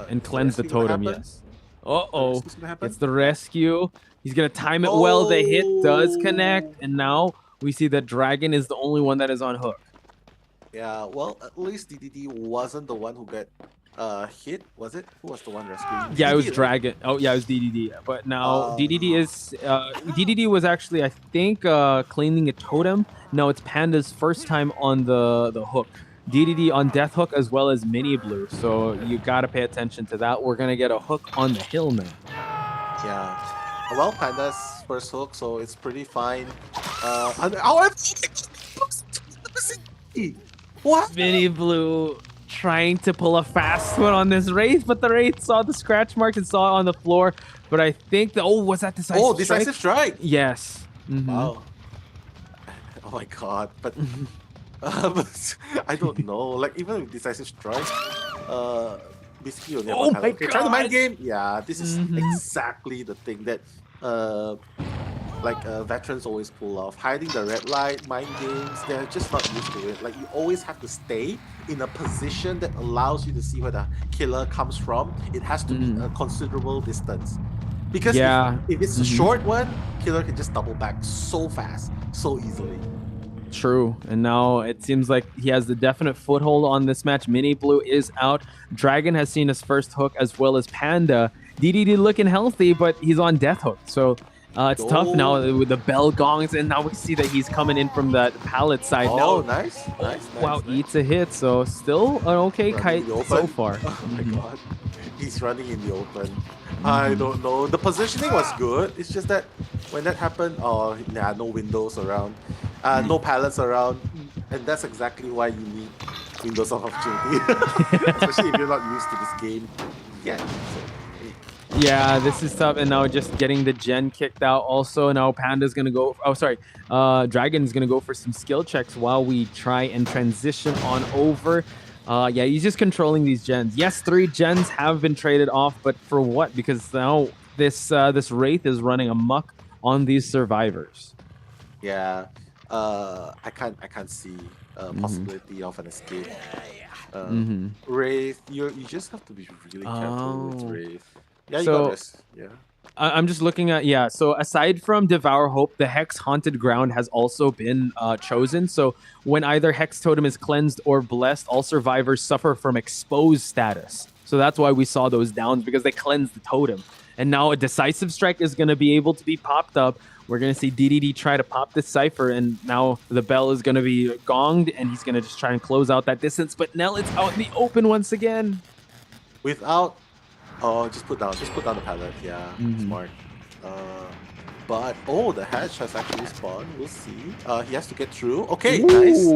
And cleanse the totem, yes. Uh-oh, it's the rescue. He's gonna time it well. The hit does connect, and now we see that Dragon is the only one that is on hook. Yeah, well, at least DDD wasn't the one who got hit, was it? Who was the one rescuing? Yeah, DDD, it was Dragon. Oh, yeah, it was DDD. But now DDD is DDD was actually, I think, claiming a totem. No, it's Panda's first time on the hook. DDD on Death Hook as well as Mini Blue. So you gotta pay attention to that. We're gonna get a hook on the hill now. Yeah. Well, Panda's first hook, so it's pretty fine. What? Mini Blue trying to pull a fast one on this Wraith, but the Wraith saw the scratch mark and saw it on the floor. But I think was that decisive strike? Oh, decisive strike? Yes. Wow. Oh my god, but I don't know. Like, even with decisive strike, basically you'll never try the mind game. Yeah, this is exactly the thing that veterans always pull off. Hiding the red light, mind games, they're just not used to it. Like, you always have to stay in a position that allows you to see where the killer comes from. It has to be a considerable distance. Because if it's a short one, killer can just double back so fast, so easily. True. And now it seems like he has the definite foothold on this match. Mini Blue is out. Dragon has seen his first hook as well as Panda. DDD looking healthy, but he's on death hook. So it's tough now with the bell gongs. And now we see that he's coming in from that pallet side. Oh, now, nice. Wow, eats a hit. So still an okay kite so far. Oh my god. He's running in the open. I don't know. The positioning was good. It's just that when that happened, no windows around, no pallets around, and that's exactly why you need windows of opportunity, especially if you're not used to this game yet. So, yeah, this is tough. And now just getting the gen kicked out. Also, now Panda's gonna go. Oh, sorry. Dragon's gonna go for some skill checks while we try and transition on over. Yeah, he's just controlling these gens. Yes, 3 gens have been traded off, but for what? Because now this Wraith is running amok on these survivors. yeah, I can't see possibility of an escape. Wraith, you just have to be really careful with Wraith. Yeah, you got this. Yeah. I'm just looking at, yeah, so aside from Devour Hope, the Hex Haunted Ground has also been chosen. So when either Hex Totem is cleansed or blessed, all survivors suffer from exposed status. So that's why we saw those downs, because they cleansed the totem. And now a Decisive Strike is going to be able to be popped up. We're going to see DDD try to pop this Cypher, and now the bell is going to be gonged, and he's going to just try and close out that distance. But Nell, it's out in the open once again. Without... Oh, just put down the pallet. Yeah, smart. But the hatch has actually spawned. We'll see. He has to get through. Okay, nice.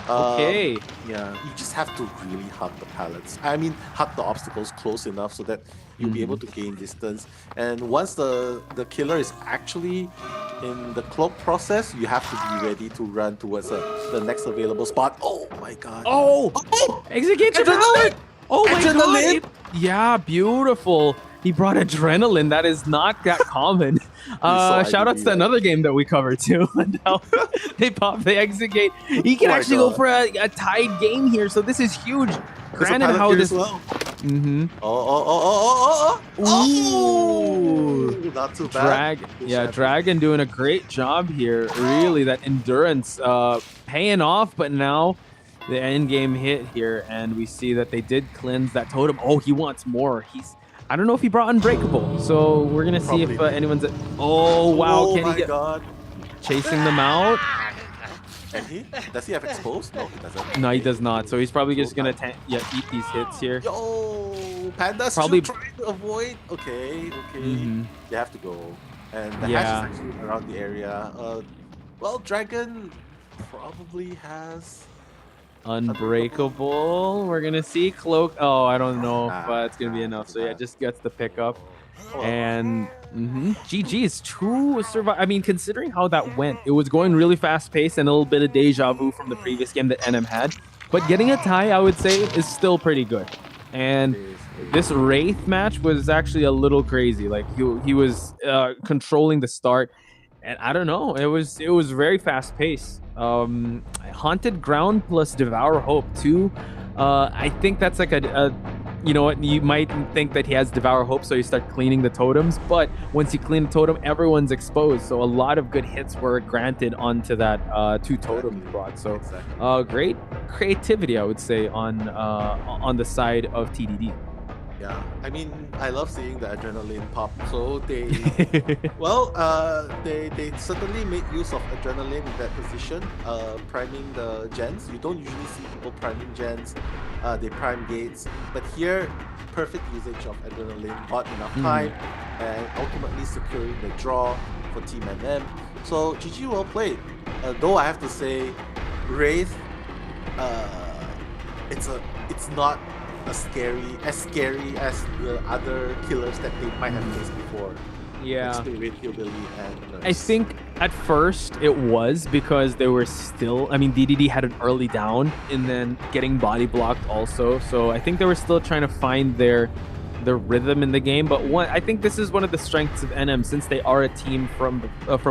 Okay. Yeah, you just have to really hug the pallets. I mean, hug the obstacles close enough so that you'll be able to gain distance. And once the killer is actually in the cloak process, you have to be ready to run towards the next available spot. Oh my god. Oh! Execute Adrenaline! Oh my god! Yeah, beautiful. He brought Adrenaline. That is not that common. Shout outs to another game that we covered too. They pop, they execute. He can actually go for a tied game here. So this is huge. Granted, how this. Well. Ooh, not too bad. Dragon doing a great job here. Really, that endurance paying off. But now the end game hit here, and we see that they did cleanse that totem. Oh, he wants more. I don't know if he brought Unbreakable, so we're gonna see if anyone's. Oh wow! Can he get chasing them out? And does he have exposed? No, he doesn't. No, he does not. So he's probably just gonna eat these hits here. Yo, Panda's probably trying to avoid. Okay. They have to go, and the hatch is actually around the area. Well, Dragon probably has. Unbreakable. We're gonna see Cloak. Oh, I don't know if it's gonna be enough. So yeah, just gets the pickup. And GG's 2 survive. I mean, considering how that went, it was going really fast paced and a little bit of deja vu from the previous game that NM had. But getting a tie, I would say, is still pretty good. And this Wraith match was actually a little crazy. Like he was controlling the start. And I don't know, it was very fast paced. Haunted Ground plus Devour Hope too. I think that's like you know what, you might think that he has Devour Hope, so you start cleaning the totems, but once you clean the totem, everyone's exposed. So a lot of good hits were granted onto that 2 totems brought. So great creativity, I would say, on the side of TDD. Yeah, I mean, I love seeing the adrenaline pop. So they, they certainly made use of adrenaline in that position, priming the gens. You don't usually see people priming gens. They prime gates, but here, perfect usage of adrenaline, bought enough time, and ultimately securing the draw for Team NM. So GG, well played. Though I have to say, Wraith, it's not as scary as the other killers that they might have faced before. Yeah. And I think at first it was because they were still, I mean, DDD had an early down and then getting body blocked also. So I think they were still trying to find their rhythm in the game. But I think this is one of the strengths of NM, since they are a team from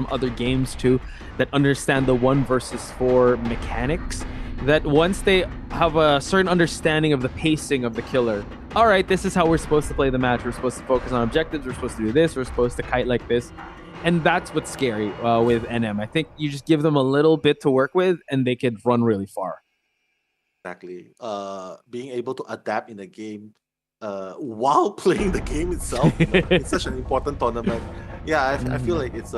other games too, that understand the 1 versus 4 mechanics. That once they have a certain understanding of the pacing of the killer, all right, this is how we're supposed to play the match. We're supposed to focus on objectives. We're supposed to do this. We're supposed to kite like this. And that's what's scary with NM. I think you just give them a little bit to work with, and they could run really far. Exactly. Being able to adapt in a game while playing the game itself in such an important tournament. Yeah, I feel like it's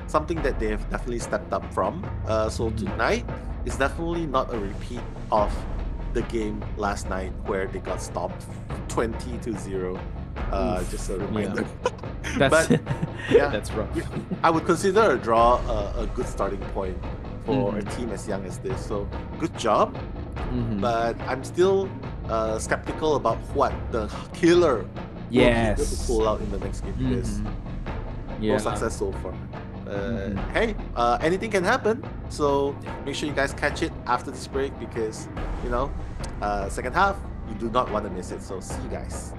something that they have definitely stepped up from. So tonight is definitely not a repeat of the game last night where they got stopped 20-0. Just a reminder. Yeah. But yeah, that's rough. I would consider a draw a good starting point for a team as young as this. So good job. But I'm still skeptical about what the killer will be able to pull out in the next game because no success so far. Hey, anything can happen. So make sure you guys catch it after this break because, you know, second half, you do not want to miss it. So see you guys.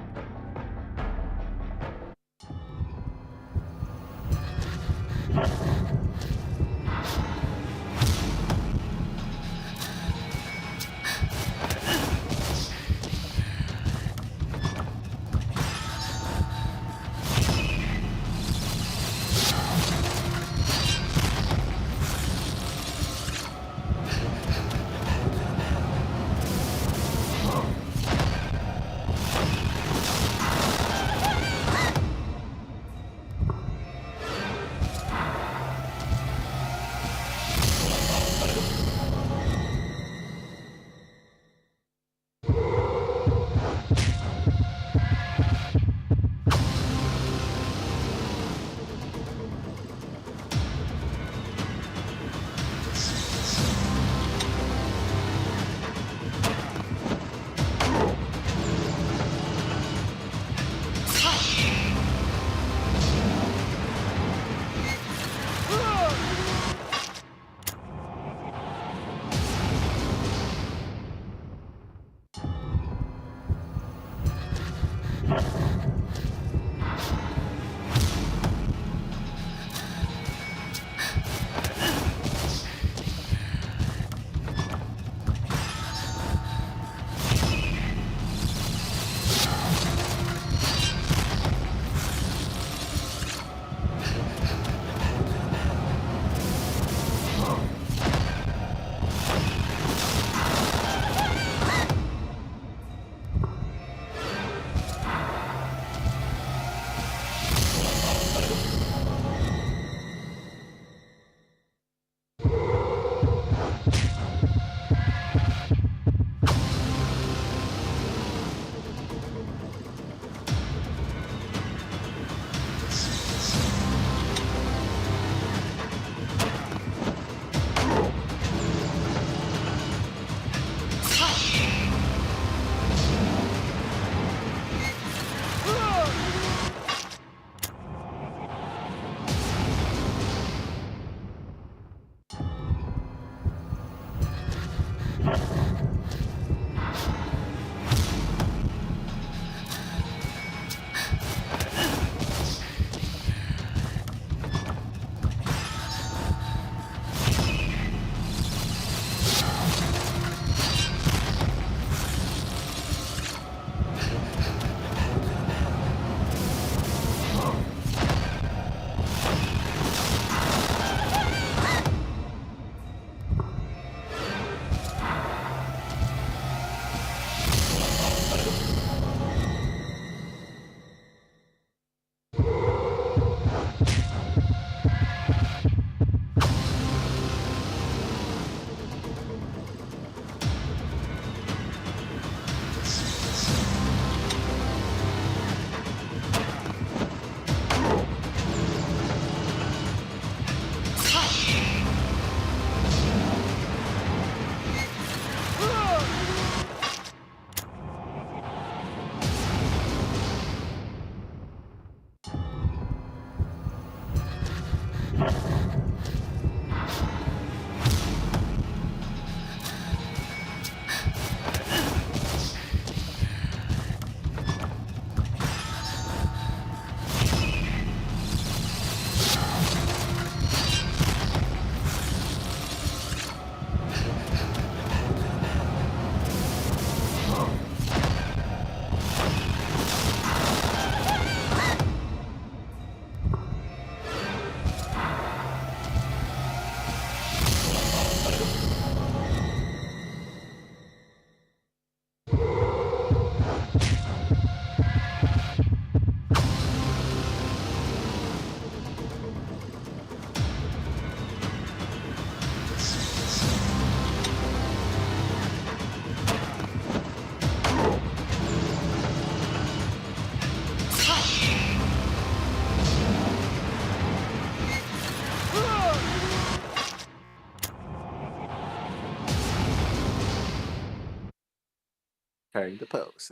preparing the pose.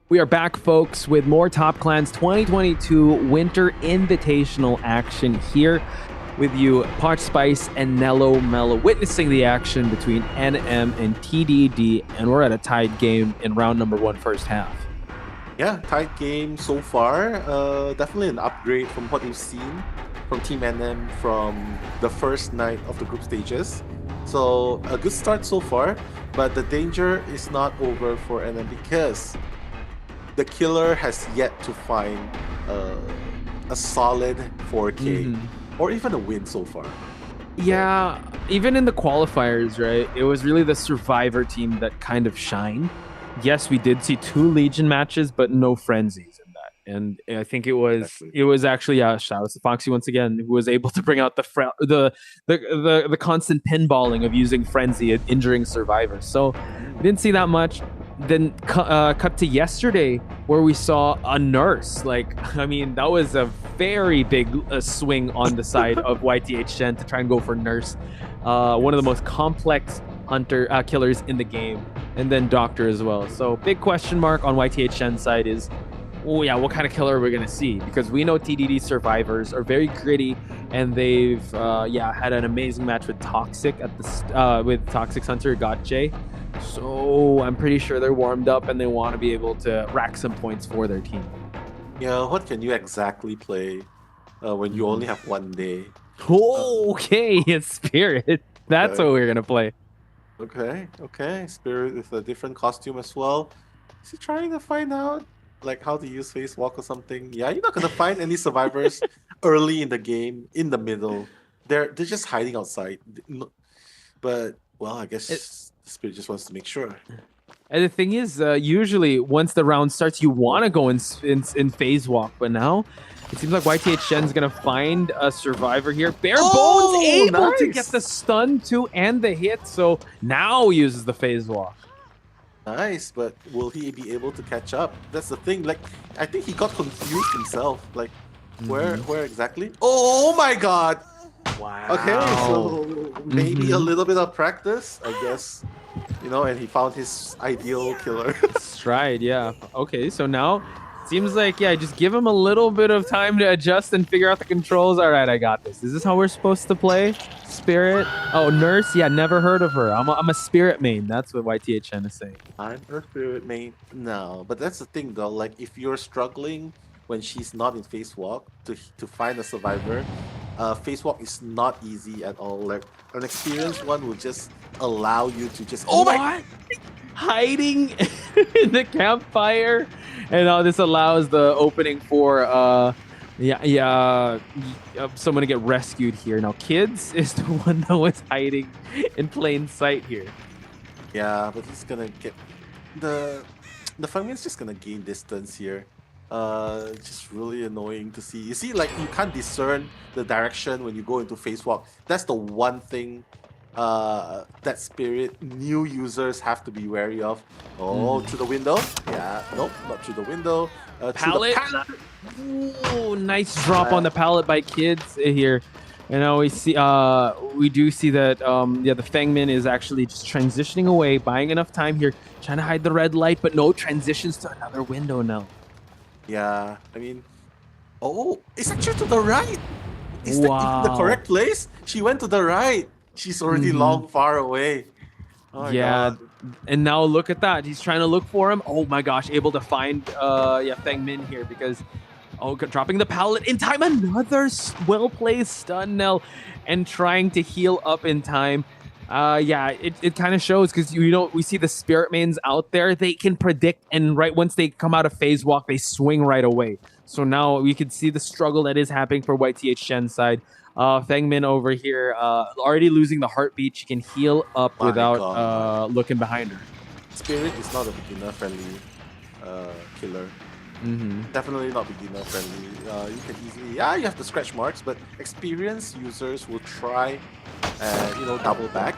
We are back, folks, with more Top Clans 2022 Winter Invitational action here with you, Potch Spice and Nello Mello, witnessing the action between NM and TDD, and we're at a tied game in round number 1, first half. Yeah, tight game so far. Definitely an upgrade from what we've seen from Team NM from the first night of the group stages. So a good start so far, but the danger is not over for NM because the killer has yet to find a solid 4K or even a win so far. Yeah, even in the qualifiers, right? It was really the Survivor team that kind of shined. Yes, we did see 2 Legion matches, but no frenzies in that. And I think it was actually shout out to Foxy once again, who was able to bring out the constant pinballing of using frenzy and injuring survivors. So we didn't see that much. Then cut to yesterday, where we saw a nurse. Like, I mean, that was a very big swing on the side of YTH Shen to try and go for nurse, one of the most complex killers in the game, and then doctor as well. So big question mark on YTH Shen's side is, oh yeah, what kind of killer are we gonna see? Because we know TDD survivors are very gritty, and they've had an amazing match with Toxic at the with Toxic's Hunter Gotche. So I'm pretty sure they're warmed up and they want to be able to rack some points for their team. Yeah, what can you exactly play when you only have 1 day? Okay, it's Spirit. That's what we're gonna play. Okay. Spirit with a different costume as well. Is he trying to find out like how to use face walk or something? Yeah, you're not gonna find any survivors early in the game, in the middle. They're just hiding outside. But well, I guess Spirit just wants to make sure. And the thing is, usually once the round starts, you want to go in phase walk, but now it seems like YTH Shen's gonna find a survivor here. Bare Bones able to get the stun too and the hit, so now uses the phase walk. Nice, but will he be able to catch up? That's the thing. Like, I think he got confused himself. Like, where exactly? Oh my god! Wow. Okay, so maybe a little bit of practice, I guess. You know, and he found his ideal killer. That's right, yeah. Okay, so now seems like, yeah, just give him a little bit of time to adjust and figure out the controls. All right, I got this. Is this how we're supposed to play? Spirit? Oh, Nurse? Yeah, never heard of her. I'm a Spirit main. That's what YTH Shen is saying. I'm a Spirit main. No, but that's the thing though. Like, if you're struggling when she's not in face walk to find a survivor, face walk is not easy at all. Like, an experienced one will just allow you to just hiding in the campfire, and this allows the opening for someone to get rescued here. Now Kids is the one that was hiding in plain sight here. Yeah, but he's gonna get the Fengmin's just gonna gain distance here. Just really annoying to see. You see, like, you can't discern the direction when you go into face walk. That's the one thing that Spirit new users have to be wary of. Through the window? Yeah, nope, not through the window. Pallet. Ooh, nice drop on the pallet by Kids here. And now we do see that the Fengmin is actually just transitioning away, buying enough time here, trying to hide the red light, but no, transitions to another window now. Yeah, I mean, it's actually to the right. Is that even the correct place? She went to the right. She's already long far away. Oh my God. And now look at that. He's trying to look for him. Oh my gosh, able to find Fengmin here because dropping the pallet in time. Another well-placed stun, Nell, and trying to heal up in time. It kind of shows because we see the Spirit mains out there. They can predict, and right once they come out of phase walk, they swing right away. So now we can see the struggle that is happening for YTH Shen's side. Fengmin over here already losing the heartbeat. She can heal up without looking behind her. Spirit is not a beginner-friendly killer. Definitely not beginner friendly. You can easily, you have the scratch marks, but experienced users will try and double back.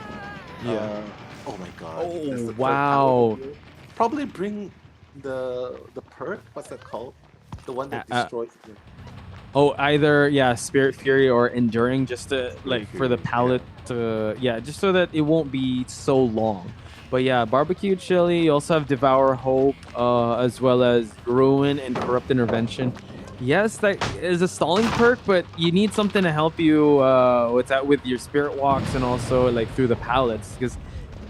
Yeah. Oh my god. Oh wow. Probably bring the perk. What's that called? The one that destroys. Oh, either yeah, Spirit Fury or Enduring, just to Very like for the Fury. Yeah. palette. Yeah, just so that it won't be so long. But yeah, barbecue chili. You also have Devour Hope, as well as Ruin and Corrupt Intervention. Yes, that is a stalling perk, but you need something to help you with your spirit walks and also like through the palettes because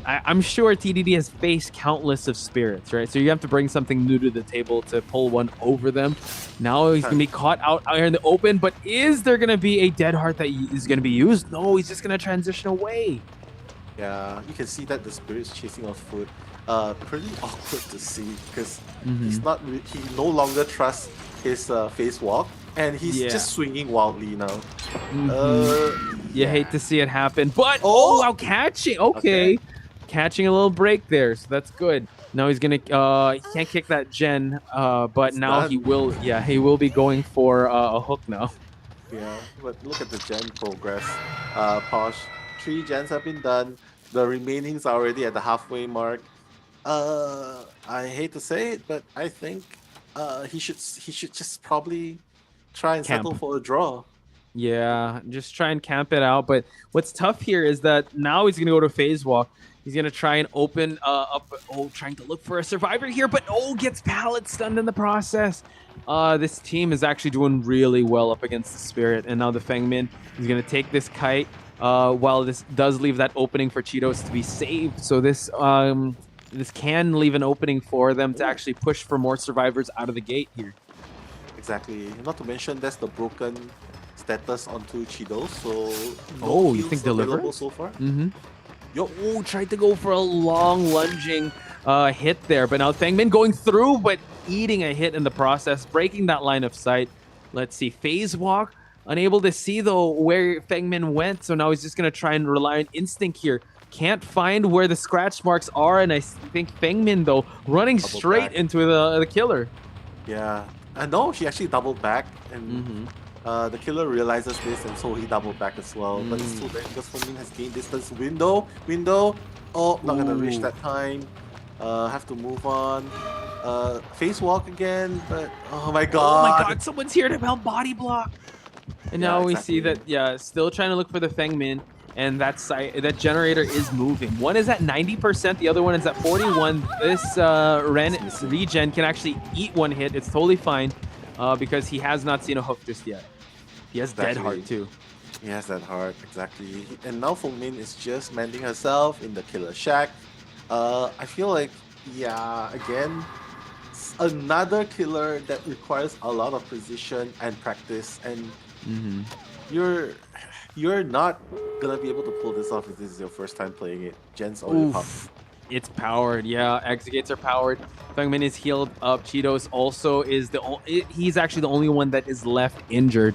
I'm sure TDD has faced countless of spirits, right? So you have to bring something new to the table to pull one over them. Now he's gonna be caught out here in the open, but is there gonna be a dead heart that is gonna be used? No, he's just gonna transition away. Yeah, you can see that the spirit's chasing off foot. Pretty awkward to see because Mm-hmm. he no longer trusts his face walk, and he's Yeah. just swinging wildly now. Mm-hmm. You hate Yeah. to see it happen, but oh Oh, wow, catching. okay. Okay, catching a little break there, so that's good. Now he's gonna he can't kick that gen, but It's now he done. will. Yeah, he will be going for a hook now. Yeah, but look at the gen progress. Posh, 3 gens have been done. The remainings are already at the halfway mark. I hate to say it, but I think he should just probably try and settle Camp. for a draw. Yeah, just try and camp it out. But what's tough here is that now he's gonna go to phase walk. He's gonna try and open up. Oh, trying to look for a survivor here, but oh, gets pallet stunned in the process. This team is actually doing really well up against the Spirit, and now the Fengmin is gonna take this kite. While this does leave that opening for Cheetos to be saved, so this can leave an opening for them to Ooh. actually push for more survivors out of the gate here. Exactly. Not to mention that's the broken status onto Cheetos, so no Oh, you heals think available deliverance? so far. Mm-hmm. Yo, Oh, tried to go for a long lunging hit there, but now Fengmin going through, but eating a hit in the process, breaking that line of sight. Let's see, phase walk, unable to see though where Fengmin went, so now he's just gonna try and rely on instinct here. Can't find where the scratch marks are, and I think Fengmin though running double straight back. into the killer. Yeah. No, she actually doubled back, and Mm-hmm. the killer realizes this, and so he doubled back as well. But it's too late because Fomin has gained distance. Window. Oh, not gonna reach Ooh. that time. Have to move on. Face walk again, but oh my Oh my god. god, someone's here to help body block. And Yeah, now we see exactly. that, yeah, still trying to look for the Fengmin, and that generator is moving. One is at 90%, the other one is at 41. This regen can actually eat one hit. It's totally fine because he has not seen a hook just yet. He has dead Exactly. heart too. He has that heart, exactly. And now Fomin is just mending herself in the killer shack. I feel like, yeah, again, another killer that requires a lot of precision and practice, and Mm-hmm. you're you're not gonna be able to pull this off if this is your first time playing it. Jen's already popped. Oof. It's powered. Yeah, exegates are powered. Fengmin is healed up. Cheetos also is he's actually the only one that is left injured.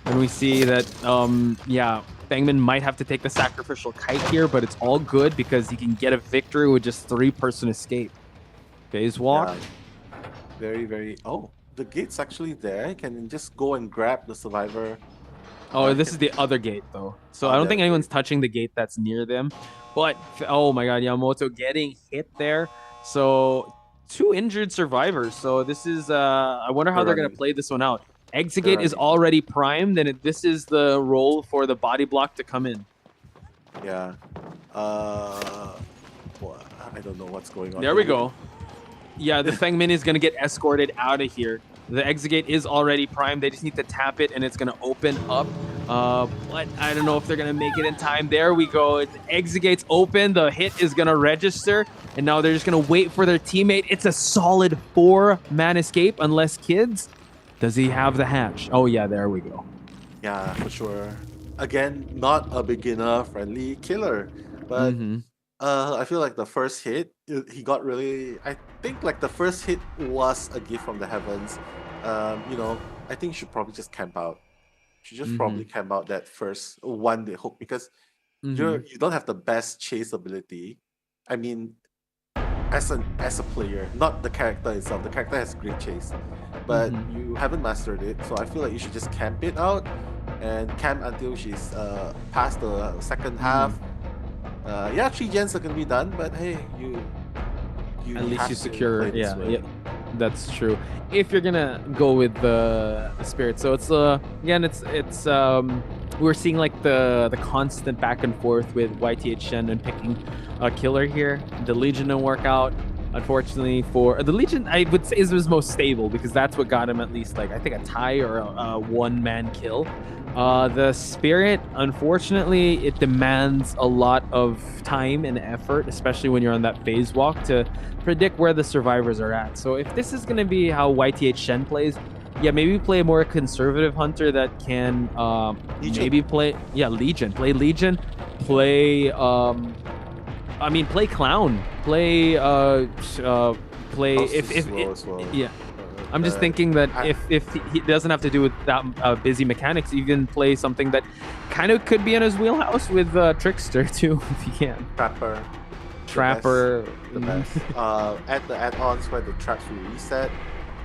And we see that yeah, Fengmin might have to take the sacrificial kite here, but it's all good because he can get a victory with just 3-person escape. Phase walk. Yeah, very, very. Oh, the gate's actually there. You can just go and grab the survivor. Oh, this is the other gate though. So I Oh, don't the think other anyone's touching the gate that's near them. But oh my god, Yamamoto getting hit there. So 2 injured survivors. So this is I wonder how they're gonna running. play this one out. They're Exegate is running. already primed, and this is the role for the body block to come in. Yeah. Well, I don't know what's going on. There we go. Yeah, the Fengmin is gonna get escorted out of here. The Exegate is already primed. They just need to tap it, and it's gonna open up. But I don't know if they're gonna make it in time. There we go. Exegate's open. The hit is gonna register, and now they're just gonna wait for their teammate. It's a solid 4-man escape, unless kids. Does he have the hatch? Oh yeah, there we go. Yeah, for sure. Again, not a beginner-friendly killer, but Mm-hmm. I feel like the first hit, he got really. I think like the first hit was a gift from the heavens. I think you should probably just camp out. You should just Mm-hmm. probably camp out that first one day hook because Mm-hmm. you don't have the best chase ability. I mean, as a player, not the character itself. The character has great chase, but Mm-hmm. you haven't mastered it. So I feel like you should just camp it out and camp until she's past the second half. Yeah, 3 gens are gonna be done, but hey, you At least have you to secure. play this Yeah. way. Yeah. That's true. If you're gonna go with the spirit, so it's again, it's we're seeing like the constant back and forth with YTH Shen and picking a killer here. The Legion didn't work out. Unfortunately for the Legion, I would say is was most stable because that's what got him at least like I think a tie or a one-man kill. The Spirit, unfortunately, it demands a lot of time and effort, especially when you're on that phase walk, to predict where the survivors are at. So if this is going to be how YTH Shen plays, yeah, maybe play a more conservative hunter that can maybe play, yeah, Legion. Play Legion. Play, I mean, play Clown. Play, play, yeah. I'm just thinking that if he doesn't have to do with that busy mechanics, you can play something that kind of could be in his wheelhouse with Trickster too, if he can. Trapper. The best. Add the add-ons where the traps will reset.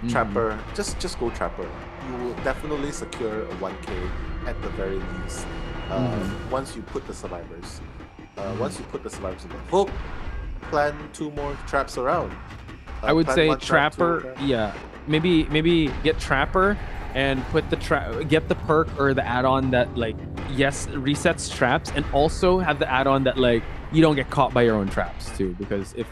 Trapper. Just go Trapper. You will definitely secure a 1k at the very least. Once you put the survivors. Once you put the survivors in the hook, plan 2 more traps around. I would say Trapper, yeah. Maybe get Trapper and put the get the perk or the add-on that like yes resets traps, and also have the add-on that like you don't get caught by your own traps too, because if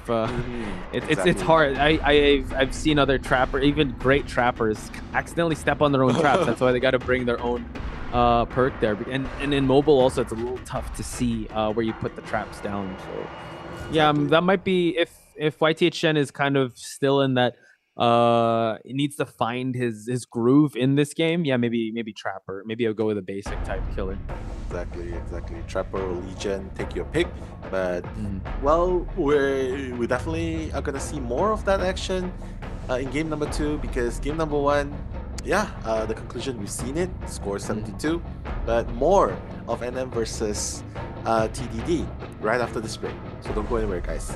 it's hard. I've seen other trapper, even great trappers, accidentally step on their own traps. That's why they got to bring their own perk there, and in mobile also it's a little tough to see where you put the traps down. So yeah, that might be if YTH Shen is kind of still in that he needs to find his groove in this game. Yeah, maybe Trapper. Maybe I'll go with a basic type killer. Exactly. Trapper or Legion, take your pick. But well, we definitely are gonna see more of that action in game number 2, because game number 1, yeah, the conclusion, we've seen it, score 72, but more of NM versus TDD right after this break. So don't go anywhere, guys.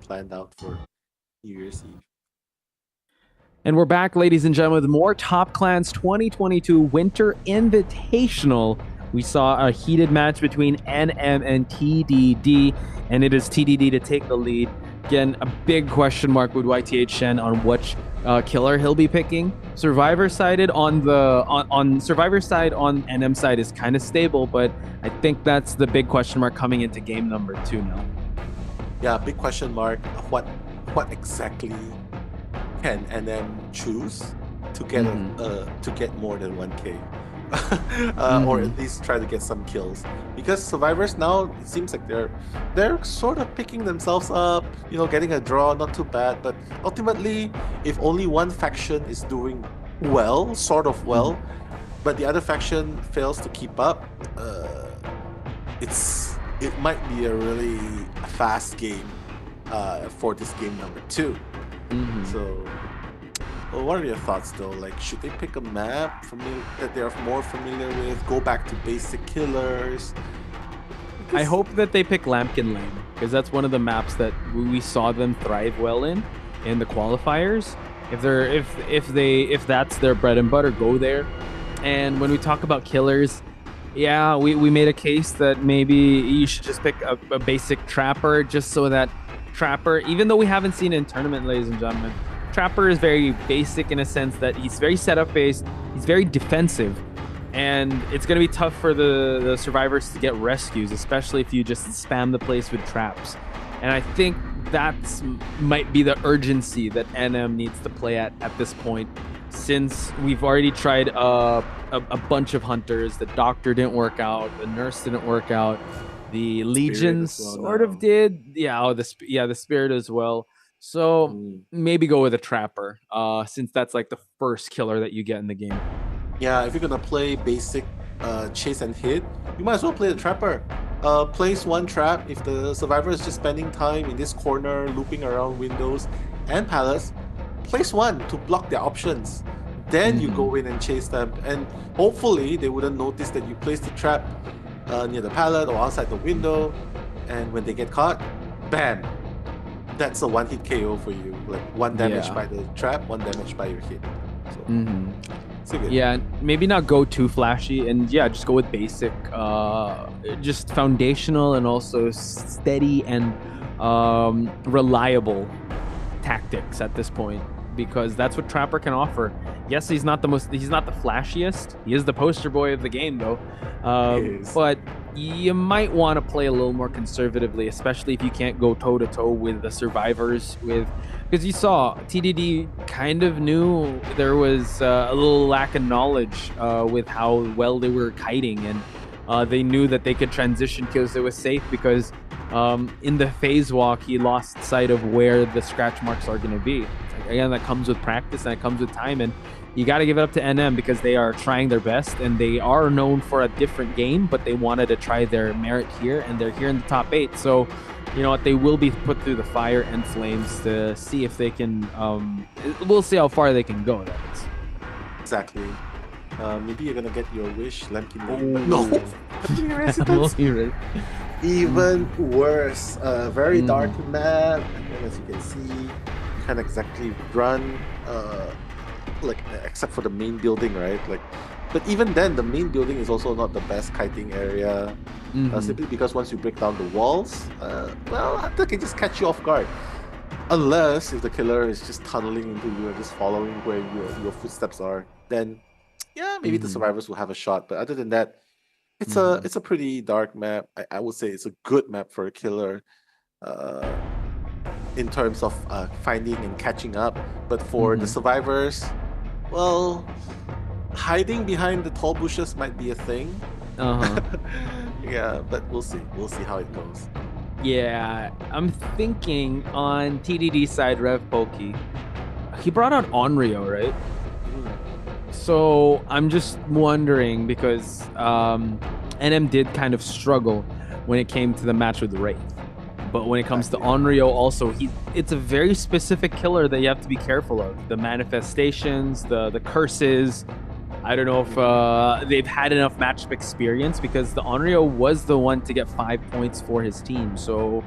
planned out for New Year's Eve. And we're back, ladies and gentlemen, with more Top Clans 2022 Winter Invitational. We saw a heated match between NM and TDD, and it is TDD to take the lead. Again, a big question mark with YTH Shen on which killer he'll be picking. Survivor sided on Survivor side on NM side is kind of stable, but I think that's the big question mark coming into game number 2 now. Yeah, big question mark. What exactly can NM choose to get to get more than 1K? Or at least try to get some kills, because survivors now, it seems like they're sort of picking themselves up, you know, getting a draw, not too bad, but ultimately if only one faction is doing well, sort of well, but the other faction fails to keep up, it might be a really fast game for this game number 2. So well, what are your thoughts though? Like, should they pick a map that they are more familiar with? Go back to basic killers? I hope that they pick Lampkin Lane, because that's one of the maps that we saw them thrive well in the qualifiers. If that's their bread and butter, go there. And when we talk about killers, yeah, we made a case that maybe you should just pick a basic Trapper, just so that Trapper, even though we haven't seen it in tournament, ladies and gentlemen, Trapper is very basic in a sense that he's very setup based, he's very defensive, and it's going to be tough for the survivors to get rescues, especially if you just spam the place with traps. And I think that's might be the urgency that NM needs to play at this point, since we've already tried a bunch of hunters. The Doctor didn't work out, the Nurse didn't work out, the Legion sort of did, the Spirit as well. So maybe go with a Trapper, since that's like the first killer that you get in the game. Yeah, if you're gonna play basic chase and hit, you might as well play the Trapper. Place one trap. If the survivor is just spending time in this corner, looping around windows and pallets, place one to block their options. Then you go in and chase them, and hopefully they wouldn't notice that you placed the trap near the pallet or outside the window, and when they get caught, bam! That's a one-hit KO for you. Like 1 damage by the trap, 1 damage by your hit. So, good. Yeah, maybe not go too flashy, and yeah, just go with basic, just foundational and also steady and reliable tactics at this point, because that's what Trapper can offer. Yes, he's not the flashiest. He is the poster boy of the game though. But you might want to play a little more conservatively, especially if you can't go toe-to-toe with the survivors, because you saw TDD kind of knew there was a little lack of knowledge with how well they were kiting, and they knew that they could transition kills. It was safe because in the phase walk he lost sight of where the scratch marks are going to be. Again, that comes with practice and it comes with time, and you got to give it up to NM because they are trying their best, and they are known for a different game, but they wanted to try their merit here, and they're here in the top 8. So, you know what, they will be put through the fire and flames to see if they can, we'll see how far they can go. That is. Exactly. Maybe you're going to get your wish, Lampkin Lane. No! Even worse. Very dark map, and as you can see, you can't exactly run like, except for the main building, right? Like, but even then, the main building is also not the best kiting area, simply because once you break down the walls, well, Hunter can just catch you off guard, unless if the killer is just tunneling into you and just following where your footsteps are. Then, yeah, maybe the survivors will have a shot. But other than that, it's a pretty dark map. I would say it's a good map for a killer. In terms of finding and catching up, but for the survivors, well, hiding behind the tall bushes might be a thing. Yeah, but we'll see how it goes. Yeah, I'm thinking on TDD side, Rev Pokey, he brought out Onryo, right? So I'm just wondering, because NM did kind of struggle when it came to the match with Wraith. But when it comes to Onryo also, it's a very specific killer that you have to be careful of. The manifestations, the curses. I don't know if they've had enough matchup experience, because the Onryo was the one to get 5 points for his team. So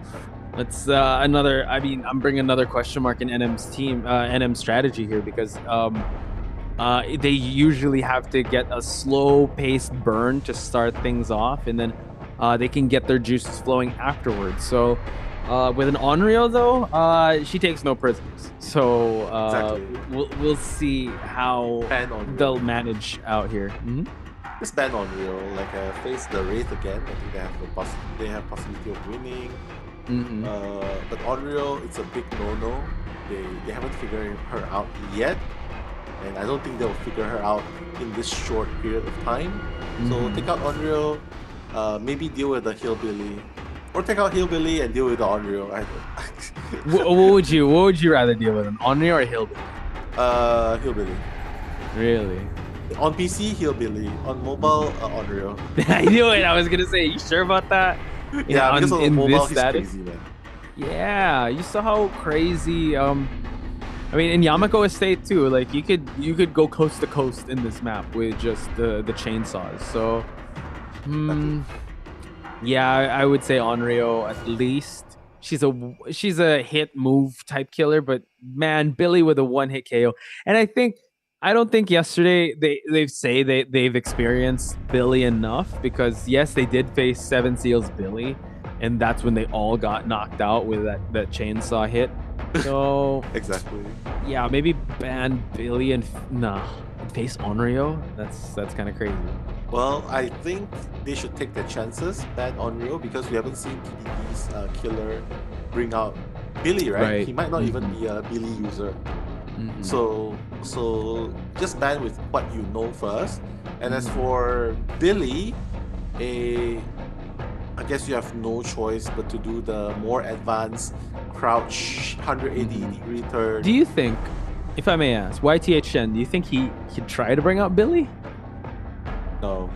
It's another. I mean, I'm bringing another question mark in NM's team, NM strategy here because they usually have to get a slow-paced burn to start things off, and then they can get their juices flowing afterwards. So with an Onryo though, she takes no prisoners. So Exactly. we'll see how Ban on they'll Real. manage out here. Just ban on Real. Like face the Wraith again. I think they have possibility of winning. But on Real, it's a big no-no. They haven't figured her out yet, and I don't think they'll figure her out in this short period of time. So take out Onryo, maybe deal with the Hillbilly, or take out Hillbilly and deal with the Onryo. What would you rather deal with, an Onryo or a Hillbilly? Hillbilly. Really? On PC, Hillbilly. On mobile, Onryo. I knew it. I was gonna say, you sure about that? Yeah, because on mobile, he's status? crazy, man. Yeah, you saw how crazy. I mean, in Yamako Estate too. Like you could go coast to coast in this map with just the chainsaws. So, yeah, I would say Onryo at least. She's a hit move type killer, but man, Billy with a one hit KO. And I don't think yesterday they've experienced Billy enough, because yes, they did face Seven Seals Billy, and that's when they all got knocked out with that chainsaw hit. So Exactly. yeah, maybe ban Billy and face Onryo. That's kind of crazy. Well, I think they should take their chances, ban Onryo, because we haven't seen TDD's killer bring out Billy, right? He might not even be a Billy user. So just ban with what you know first. And as for Billy, I guess you have no choice but to do the more advanced crouch 180-degree turn. Do you think, if I may ask, YTHN, do you think he'd try to bring out Billy? No.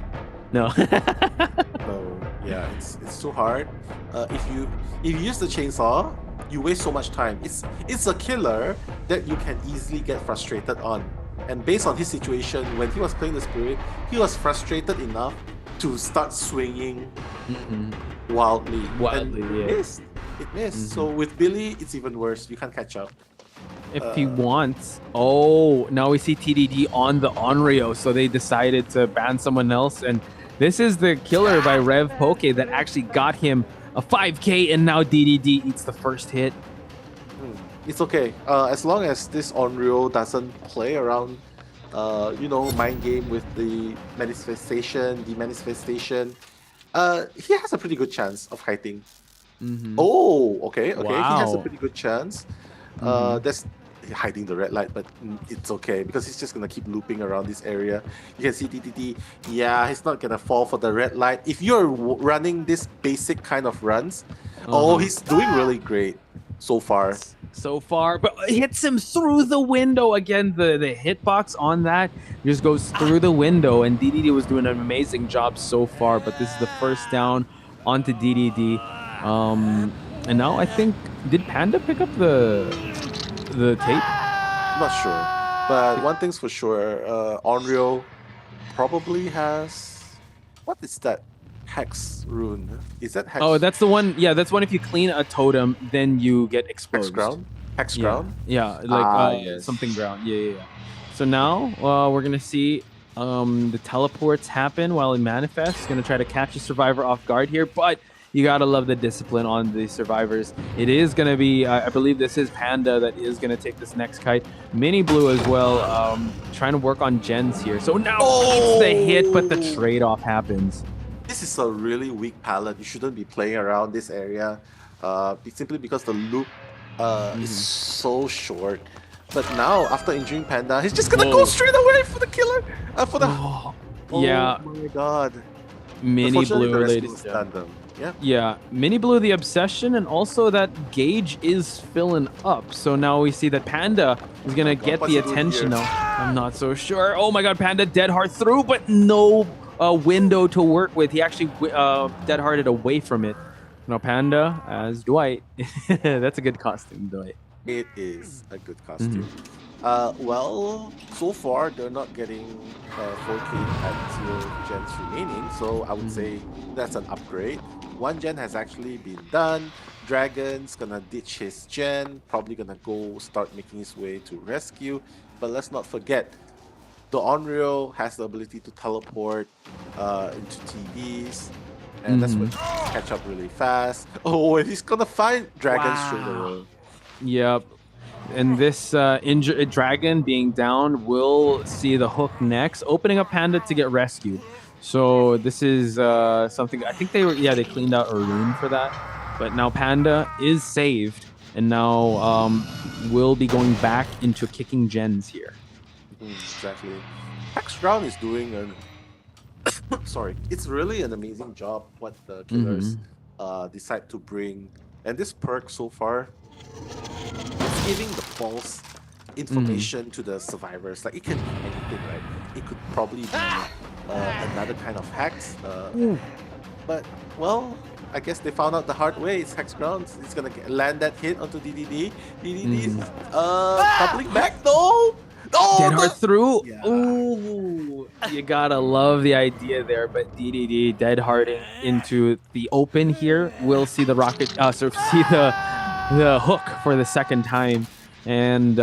No. No. Yeah, it's too hard. If you use the chainsaw, you waste so much time. It's a killer that you can easily get frustrated on. And based on his situation, when he was playing the Spirit, he was frustrated enough to start swinging wildly. And yeah. It missed. So with Billy, it's even worse. You can't catch up. If he wants. Oh, now we see TDD on the Onryo, so they decided to ban someone else. And this is the killer by Rev Poke that actually got him a 5k, and now DDD eats the first hit. It's okay. As long as this Onryo doesn't play around, mind game with the manifestation, he has a pretty good chance of kiting. Oh, okay. Wow. He has a pretty good chance. That's hiding the red light, but it's okay because he's just gonna keep looping around this area. You can see TTT. Yeah, he's not gonna fall for the red light. If you're running this basic kind of runs, he's doing really great so far. But it hits him through the window again. The hitbox on that just goes through the window, and DDD was doing an amazing job so far. But this is the first down onto DDD. And now I think, did Panda pick up the tape? I'm not sure, but one thing's for sure, Onryo probably has, what is that? Hex rune. Is that hex? Oh, that's the one. Yeah, that's one. If you clean a totem, then you get exposed. Hex ground? Yeah, like yes. something ground. Yeah. So now we're gonna see the teleports happen while it manifests. Gonna try to catch a survivor off guard here, but you gotta love the discipline on the survivors. It is gonna be, I believe this is Panda that is gonna take this next kite. Mini Blue as well, trying to work on gens here. So now it's the hit, but the trade-off happens. This is a really weak palette. You shouldn't be playing around this area, simply because the loop is so short. But now, after injuring Panda, he's just gonna go straight away for the killer. Oh my god. Mini Blue, ladies and gentlemen. Yeah, Mini Blue, the obsession, and also that gauge is filling up. So now we see that Panda is gonna get the attention now. I'm not so sure. Oh my god, Panda dead hard through, but no window to work with. He actually dead hearted away from it. Now Panda as Dwight. That's a good costume, Dwight. It is a good costume. Well, so far they're not getting 4K at 0 gens remaining, so I would say that's an upgrade. 1 gen has actually been done. Dragon's gonna ditch his gen, probably gonna go start making his way to rescue. But let's not forget, the Onryo has the ability to teleport into TVs, and that's when TVs catch up really fast. Oh, and he's gonna find Dragon straight away. Yep. And this injured dragon being down will see the hook next, opening up Panda to get rescued. So this is something I think they cleaned out a rune for that. But now Panda is saved, and now will be going back into kicking gens here. Exactly. Hex Ground is doing an sorry, it's really an amazing job what the killers decide to bring. And this perk so far, it's giving the false information to the survivors. Like it can be anything, right? It could probably be another kind of hex. But well, I guess they found out the hard way. It's Hex Ground. It's gonna land that hit onto DDD. DDD's doubling back though. Oh, Dead hard through. Yeah. Ooh, you gotta love the idea there. But DDD dead harding into the open here. We'll see the rocket. See the hook for the second time. And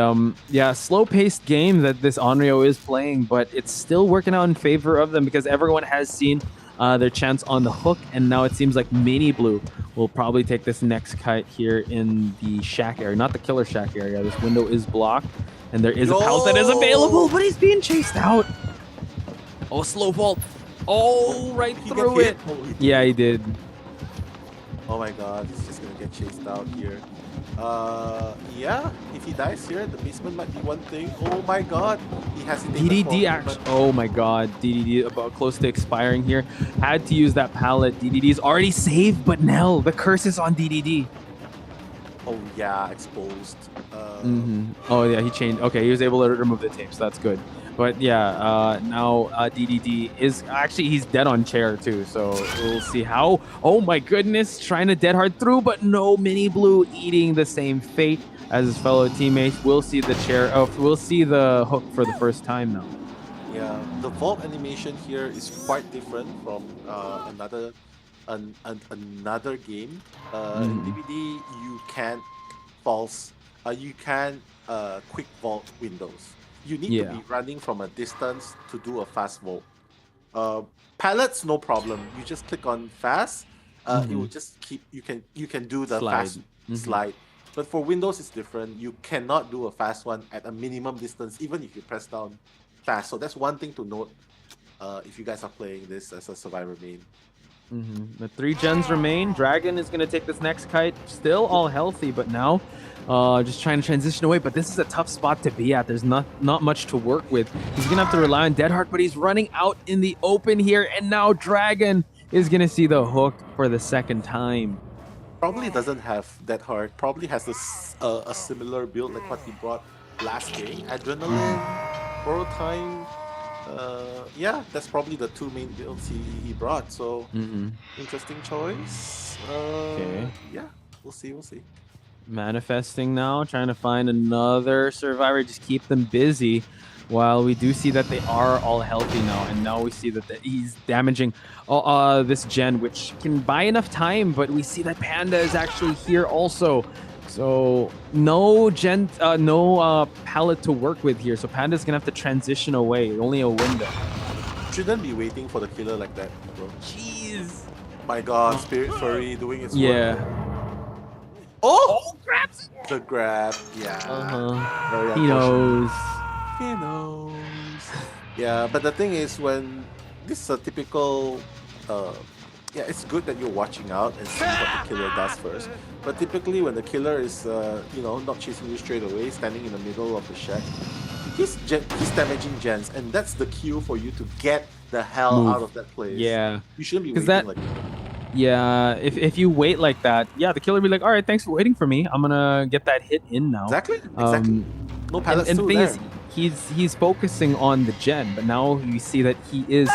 yeah, slow-paced game that this Onryo is playing, but it's still working out in favor of them because everyone has seen their chance on the hook, and now it seems like Mini Blue will probably take this next kite here in the shack area, not the killer shack area. This window is blocked, and there is a pulse that is available, but he's being chased out. Oh, slow vault. Oh, right through it. Yeah, he did. Oh my god, he's just gonna get chased out here. Yeah, if he dies here, the basement might be one thing. Oh my god, he hesitated. DDD actually. Oh my god, DDD about close to expiring here. Had to use that pallet. DDD's already saved, but Nell, the curse is on DDD. Oh yeah, exposed. Oh yeah, he changed. Okay, he was able to remove the tape, so that's good. But yeah, now DDD is actually, he's dead on chair too, so we'll see how. Oh my goodness, trying to dead hard through, but no, Mini Blue eating the same fate as his fellow teammates. We'll see the chair. Oh, we'll see the hook for the first time now. Yeah, the vault animation here is quite different from another game. In DBD, you can't quick vault windows. You need to be running from a distance to do a fast vault. Pallets, no problem. You just click on fast. It will just keep. You can do the fast slide. But for Windows, it's different. You cannot do a fast one at a minimum distance, even if you press down fast. So that's one thing to note if you guys are playing this as a survivor main. The 3 gens remain. Dragon is going to take this next kite. Still all healthy, but now just trying to transition away. But this is a tough spot to be at. There's not much to work with. He's going to have to rely on Dead Heart, but he's running out in the open here. And now Dragon is going to see the hook for the second time. Probably doesn't have Dead Heart. Probably has a similar build like what he brought last game. Adrenaline, Borrow Time. Yeah, that's probably the 2 main builds he brought. So interesting choice. Okay. Yeah, we'll see. Manifesting now, trying to find another survivor, just keep them busy. While we do see that they are all healthy now, and now we see that he's damaging this gen, which can buy enough time, but we see that Panda is actually here also. So no pallet to work with here. So Panda's gonna have to transition away. Only a window. Shouldn't be waiting for the killer like that, bro. Jeez. My God, Spirit Furry doing its work. Oh, grabs the grab. Yeah. Very He knows. He knows. Yeah, but the thing is, when this is a typical yeah, it's good that you're watching out and see what the killer does first. But typically when the killer is, not chasing you straight away, standing in the middle of the shack, he's damaging gens, and that's the cue for you to get the hell out of that place. Yeah. You shouldn't be waiting like that. Yeah, if you wait like that, yeah, the killer will be like, all right, thanks for waiting for me. I'm gonna get that hit in now. Exactly. No pallets and the thing there. is, he's focusing on the gen, but now you see that he is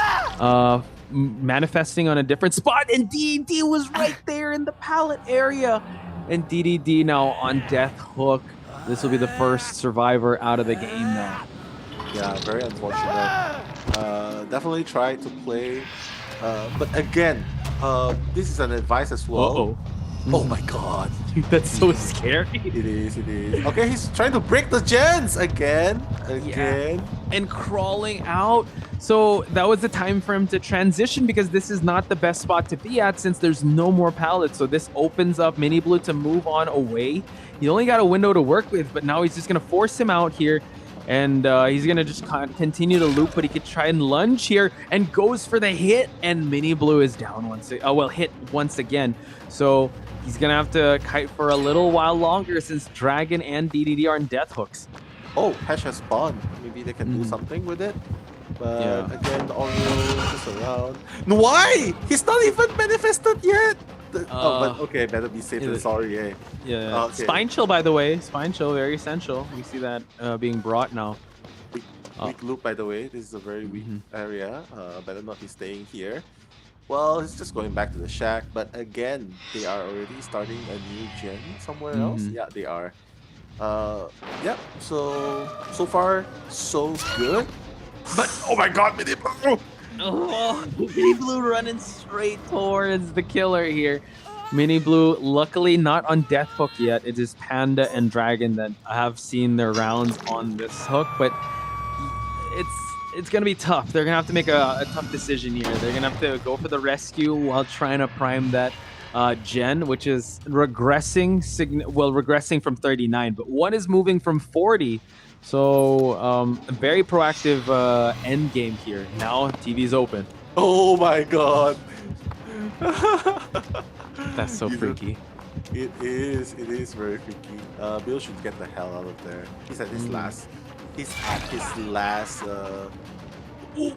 manifesting on a different spot, and DDD was right there in the pallet area. And DDD now on death hook. This will be the first survivor out of the game now. Yeah, very unfortunate. Definitely try to play, but again, this is an advice as well. Oh my god. That's so scary. It is, it is. Okay, he's trying to break the gens again. Yeah. And crawling out. So that was the time for him to transition, because this is not the best spot to be at since there's no more pallets. So this opens up Mini Blue to move on away. He only got a window to work with, but now he's just going to force him out here. And he's going to just continue to loop, but he could try and lunge here and goes for the hit. And Mini Blue is down hit once again. So he's going to have to kite for a little while longer since Dragon and DDD are in death hooks. Oh, Hash has spawned. Maybe they can do something with it. But again, the Oreo is around. Why? He's not even manifested yet. But okay, better be safe than sorry, eh? Yeah. Okay. Spine Chill, by the way. Spine Chill, very essential. We see that being brought now. Weak loop, by the way. This is a very weak area. Better not be staying here. Well, he's just going back to the shack. But again, they are already starting a new gen somewhere else. Yeah, they are. Yeah. So far, so good. But oh my god, Mini Blue! Oh, Mini Blue running straight towards the killer here. Mini Blue, luckily not on death hook yet. It is Panda and Dragon that have seen their rounds on this hook, but it's gonna be tough. They're gonna have to make a tough decision here. They're gonna have to go for the rescue while trying to prime that gen, which is regressing from 39, but one is moving from 40. So a very proactive end game here. Now TV's open. Oh my god. That's so freaky. It is very freaky. Bill should get the hell out of there. He's at his last.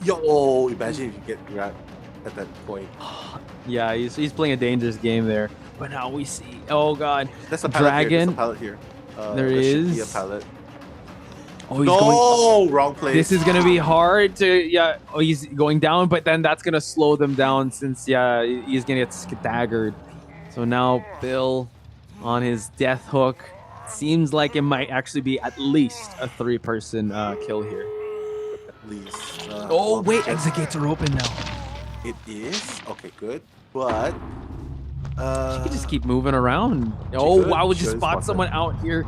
Yo, imagine if you get grabbed at that point. Yeah, he's playing a dangerous game there. But now we see, oh god, that's a pallet Dragon. Here. There's a pallet here. There is. Should be a pallet. Oh, he's wrong place. This is gonna be hard to, oh, he's going down, but then that's gonna slow them down since, he's gonna get staggered. So now Bill on his death hook. Seems like it might actually be at least a 3-person kill here. At least. Oh wait, exit gates are open now. It is? Okay, good. But she could just keep moving around. Oh wow, we just spot someone out here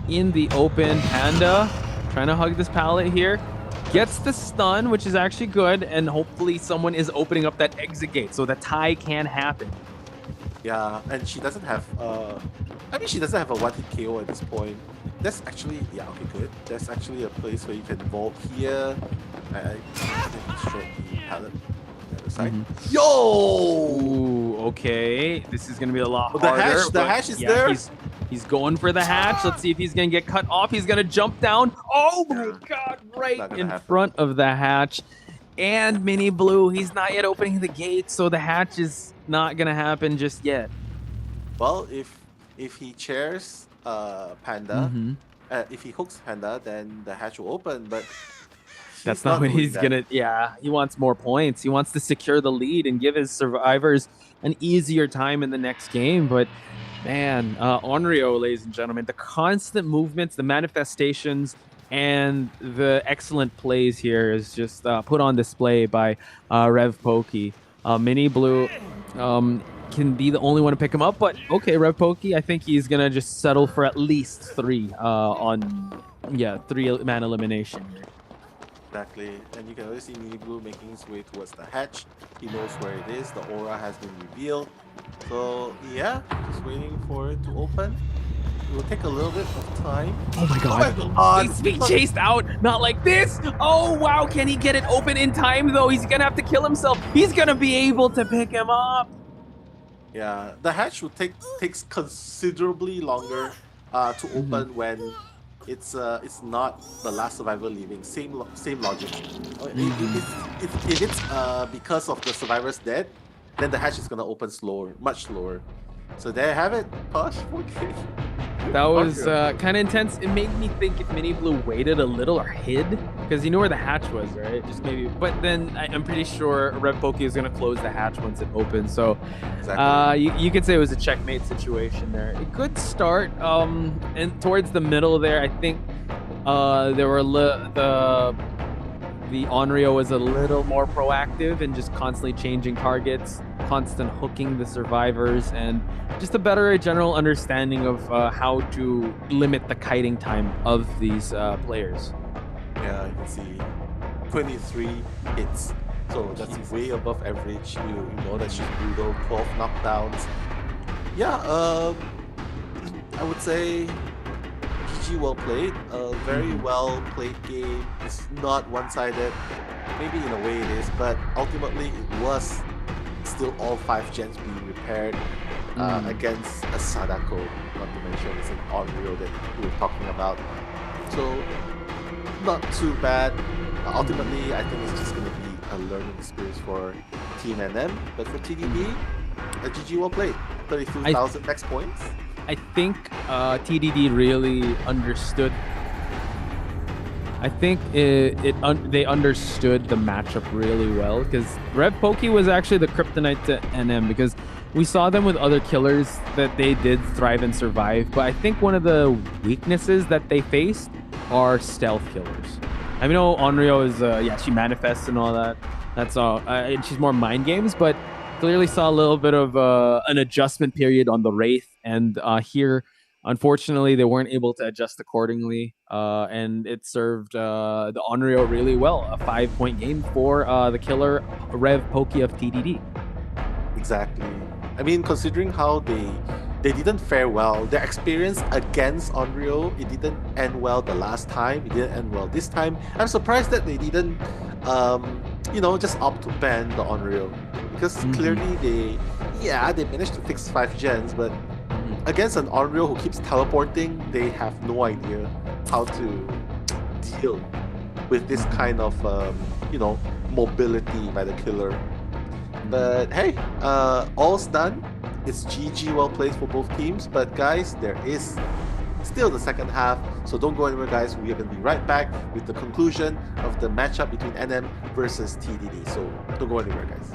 in the open. Panda trying to hug this pallet here. Gets the stun, which is actually good, and hopefully someone is opening up that exit gate so the tie can happen. Yeah, and she doesn't have I mean, she doesn't have a one-hit KO at this point. That's actually, okay, good. There's actually a place where you can vault here. I destroyed the pallet on the other side. Yo! Ooh, okay. This is gonna be a lot harder. The hash is there. He's going for the hatch. Let's see if he's gonna get cut off. He's gonna jump down. Oh my god, right in front of the hatch. And Mini Blue, he's not yet opening the gate, so the hatch is not gonna happen just yet. Well, if he chairs Panda, if he hooks Panda, then the hatch will open. But that's not what he's gonna. Yeah, he wants more points. He wants to secure the lead and give his survivors an easier time in the next game. But man, Onryo, ladies and gentlemen, the constant movements, the manifestations, and the excellent plays here is just put on display by Rev Pokey. Mini Blue can be the only one to pick him up, but okay, Rev Pokey, I think he's gonna just settle for at least 3 on 3-man elimination. Exactly, and you can always see Mini Blue making his way towards the hatch. He knows where it is. The aura has been revealed. So yeah, just waiting for it to open. It will take a little bit of time. Oh my god. He's being chased out. Not like this. Oh wow, can he get it open in time though? He's gonna have to kill himself. He's gonna be able to pick him up. Yeah, the hatch will takes considerably longer to open when it's not the last survivor leaving. Same logic. If it's because of the survivors dead, then the hatch is gonna open slower, much slower. So there you have it. Posh, okay. That was kind of intense. It made me think if Mini Blue waited a little or hid, because you know where the hatch was, right? Just maybe. But then I'm pretty sure Rev Pokey is going to close the hatch once it opens. So exactly. You could say it was a checkmate situation there. A good start. And towards the middle there, I think there were the Onryo was a little more proactive and just constantly changing targets, constant hooking the survivors, and just a better general understanding of how to limit the kiting time of these players. Yeah, you can see 23 hits. So that's way above average. You know that she's brutal, 12 knockdowns. Yeah, I would say GG well played. A very well played game. It's not one-sided. Maybe in a way it is, but ultimately it was still all 5 gens being repaired against a Sadako, not to mention it's an Onryo that we were talking about. So not too bad. Ultimately, I think it's just going to be a learning experience for Team NM, but for TDD, a GG well played. 32,000 max points. I think TDD really understood. I think they understood the matchup really well, because Rev Poke was actually the kryptonite to NM, because we saw them with other killers that they did thrive and survive, but I think one of the weaknesses that they faced are stealth killers. I know Onryo is, she manifests and all that. That's all. And she's more mind games, but clearly saw a little bit of an adjustment period on the Wraith. And here, unfortunately, they weren't able to adjust accordingly. And it served the Onryo really well. A 5-point game for the killer Rev Poke of TDD. Exactly. I mean, considering how they didn't fare well. Their experience against Onryo, it didn't end well the last time. It didn't end well this time. I'm surprised that they didn't, just opt to ban the Onryo, because clearly they managed to fix 5 gens, but against an Onryo who keeps teleporting, they have no idea how to deal with this kind of mobility by the killer. But hey, all's done. It's GG well played for both teams, but guys, there is still the second half, so don't go anywhere, guys. We are going to be right back with the conclusion of the matchup between NM versus TDD, so don't go anywhere, guys.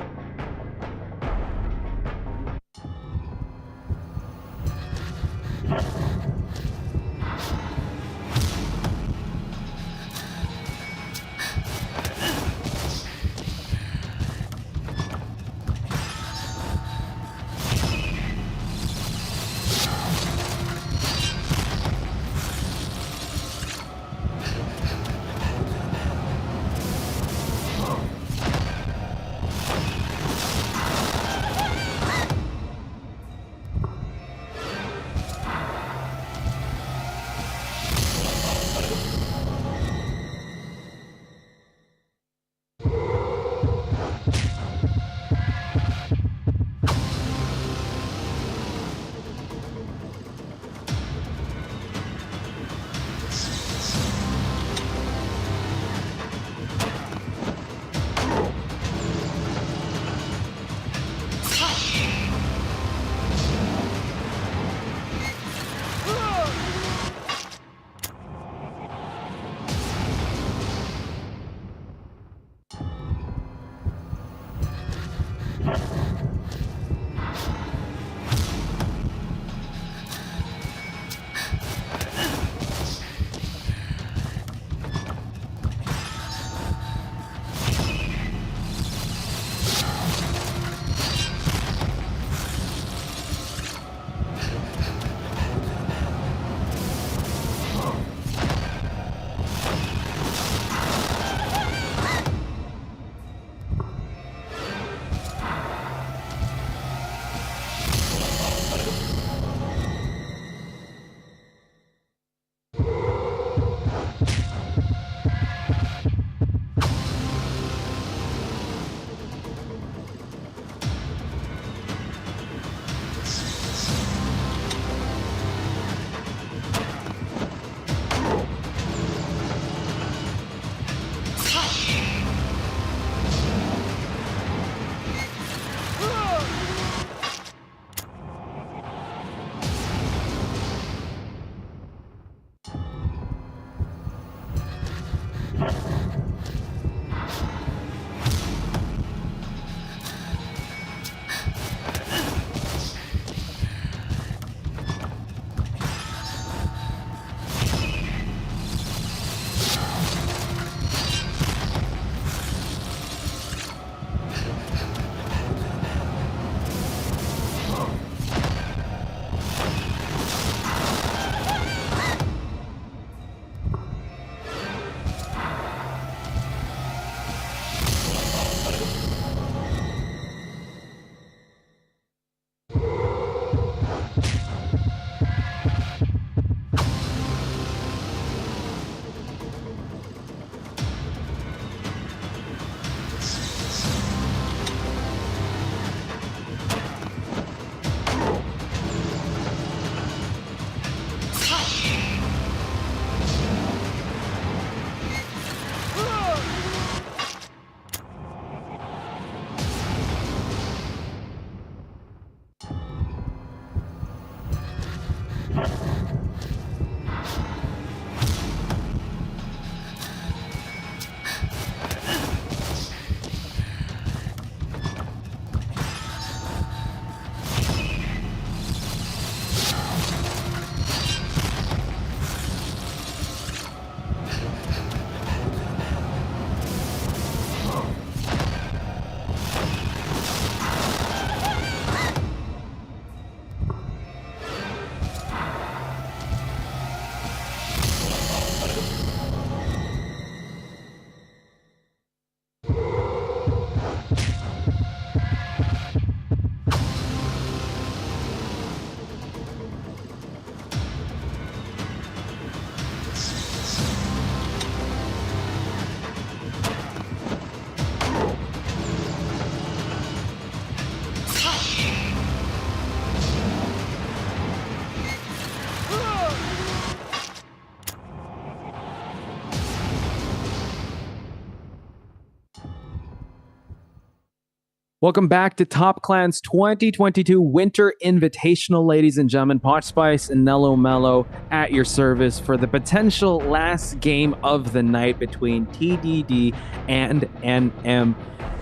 Welcome back to Top Clan's 2022 Winter Invitational, ladies and gentlemen. Potch Spice and Nello Mello at your service for the potential last game of the night between TDD and NM.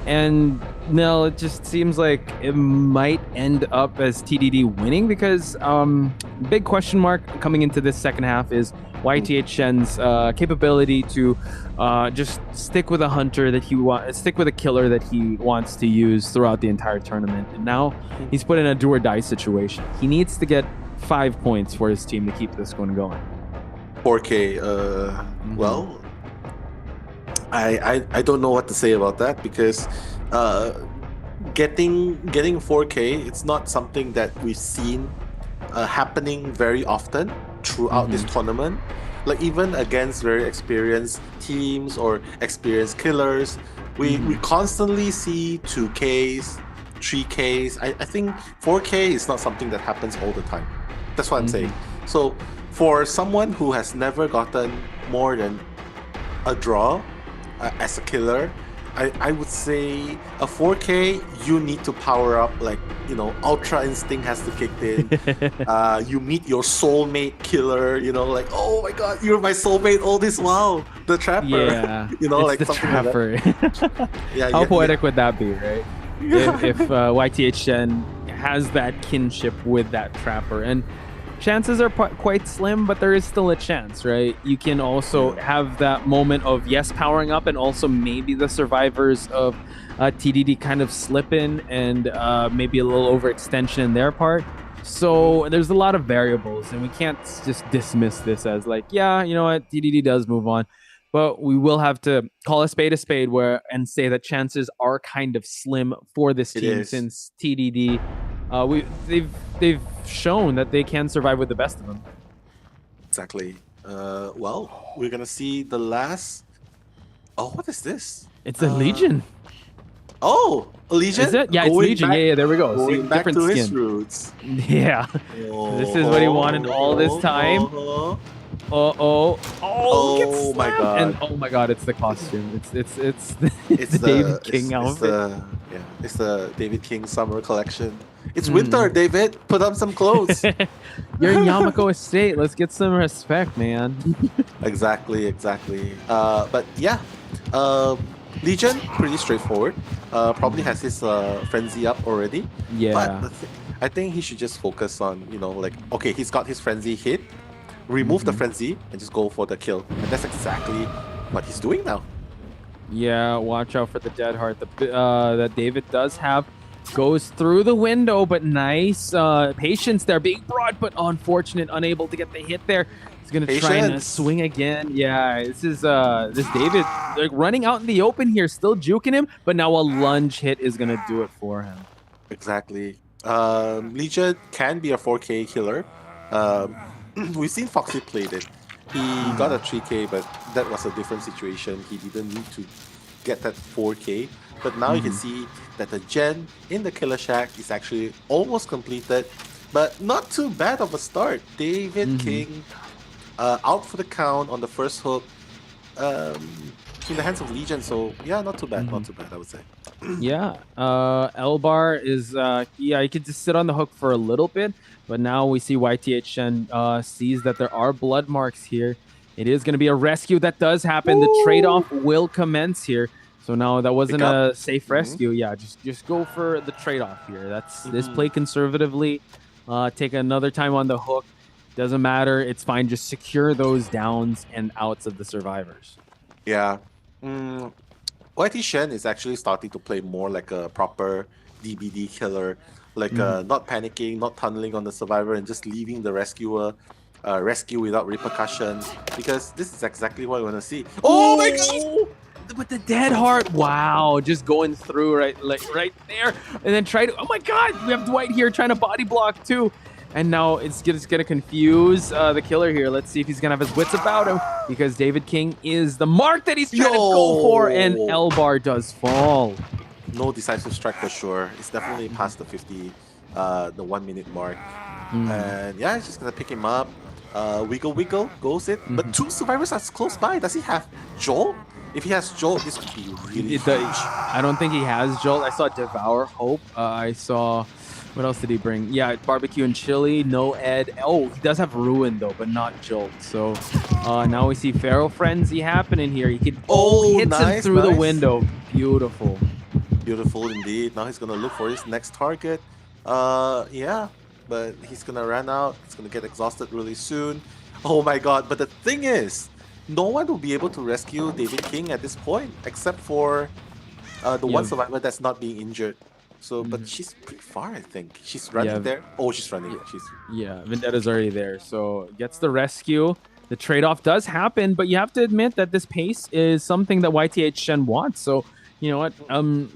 And no, it just seems like it might end up as TDD winning because big question mark coming into this second half is YTH Shen's capability to just stick with a hunter that stick with a killer that he wants to use throughout the entire tournament. And now he's put in a do or die situation. He needs to get 5 points for his team to keep this one going. 4K. Well, I don't know what to say about that because getting 4K, it's not something that we've seen happening very often throughout this tournament. Like even against very experienced teams or experienced killers, we constantly see 2Ks, 3Ks. I think 4K is not something that happens all the time. That's what I'm saying. So for someone who has never gotten more than a draw as a killer, I would say a 4K, you need to power up, like, you know, Ultra Instinct has to kick in. You meet your soulmate killer, you know, like, oh my god, you're my soulmate all this while. The Trapper. Yeah. You know, it's like the something Trapper. like that. Yeah, How poetic would that be, right? If YTH Shen has that kinship with that Trapper. And chances are quite slim, but there is still a chance, right? You can also have that moment of, yes, powering up, and also maybe the survivors of TDD kind of slip in and maybe a little overextension in their part. So there's a lot of variables, and we can't just dismiss this as like, yeah, you know what, TDD does move on. But we will have to call a spade and say that chances are kind of slim for this team since TDD, they've shown that they can survive with the best of them. Exactly. Well, we're gonna see the last. Oh, what is this? It's a Legion. Oh, a Legion? Is it? Yeah, it's Legion. Yeah, there we go. Going See, back different to skin. his roots. Yeah. This is what he wanted all this time. Oh my god! And oh my god, it's the costume. It's the David King outfit. It's the David King summer collection. It's winter, David. Put on some clothes. You're in Yamako Estate. Let's get some respect, man. Exactly. But yeah, Legion, pretty straightforward. Probably has his frenzy up already. Yeah. But I think he should just focus on, you know, like, okay, he's got his frenzy hit. Remove the frenzy and just go for the kill. And that's exactly what he's doing now. Yeah, watch out for the Dead Heart that David does have. Goes through the window, but nice patience there. Being brought, but unfortunate, unable to get the hit there. He's going to try and swing again. Yeah, this is this David like running out in the open here, still juking him, but now a lunge hit is going to do it for him. Exactly. Legion can be a 4K killer. We've seen Foxy played it. He got a 3K, but that was a different situation. He didn't need to get that 4K. But now you can see that the gen in the Killer Shack is actually almost completed, but not too bad of a start. David King out for the count on the first hook in the hands of Legion. So yeah, not too bad, not too bad, I would say. Yeah, Elbar is, he could just sit on the hook for a little bit, but now we see YTH Shen sees that there are blood marks here. It is going to be a rescue that does happen. The trade-off will commence here. So now that wasn't a safe rescue. Yeah, just go for the trade-off here. That's this play conservatively. Take another time on the hook. Doesn't matter. It's fine. Just secure those downs and outs of the survivors. Yeah. YT Shen is actually starting to play more like a proper DBD killer. Like not panicking, not tunneling on the survivor, and just leaving the rescuer rescue without repercussion. Because this is exactly what we want to see. Oh my god! But the Dead Heart, wow, just going through right there, and then try to. Oh my God, we have Dwight here trying to body block too, and now it's just gonna confuse the killer here. Let's see if he's gonna have his wits about him because David King is the mark that he's trying to go for, and Elbar does fall. No decisive strike for sure. It's definitely past the 50, the 1 minute mark, and yeah, it's just gonna pick him up. Wiggle, goes it. But two survivors are close by. Does he have Joel? If he has Jolt, this could be really huge. I don't think he has Jolt. I saw Devour Hope. I saw, what else did he bring? Yeah, Barbecue and Chili, no Ed. Oh, he does have Ruin though, but not Jolt. So now we see Feral Frenzy happening here. He can hits nice, him through nice. the window. Beautiful. Beautiful indeed. Now he's gonna look for his next target. Yeah, but he's gonna run out. He's gonna get exhausted really soon. Oh my god! But the thing is, no one will be able to rescue David King at this point, except for the one survivor that's not being injured. So, but she's pretty far, I think. She's running there. Oh, she's running. Yeah, Vendetta's already there. So gets the rescue. The trade-off does happen, but you have to admit that this pace is something that YTH Shen wants. So, you know what?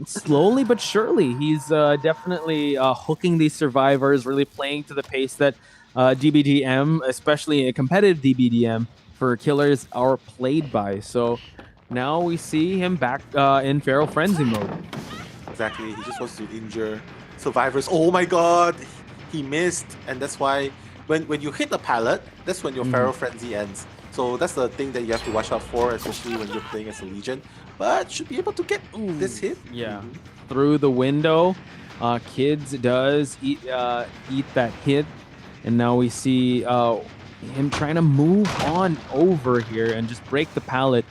Slowly but surely, he's definitely hooking these survivors, really playing to the pace that DBDM, especially a competitive DBDM for killers, are played by. So now we see him back in Feral Frenzy mode. Exactly. He just wants to injure survivors. Oh my god! He missed, and that's why when you hit a pallet, that's when your Feral Frenzy ends. So that's the thing that you have to watch out for, especially when you're playing as a Legion. But should be able to get this hit. Yeah, through the window. Kids does eat that hit, and now we see him trying to move on over here and just break the pallet.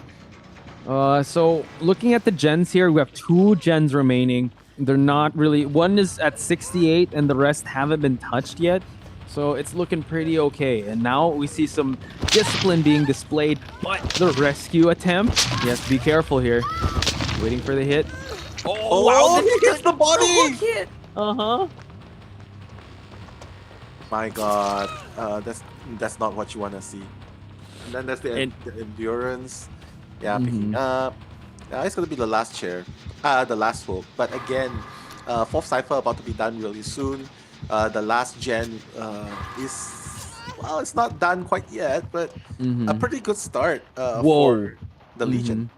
So looking at the gens here, we have 2 gens remaining. They're not really, one is at 68 and the rest haven't been touched yet. So it's looking pretty okay. And now we see some discipline being displayed, but the rescue attempt, he has to be careful here. Waiting for the hit. Oh wow, he hits the body! Uh-huh. My god, that's not what you want to see. And then there's the endurance. Yeah, picking up. It's gonna be the last chair, the last hook. But again, 4th Cypher about to be done really soon. The last gen is, well, it's not done quite yet, but a pretty good start for the Legion.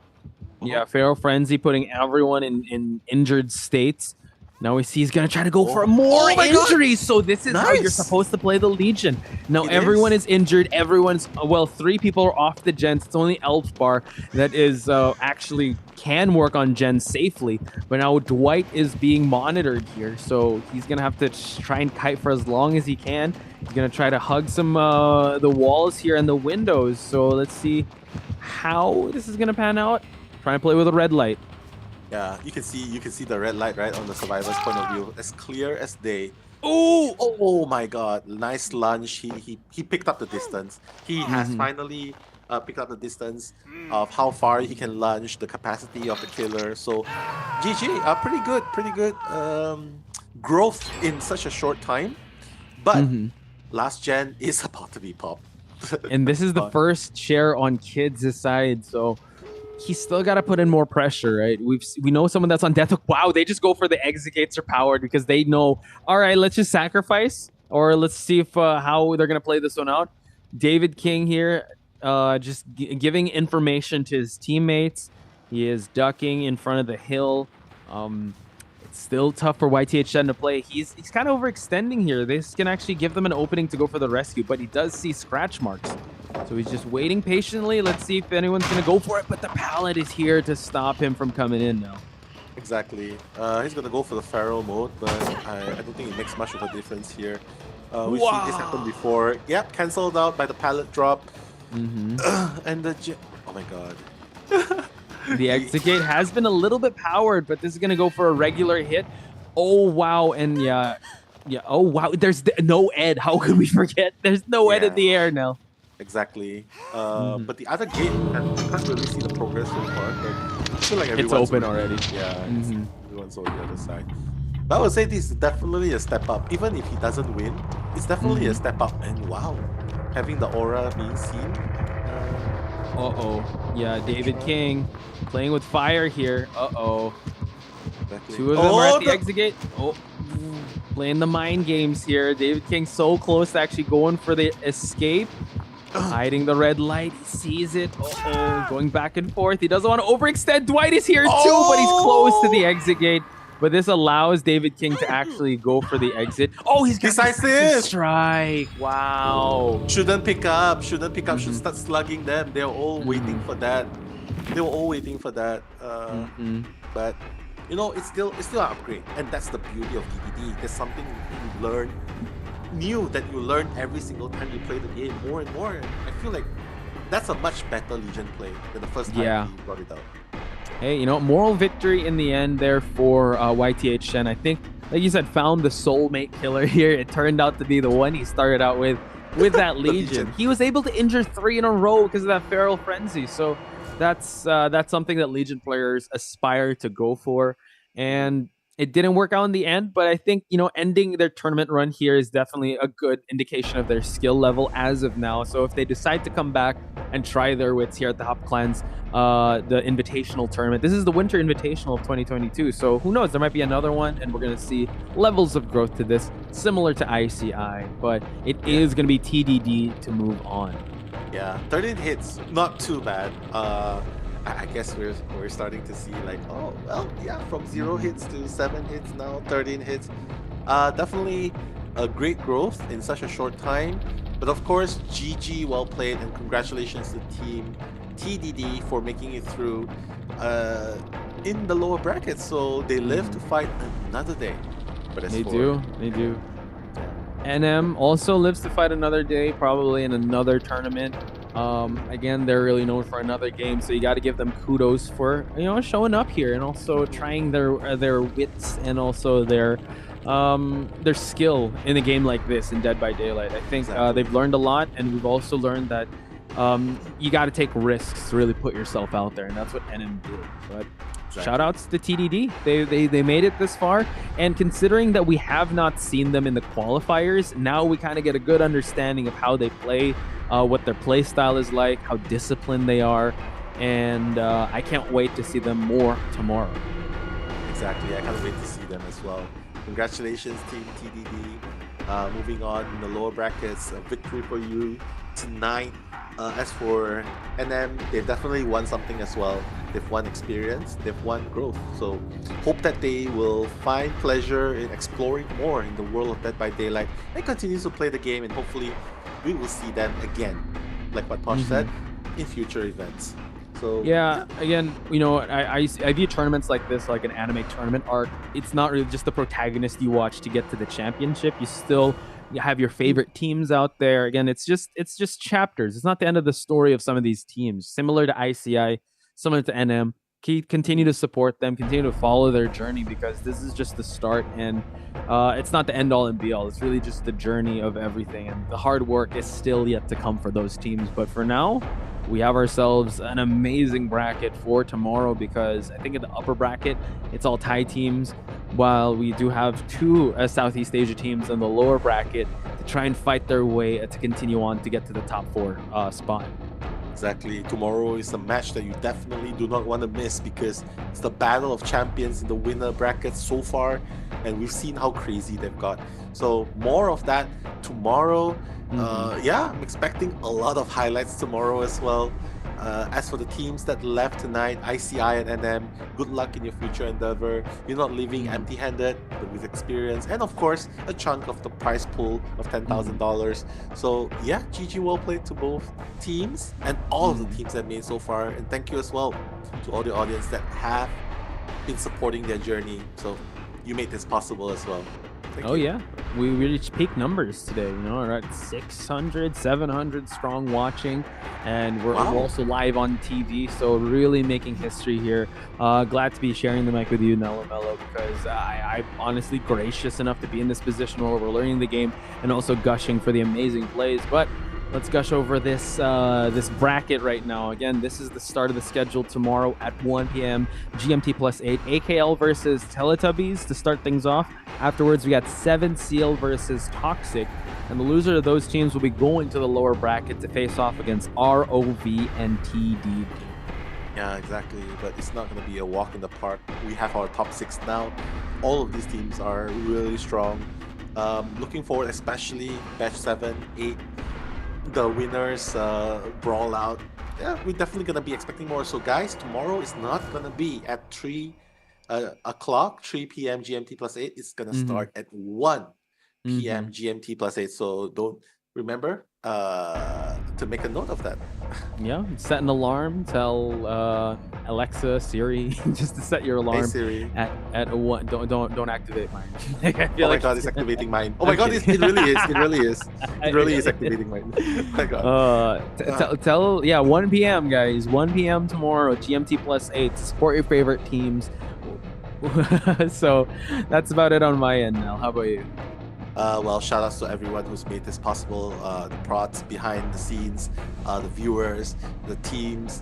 Yeah, Feral Frenzy putting everyone in injured states. Now we see he's going to try to go for more injuries. So this is how you're supposed to play the Legion. Now everyone is injured. Everyone's, well, 3 people are off the gens. It's only Elf Bar that is actually can work on gens safely. But now Dwight is being monitored here. So he's going to have to try and kite for as long as he can. He's going to try to hug some the walls here and the windows. So let's see how this is going to pan out. Trying to play with a red light. Yeah, you can see the red light right on the survivor's point of view, as clear as day. Oh my god, nice lunge. He picked up the distance. He has finally picked up the distance of how far he can lunge, the capacity of the killer. So GG, pretty good growth in such a short time. But last gen is about to be popped. And this is the first share on Kids' side, so he's still got to put in more pressure, right? We know someone that's on death hook. Wow, they just go for the exit gates are powered because they know, all right, let's just sacrifice, or let's see if how they're gonna play this one out. David King here, just giving information to his teammates. He is ducking in front of the hill. It's still tough for YTH Shen to play. He's kind of overextending here. This can actually give them an opening to go for the rescue, but he does see scratch marks. So he's just waiting patiently. Let's see if anyone's going to go for it, but the pallet is here to stop him from coming in now. Exactly. He's going to go for the Feral mode, but I don't think it makes much of a difference here. We've seen this happen before. Yep, cancelled out by the pallet drop. And the... Oh my god. The exit gate has been a little bit powered, but this is going to go for a regular hit. Oh, wow. And yeah. Oh, wow. There's no Ed. How could we forget? There's no Ed in the air now. Exactly. But the other gate, I can't really see the progress so far, but I feel like it's open already. Yeah, everyone's on the other side. But I would say this is definitely a step up. Even if he doesn't win, it's definitely a step up. And wow, having the aura being seen. Yeah, David King playing with fire here. Exactly. 2 of them are at the exit gate. Playing the mind games here. David King so close to actually going for the escape. Hiding the red light. He sees it. Going back and forth. He doesn't want to overextend. Dwight is here too, but he's close to the exit gate. But this allows David King to actually go for the exit. Oh, he's got decisive strike. Wow. Shouldn't pick up. Should start slugging them. They're all waiting for that. They were all waiting for that. Mm-hmm. But it's still an upgrade, and that's the beauty of TDD. There's something you learn new that you learn every single time you play the game more and more. I feel like that's a much better Legion play than the first time Yeah. we brought it out. Hey, moral victory in the end there for YTH Shen. I think, like you said, found the soulmate killer here. It turned out to be the one he started out with that Legion. He was able to injure 3 in a row because of that Feral Frenzy. So that's something that Legion players aspire to go for. And it didn't work out in the end, but I think, ending their tournament run here is definitely a good indication of their skill level as of now. So if they decide to come back and try their wits here at the Top Clans, the Invitational tournament, this is the Winter Invitational of 2022. So who knows? There might be another one, and we're going to see levels of growth to this, similar to ICI, but it is going to be TDD to move on. Yeah, 13 hits, not too bad. I guess we're starting to see like, oh well, yeah, from 0 hits to 7 hits now, 13 hits. Definitely a great growth in such a short time. But of course, GG, well played, and congratulations to Team TDD for making it through in the lower brackets. So they live to fight another day. But they do. NM also lives to fight another day, probably in another tournament. Again, they're really known for another game, so you got to give them kudos for showing up here and also trying their wits and also their skill in a game like this in Dead by Daylight. I think they've learned a lot, and we've also learned that you got to take risks to really put yourself out there, and that's what NM did. But shout outs to TDD. They made it this far, and considering that we have not seen them in the qualifiers, now we kind of get a good understanding of how they play, what their play style is like, how disciplined they are, and I can't wait to see them more tomorrow. Exactly, I can't wait to see them as well. Congratulations, Team TDD. Moving on in the lower brackets, a victory for you tonight. As for NM, they've definitely won something as well. They've won experience, they've won growth. So hope that they will find pleasure in exploring more in the world of Dead by Daylight and continue to play the game, and hopefully we will see them again, like what Posh said, in future events. So yeah, again, I view tournaments like this like an anime tournament arc. It's not really just the protagonist you watch to get to the championship. You have your favorite teams out there. Again, it's just chapters. It's not the end of the story of some of these teams. Similar to ICI, similar to NM. Continue to support them, continue to follow their journey, because this is just the start, and it's not the end all and be all. It's really just the journey of everything, and the hard work is still yet to come for those teams. But for now, we have ourselves an amazing bracket for tomorrow, because I think in the upper bracket, it's all Thai teams, while we do have 2 Southeast Asia teams in the lower bracket to try and fight their way to continue on to get to the top 4 spot. Exactly. Tomorrow is a match that you definitely do not want to miss, because it's the battle of champions in the winner brackets so far, and we've seen how crazy they've got. So more of that tomorrow. Yeah, I'm expecting a lot of highlights tomorrow as well. As for the teams that left tonight, ICI and NM, good luck in your future endeavor. You're not leaving empty-handed, but with experience, and of course, a chunk of the prize pool of $10,000. So yeah, GG, well played to both teams and all of the teams that made so far. And thank you as well to all the audience that have been supporting their journey. So you made this possible as well. Thank you. Yeah, we reached peak numbers today. We're at 600, 700 strong watching, and we're also live on TV, so really making history here. Glad to be sharing the mic with you, Mellow, because I'm honestly gracious enough to be in this position where we're learning the game and also gushing for the amazing plays. But let's gush over this bracket right now. Again, this is the start of the schedule tomorrow at 1 p.m. GMT +8. AKL versus Teletubbies to start things off. Afterwards, we got 7 Seal versus Toxic. And the loser of those teams will be going to the lower bracket to face off against ROV and TDD. Yeah, exactly. But it's not going to be a walk in the park. We have our top 6 now. All of these teams are really strong. Looking forward, especially batch 7, 8. The winners brawl out. Yeah, we're definitely gonna be expecting more. So guys, tomorrow is not gonna be at 3 o'clock, 3 p.m. GMT +8. It's gonna start at 1 p.m. GMT +8. So don't remember, to make a note of that. Yeah, set an alarm. Tell Alexa, Siri, just to set your Hey alarm Siri. at a one. Don't activate mine. I feel Oh my like god, it's activating mine. Oh my I'm god, kidding. it really is. It really is. It really is Okay. activating mine. Oh my god. Tell yeah, 1 p.m. guys, 1 p.m. tomorrow, GMT +8. Support your favorite teams. So that's about it on my end now. How about you? Well, shout outs to everyone who's made this possible. The prods behind the scenes, the viewers, the teams.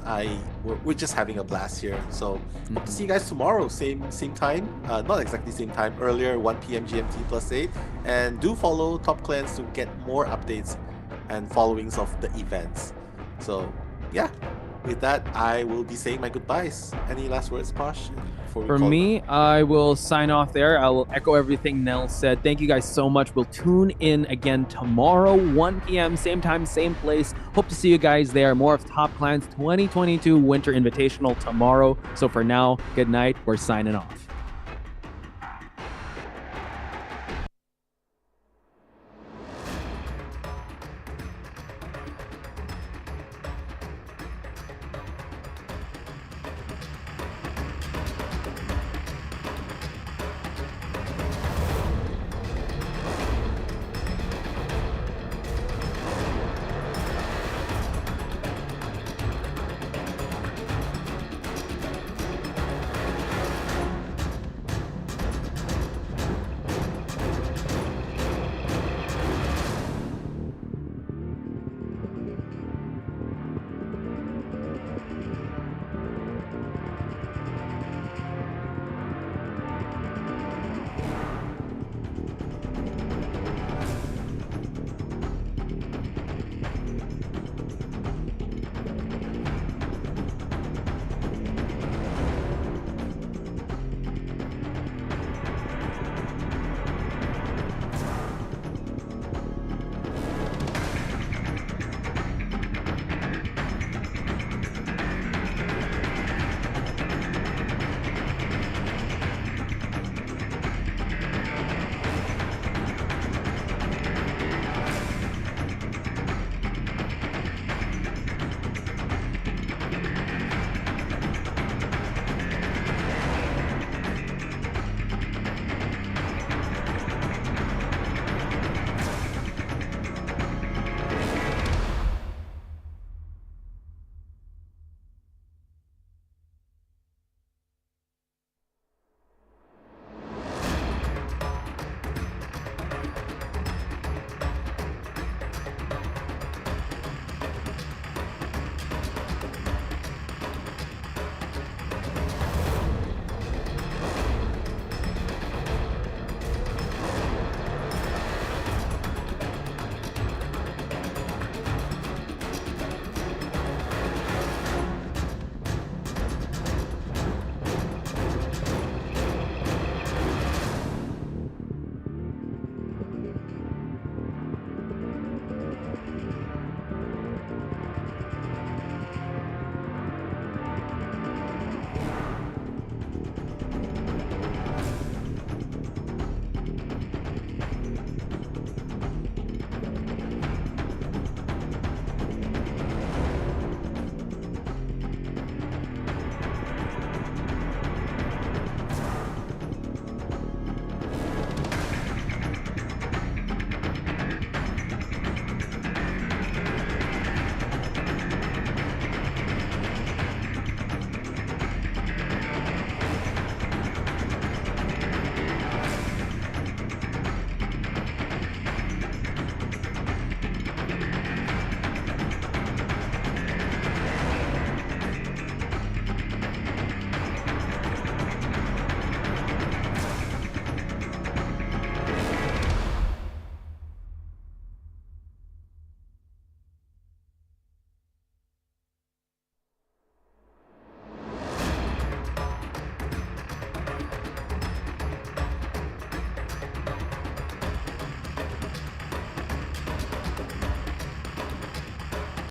We're just having a blast here. So hope to see you guys tomorrow, same time. Not exactly same time. Earlier, 1 p.m. GMT +8. And do follow Top Clans to get more updates and followings of the events. So yeah, with that, I will be saying my goodbyes. Any last words, Posh? For me, I will sign off there. I will echo everything Nell said. Thank you guys so much. We'll tune in again tomorrow, 1 p.m., same time, same place. Hope to see you guys there. More of Top Clans 2022 Winter Invitational tomorrow. So for now, good night. We're signing off.